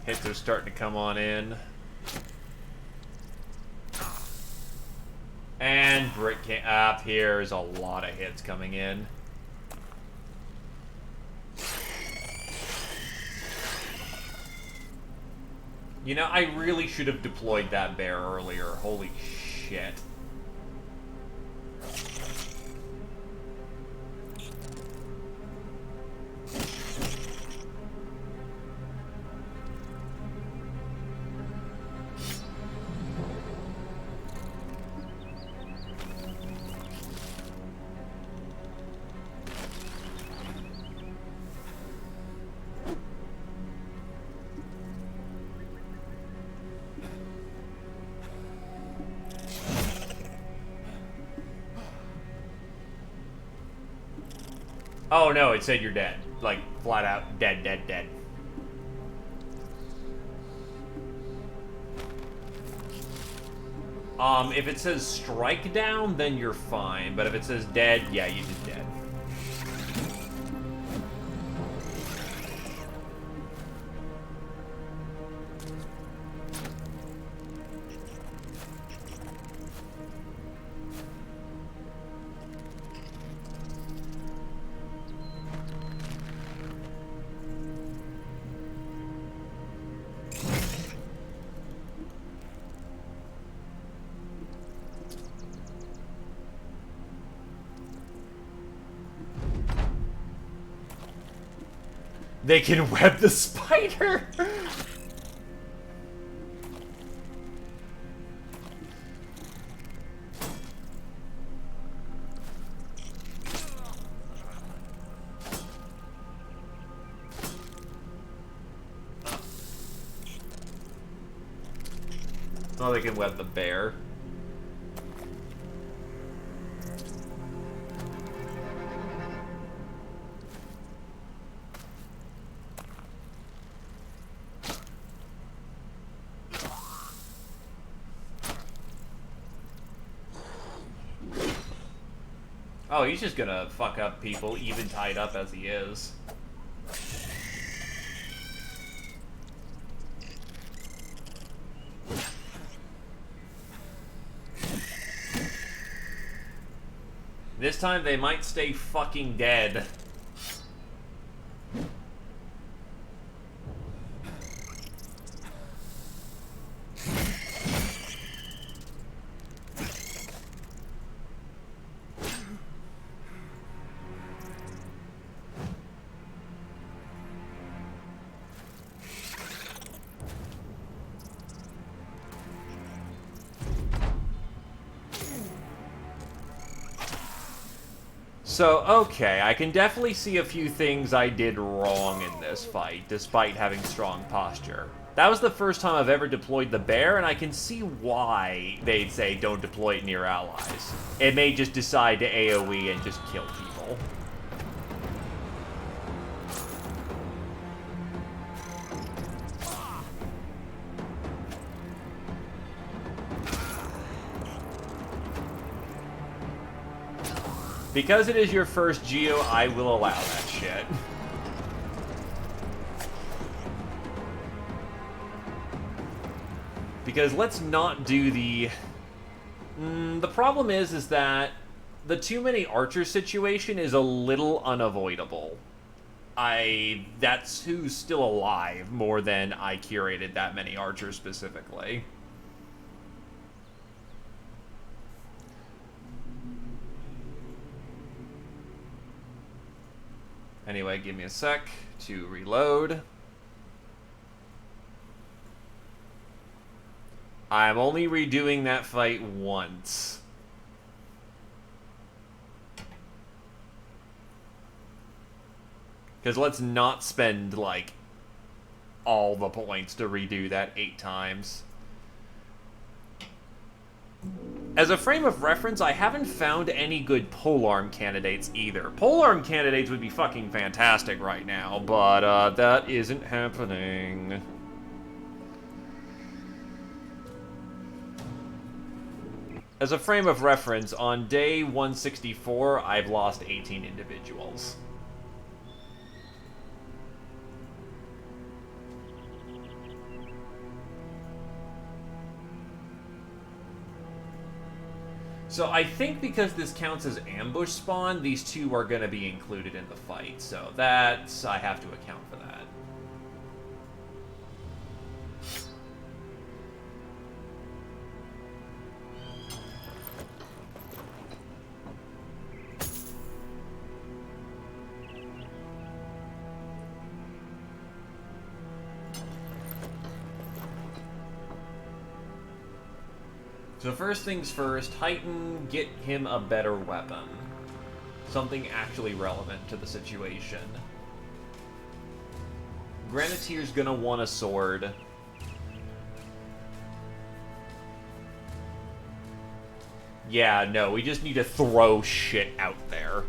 Hits are starting to come on in. And Brick up here's a lot of hits coming in. You know, I really should have deployed that bear earlier. Holy shit. Oh no, it said you're dead. Like, flat out, dead, dead, dead. If it says strike down, then you're fine. But if it says dead, yeah, you're just dead. They can web the spider! Oh, they can web the bear. Oh, he's just gonna fuck up people, even tied up as he is. This time they might stay fucking dead. So, okay, I can definitely see a few things I did wrong in this fight, despite having strong posture. That was the first time I've ever deployed the bear, and I can see why they'd say don't deploy it near allies. It may just decide to AoE and just kill people. Because it is your first Geo, I will allow that shit. Because let's not do the... the problem is that the too many archers situation is a little unavoidable. That's who's still alive more than I curated that many archers specifically. Anyway, give me a sec to reload. I'm only redoing that fight once. Because let's not spend, like, all the points to redo that 8 times. As a frame of reference, I haven't found any good polearm candidates either. Polearm candidates would be fucking fantastic right now, but that isn't happening. As a frame of reference, on day 164, I've lost 18 individuals. So I think because this counts as ambush spawn, these two are going to be included in the fight. So that's... I have to account for that. So first things first, Heighten, get him a better weapon. Something actually relevant to the situation. Grenadier's gonna want a sword. Yeah, no, we just need to throw shit out there.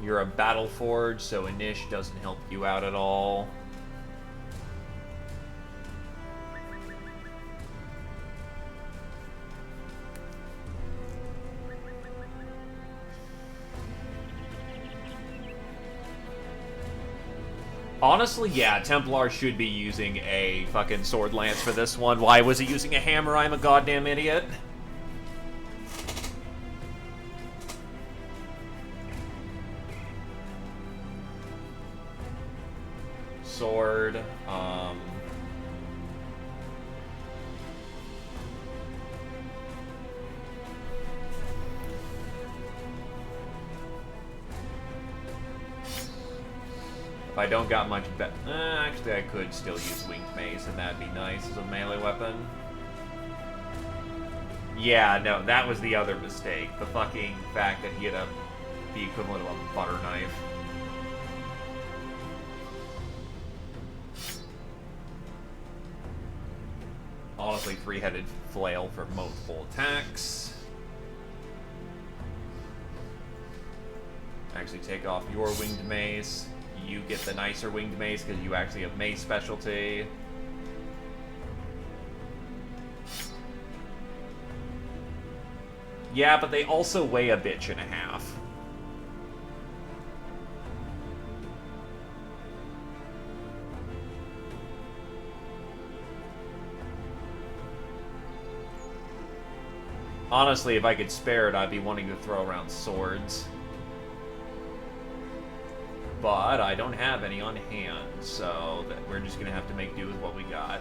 You're a Battleforge, so Inish doesn't help you out at all. Honestly, yeah, Templar should be using a fucking sword lance for this one. Why was he using a hammer? I'm a goddamn idiot. Sword, if I don't got much actually I could still use Winged Mace and that'd be nice as a melee weapon. Yeah, no, that was the other mistake. The fucking fact that he had the equivalent of a butter knife. Honestly, three-headed flail for multiple attacks. Actually take off your Winged Mace. You get the nicer Winged Mace because you actually have mace specialty. Yeah, but they also weigh a bitch and a half. Honestly, if I could spare it, I'd be wanting to throw around swords. But I don't have any on hand, so we're just going to have to make do with what we got.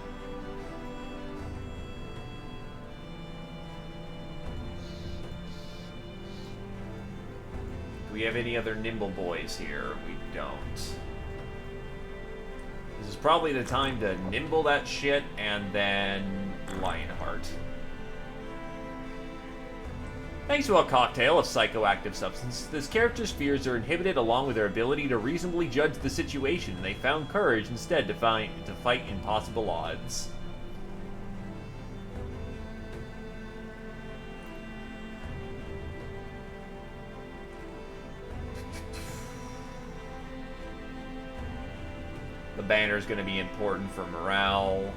Do we have any other nimble boys here? We don't. This is probably the time to nimble that shit, and then Lionheart. Thanks to a cocktail of psychoactive substances, this character's fears are inhibited along with their ability to reasonably judge the situation, and they found courage instead to fight impossible odds. The banner is going to be important for morale.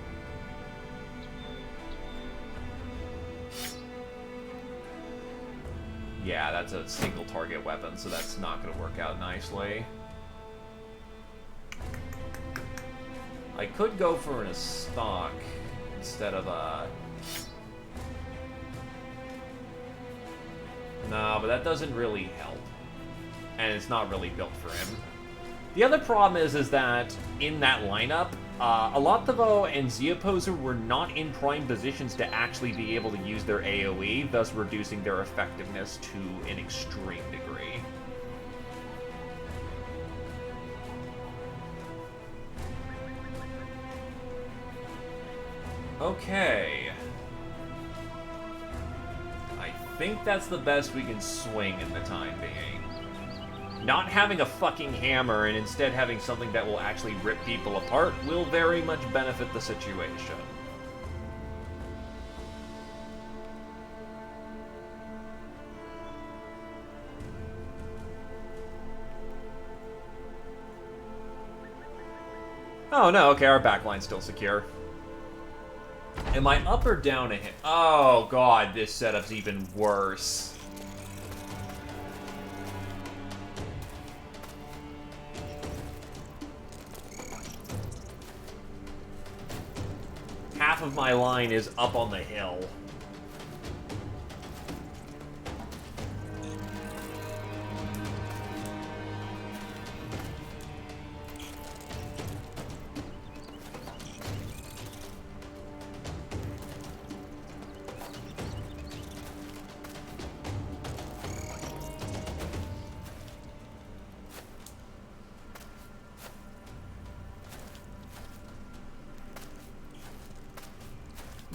Yeah, that's a single target weapon, so that's not going to work out nicely. I could go for a stock instead of a... No, but that doesn't really help. And it's not really built for him. The other problem is that in that lineup, Alatovo and Zeopozer were not in prime positions to actually be able to use their AoE, thus reducing their effectiveness to an extreme degree. Okay. I think that's the best we can swing in the time being. Not having a fucking hammer and instead having something that will actually rip people apart will very much benefit the situation. Oh no, okay, our backline's still secure. Am I up or down a hit? Oh god, this setup's even worse. Half of my line is up on the hill.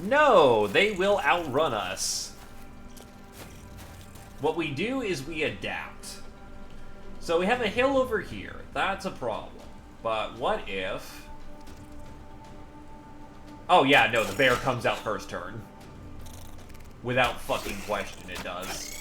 No, they will outrun us. What we do is we adapt. So we have a hill over here. That's a problem. But what if... Oh yeah, no, the bear comes out first turn. Without fucking question, it does.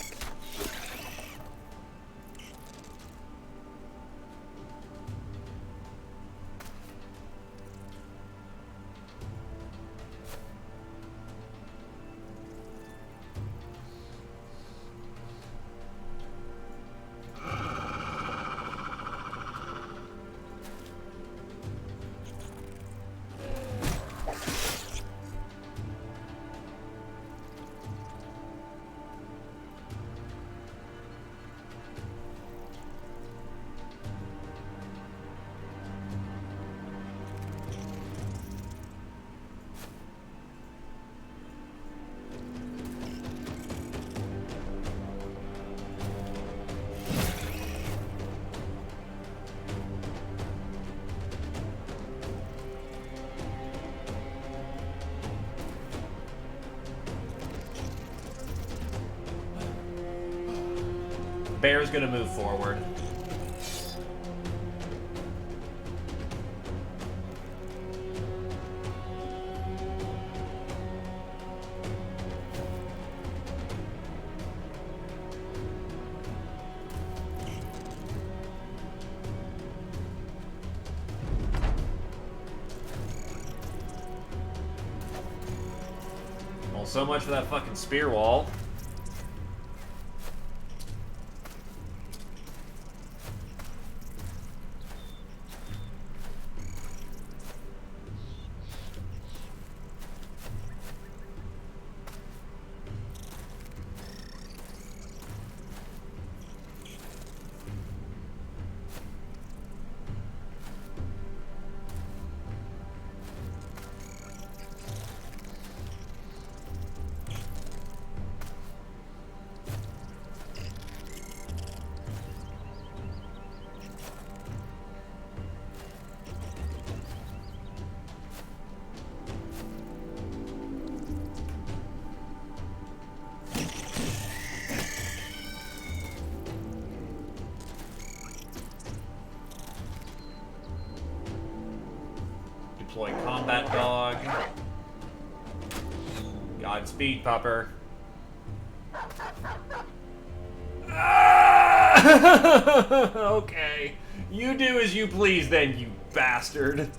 Bear's gonna move forward. Well, so much for that fucking spear wall. Deploy combat dog. Godspeed, pupper. Ah! Okay. You do as you please then, you bastard.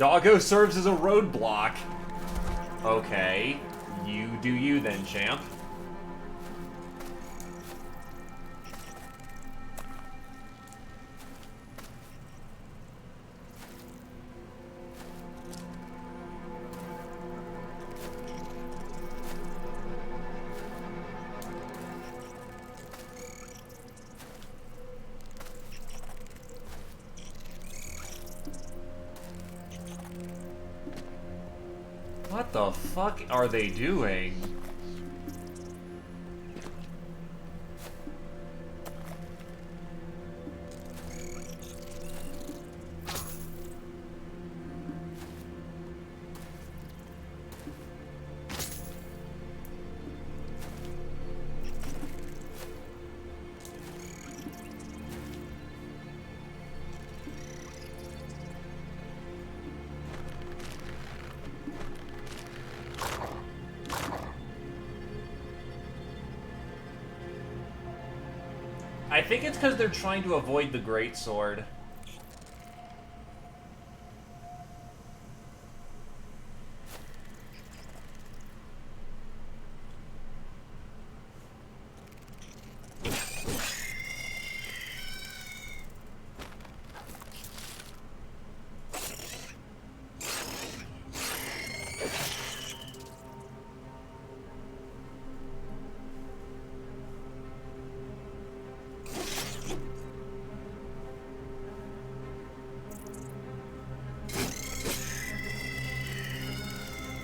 Doggo serves as a roadblock. Okay. You do you then, champ. What the fuck are they doing? I think it's because they're trying to avoid the greatsword.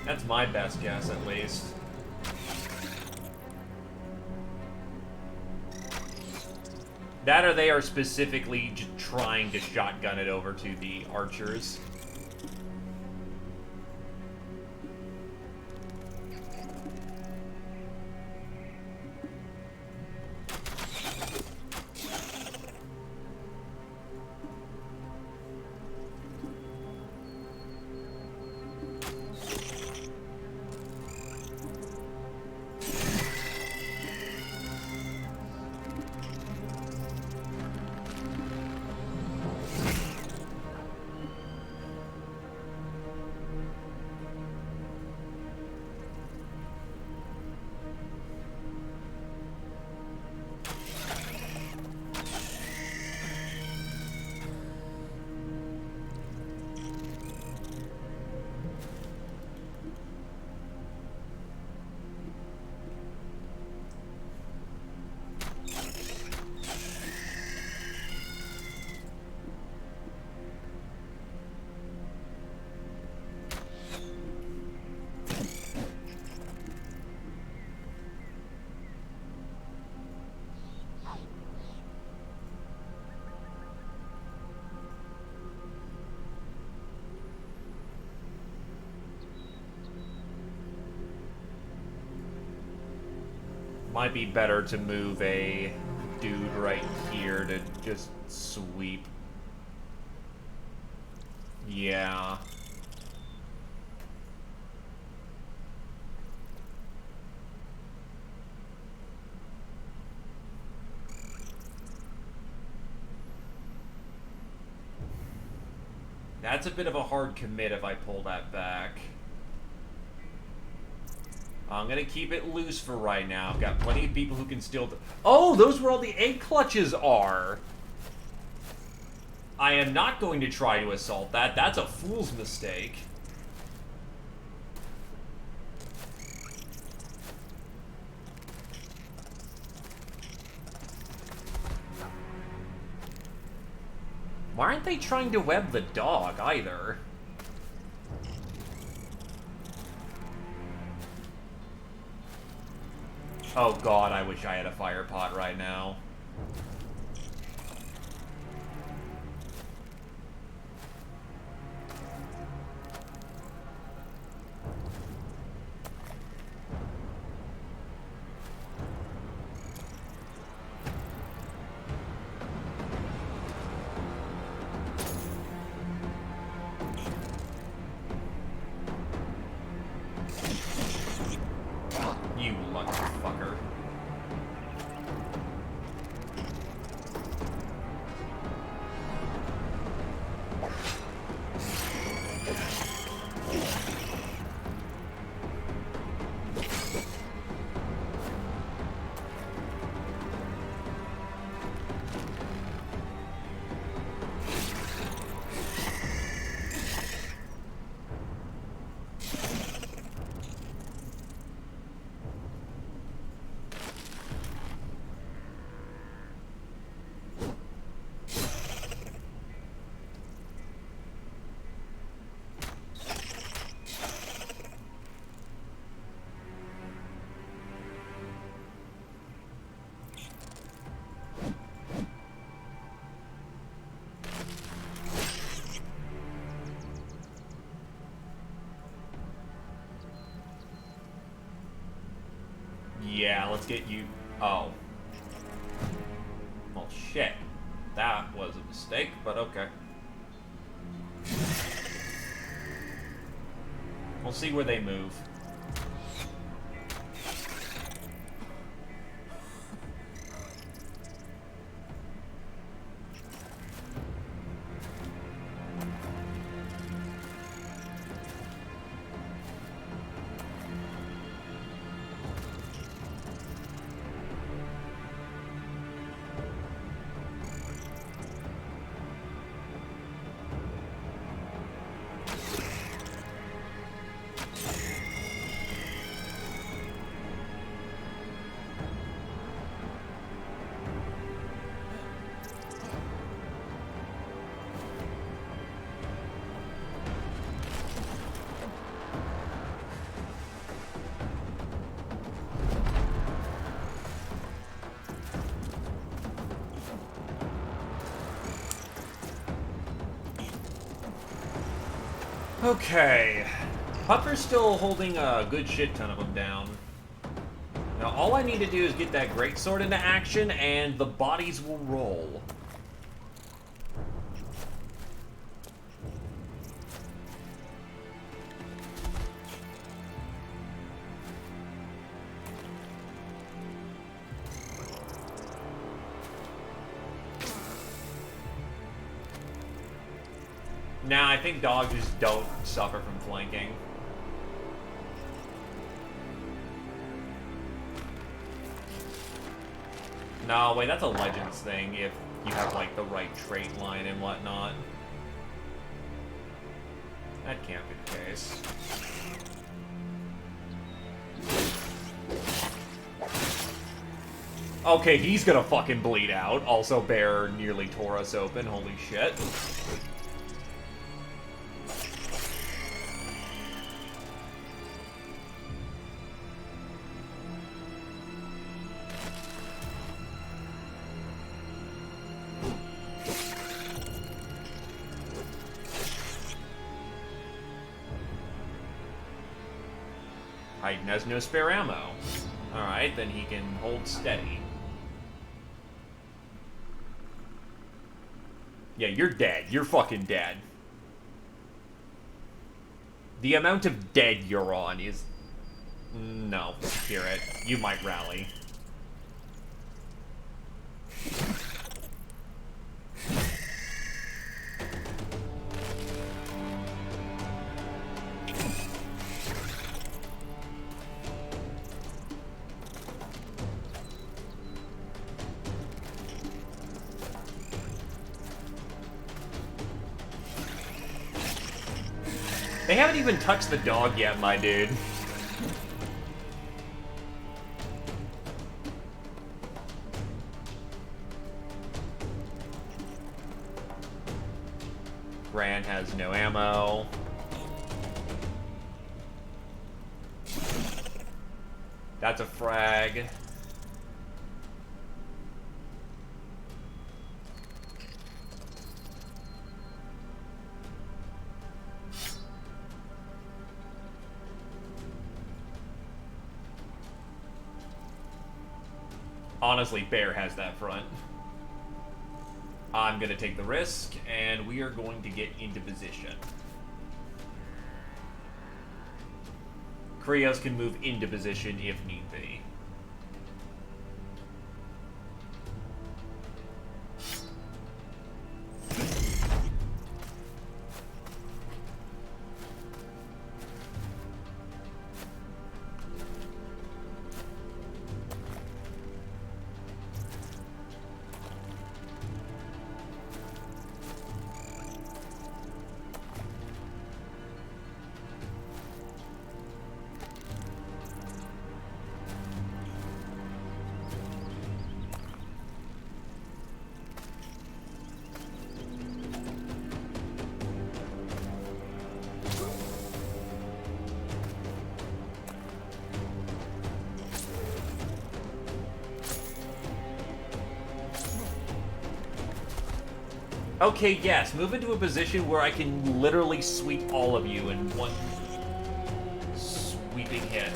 That's my best guess, at least. That or they are specifically just trying to shotgun it over to the archers. Might be better to move a dude right here to just sweep. Yeah. That's a bit of a hard commit if I pull that back. I'm gonna keep it loose for right now. I've got plenty of people who can still... Oh, those were all the egg clutches are! I am not going to try to assault that. That's a fool's mistake. Why aren't they trying to web the dog, either? Oh god, I wish I had a fire pot right now. You lucky fucker. Yeah, let's get you... Oh. Well, shit. That was a mistake, but okay. We'll see where they move. Okay. Puffer's still holding a good shit ton of them down. Now, all I need to do is get that greatsword into action, and the bodies will roll. Nah, I think dogs just don't suffer from flanking. No, wait, that's a Legends thing if you have, like, the right trait line and whatnot. That can't be the case. Okay, he's gonna fucking bleed out. Also, Bear nearly tore us open. Holy shit. Haydn has no spare ammo. Alright, then he can hold steady. Yeah, you're dead. You're fucking dead. The amount of dead you're on is... No, hear it. You might rally. They haven't even touched the dog yet, my dude. Gran has no ammo. That's a frag. Honestly, Bear has that front. I'm gonna take the risk, and we are going to get into position. Krios can move into position if need be. Okay, yes, move into a position where I can literally sweep all of you in one sweeping hit.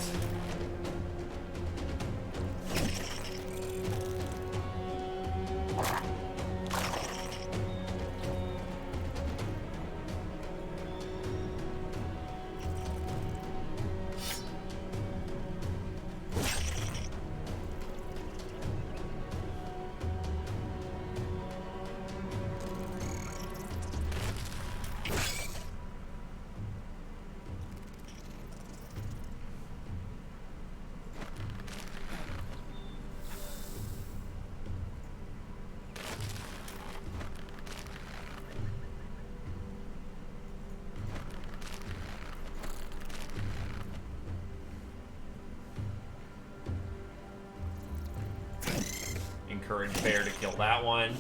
encourage Bear to kill that one.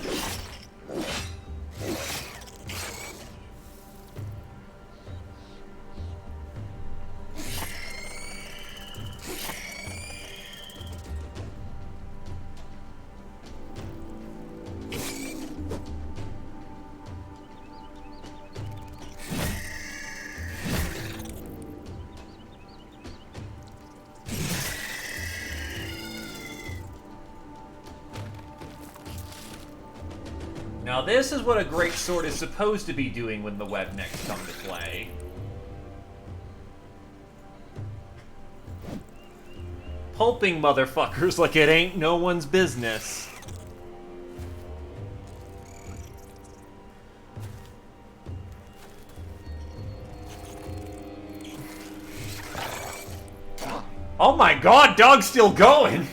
Now this is what a great sword is supposed to be doing when the web necks come to play. Pulping motherfuckers like it ain't no one's business. Oh my god, dog's still going!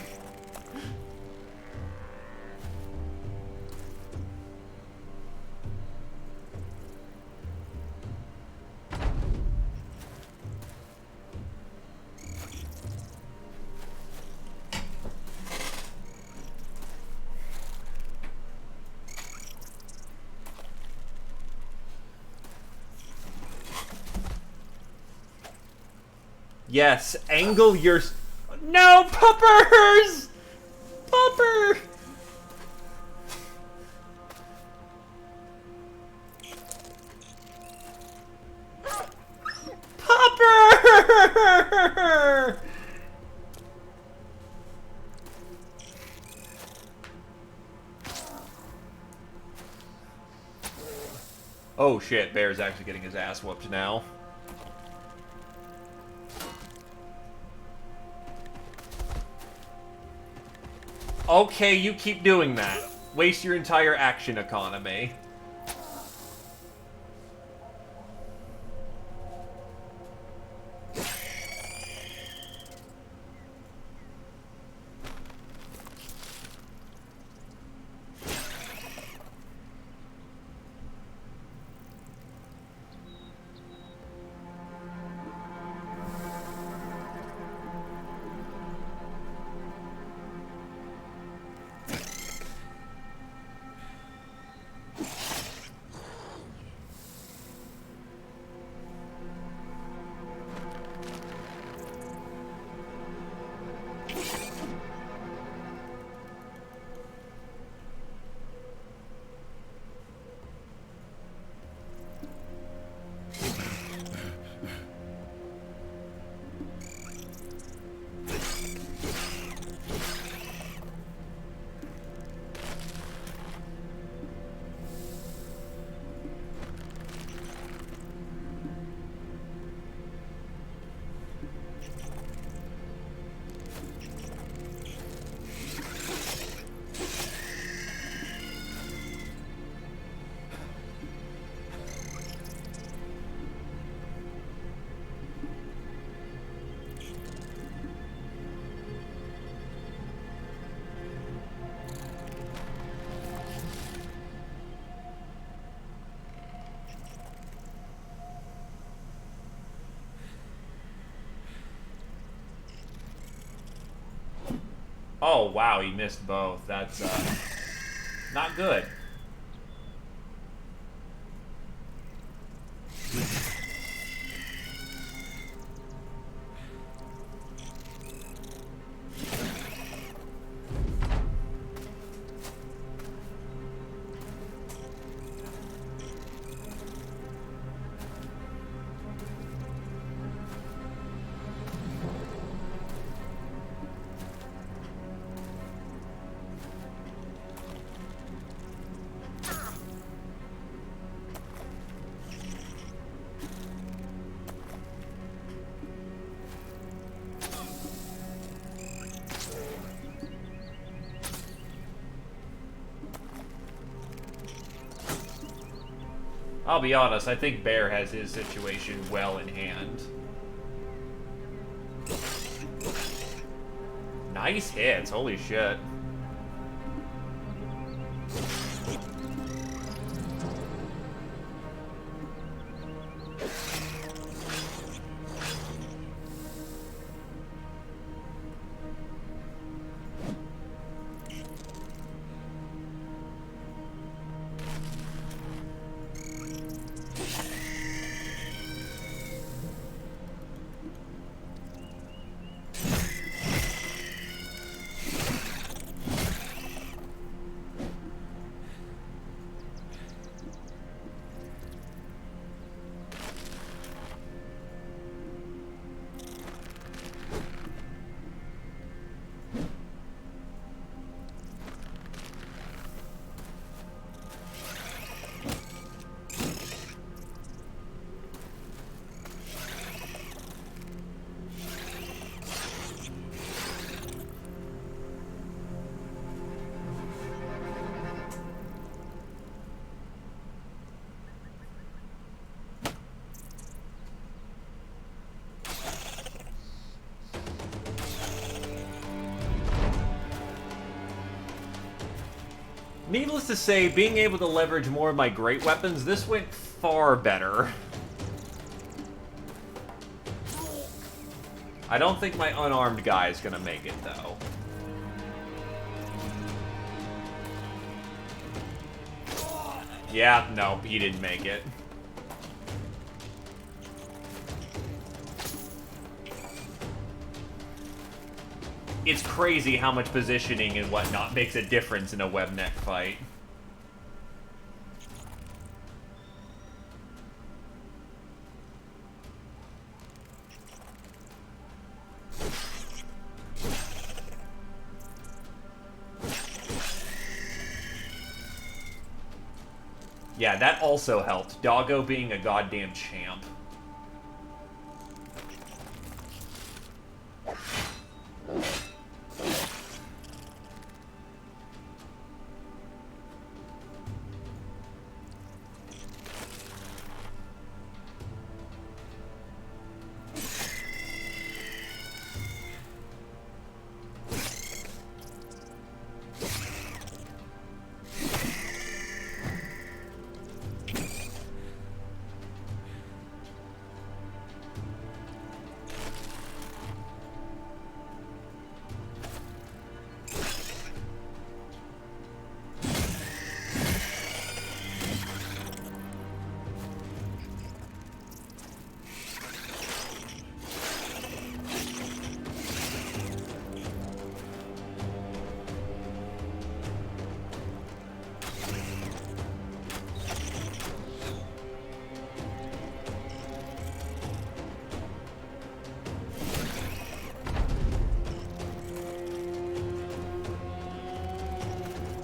Yes, angle your... No, puppers! Pupper! Pupper! Oh shit, Bear's actually getting his ass whooped now. Okay, you keep doing that. Waste your entire action economy. Oh, wow, he missed both. That's, not good. I'll be honest, I think Bear has his situation well in hand. Nice hits, holy shit. Needless to say, being able to leverage more of my great weapons, this went far better. I don't think my unarmed guy is gonna make it, though. Yeah, no, he didn't make it. It's crazy how much positioning and whatnot makes a difference in a webneck fight. Yeah, that also helped. Doggo being a goddamn champ.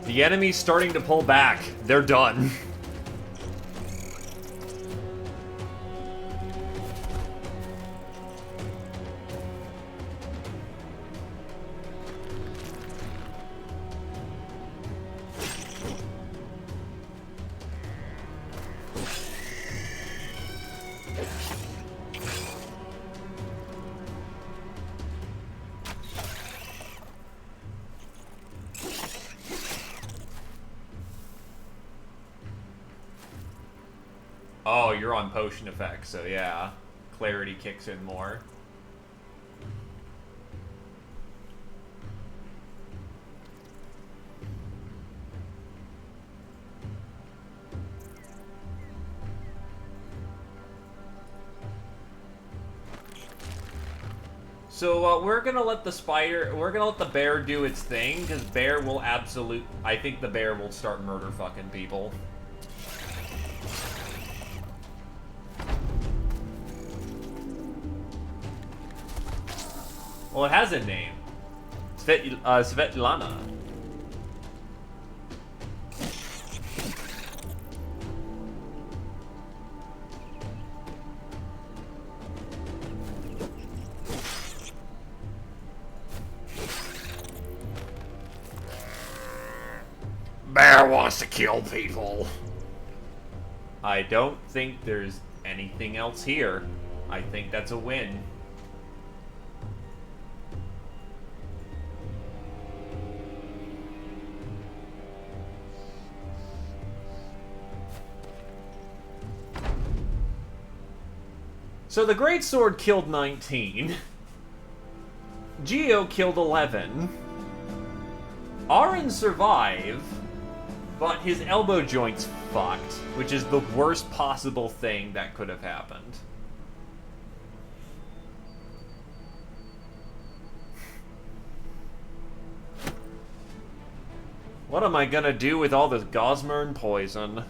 The enemy's starting to pull back. They're done. Oh, you're on potion effects, so yeah. Clarity kicks in more. So, we're gonna let the bear do its thing, because bear will I think the bear will start murder fucking people. Well, it has a name. Svetlana. Bear wants to kill people. I don't think there's anything else here. I think that's a win. So the Greatsword killed 19. Geo killed 11. Arin survived, but his elbow joint's fucked, which is the worst possible thing that could have happened. What am I gonna do with all this Gosmern poison?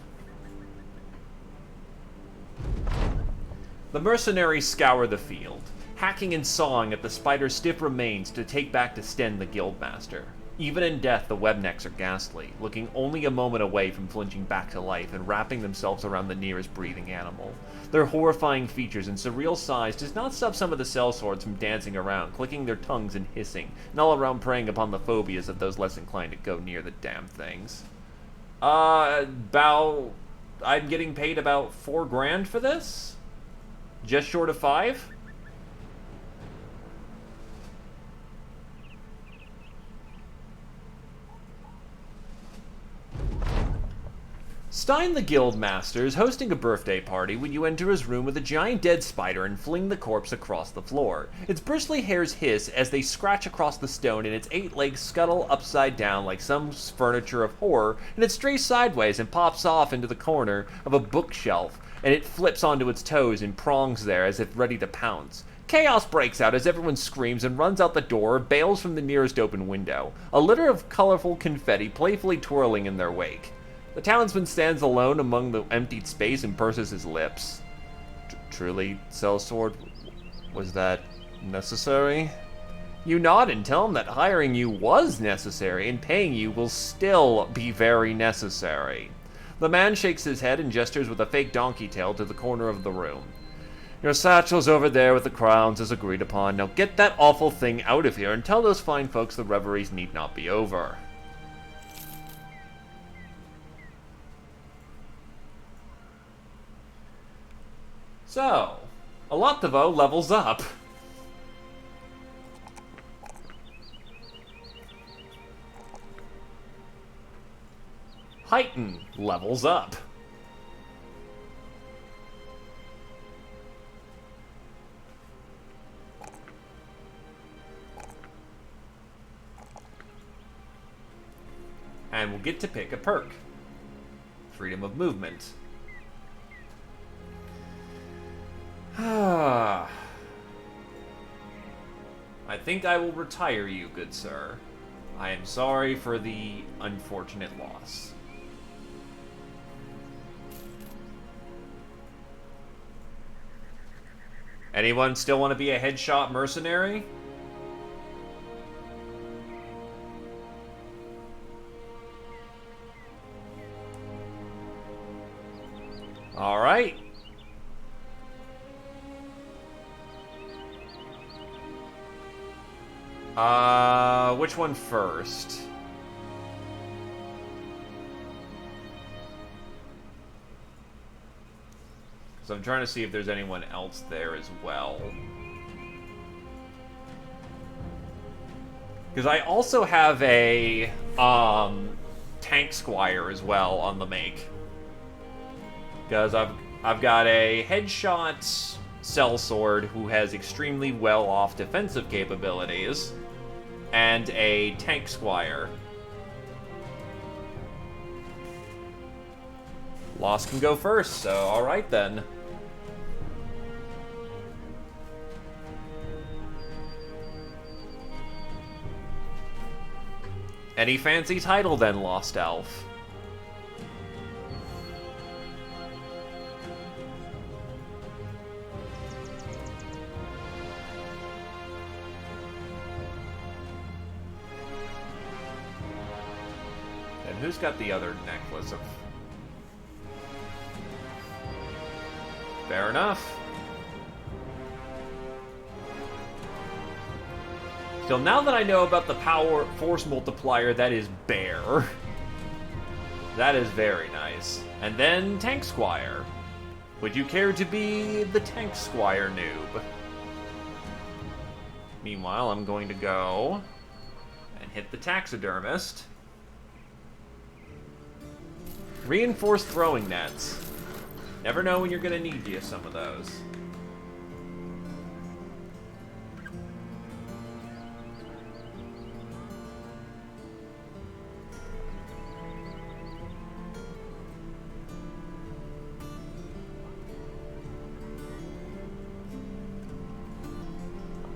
The mercenaries scour the field, hacking and sawing at the spider's stiff remains to take back to Sten the Guildmaster. Even in death, the Webnecks are ghastly, looking only a moment away from flinching back to life and wrapping themselves around the nearest breathing animal. Their horrifying features and surreal size does not stop some of the sellswords from dancing around, clicking their tongues and hissing, and all around preying upon the phobias of those less inclined to go near the damn things. I'm getting paid about $4,000 for this? Just short of 5? Stein the Guildmaster is hosting a birthday party when you enter his room with a giant dead spider and fling the corpse across the floor. Its bristly hairs hiss as they scratch across the stone, and its 8 legs scuttle upside down like some furniture of horror, and it strays sideways and pops off into the corner of a bookshelf, and it flips onto its toes and prongs there as if ready to pounce. Chaos breaks out as everyone screams and runs out the door or bails from the nearest open window, a litter of colorful confetti playfully twirling in their wake. The townsman stands alone among the emptied space and purses his lips. Truly, Sellsword, was that necessary? You nod and tell him that hiring you was necessary, and paying you will still be very necessary. The man shakes his head and gestures with a fake donkey tail to the corner of the room. Your satchel's over there with the crowns as agreed upon. Now get that awful thing out of here and tell those fine folks the reveries need not be over. So, Alotavo levels up. Heighten levels up. And we'll get to pick a perk. Freedom of movement. I think I will retire you, good sir. I am sorry for the unfortunate loss. Anyone still want to be a headshot mercenary? All right. Which one first? So I'm trying to see if there's anyone else there as well. Because I also have a tank squire as well on the make. Because I've got a headshot sellsword who has extremely well-off defensive capabilities, and a tank squire. Lost can go first, so alright then. Any fancy title then, Lost Elf? Who's got the other necklace of... Fair enough. So now that I know about the power force multiplier, that is bear. That is very nice. And then Tank Squire. Would you care to be the Tank Squire noob? Meanwhile, I'm going to go and hit the taxidermist. Reinforced throwing nets. Never know when you're going to need you some of those.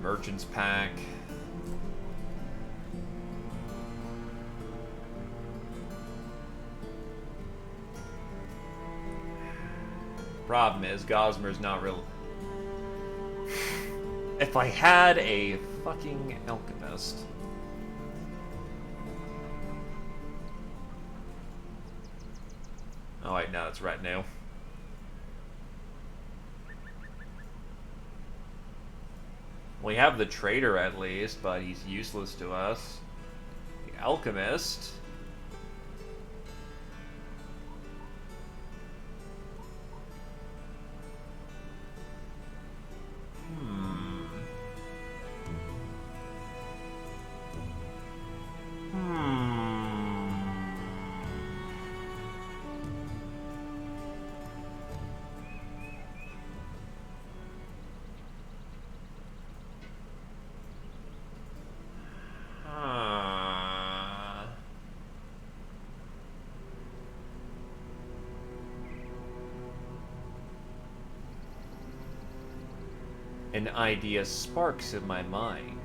Merchant's pack. Problem is, Gosmer's not real. If I had a fucking alchemist. Oh wait, no, it's retinue. We have the trader at least, but he's useless to us. The alchemist. An idea sparks in my mind.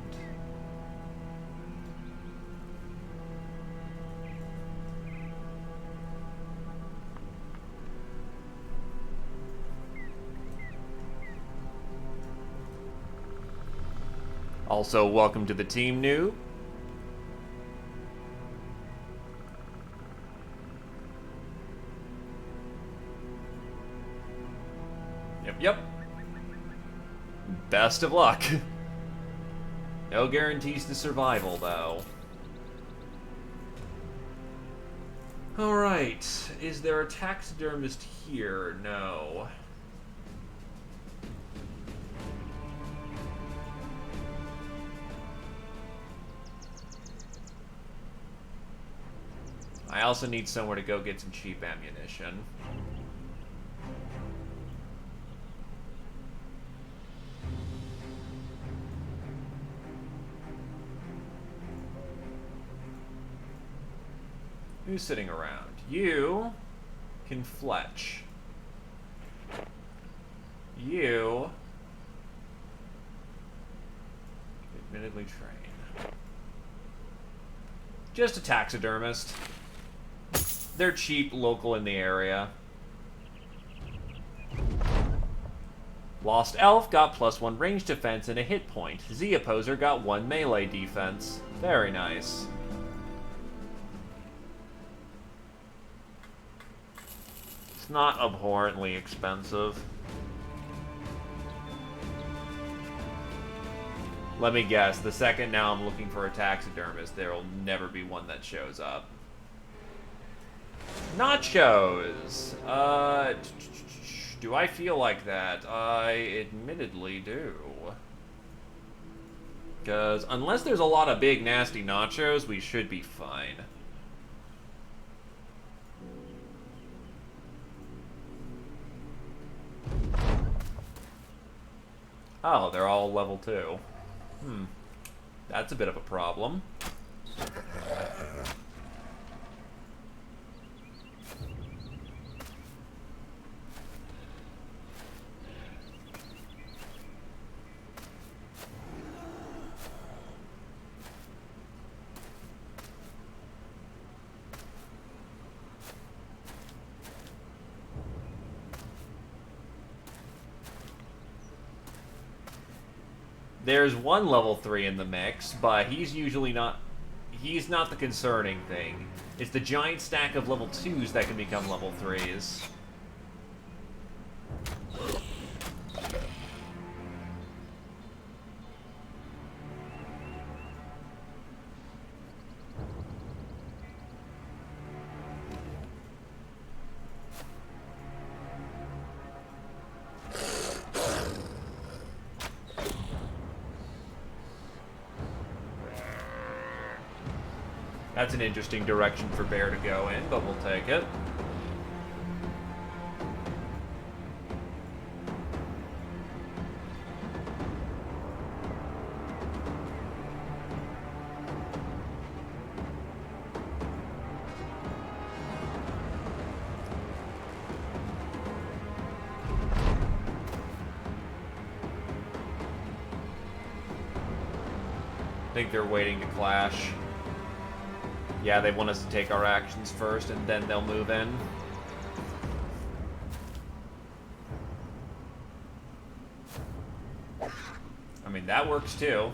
Also, welcome to the team, Noob. Yep. Best of luck. No guarantees to survival, though. Alright, is there a taxidermist here? No. I also need somewhere to go get some cheap ammunition. Who's sitting around? You can fletch. You admittedly train. Just a taxidermist. They're cheap, local in the area. Lost Elf got +1 range defense and a hit point. Z Opposer got 1 melee defense. Very nice. It's not abhorrently expensive. Let me guess, the second now I'm looking for a taxidermist, there will never be one that shows up. Nachos! Do I feel like that? I admittedly do. Because unless there's a lot of big, nasty nachos, we should be fine. Oh, they're all level 2. That's a bit of a problem. There's one level 3 in the mix, but he's usually not... He's not the concerning thing. It's the giant stack of level 2s that can become level 3s. That's an interesting direction for Bear to go in, but we'll take it. I think they're waiting to clash. Yeah, they want us to take our actions first, and then they'll move in. I mean, that works too.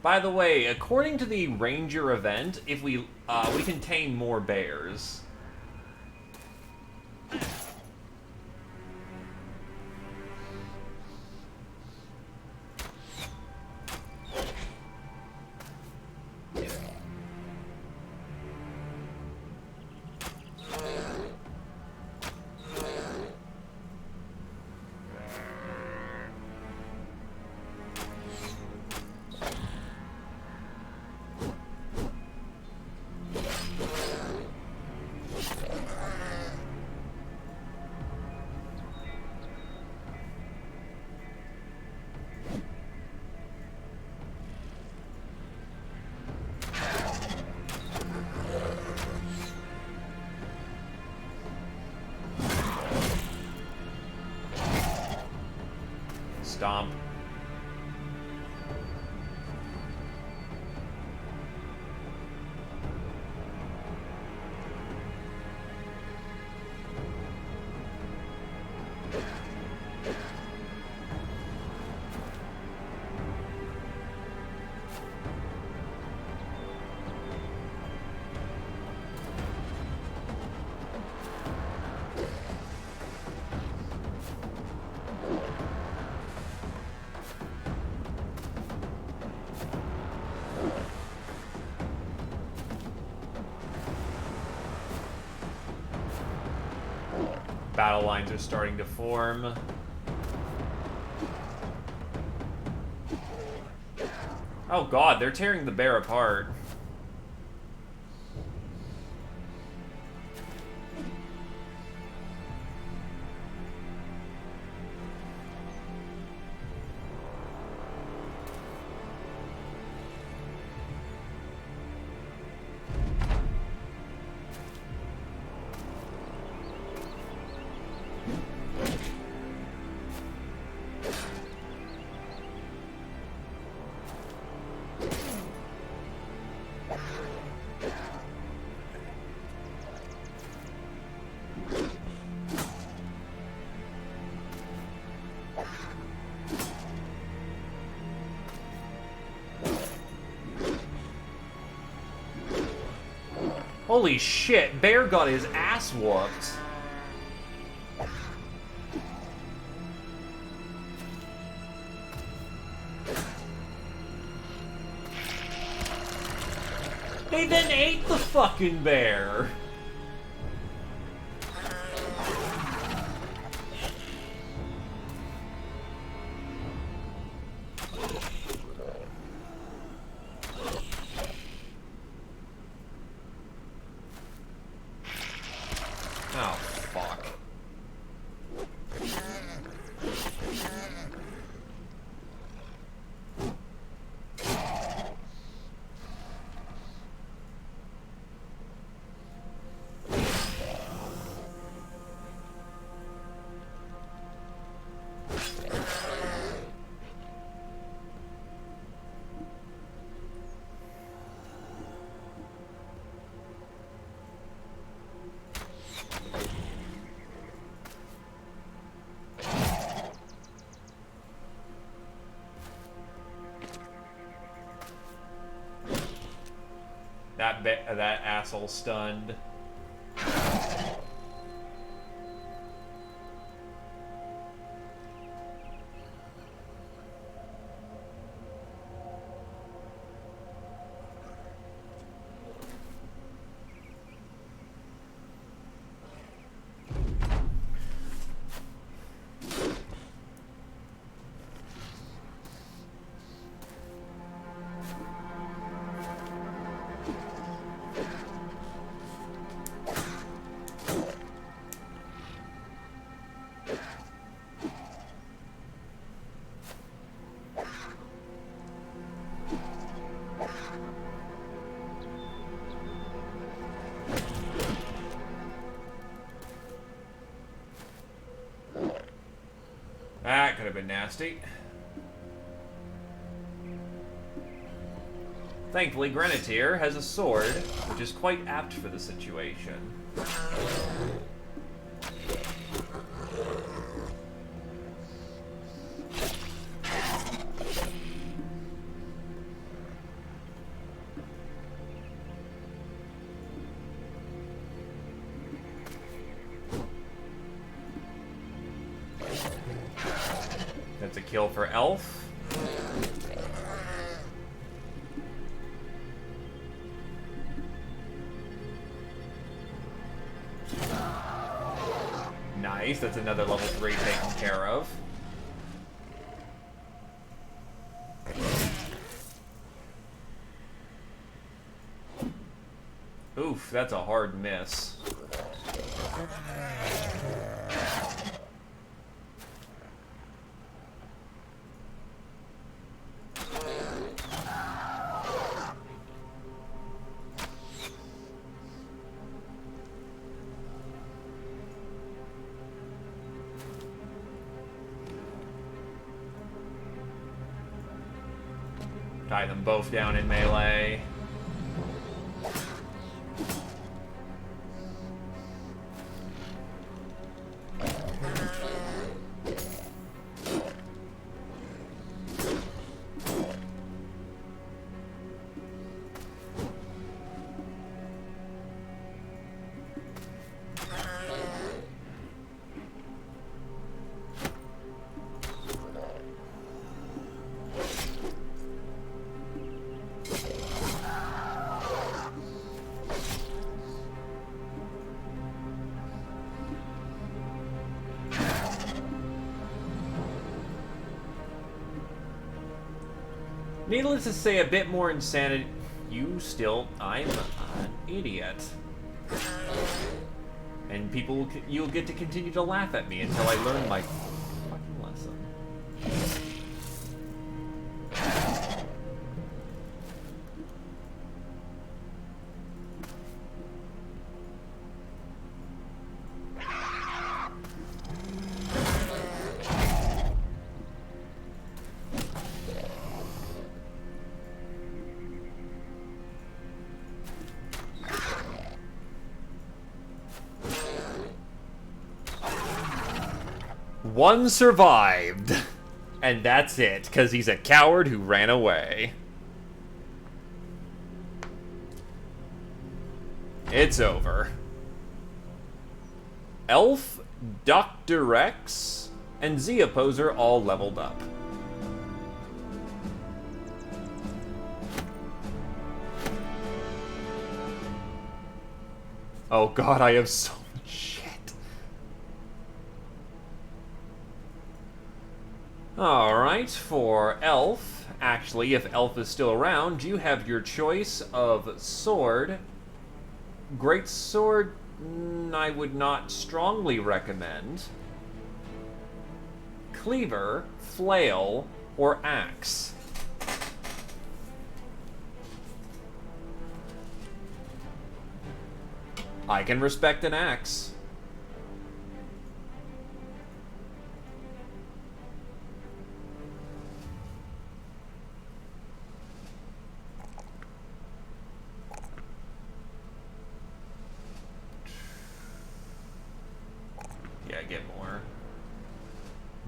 By the way, according to the Ranger event, if we contain more bears. stomp. Battle lines are starting to form. Oh god, they're tearing the bear apart. Holy shit, Bear got his ass whooped. They then ate the fucking bear. Oh, fuck. That asshole stunned. That could have been nasty. Thankfully, Grenadier has a sword, which is quite apt for the situation. That's a kill for Elf. Nice, that's another level 3 taken care of. Oof, that's a hard miss. Tie them both down in melee. Needless to say, a bit more insanity. I'm an idiot. And you'll get to continue to laugh at me until I learn my fucking lesson. One survived, and that's it, because he's a coward who ran away. It's over. Elf, Dr. Rex, and Z-Opposer all leveled up. Oh god, I have so much shit. Alright, for Elf, actually, if Elf is still around, you have your choice of sword. Great sword, I would not strongly recommend. Cleaver, flail, or axe. I can respect an axe. Yeah, get more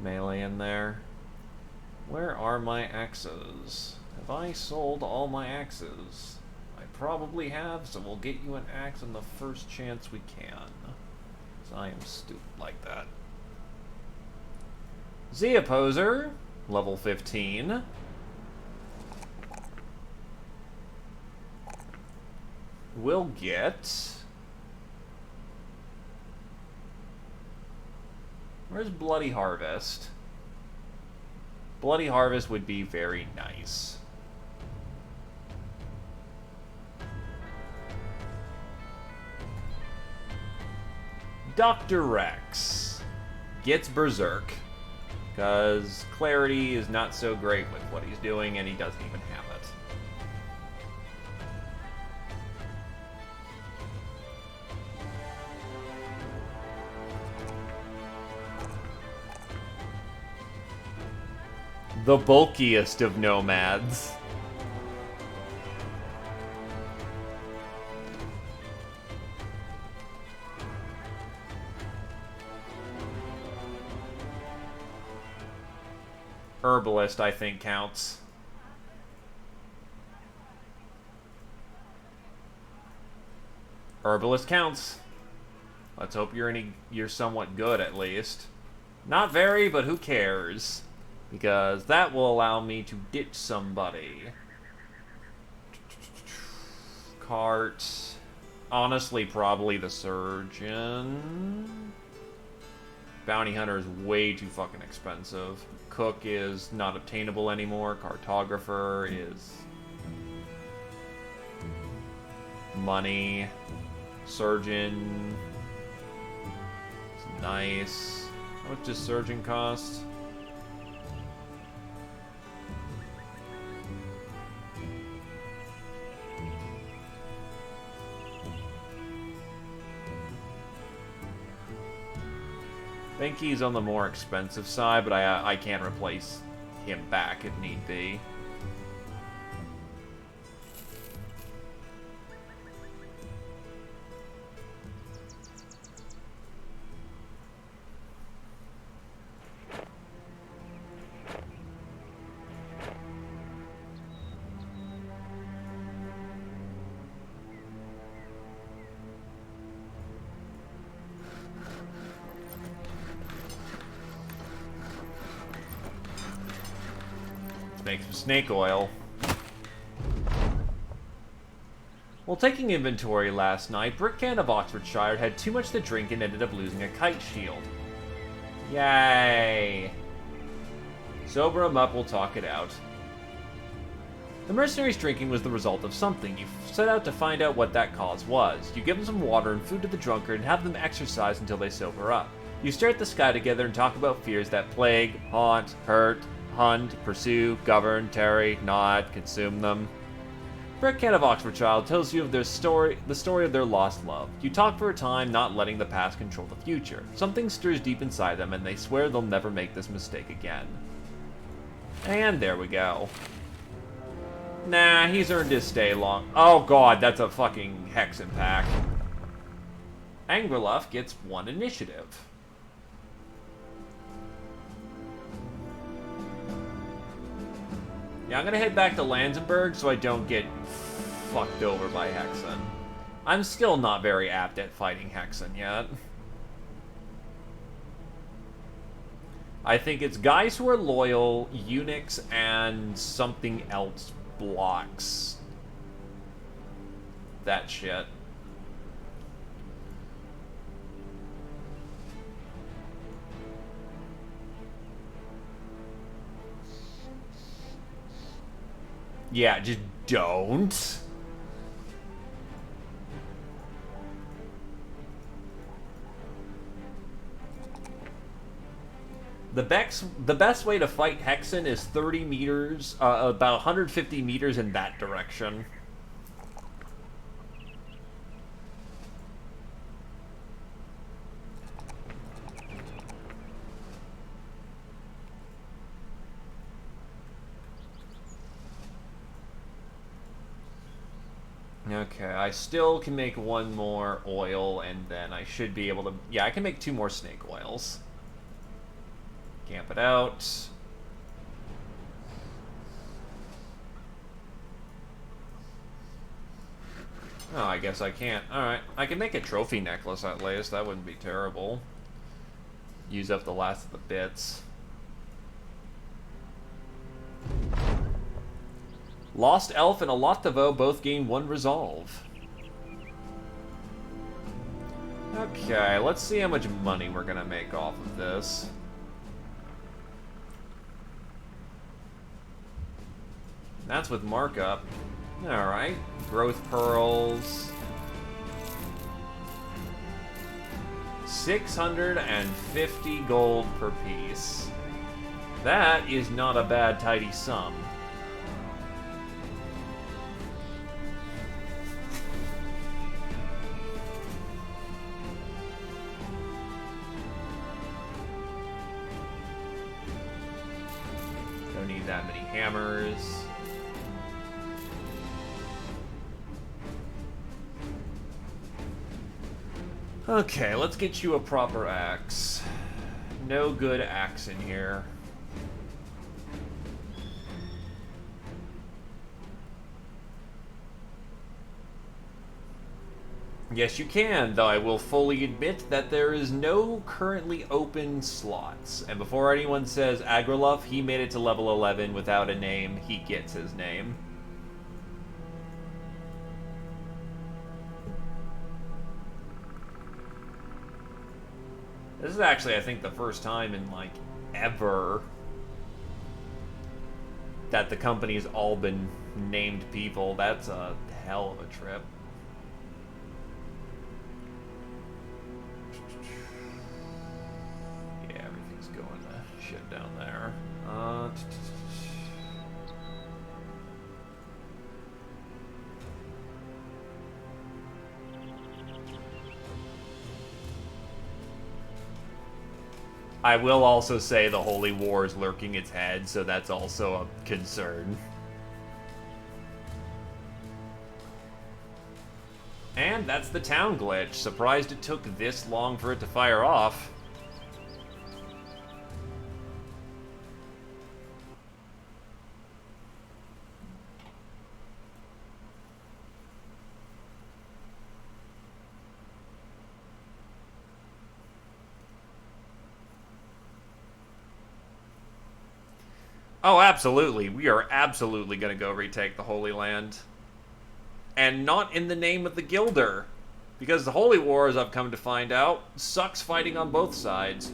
melee in there. Where are my axes? Have I sold all my axes? I probably have, so we'll get you an axe on the first chance we can. Because I am stupid like that. Z-Opposer, level 15. We'll get... Where's Bloody Harvest? Bloody Harvest would be very nice. Dr. Rex gets Berserk, because Clarity is not so great with what he's doing, and he doesn't even have it. The bulkiest of nomads. Herbalist, I think, counts. Herbalist counts. Let's hope you're somewhat good, at least. Not very, but who cares? Because that will allow me to ditch somebody. Cart. Honestly, probably the surgeon. Bounty hunter is way too fucking expensive. Cook is not obtainable anymore. Cartographer is money. Surgeon is nice. How much does surgeon cost? I think he's on the more expensive side, but I can replace him back if need be. Let's make some snake oil. While taking inventory last night, Brickcan of Oxfordshire had too much to drink and ended up losing a kite shield. Yay! Sober him up, we'll talk it out. The mercenary's drinking was the result of something. You set out to find out what that cause was. You give them some water and food to the drunkard and have them exercise until they sober up. You stare at the sky together and talk about fears that plague, haunt, hurt, hunt, pursue, govern, tarry, not, consume them. Brickcan of Oxfordshire tells you of the story of their lost love. You talk for a time, not letting the past control the future. Something stirs deep inside them, and they swear they'll never make this mistake again. And there we go. Nah, he's earned his stay long. Oh god, that's a fucking Hexen pack. Angriluff gets 1 initiative. Yeah, I'm gonna head back to Lansenburg so I don't get fucked over by Hexen. I'm still not very apt at fighting Hexen yet. I think it's guys who are loyal, eunuchs, and something else blocks that shit. Yeah, just don't. The best way to fight Hexen is 30 meters, about 150 meters in that direction. Okay, I still can make 1 more oil, and then I should be able to... Yeah, I can make 2 more snake oils. Camp it out. Oh, I guess I can't. Alright, I can make a trophy necklace at least. That wouldn't be terrible. Use up the last of the bits. Lost Elf and Alotavo both gain 1 resolve. Okay, let's see how much money we're gonna make off of this. That's with markup. Alright. Growth pearls. 650 gold per piece. That is not a bad tidy sum. Don't need that many hammers. Okay, let's get you a proper axe. No good axe in here. Yes, you can, though I will fully admit that there is no currently open slots. And before anyone says Agriluff, he made it to level 11 without a name. He gets his name. This is actually, I think, the first time in, like, ever that the company's all been named people. That's a hell of a trip. Yeah, everything's going to shit down there. I will also say the Holy War is lurking its head, so that's also a concern. And that's the town glitch. Surprised it took this long for it to fire off. Oh, absolutely. We are absolutely going to go retake the Holy Land. And not in the name of the Gilder. Because the Holy War, as I've come to find out, sucks fighting on both sides.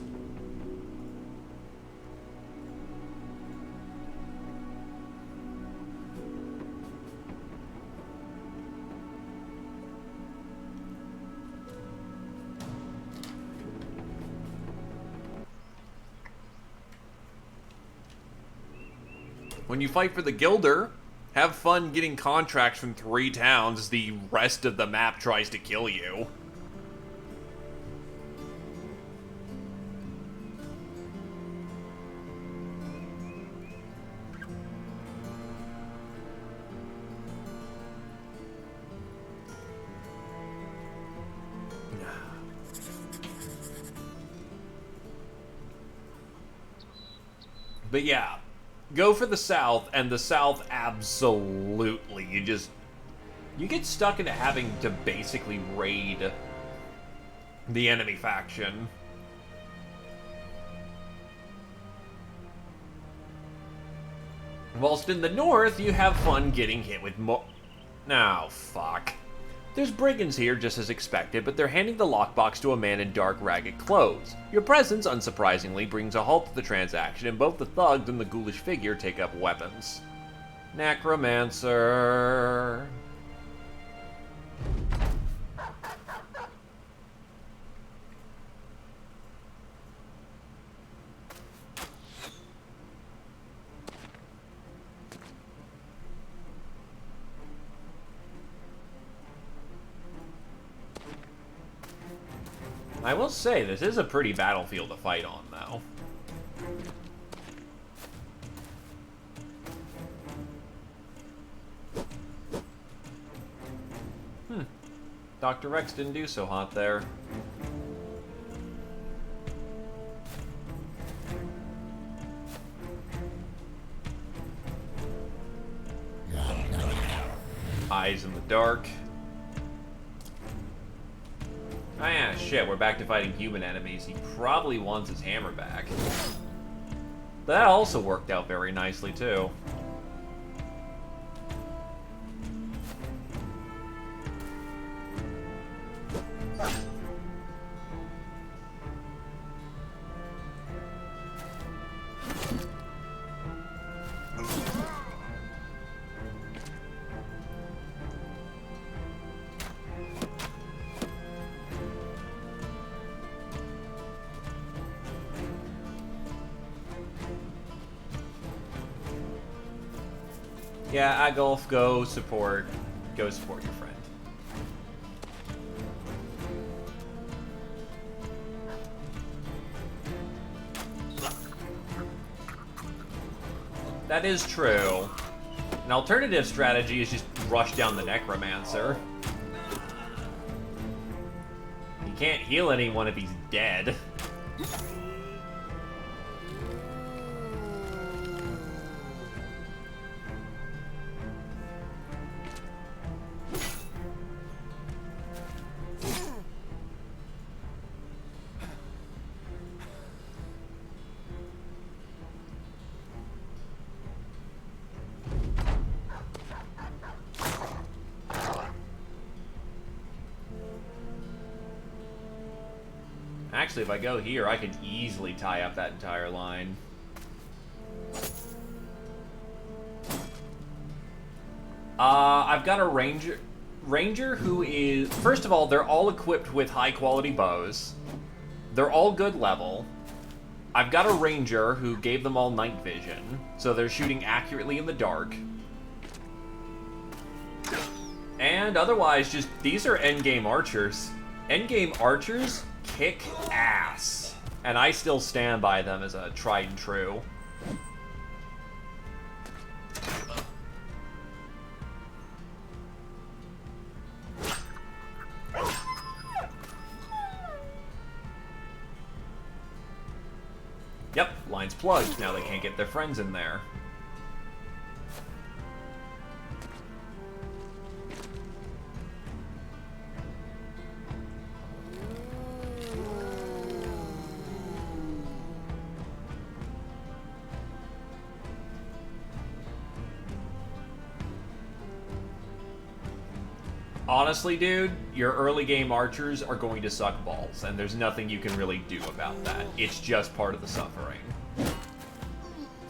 When you fight for the Gilder, have fun getting contracts from 3 towns as the rest of the map tries to kill you. But yeah, go for the South, and the South absolutely, you get stuck into having to basically raid the enemy faction. Whilst in the North, you have fun getting hit with Oh, fuck. There's brigands here just as expected, but they're handing the lockbox to a man in dark, ragged clothes. Your presence, unsurprisingly, brings a halt to the transaction, and both the thugs and the ghoulish figure take up weapons. Necromancer. I will say, this is a pretty battlefield to fight on, though. Dr. Rex didn't do so hot there. Eyes in the dark. Oh yeah, shit, we're back to fighting human enemies. He probably wants his hammer back. That also worked out very nicely, too. Yeah, Agolf, go support your friend. That is true. An alternative strategy is just rush down the Necromancer. He can't heal anyone if he's dead. Actually, if I go here, I can easily tie up that entire line. I've got a ranger who is... First of all, they're all equipped with high-quality bows. They're all good level. I've got a ranger who gave them all night vision, so they're shooting accurately in the dark. And otherwise, just... These are endgame archers. Endgame archers kick ass. And I still stand by them as a tried and true. Yep, line's plugged. Now they can't get their friends in there. Honestly, dude, your early game archers are going to suck balls, and there's nothing you can really do about that. It's just part of the suffering.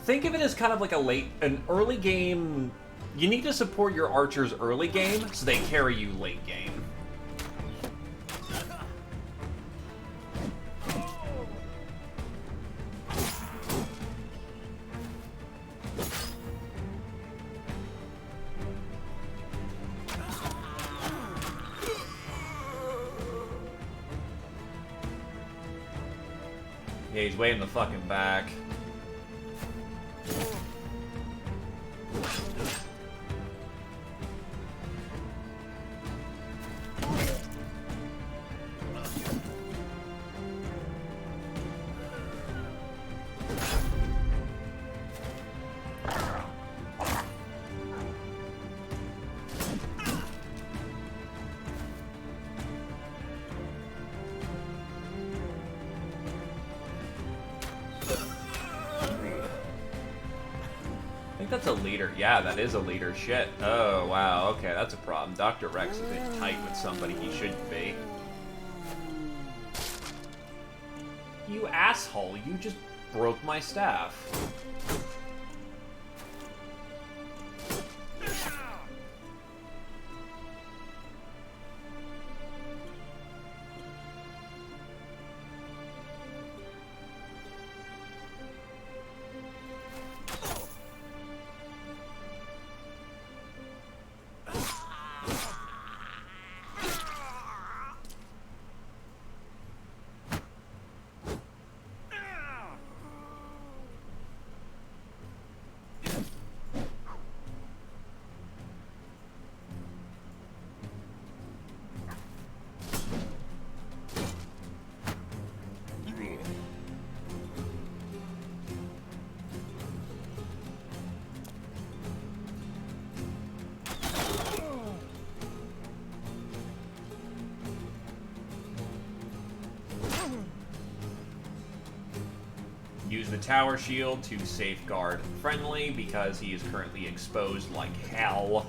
Think of it as kind of like an early game. You need to support your archers early game so they carry you late game. Yeah, he's way in the fucking back. That's a leader. Yeah, that is a leader. Shit. Oh, wow. Okay, that's a problem. Dr. Rex has been tight with somebody he shouldn't be. You asshole. You just broke my staff. Use the tower shield to safeguard friendly because he is currently exposed like hell.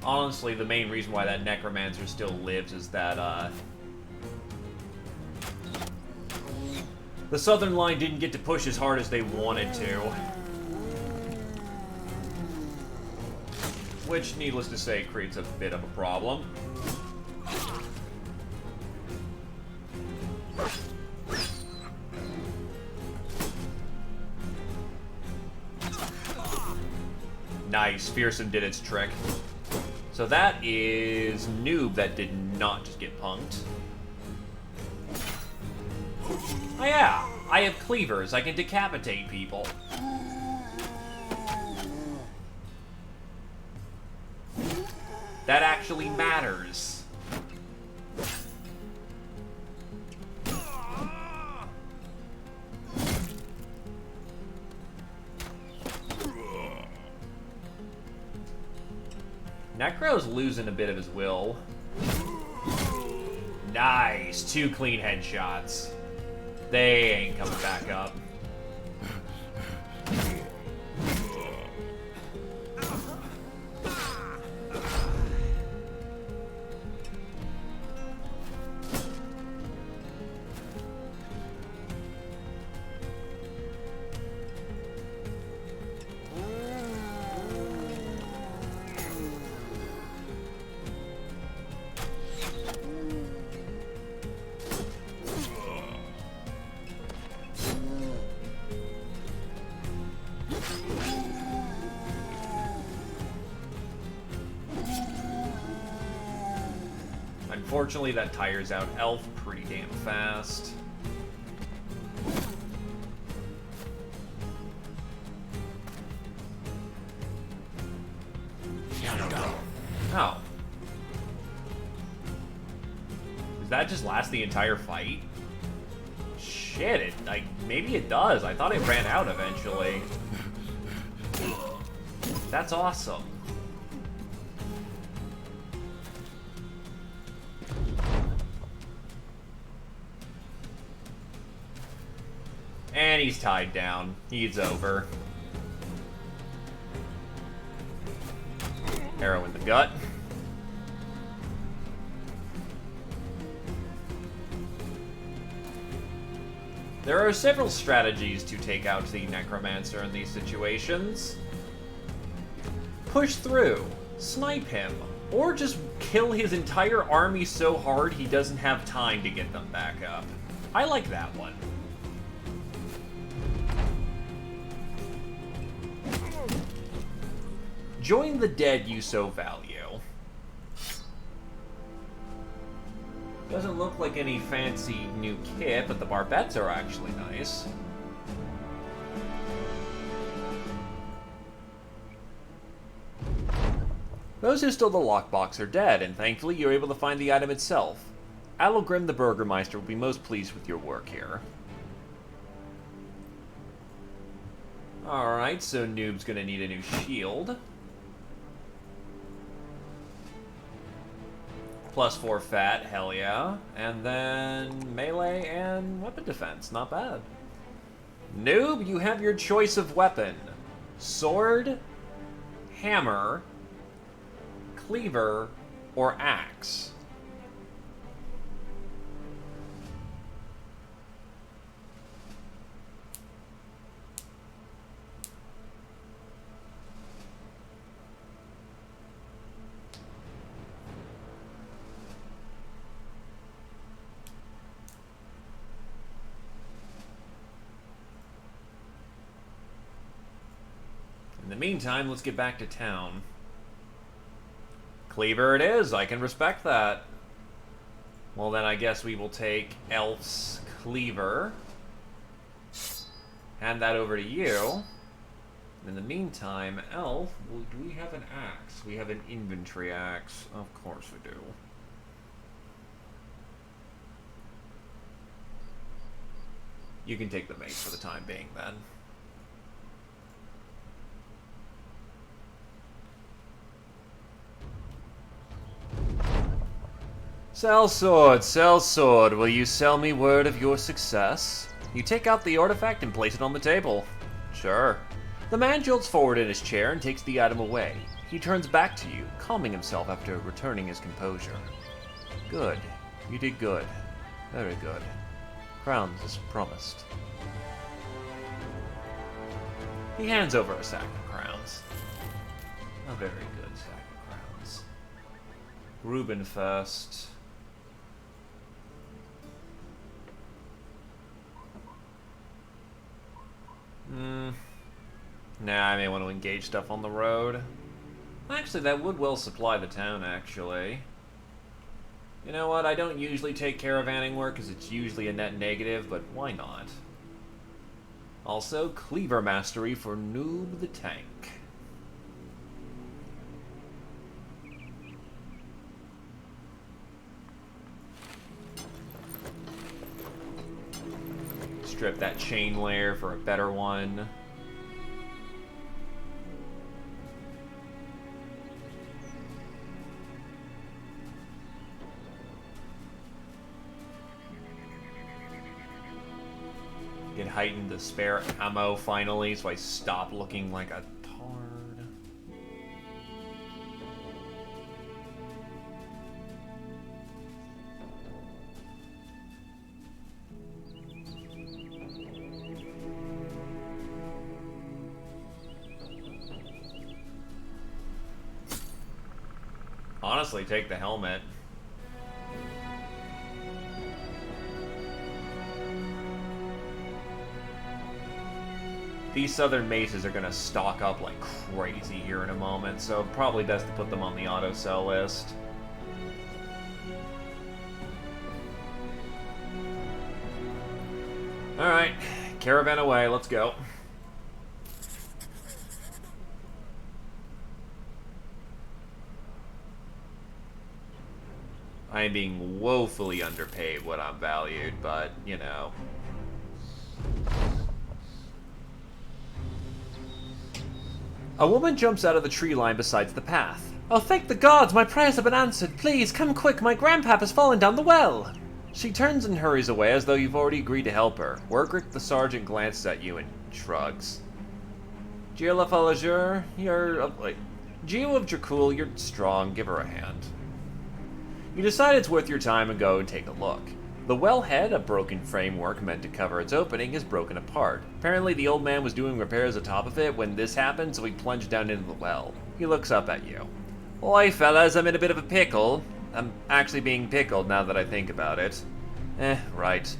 Honestly, the main reason why that Necromancer still lives is that, the Southern Line didn't get to push as hard as they wanted to. Which, needless to say, creates a bit of a problem. Nice, Fearsome did its trick. So that is Noob that did not just get punked. Oh yeah, I have cleavers. I can decapitate people. That actually matters. Necro's losing a bit of his will. Nice. 2 clean headshots. They ain't coming back up. Unfortunately, that tires out Elf pretty damn fast. Oh. that just last the entire fight? Shit, maybe it does. I thought it ran out eventually. That's awesome. And he's tied down. He's over. Arrow in the gut. There are several strategies to take out the Necromancer in these situations. Push through, snipe him, or just kill his entire army so hard he doesn't have time to get them back up. I like that one. Join the dead you so value. Doesn't look like any fancy new kit, but the barbettes are actually nice. Those who stole the lockbox are dead, and thankfully you're able to find the item itself. Adelgrim the Burgermeister will be most pleased with your work here. Alright, so Noob's gonna need a new shield. +4 fat, hell yeah. And then melee and weapon defense, not bad. Noob, you have your choice of weapon. Sword, hammer, cleaver, or axe. In the meantime, let's get back to town. Cleaver it is, I can respect that. Well then I guess we will take Elf's Cleaver. Hand that over to you. In the meantime, Elf, do we have an axe? We have an inventory axe. Of course we do. You can take the mace for the time being then. Sell sword, will you sell me word of your success? You take out the artifact and place it on the table. Sure. The man jolts forward in his chair and takes the item away. He turns back to you, calming himself after returning his composure. Good. You did good. Very good. Crowns as promised. He hands over a sack of crowns. A very good sack of crowns. Reuben first. Nah, I may want to engage stuff on the road. Actually, that would well supply the town, actually. You know what, I don't usually take caravanning work because it's usually a net negative, but why not? Also, Cleaver Mastery for Noob the Tank. Strip that chain layer for a better one. Get heightened to spare ammo finally, so I stop looking like a tard. Honestly, take the helmet. These southern maces are going to stock up like crazy here in a moment, so probably best to put them on the auto sell list. Alright, caravan away, let's go. I I am being woefully underpaid what I'm valued, but, you know. A woman jumps out of the tree line beside the path. Oh, thank the gods, my prayers have been answered. Please, come quick, my grandpap has fallen down the well. She turns and hurries away as though you've already agreed to help her. Wergrick the sergeant glances at you and shrugs. Gio la Falajur, you're... Gio of Dracul, you're strong, give her a hand. You decide it's worth your time and go and take a look. The wellhead, a broken framework meant to cover its opening, is broken apart. Apparently the old man was doing repairs atop of it when this happened, so he plunged down into the well. He looks up at you. Oi, fellas, I'm in a bit of a pickle. I'm actually being pickled now that I think about it. Right.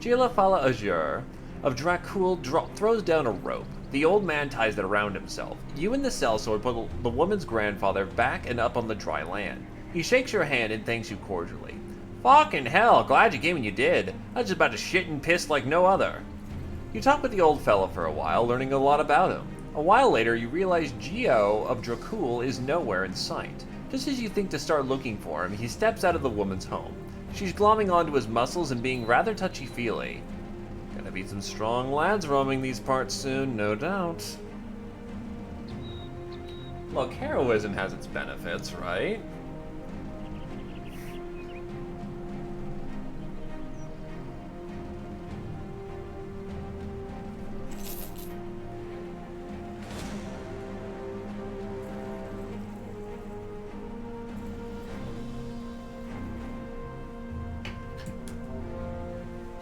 Gila Fala Azure of Dracul throws down a rope. The old man ties it around himself. You and the sellsword put the woman's grandfather back and up on the dry land. He shakes your hand and thanks you cordially. Fucking hell, glad you came when you did. I was just about to shit and piss like no other. You talk with the old fella for a while, learning a lot about him. A while later, you realize Gio of Dracul is nowhere in sight. Just as you think to start looking for him, he steps out of the woman's home. She's glomming onto his muscles and being rather touchy-feely. Gonna be some strong lads roaming these parts soon, no doubt. Look, heroism has its benefits, right?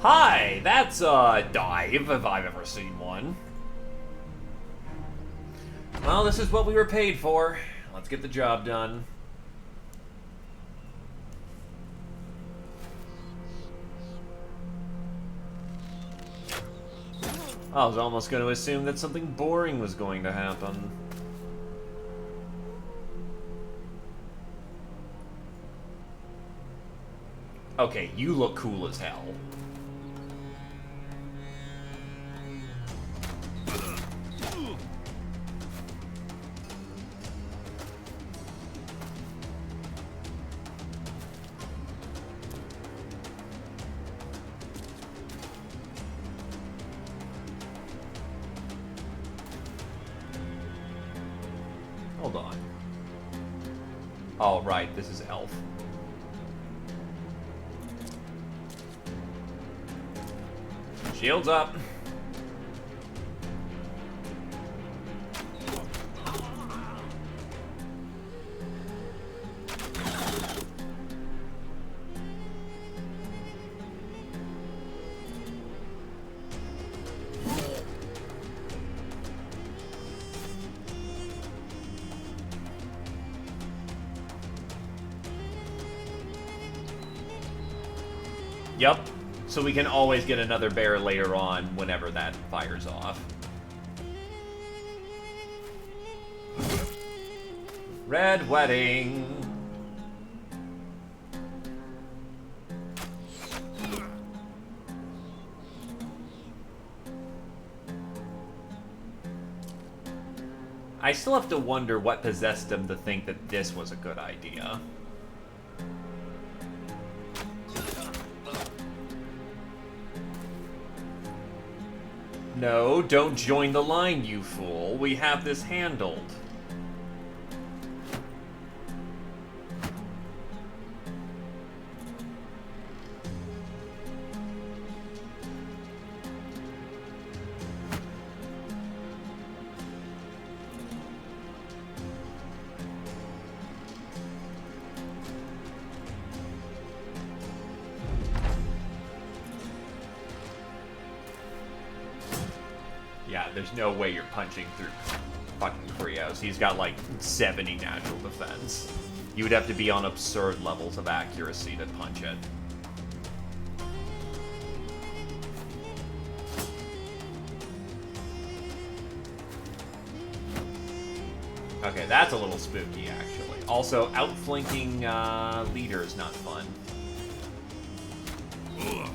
Hi, that's a dive, if I've ever seen one. Well, this is what we were paid for. Let's get the job done. I was almost going to assume that something boring was going to happen. Okay, you look cool as hell. Hold on. Oh, right, this is Elf. Shields up. Yup. So we can always get another bear later on whenever that fires off. Red Wedding. I still have to wonder what possessed him to think that this was a good idea. No, don't join the line, you fool. We have this handled. Yeah, there's no way you're punching through fucking Krios. He's got like 70 natural defense. You would have to be on absurd levels of accuracy to punch it. Okay, that's a little spooky, actually. Also, outflanking leader is not fun. Ugh.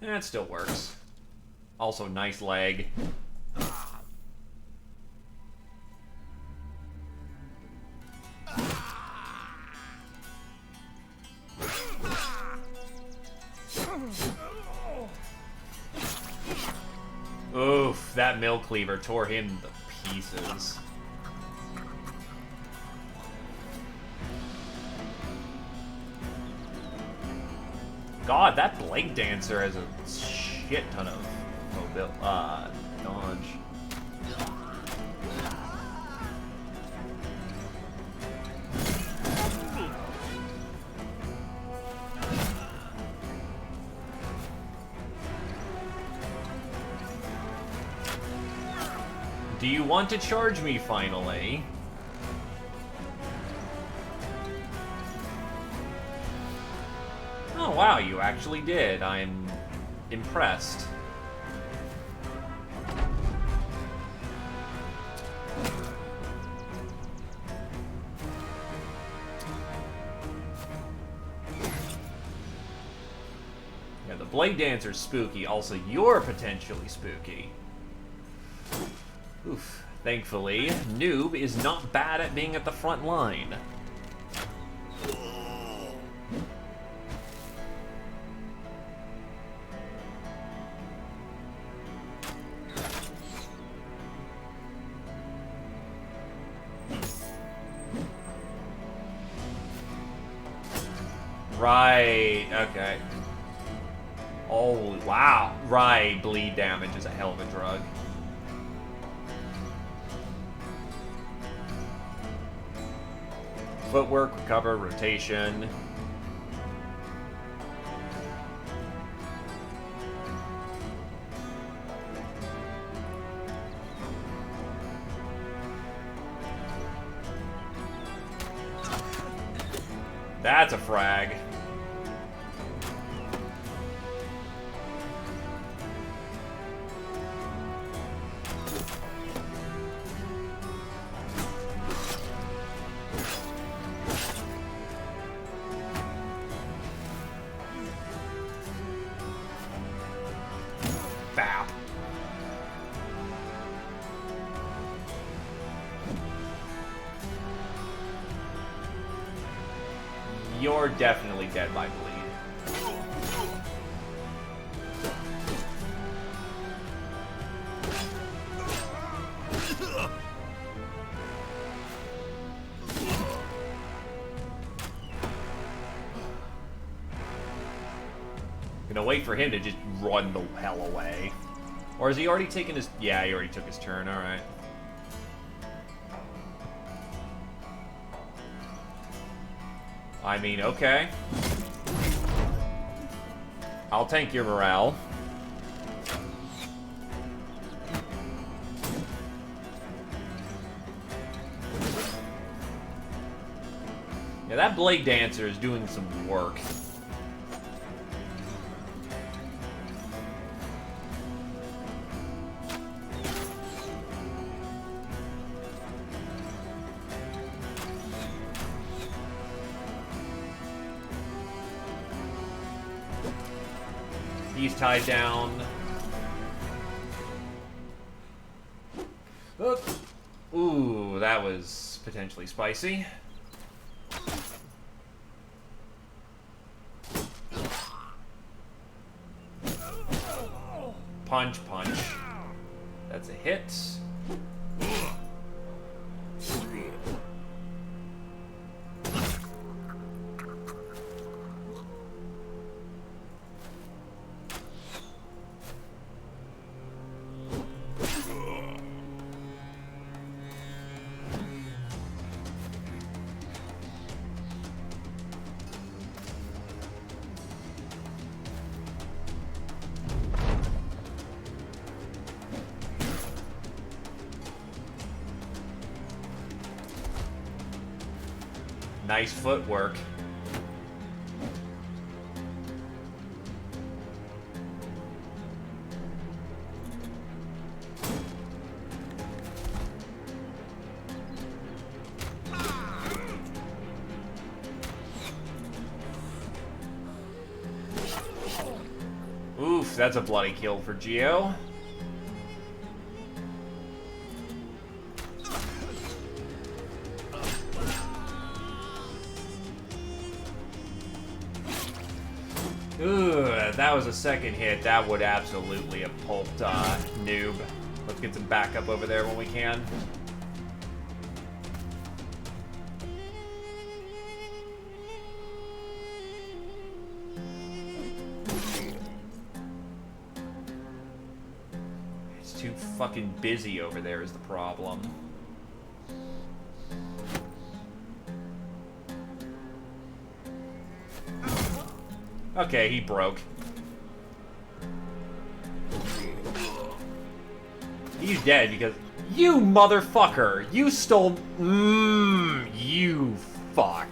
It still works. Also, nice leg. Oof, that mill cleaver tore him to pieces. God, that Blade Dancer has a shit ton of dodge. Do you want to charge me finally? Oh wow, you actually did. I'm impressed. Yeah, the Blade Dancer's spooky. Also, you're potentially spooky. Oof. Thankfully, Noob is not bad at being at the front line. Right, okay. Oh, wow. Right, bleed damage is a hell of a drug. Footwork, recover, rotation. That's a frag. Bap. You're definitely dead by bleed. Gonna wait for him to just run the hell away. Or has he already taken his... Yeah, he already took his turn, alright. I mean, okay. I'll tank your morale. Yeah, that Blade Dancer is doing some work. He's tied down. Ooh, that was potentially spicy. Punch, punch. That's a hit. Nice footwork. Oof, that's a bloody kill for Geo. Ooh, that was a second hit. That would absolutely have pulped Noob. Let's get some backup over there when we can. It's too fucking busy over there is the problem. Okay, he broke. He's dead because... You motherfucker! You stole... you fuck.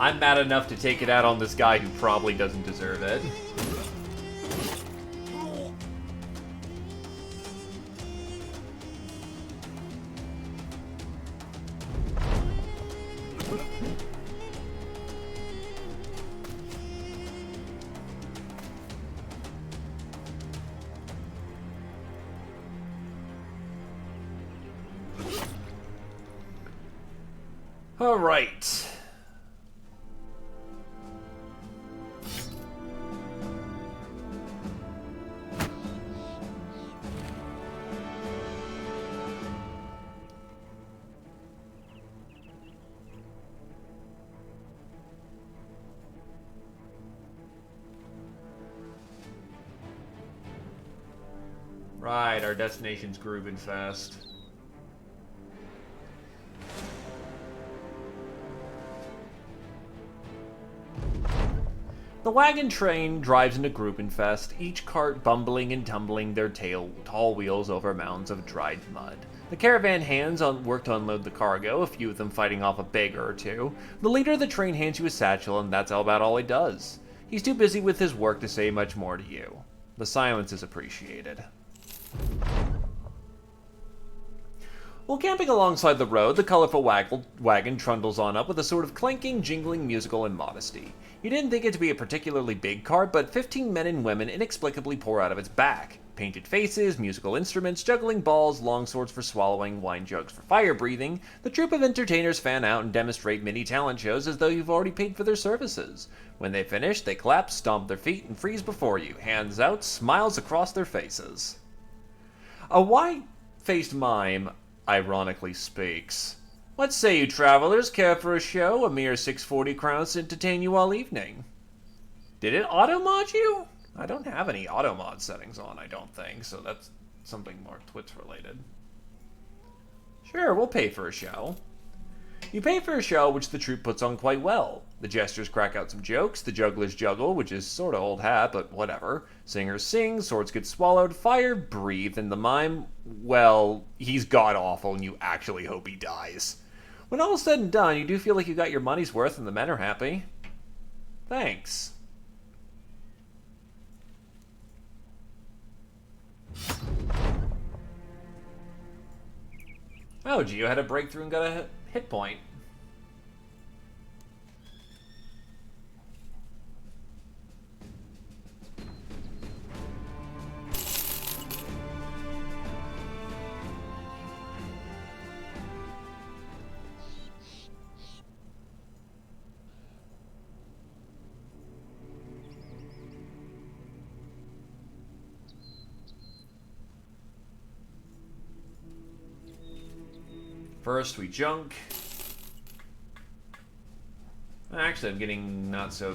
I'm mad enough to take it out on this guy who probably doesn't deserve it. All right. Right, our destination's Grubenfest. The wagon train drives into Grubenfest, each cart bumbling and tumbling their tall wheels over mounds of dried mud. The caravan hands work to unload the cargo, a few of them fighting off a beggar or two. The leader of the train hands you a satchel, and that's about all he does. He's too busy with his work to say much more to you. The silence is appreciated. While camping alongside the road, the colorful wagon trundles on up with a sort of clanking, jingling musical immodesty. You didn't think it to be a particularly big cart, but 15 men and women inexplicably pour out of its back. Painted faces, musical instruments, juggling balls, long swords for swallowing, wine jugs for fire breathing, the troupe of entertainers fan out and demonstrate mini talent shows as though you've already paid for their services. When they finish, they clap, stomp their feet, and freeze before you, hands out, smiles across their faces. A wide-faced mime ironically speaks. What say you travelers, care for a show? A mere 640 crowns to entertain you all evening. Did it auto-mod you? I don't have any auto-mod settings on, I don't think, so that's something more Twitch related. Sure, we'll pay for a show. You pay for a show which the troupe puts on quite well. The jesters crack out some jokes, the jugglers juggle, which is sorta old hat, but whatever. Singers sing, swords get swallowed, fire breathed, and the mime, well, he's god-awful and you actually hope he dies. When all is said and done, you do feel like you got your money's worth and the men are happy. Thanks. Oh, Geo had a breakthrough and got a hit point. First, we junk. Actually, I'm getting not so...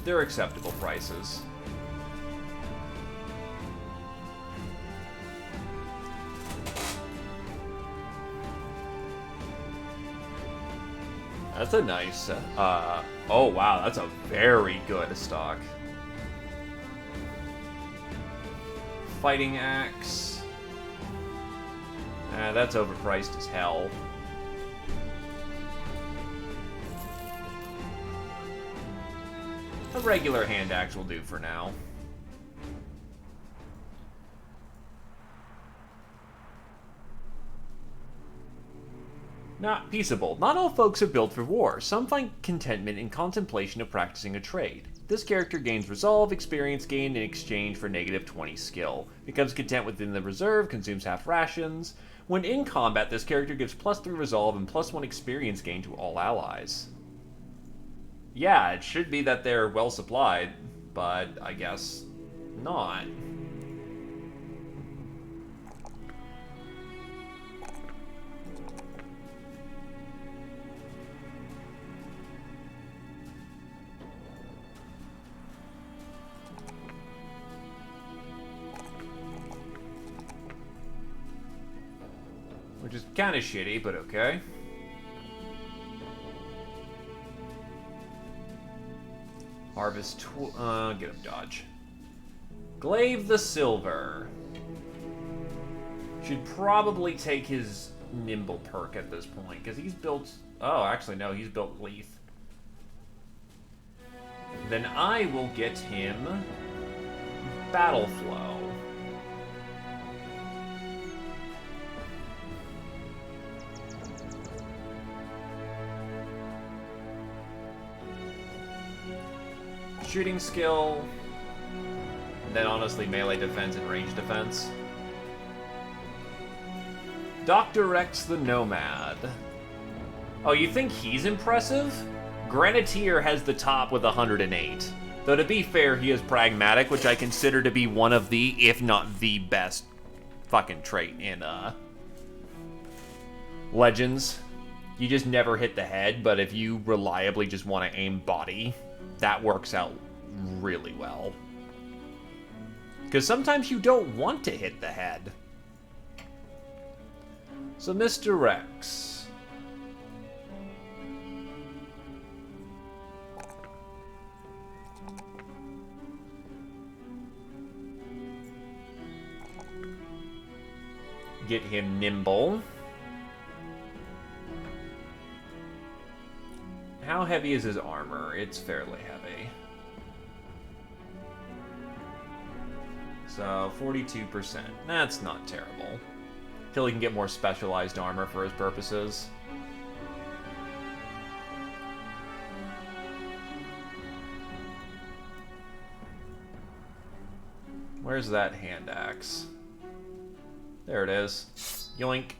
they're acceptable prices. That's a nice, oh wow, that's a very good stock. Fighting axe. That's overpriced as hell. A regular hand axe will do for now. Not peaceable. Not all folks are built for war. Some find contentment in contemplation of practicing a trade. This character gains resolve, experience gain in exchange for negative 20 skill. Becomes content within the reserve, consumes half rations. When in combat, this character gives +3 resolve and +1 experience gain to all allies. Yeah, it should be that they're well supplied, but I guess not. Which is kind of shitty, but okay. Harvest, get him dodge. Glaive the Silver. Should probably take his nimble perk at this point, because he's built... Oh, actually, no, he's built Leaf. Then I will get him Battle Flow. Shooting skill, and then honestly melee defense and range defense. Dr. Rex the Nomad. Oh, you think he's impressive? Grenadier has the top with 108. Though to be fair, he is pragmatic, which I consider to be one of the, if not the best fucking trait in Legends. You just never hit the head, but if you reliably just want to aim body, that works out really well. Because sometimes you don't want to hit the head. So Mr. Rex. Get him nimble. How heavy is his armor? It's fairly heavy. So, 42%. That's not terrible. Till he can get more specialized armor for his purposes. Where's that hand axe? There it is. Yoink.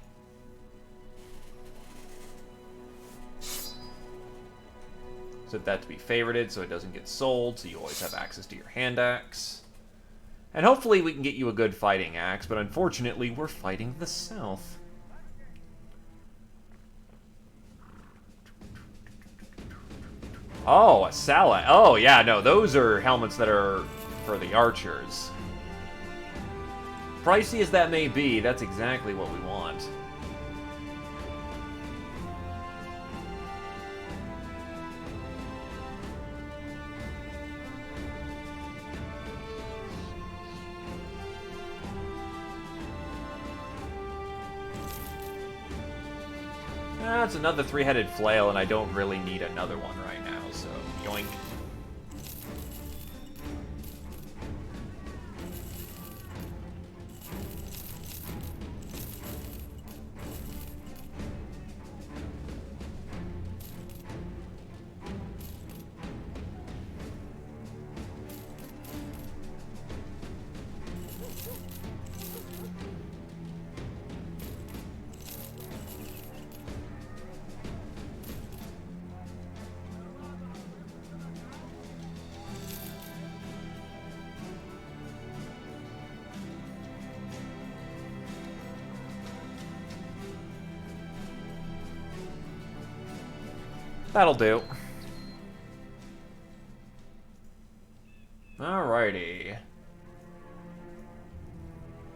Set that to be favorited so it doesn't get sold, so you always have access to your hand axe. And hopefully we can get you a good fighting axe, but unfortunately we're fighting the South. Oh, a Sala. Oh, yeah, no, those are helmets that are for the archers. Pricey as that may be, that's exactly what we want. That's another three-headed flail, and I don't really need another one right now, so yoink. That'll do. Alrighty.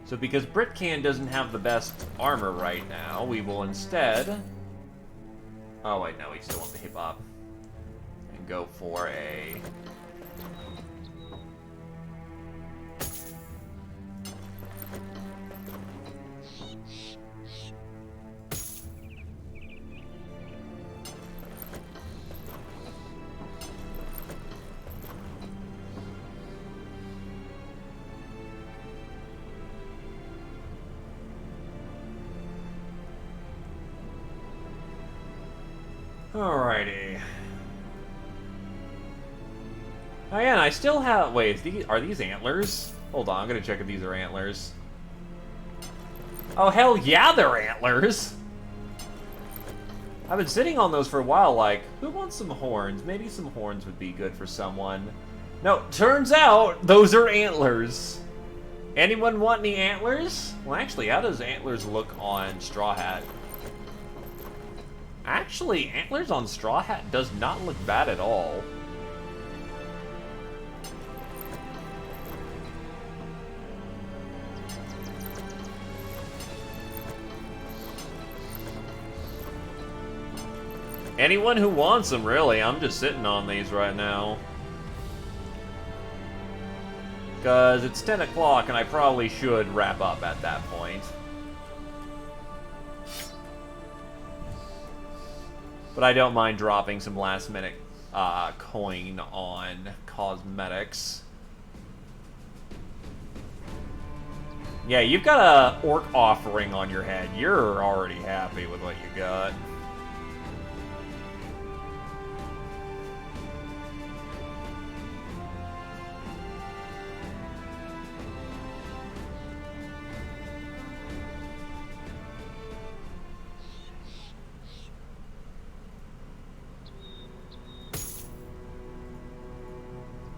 So because Britcan doesn't have the best armor right now, we will instead Oh, wait, no, we still want the hip hop. And go for a... Alrighty. Oh yeah, and I still have... Wait, are these antlers? Hold on, I'm gonna check if these are antlers. Oh, hell yeah, they're antlers! I've been sitting on those for a while, like, who wants some horns? Maybe some horns would be good for someone. No, turns out, those are antlers. Anyone want any antlers? Well, actually, how does antlers look on Straw Hat? Actually, antlers on Straw Hat does not look bad at all. Anyone who wants them, really. I'm just sitting on these right now. Because it's 10 o'clock and I probably should wrap up at that point. But I don't mind dropping some last-minute coin on cosmetics. Yeah, you've got a orc offering on your head. You're already happy with what you got.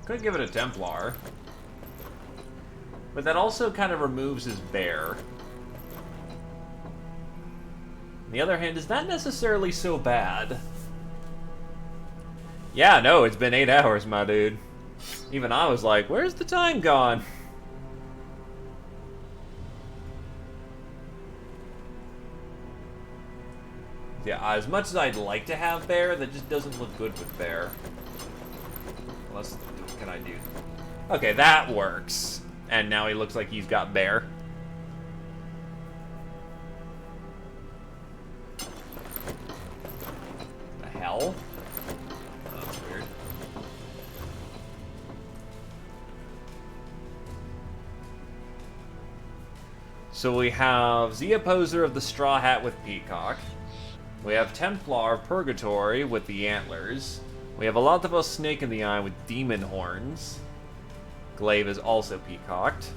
Could give it a Templar. But that also kind of removes his bear. On the other hand, is not necessarily so bad. Yeah, no, it's been 8 hours, my dude. Even I was like, where's the time gone? Yeah, as much as I'd like to have bear, that just doesn't look good with bear. Unless, what can I do? Okay, that works. And now he looks like he's got bear. The hell? Oh, that's weird. So we have the Opposer of the Straw Hat with Peacock. We have Templar of Purgatory with the antlers. We have a Alatabos Snake in the Eye with demon horns. Glaive is also peacocked.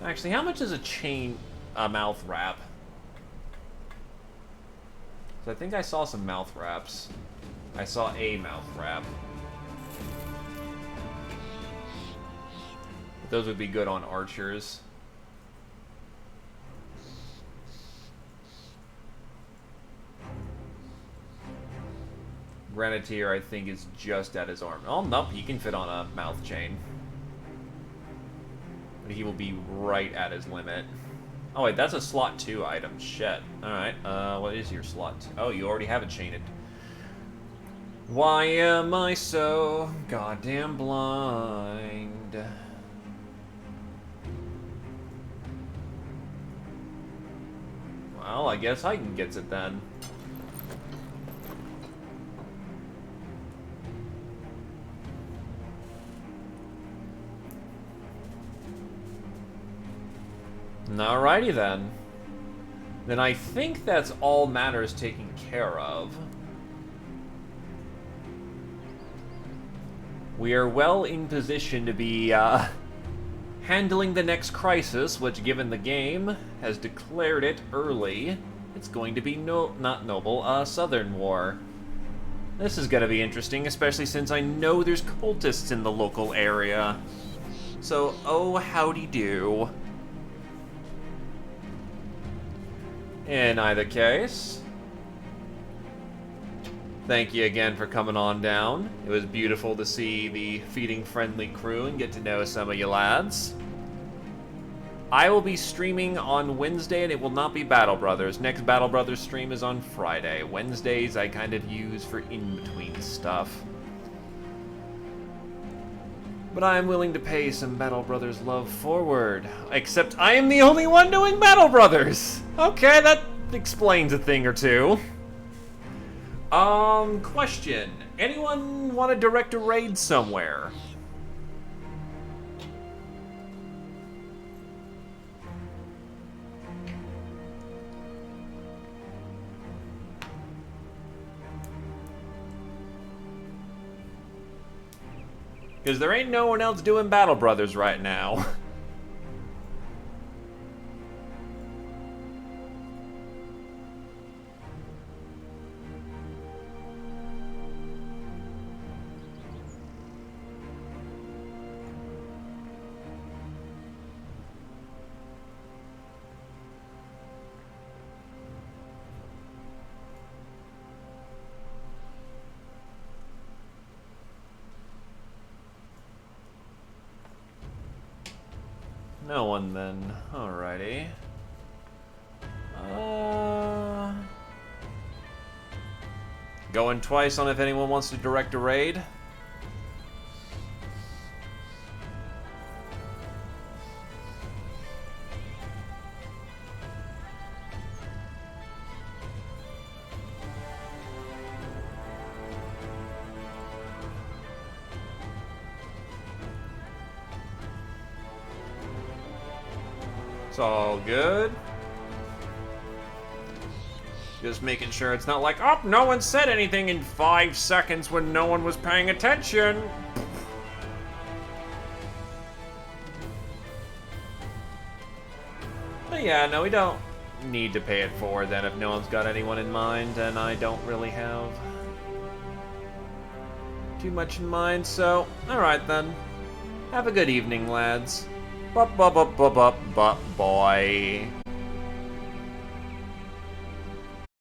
Actually, how much is a mouth wrap? So I think I saw some mouth wraps. I saw a mouth wrap. But those would be good on archers. Grenadier, I think, is just at his arm. Oh, nope, he can fit on a mouth chain. But he will be right at his limit. Oh, wait, that's a slot 2 item. Shit. Alright, what is your slot 2? Oh, you already have it chained. Why am I so goddamn blind? Well, I guess Heiken gets it then. Alrighty then. Then I think that's all matters taken care of. We are well in position to be handling the next crisis, which, given the game has declared it early, it's going to be not noble, Southern War. This is going to be interesting, especially since I know there's cultists in the local area. So, oh howdy do. In either case, thank you again for coming on down. It was beautiful to see the feeding friendly crew and get to know some of you lads. I will be streaming on Wednesday, and it will not be Battle Brothers. Next Battle Brothers stream is on Friday. Wednesdays I kind of use for in-between stuff. But I am willing to pay some Battle Brothers love forward. Except I am the only one doing Battle Brothers! Okay, that explains a thing or two. Question. Anyone want to direct a raid somewhere? Because there ain't no one else doing Battle Brothers right now. No one then. Alrighty. Going twice on if anyone wants to direct a raid. It's all good. Just making sure it's not like, oh, no one said anything in 5 seconds when no one was paying attention. But yeah, no, we don't need to pay it forward then if no one's got anyone in mind, and I don't really have too much in mind, so alright then. Have a good evening, lads. Boy.